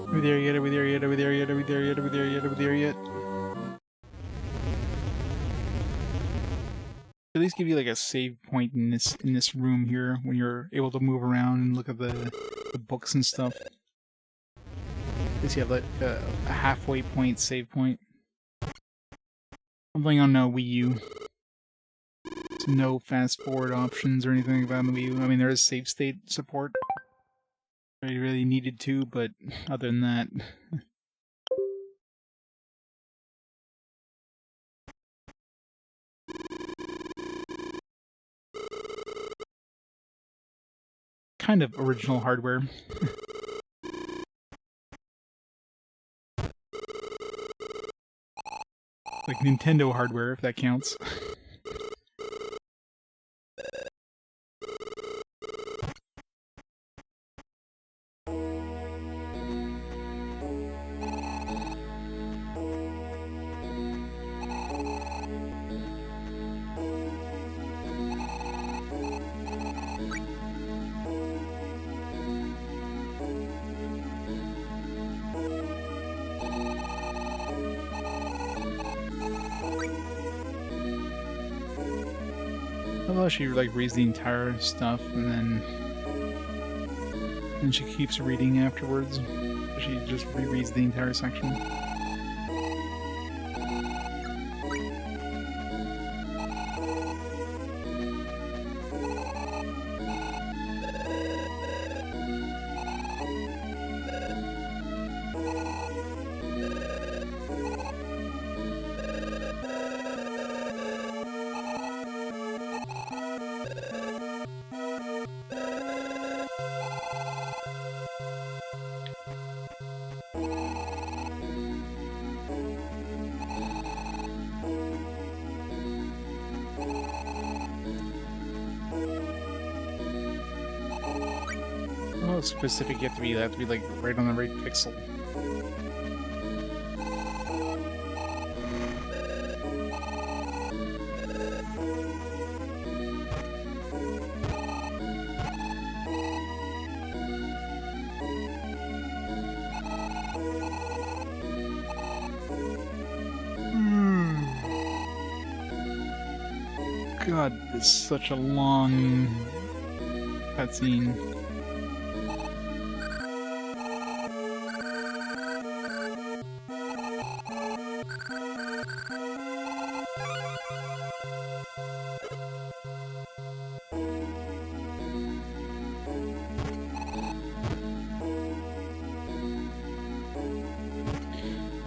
Are we there yet? Are we there yet? Are we there yet? Are we there yet? Are we there yet? Are we there yet? At least give you like a save point in this room here when you're able to move around and look at the books and stuff. At least you have like a halfway point save point. I'm playing on Wii U. So no fast forward options or anything like that on the Wii U. I mean, there is save state support. I really needed to, but other than that. Kind of original hardware. Like Nintendo hardware, if that counts. Although she like reads the entire stuff and then she keeps reading afterwards. She just rereads the entire section. How specific you have to be? That have to be like right on the right pixel. God, it's such a long cutscene.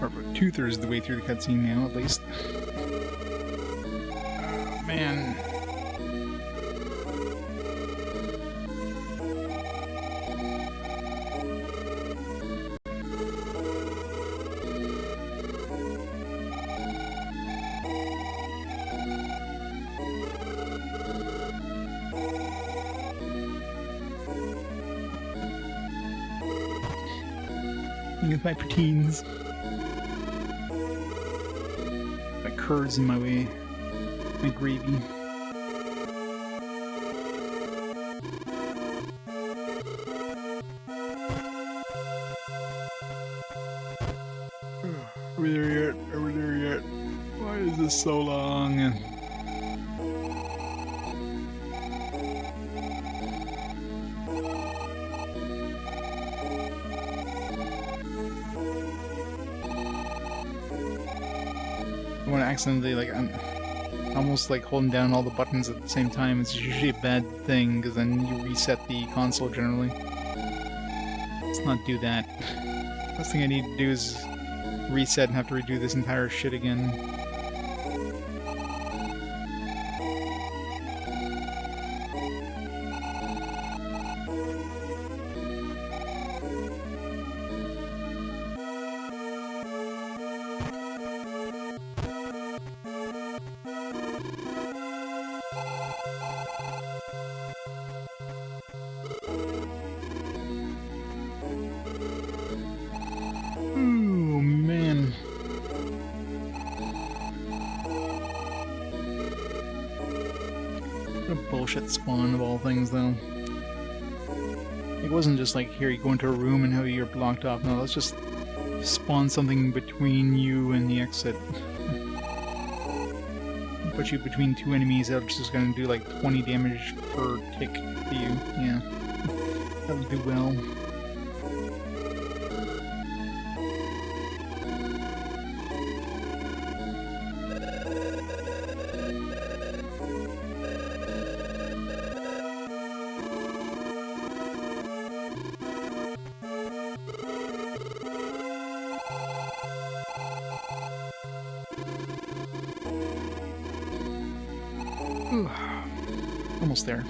Or about 2/3 of the way through the cutscene now, at least. Oh, man. With my preteens. My curds in my way. My gravy. Are we there yet? Are we there yet? Why is this so long? When I accidentally, like, I'm almost like holding down all the buttons at the same time, it's usually a bad thing, because then you reset the console generally. Let's not do that. Last thing I need to do is reset and have to redo this entire shit again. Bullshit spawn of all things, though. It wasn't just like, here, you go into a room and how you're blocked off. No, let's just spawn something between you and the exit. Put you between two enemies that are just gonna do like 20 damage per tick to you. Yeah. That'll do well. Almost there.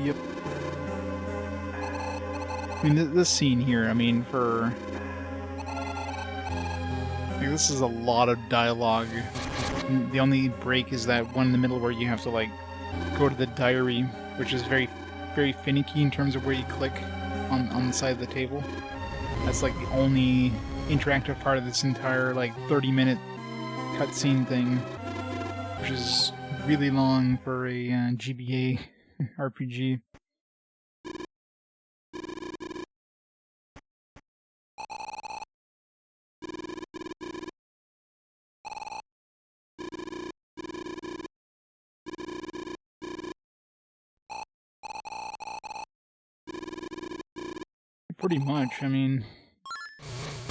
Yep. I mean, this scene here, I mean, for... Like, this is a lot of dialogue. The only break is that one in the middle where you have to, like, go to the diary, which is very, very finicky in terms of where you click on the side of the table. That's, like, the only interactive part of this entire, like, 30-minute cutscene thing, which is really long for a GBA RPG. Pretty much, I mean...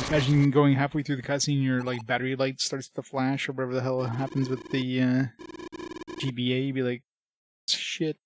Imagine going halfway through the cutscene and your, like, battery light starts to flash or whatever the hell happens with the GBA, you'd be like, shit.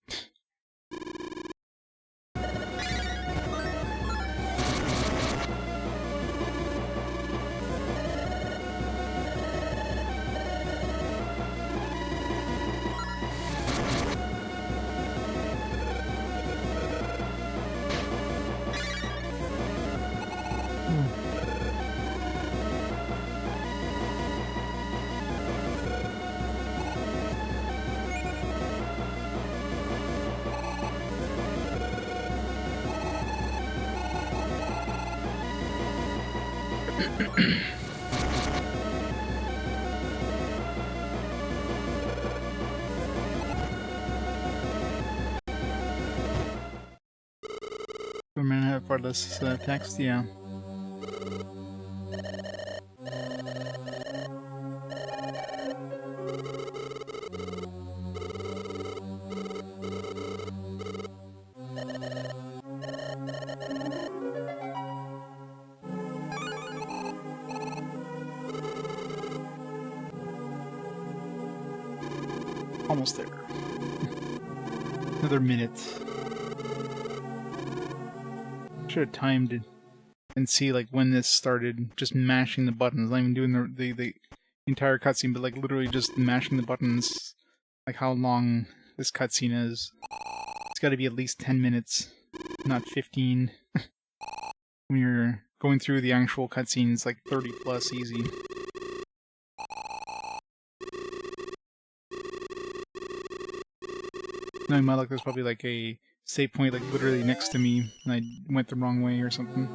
For a minute for this text, yeah. Almost there. Another minute. Should have timed it and see like when this started. Just mashing the buttons, not even doing the entire cutscene, but like literally just mashing the buttons. Like how long this cutscene is. It's got to be at least 10 minutes, not 15. When you're going through the actual cutscenes, like 30 plus easy. No, in my luck, there's probably like a save point like literally next to me, and I went the wrong way or something.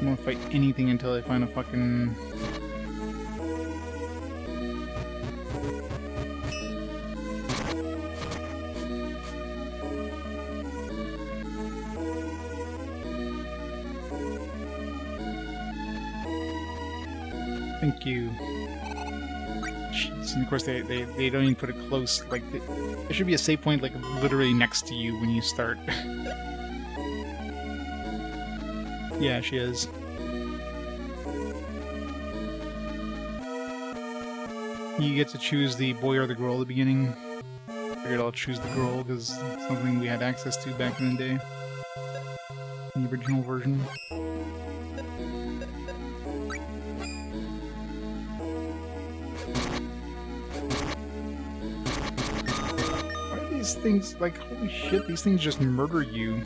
I won't fight anything until I find a fucking... Thank you. Jeez. And of course they don't even put it close, like, there should be a save point, like, literally next to you when you start. Yeah, she is. You get to choose the boy or the girl at the beginning. Figured I'll choose the girl, because it's something we had access to back in the day. In the original version. These things, like, holy shit, these things just murder you.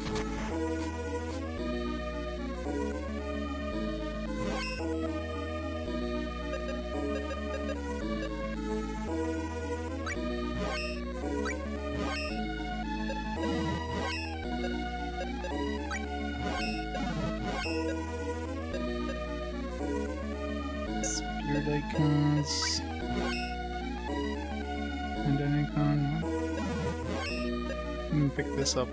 Spirit icons. And an icon. Let me pick this up.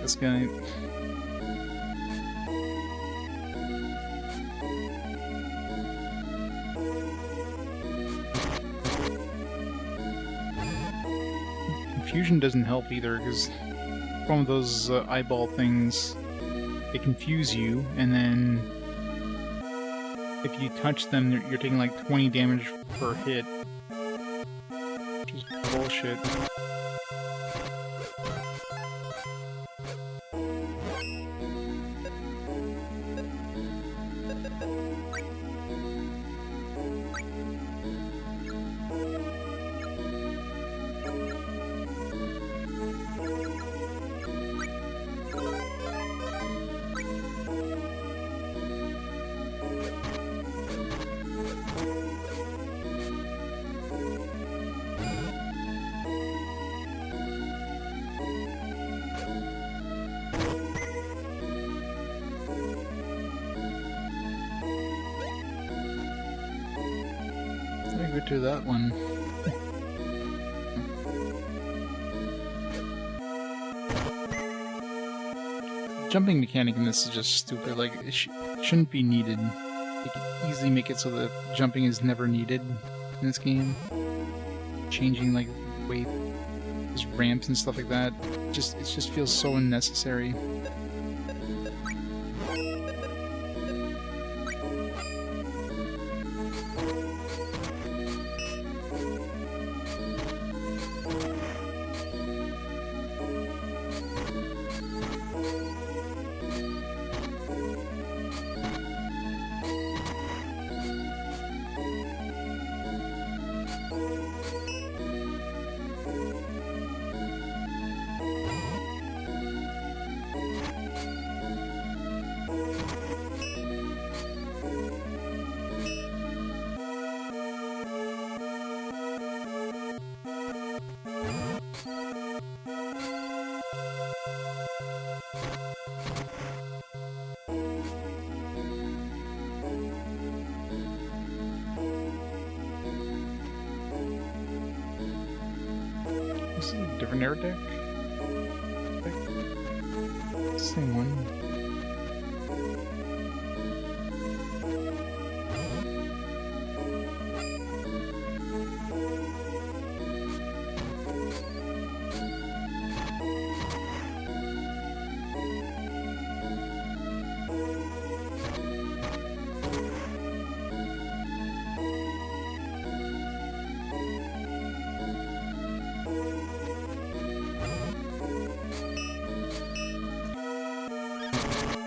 this guy. Confusion doesn't help either, because one of those eyeball things, they confuse you, and then if you touch them, you're taking like 20 damage per hit. Which is bullshit. Go to that one. Jumping mechanic in this is just stupid. Like, it shouldn't be needed. You could easily make it so that jumping is never needed in this game. Changing like weight, just ramps and stuff like that. It just feels so unnecessary. This is a different air deck? Same one.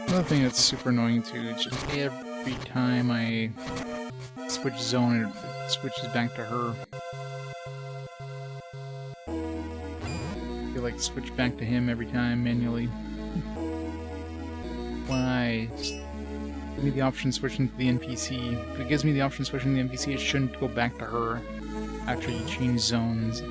Another thing that's super annoying too is just every time I switch zone, it switches back to her. I feel like switch back to him every time manually. Why? Just give me the option switching to the NPC. If it gives me the option switching to the NPC, it shouldn't go back to her after you change zones.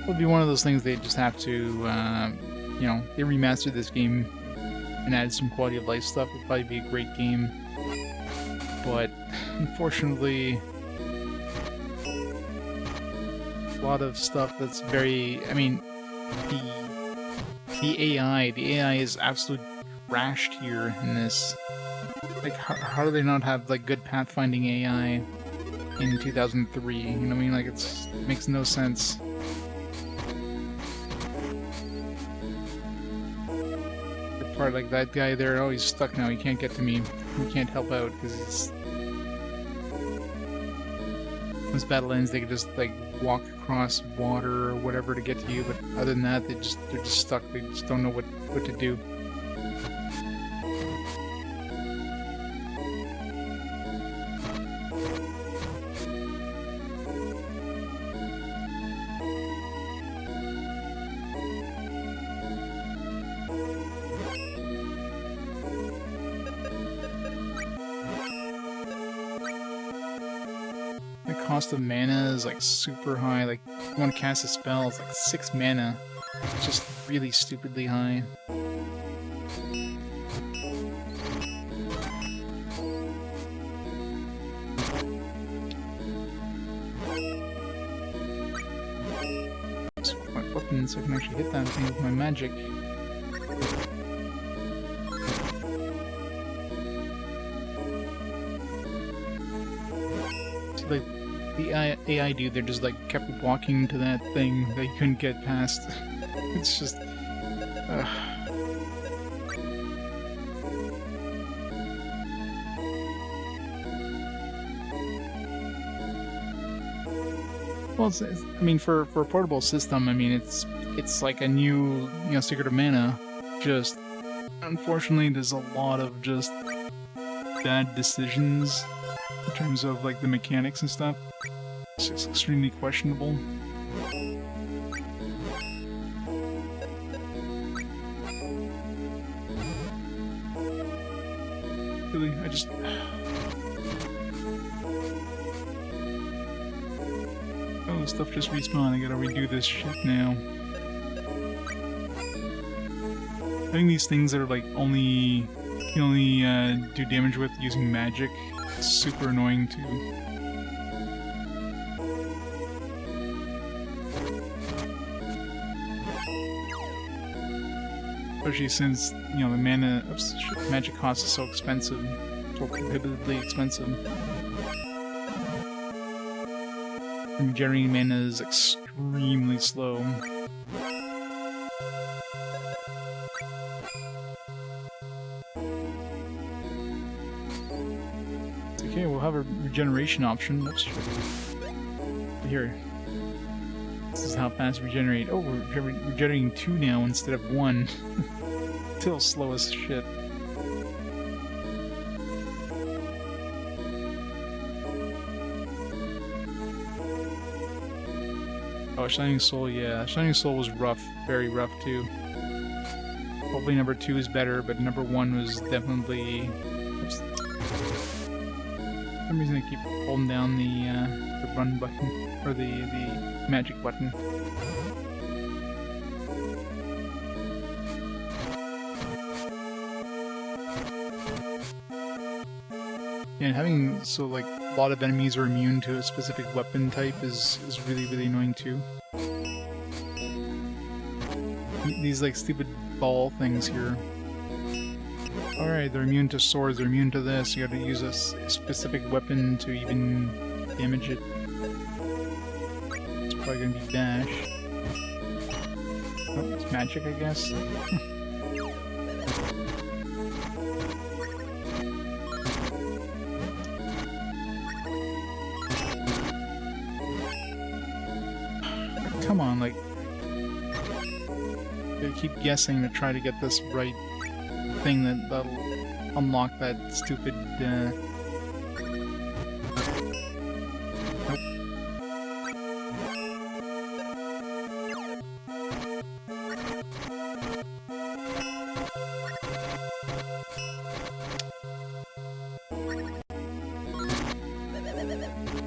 Would be one of those things they just have to, you know, they remastered this game and added some quality of life stuff. It'd probably be a great game, but unfortunately, a lot of stuff that's very, I mean, the AI is absolute trashed here in this. Like, how do they not have like good pathfinding AI in 2003? You know what I mean? Like, it makes no sense. Part like that guy there, oh, he's stuck now, he can't get to me, he can't help out because he's... Once battle ends, they can just like walk across water or whatever to get to you, but other than that, they're just stuck, they just don't know what to do. The cost of mana is like super high, like you want to cast a spell, it's like 6 mana. It's just really stupidly high. Swap my weapon so I can actually hit that thing with my magic. See, like, the AI dude, they're just like kept walking to that thing that you couldn't get past. It's just... Well, I mean, for a portable system, I mean, it's like a new, you know, Secret of Mana. Just, unfortunately, there's a lot of just bad decisions in terms of, like, the mechanics and stuff. It's just extremely questionable. Really, I just... Oh, stuff just respawned. I gotta redo this shit now. Having these things that are like you can only do damage with using magic, is super annoying too. Especially since, you know, the mana magic cost is so expensive, so prohibitively expensive. Regenerating mana is extremely slow. It's okay, we'll have a regeneration option. Oops. Here. This is how fast we regenerate. Oh, we're regenerating 2 now instead of 1. Still slow as shit. Oh, Shining Soul, yeah. Shining Soul was rough. Very rough, too. Hopefully number 2 is better, but number 1 was definitely... Oops. For some reason I keep holding down the run button, or the magic button. Yeah, and having, so like, a lot of enemies are immune to a specific weapon type is really, really annoying too. These, like, stupid ball things here. Alright, they're immune to swords, they're immune to this, you gotta use a specific weapon to even damage it. It's probably gonna be dash. Oh, it's magic, I guess. Come on, like... I keep guessing to try to get this right thing that'll unlock that stupid, Nope.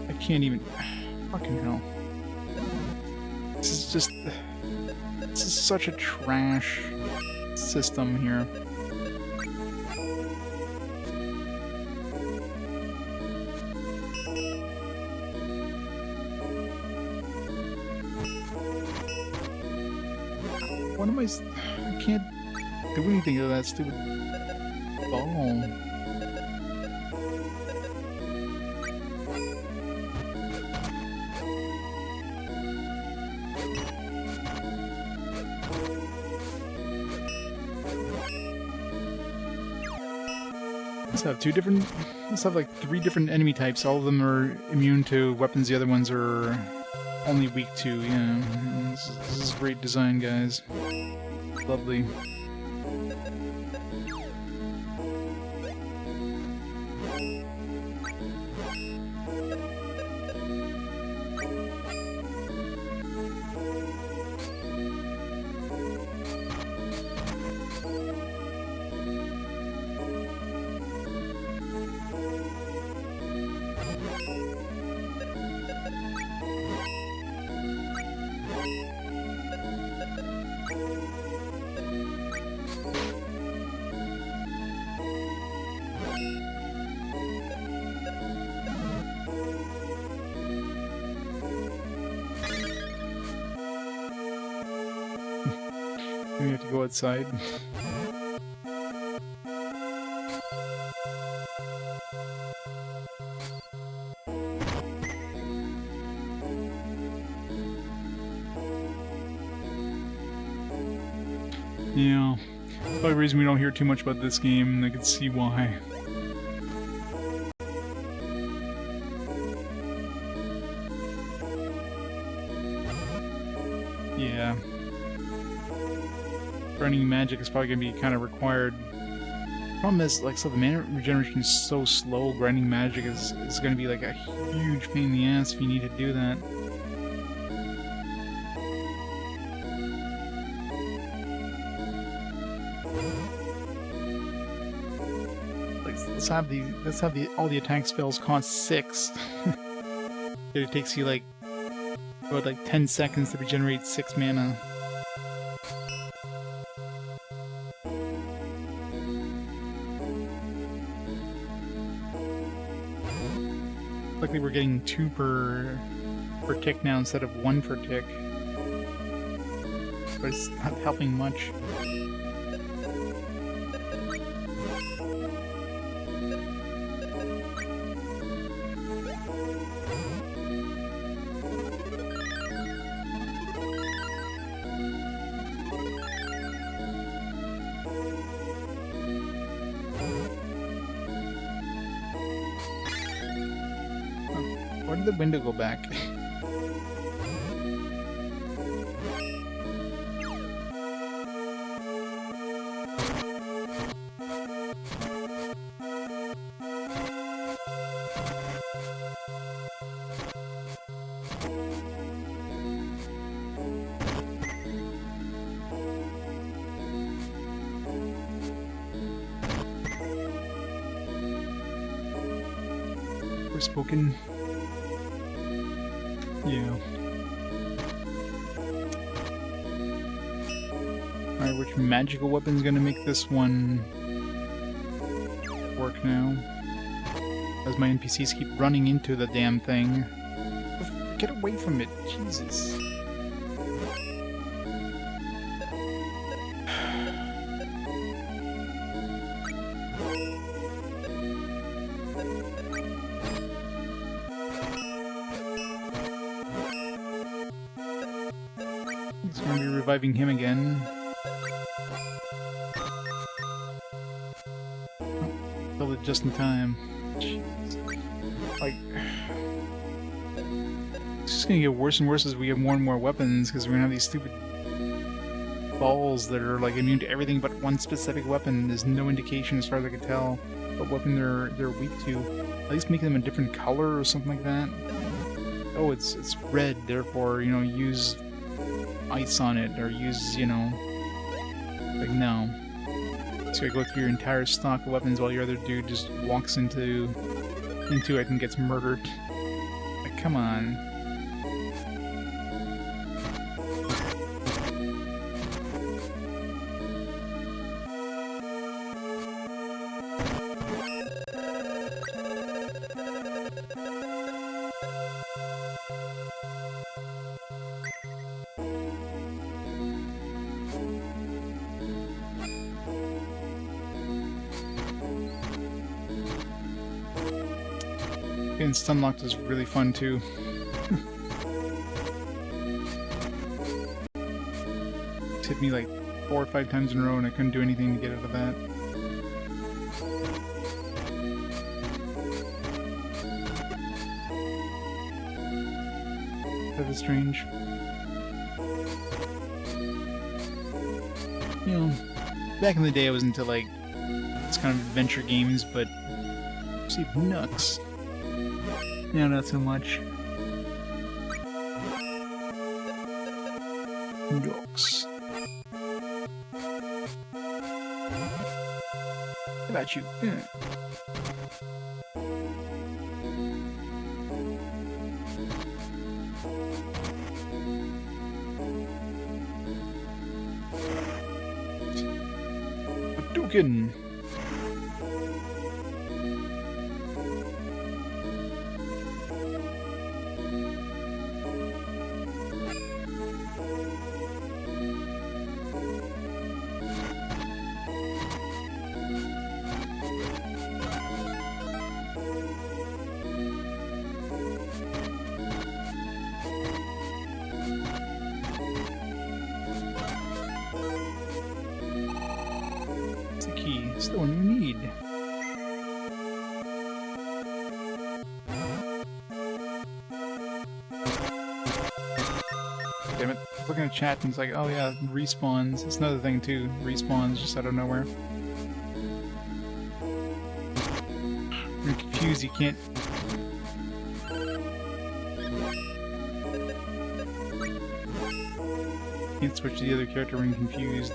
I can't even... Fucking hell. This is just... This is such a trash system here. What am I can't do anything to that stupid ball. Let's have like 3 different enemy types. All of them are immune to weapons, the other ones are only weak to, yeah. This is great design, guys. Lovely. We have to go outside. Yeah. Probably the reason we don't hear too much about this game, and I can see why. Yeah. Grinding magic is probably going to be kind of required. Problem is, like, so the mana regeneration is so slow, grinding magic is going to be like a huge pain in the ass if you need to do that. Like, let's have all the attack spells cost 6. It takes you like, about like 10 seconds to regenerate 6 mana. Luckily we're getting 2 per tick now instead of 1 per tick. But it's not helping much. Where did the window go back? Forspoken. Yeah. Alright, which magical weapon's gonna make this one work now? As my NPCs keep running into the damn thing. Get away from it, Jesus. He's gonna be reviving him again. Oh, killed it just in time. Jeez. Like, it's just gonna get worse and worse as we have more and more weapons, because we're gonna have these stupid balls that are like immune to everything but one specific weapon. There's no indication, as far as I can tell, what weapon they're weak to. At least make them a different color or something like that. Oh, it's red, therefore, you know, use ice on it, or use, you know, like, no. So you go through your entire stock of weapons while your other dude just walks into it and gets murdered. Like, come on. Getting stun locked is really fun too. It's hit me like 4 or 5 times in a row and I couldn't do anything to get out of that. That is strange. You know, back in the day I was into like this kind of adventure games, but see, Nux. Yeah, not so much. Nux. How about you? Hadouken! Damn it. I was looking at chat and it's like, oh yeah, respawns. It's another thing too. Respawns just out of nowhere. You're confused, you can't... Can't switch to the other character when confused.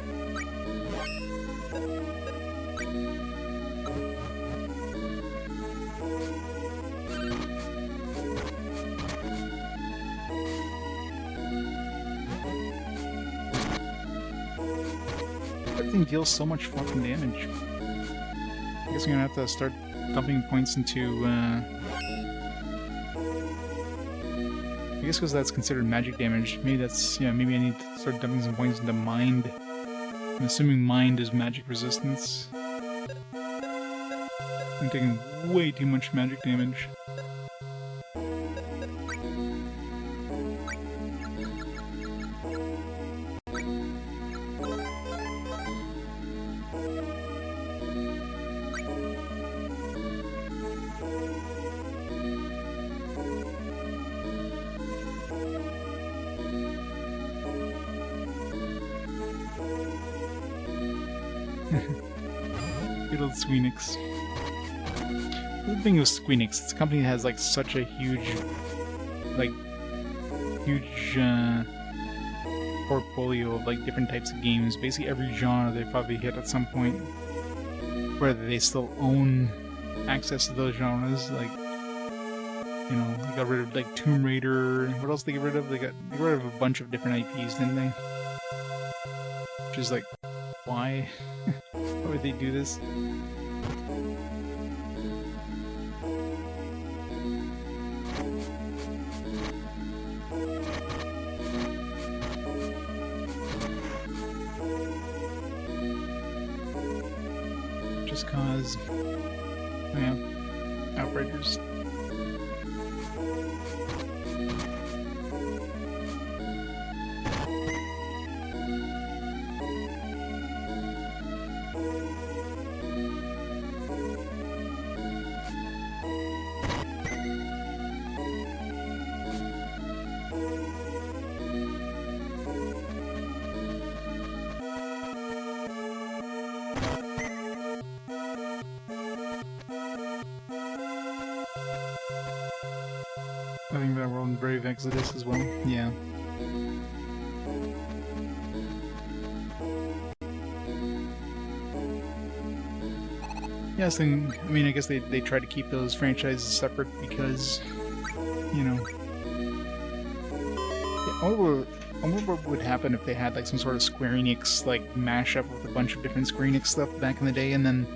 That thing deals so much fucking damage. I guess I'm gonna have to start dumping points into, I guess because that's considered magic damage. Maybe that's, yeah, maybe I need to start dumping some points into mind. I'm assuming mind is magic resistance. I'm taking way too much magic damage. Good old Squeenix. The thing with Squeenix, it's a company that has like such a huge, portfolio of like different types of games. Basically every genre they probably hit at some point. Whether they still own access to those genres, like, you know, they got rid of like Tomb Raider. What else did they get rid of? They got rid of a bunch of different IPs, didn't they? Which is like, why? Why would they do this? Just cause... Oh yeah. Outbreakers. I think that world in Brave Exodus as well. Yeah. Yes, and I mean, I guess they try to keep those franchises separate because, you know. Yeah, I wonder what would happen if they had like some sort of Square Enix like mashup with a bunch of different Square Enix stuff back in the day, and then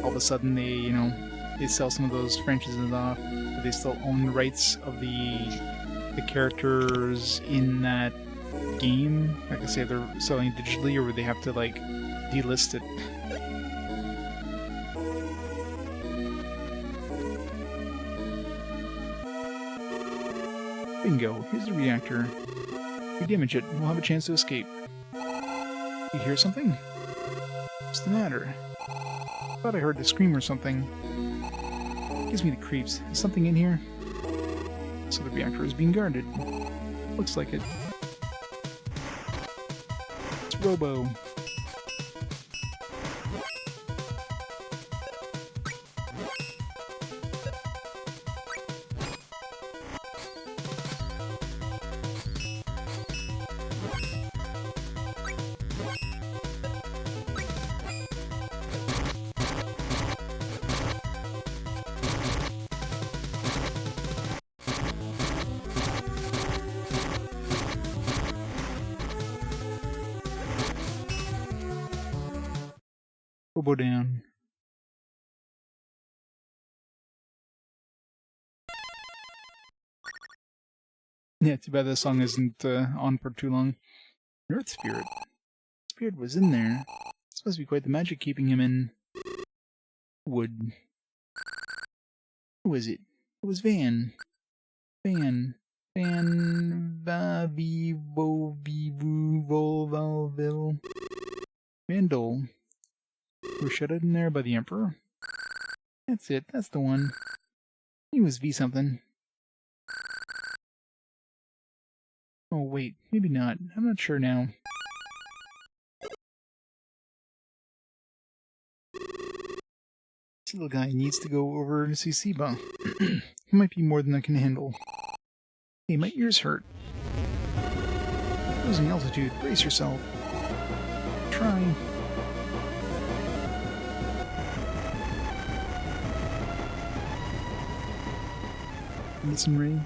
all of a sudden they, you know, they sell some of those franchises off. But they still own the rights of the characters in that game. Like I say, they're selling digitally, or would they have to like delist it? Bingo! Here's the reactor. If we damage it, we'll have a chance to escape. You hear something? What's the matter? I thought I heard a scream or something. Gives me the creeps. Is something in here? So the reactor is being guarded. Looks like it. It's Robo. Robo down. Yeah, too bad this song isn't on for too long. Earth Spirit. Spirit was in there. It's supposed to be quite the magic keeping him in wood. Who was it? It was Van. Van. Volvalville. Vandal. We're shut in there by the Emperor? That's it, that's the one. He was V something. Oh wait, maybe not. I'm not sure now. This little guy needs to go over to see Siba. He might be more than I can handle. Hey, my ears hurt. Losing altitude. Brace yourself. Try. Listen, Ray.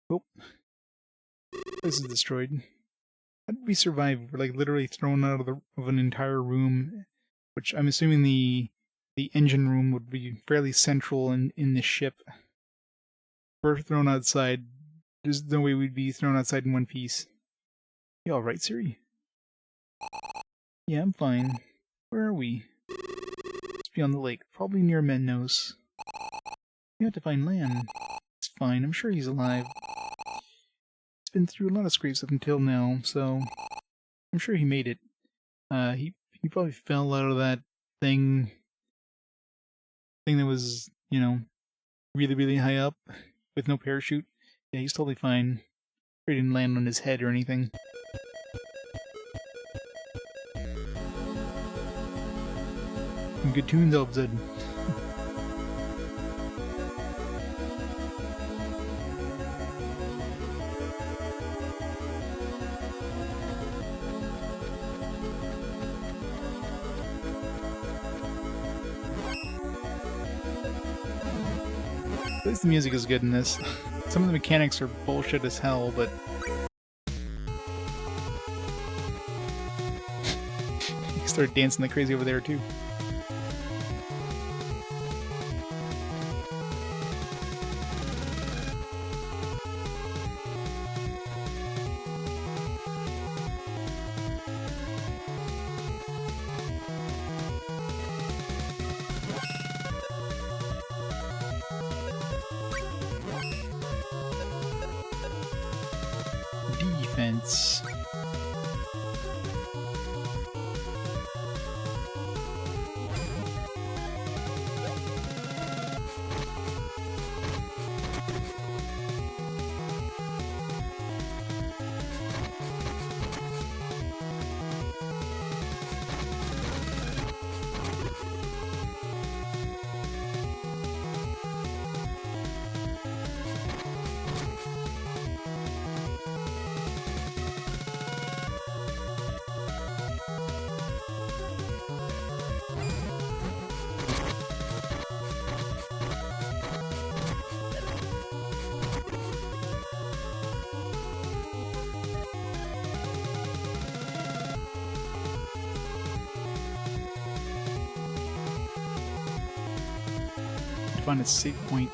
Oh. This is destroyed. How did we survive? We're like literally thrown out of an entire room, which I'm assuming the engine room would be fairly central in the ship. We're thrown outside. There's no way we'd be thrown outside in one piece. You alright, Siri? Yeah, I'm fine. Where are we? It's beyond the lake, probably near Mennos. We have to find Lan. It's fine, I'm sure he's alive. He's been through a lot of scrapes up until now, so I'm sure he made it. He probably fell out of that thing that was, you know, really, really high up with no parachute. Yeah, he's totally fine. He didn't land on his head or anything. Some good tunes, Elbzed. At least the music is good in this. Some of the mechanics are bullshit as hell, but you start dancing like crazy over there too. Defense. Find a save point.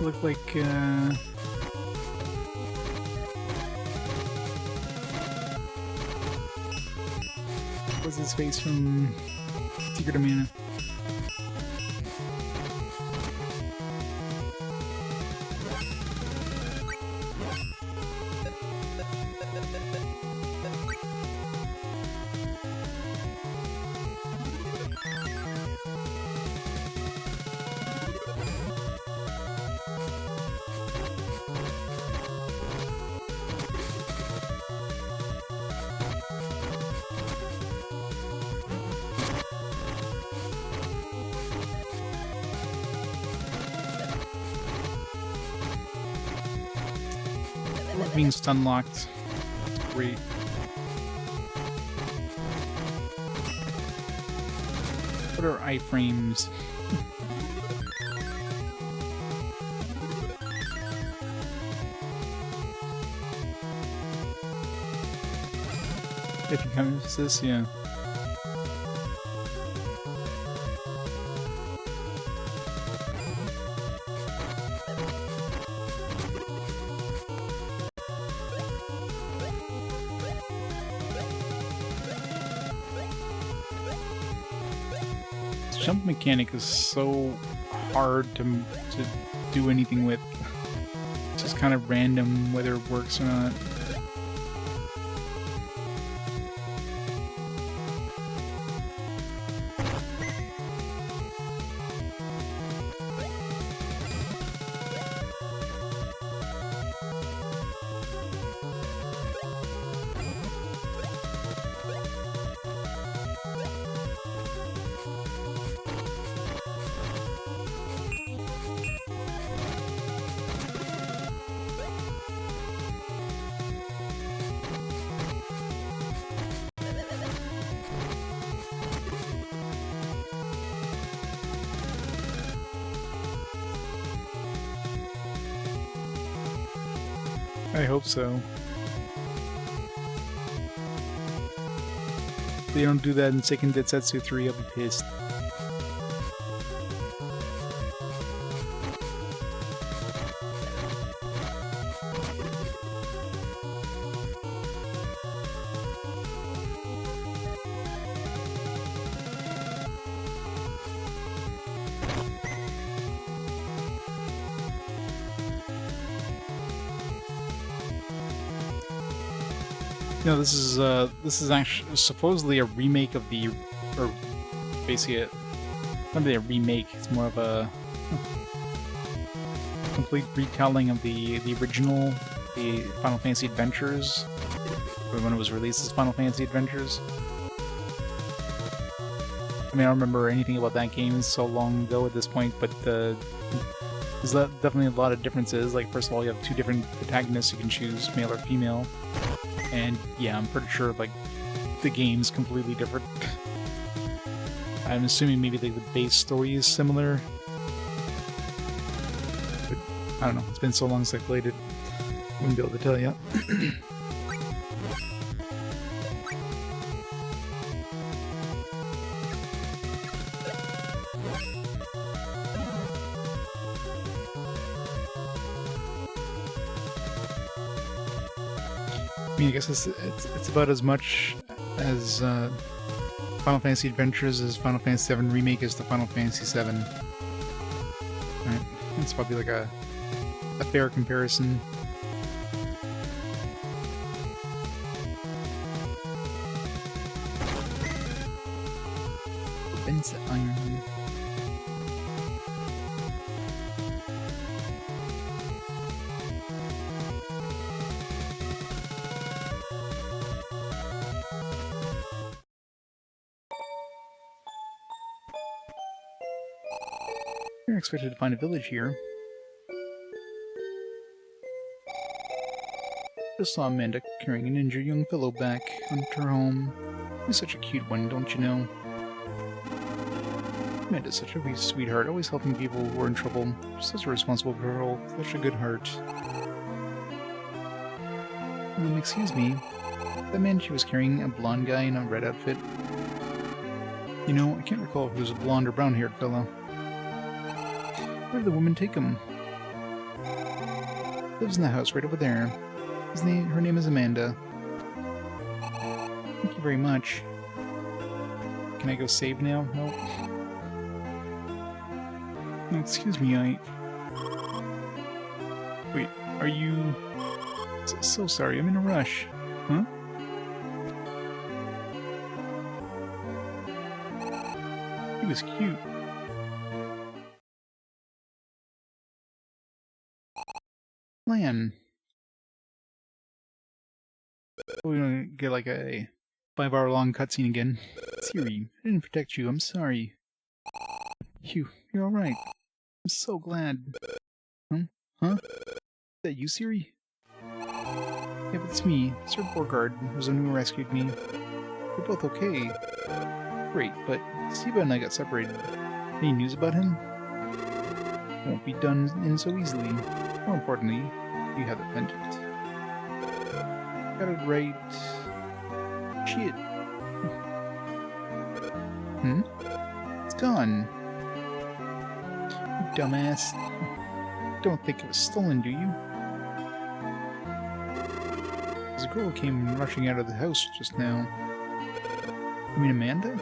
Look like what's his face from Secret of Mana? being stun locked. Great. What are iframes? If you come to this, yeah. This jump mechanic is so hard to do anything with. It's just kind of random whether it works or not. I hope so. If they don't do that in Seiken Densetsu 3, I'll be pissed. No, this is actually supposedly a remake of the, or basically not really a remake. It's more of a complete retelling of the original, the Final Fantasy Adventures, when it was released as Final Fantasy Adventures. I mean, I don't remember anything about that game so long ago at this point, but there's definitely a lot of differences. Like, first of all, you have two different protagonists you can choose, male or female. And yeah, I'm pretty sure like the game's completely different. I'm assuming maybe like the base story is similar. But I don't know, it's been so long since I played it. I wouldn't be able to tell you. I mean, I guess it's about as much as Final Fantasy Adventures as Final Fantasy VII Remake is to Final Fantasy VII. Right? It's probably like a fair comparison. Vince Iron. You're expected to find a village here. Just saw Amanda carrying an injured young fellow back onto her home. He's such a cute one, don't you know? Amanda's such a wee sweetheart, always helping people who are in trouble. Such a responsible girl, such a good heart. Excuse me. That man she was carrying, a blonde guy in a red outfit? You know, I can't recall if he was a blonde or brown-haired fellow. Where did the woman take him? Lives in the house right over there. Her name is Amanda. Thank you very much. Can I go save now? Nope. No, excuse me, Wait, are you... So sorry, I'm in a rush. Huh? He was cute. Plan. We're gonna get like a 5-hour-long cutscene again. Siri, I didn't protect you, I'm sorry. You're alright. I'm so glad. Huh? Is that you, Siri? Yeah, but it's me, Sir Borgard, was the one who rescued me. We're both okay. Great, but Siba and I got separated. Any news about him? Won't be done in so easily. More importantly, you have the pendant. Got it right. Shit. It's gone. You dumbass. Don't think it was stolen, do you? There's a girl came rushing out of the house just now. You mean Amanda?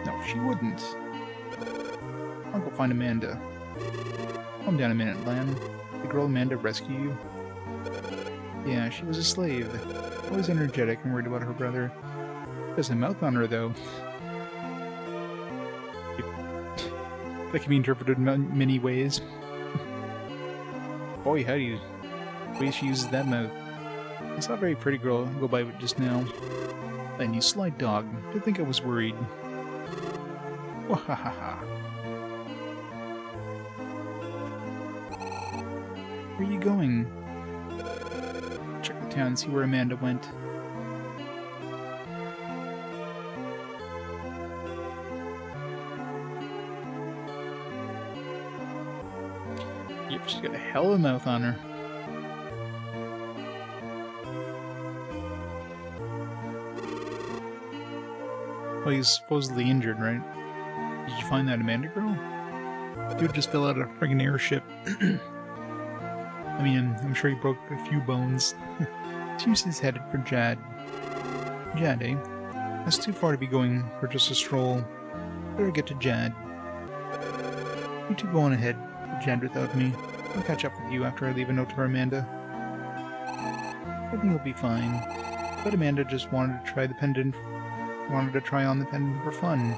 No, she wouldn't. I'll go find Amanda. Calm down a minute, Lan. Did the girl Amanda rescue you? Yeah, she was a slave. Always energetic and worried about her brother. There's a mouth on her, though. That can be interpreted in many ways. Boy, howdy. The way she uses that mouth. I saw a very pretty girl go by just now. And you sly dog. Did think I was worried. Wahahaha. Where are you going? Check the town and see where Amanda went. Yep, she's got a hell of a mouth on her. Well, he's supposedly injured, right? Did you find that Amanda girl? Dude just fell out of a friggin' airship. I mean, I'm sure he broke a few bones. Seems he's headed for Jad. Jad, eh? That's too far to be going for just a stroll. Better get to Jad. You two go on ahead to Jad without me. I'll catch up with you after I leave a note for Amanda. I think you'll be fine. But Amanda just wanted to try the pendant. Wanted to try on the pendant for fun.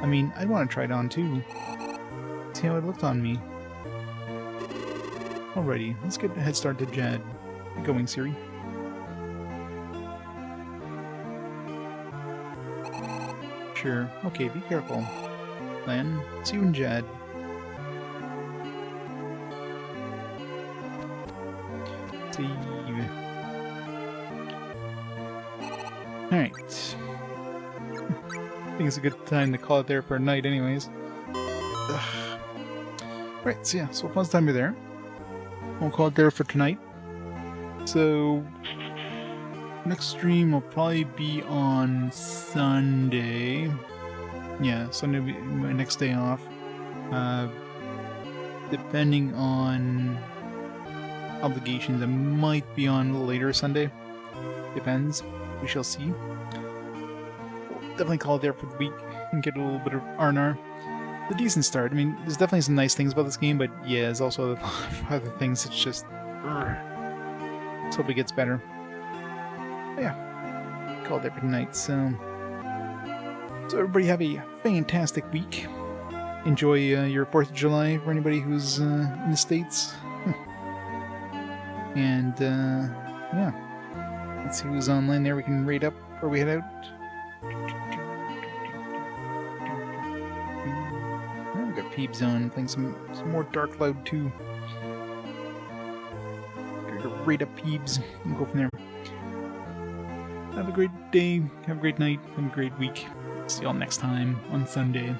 I mean, I'd want to try it on too. See how it looked on me. Alrighty, let's get a head start to Jad. Get going, Siri. Sure. Okay, be careful. Lan, see you in Jad. See you. Alright. I think it's a good time to call it there for a night anyways. Ugh. Right, so yeah, so once time you're there, we'll call it there for tonight. So, next stream will probably be on Sunday. Yeah, Sunday will be my next day off. Depending on obligations, I might be on a little later Sunday. Depends. We shall see. Definitely call it there for the week and get a little bit of R&R. The decent start. I mean, there's definitely some nice things about this game, but yeah, there's also a lot of other things. It's just... Let's hope it gets better. But yeah, call it there for tonight. So everybody have a fantastic week. Enjoy your 4th of July for anybody who's in the States. And yeah, let's see who's online there. We can rate up before we head out. We got Peebs on playing some more Dark Cloud 2. Rate up Peebs and go from there. Have a great day, have a great night, have a great week. See y'all next time on Sunday.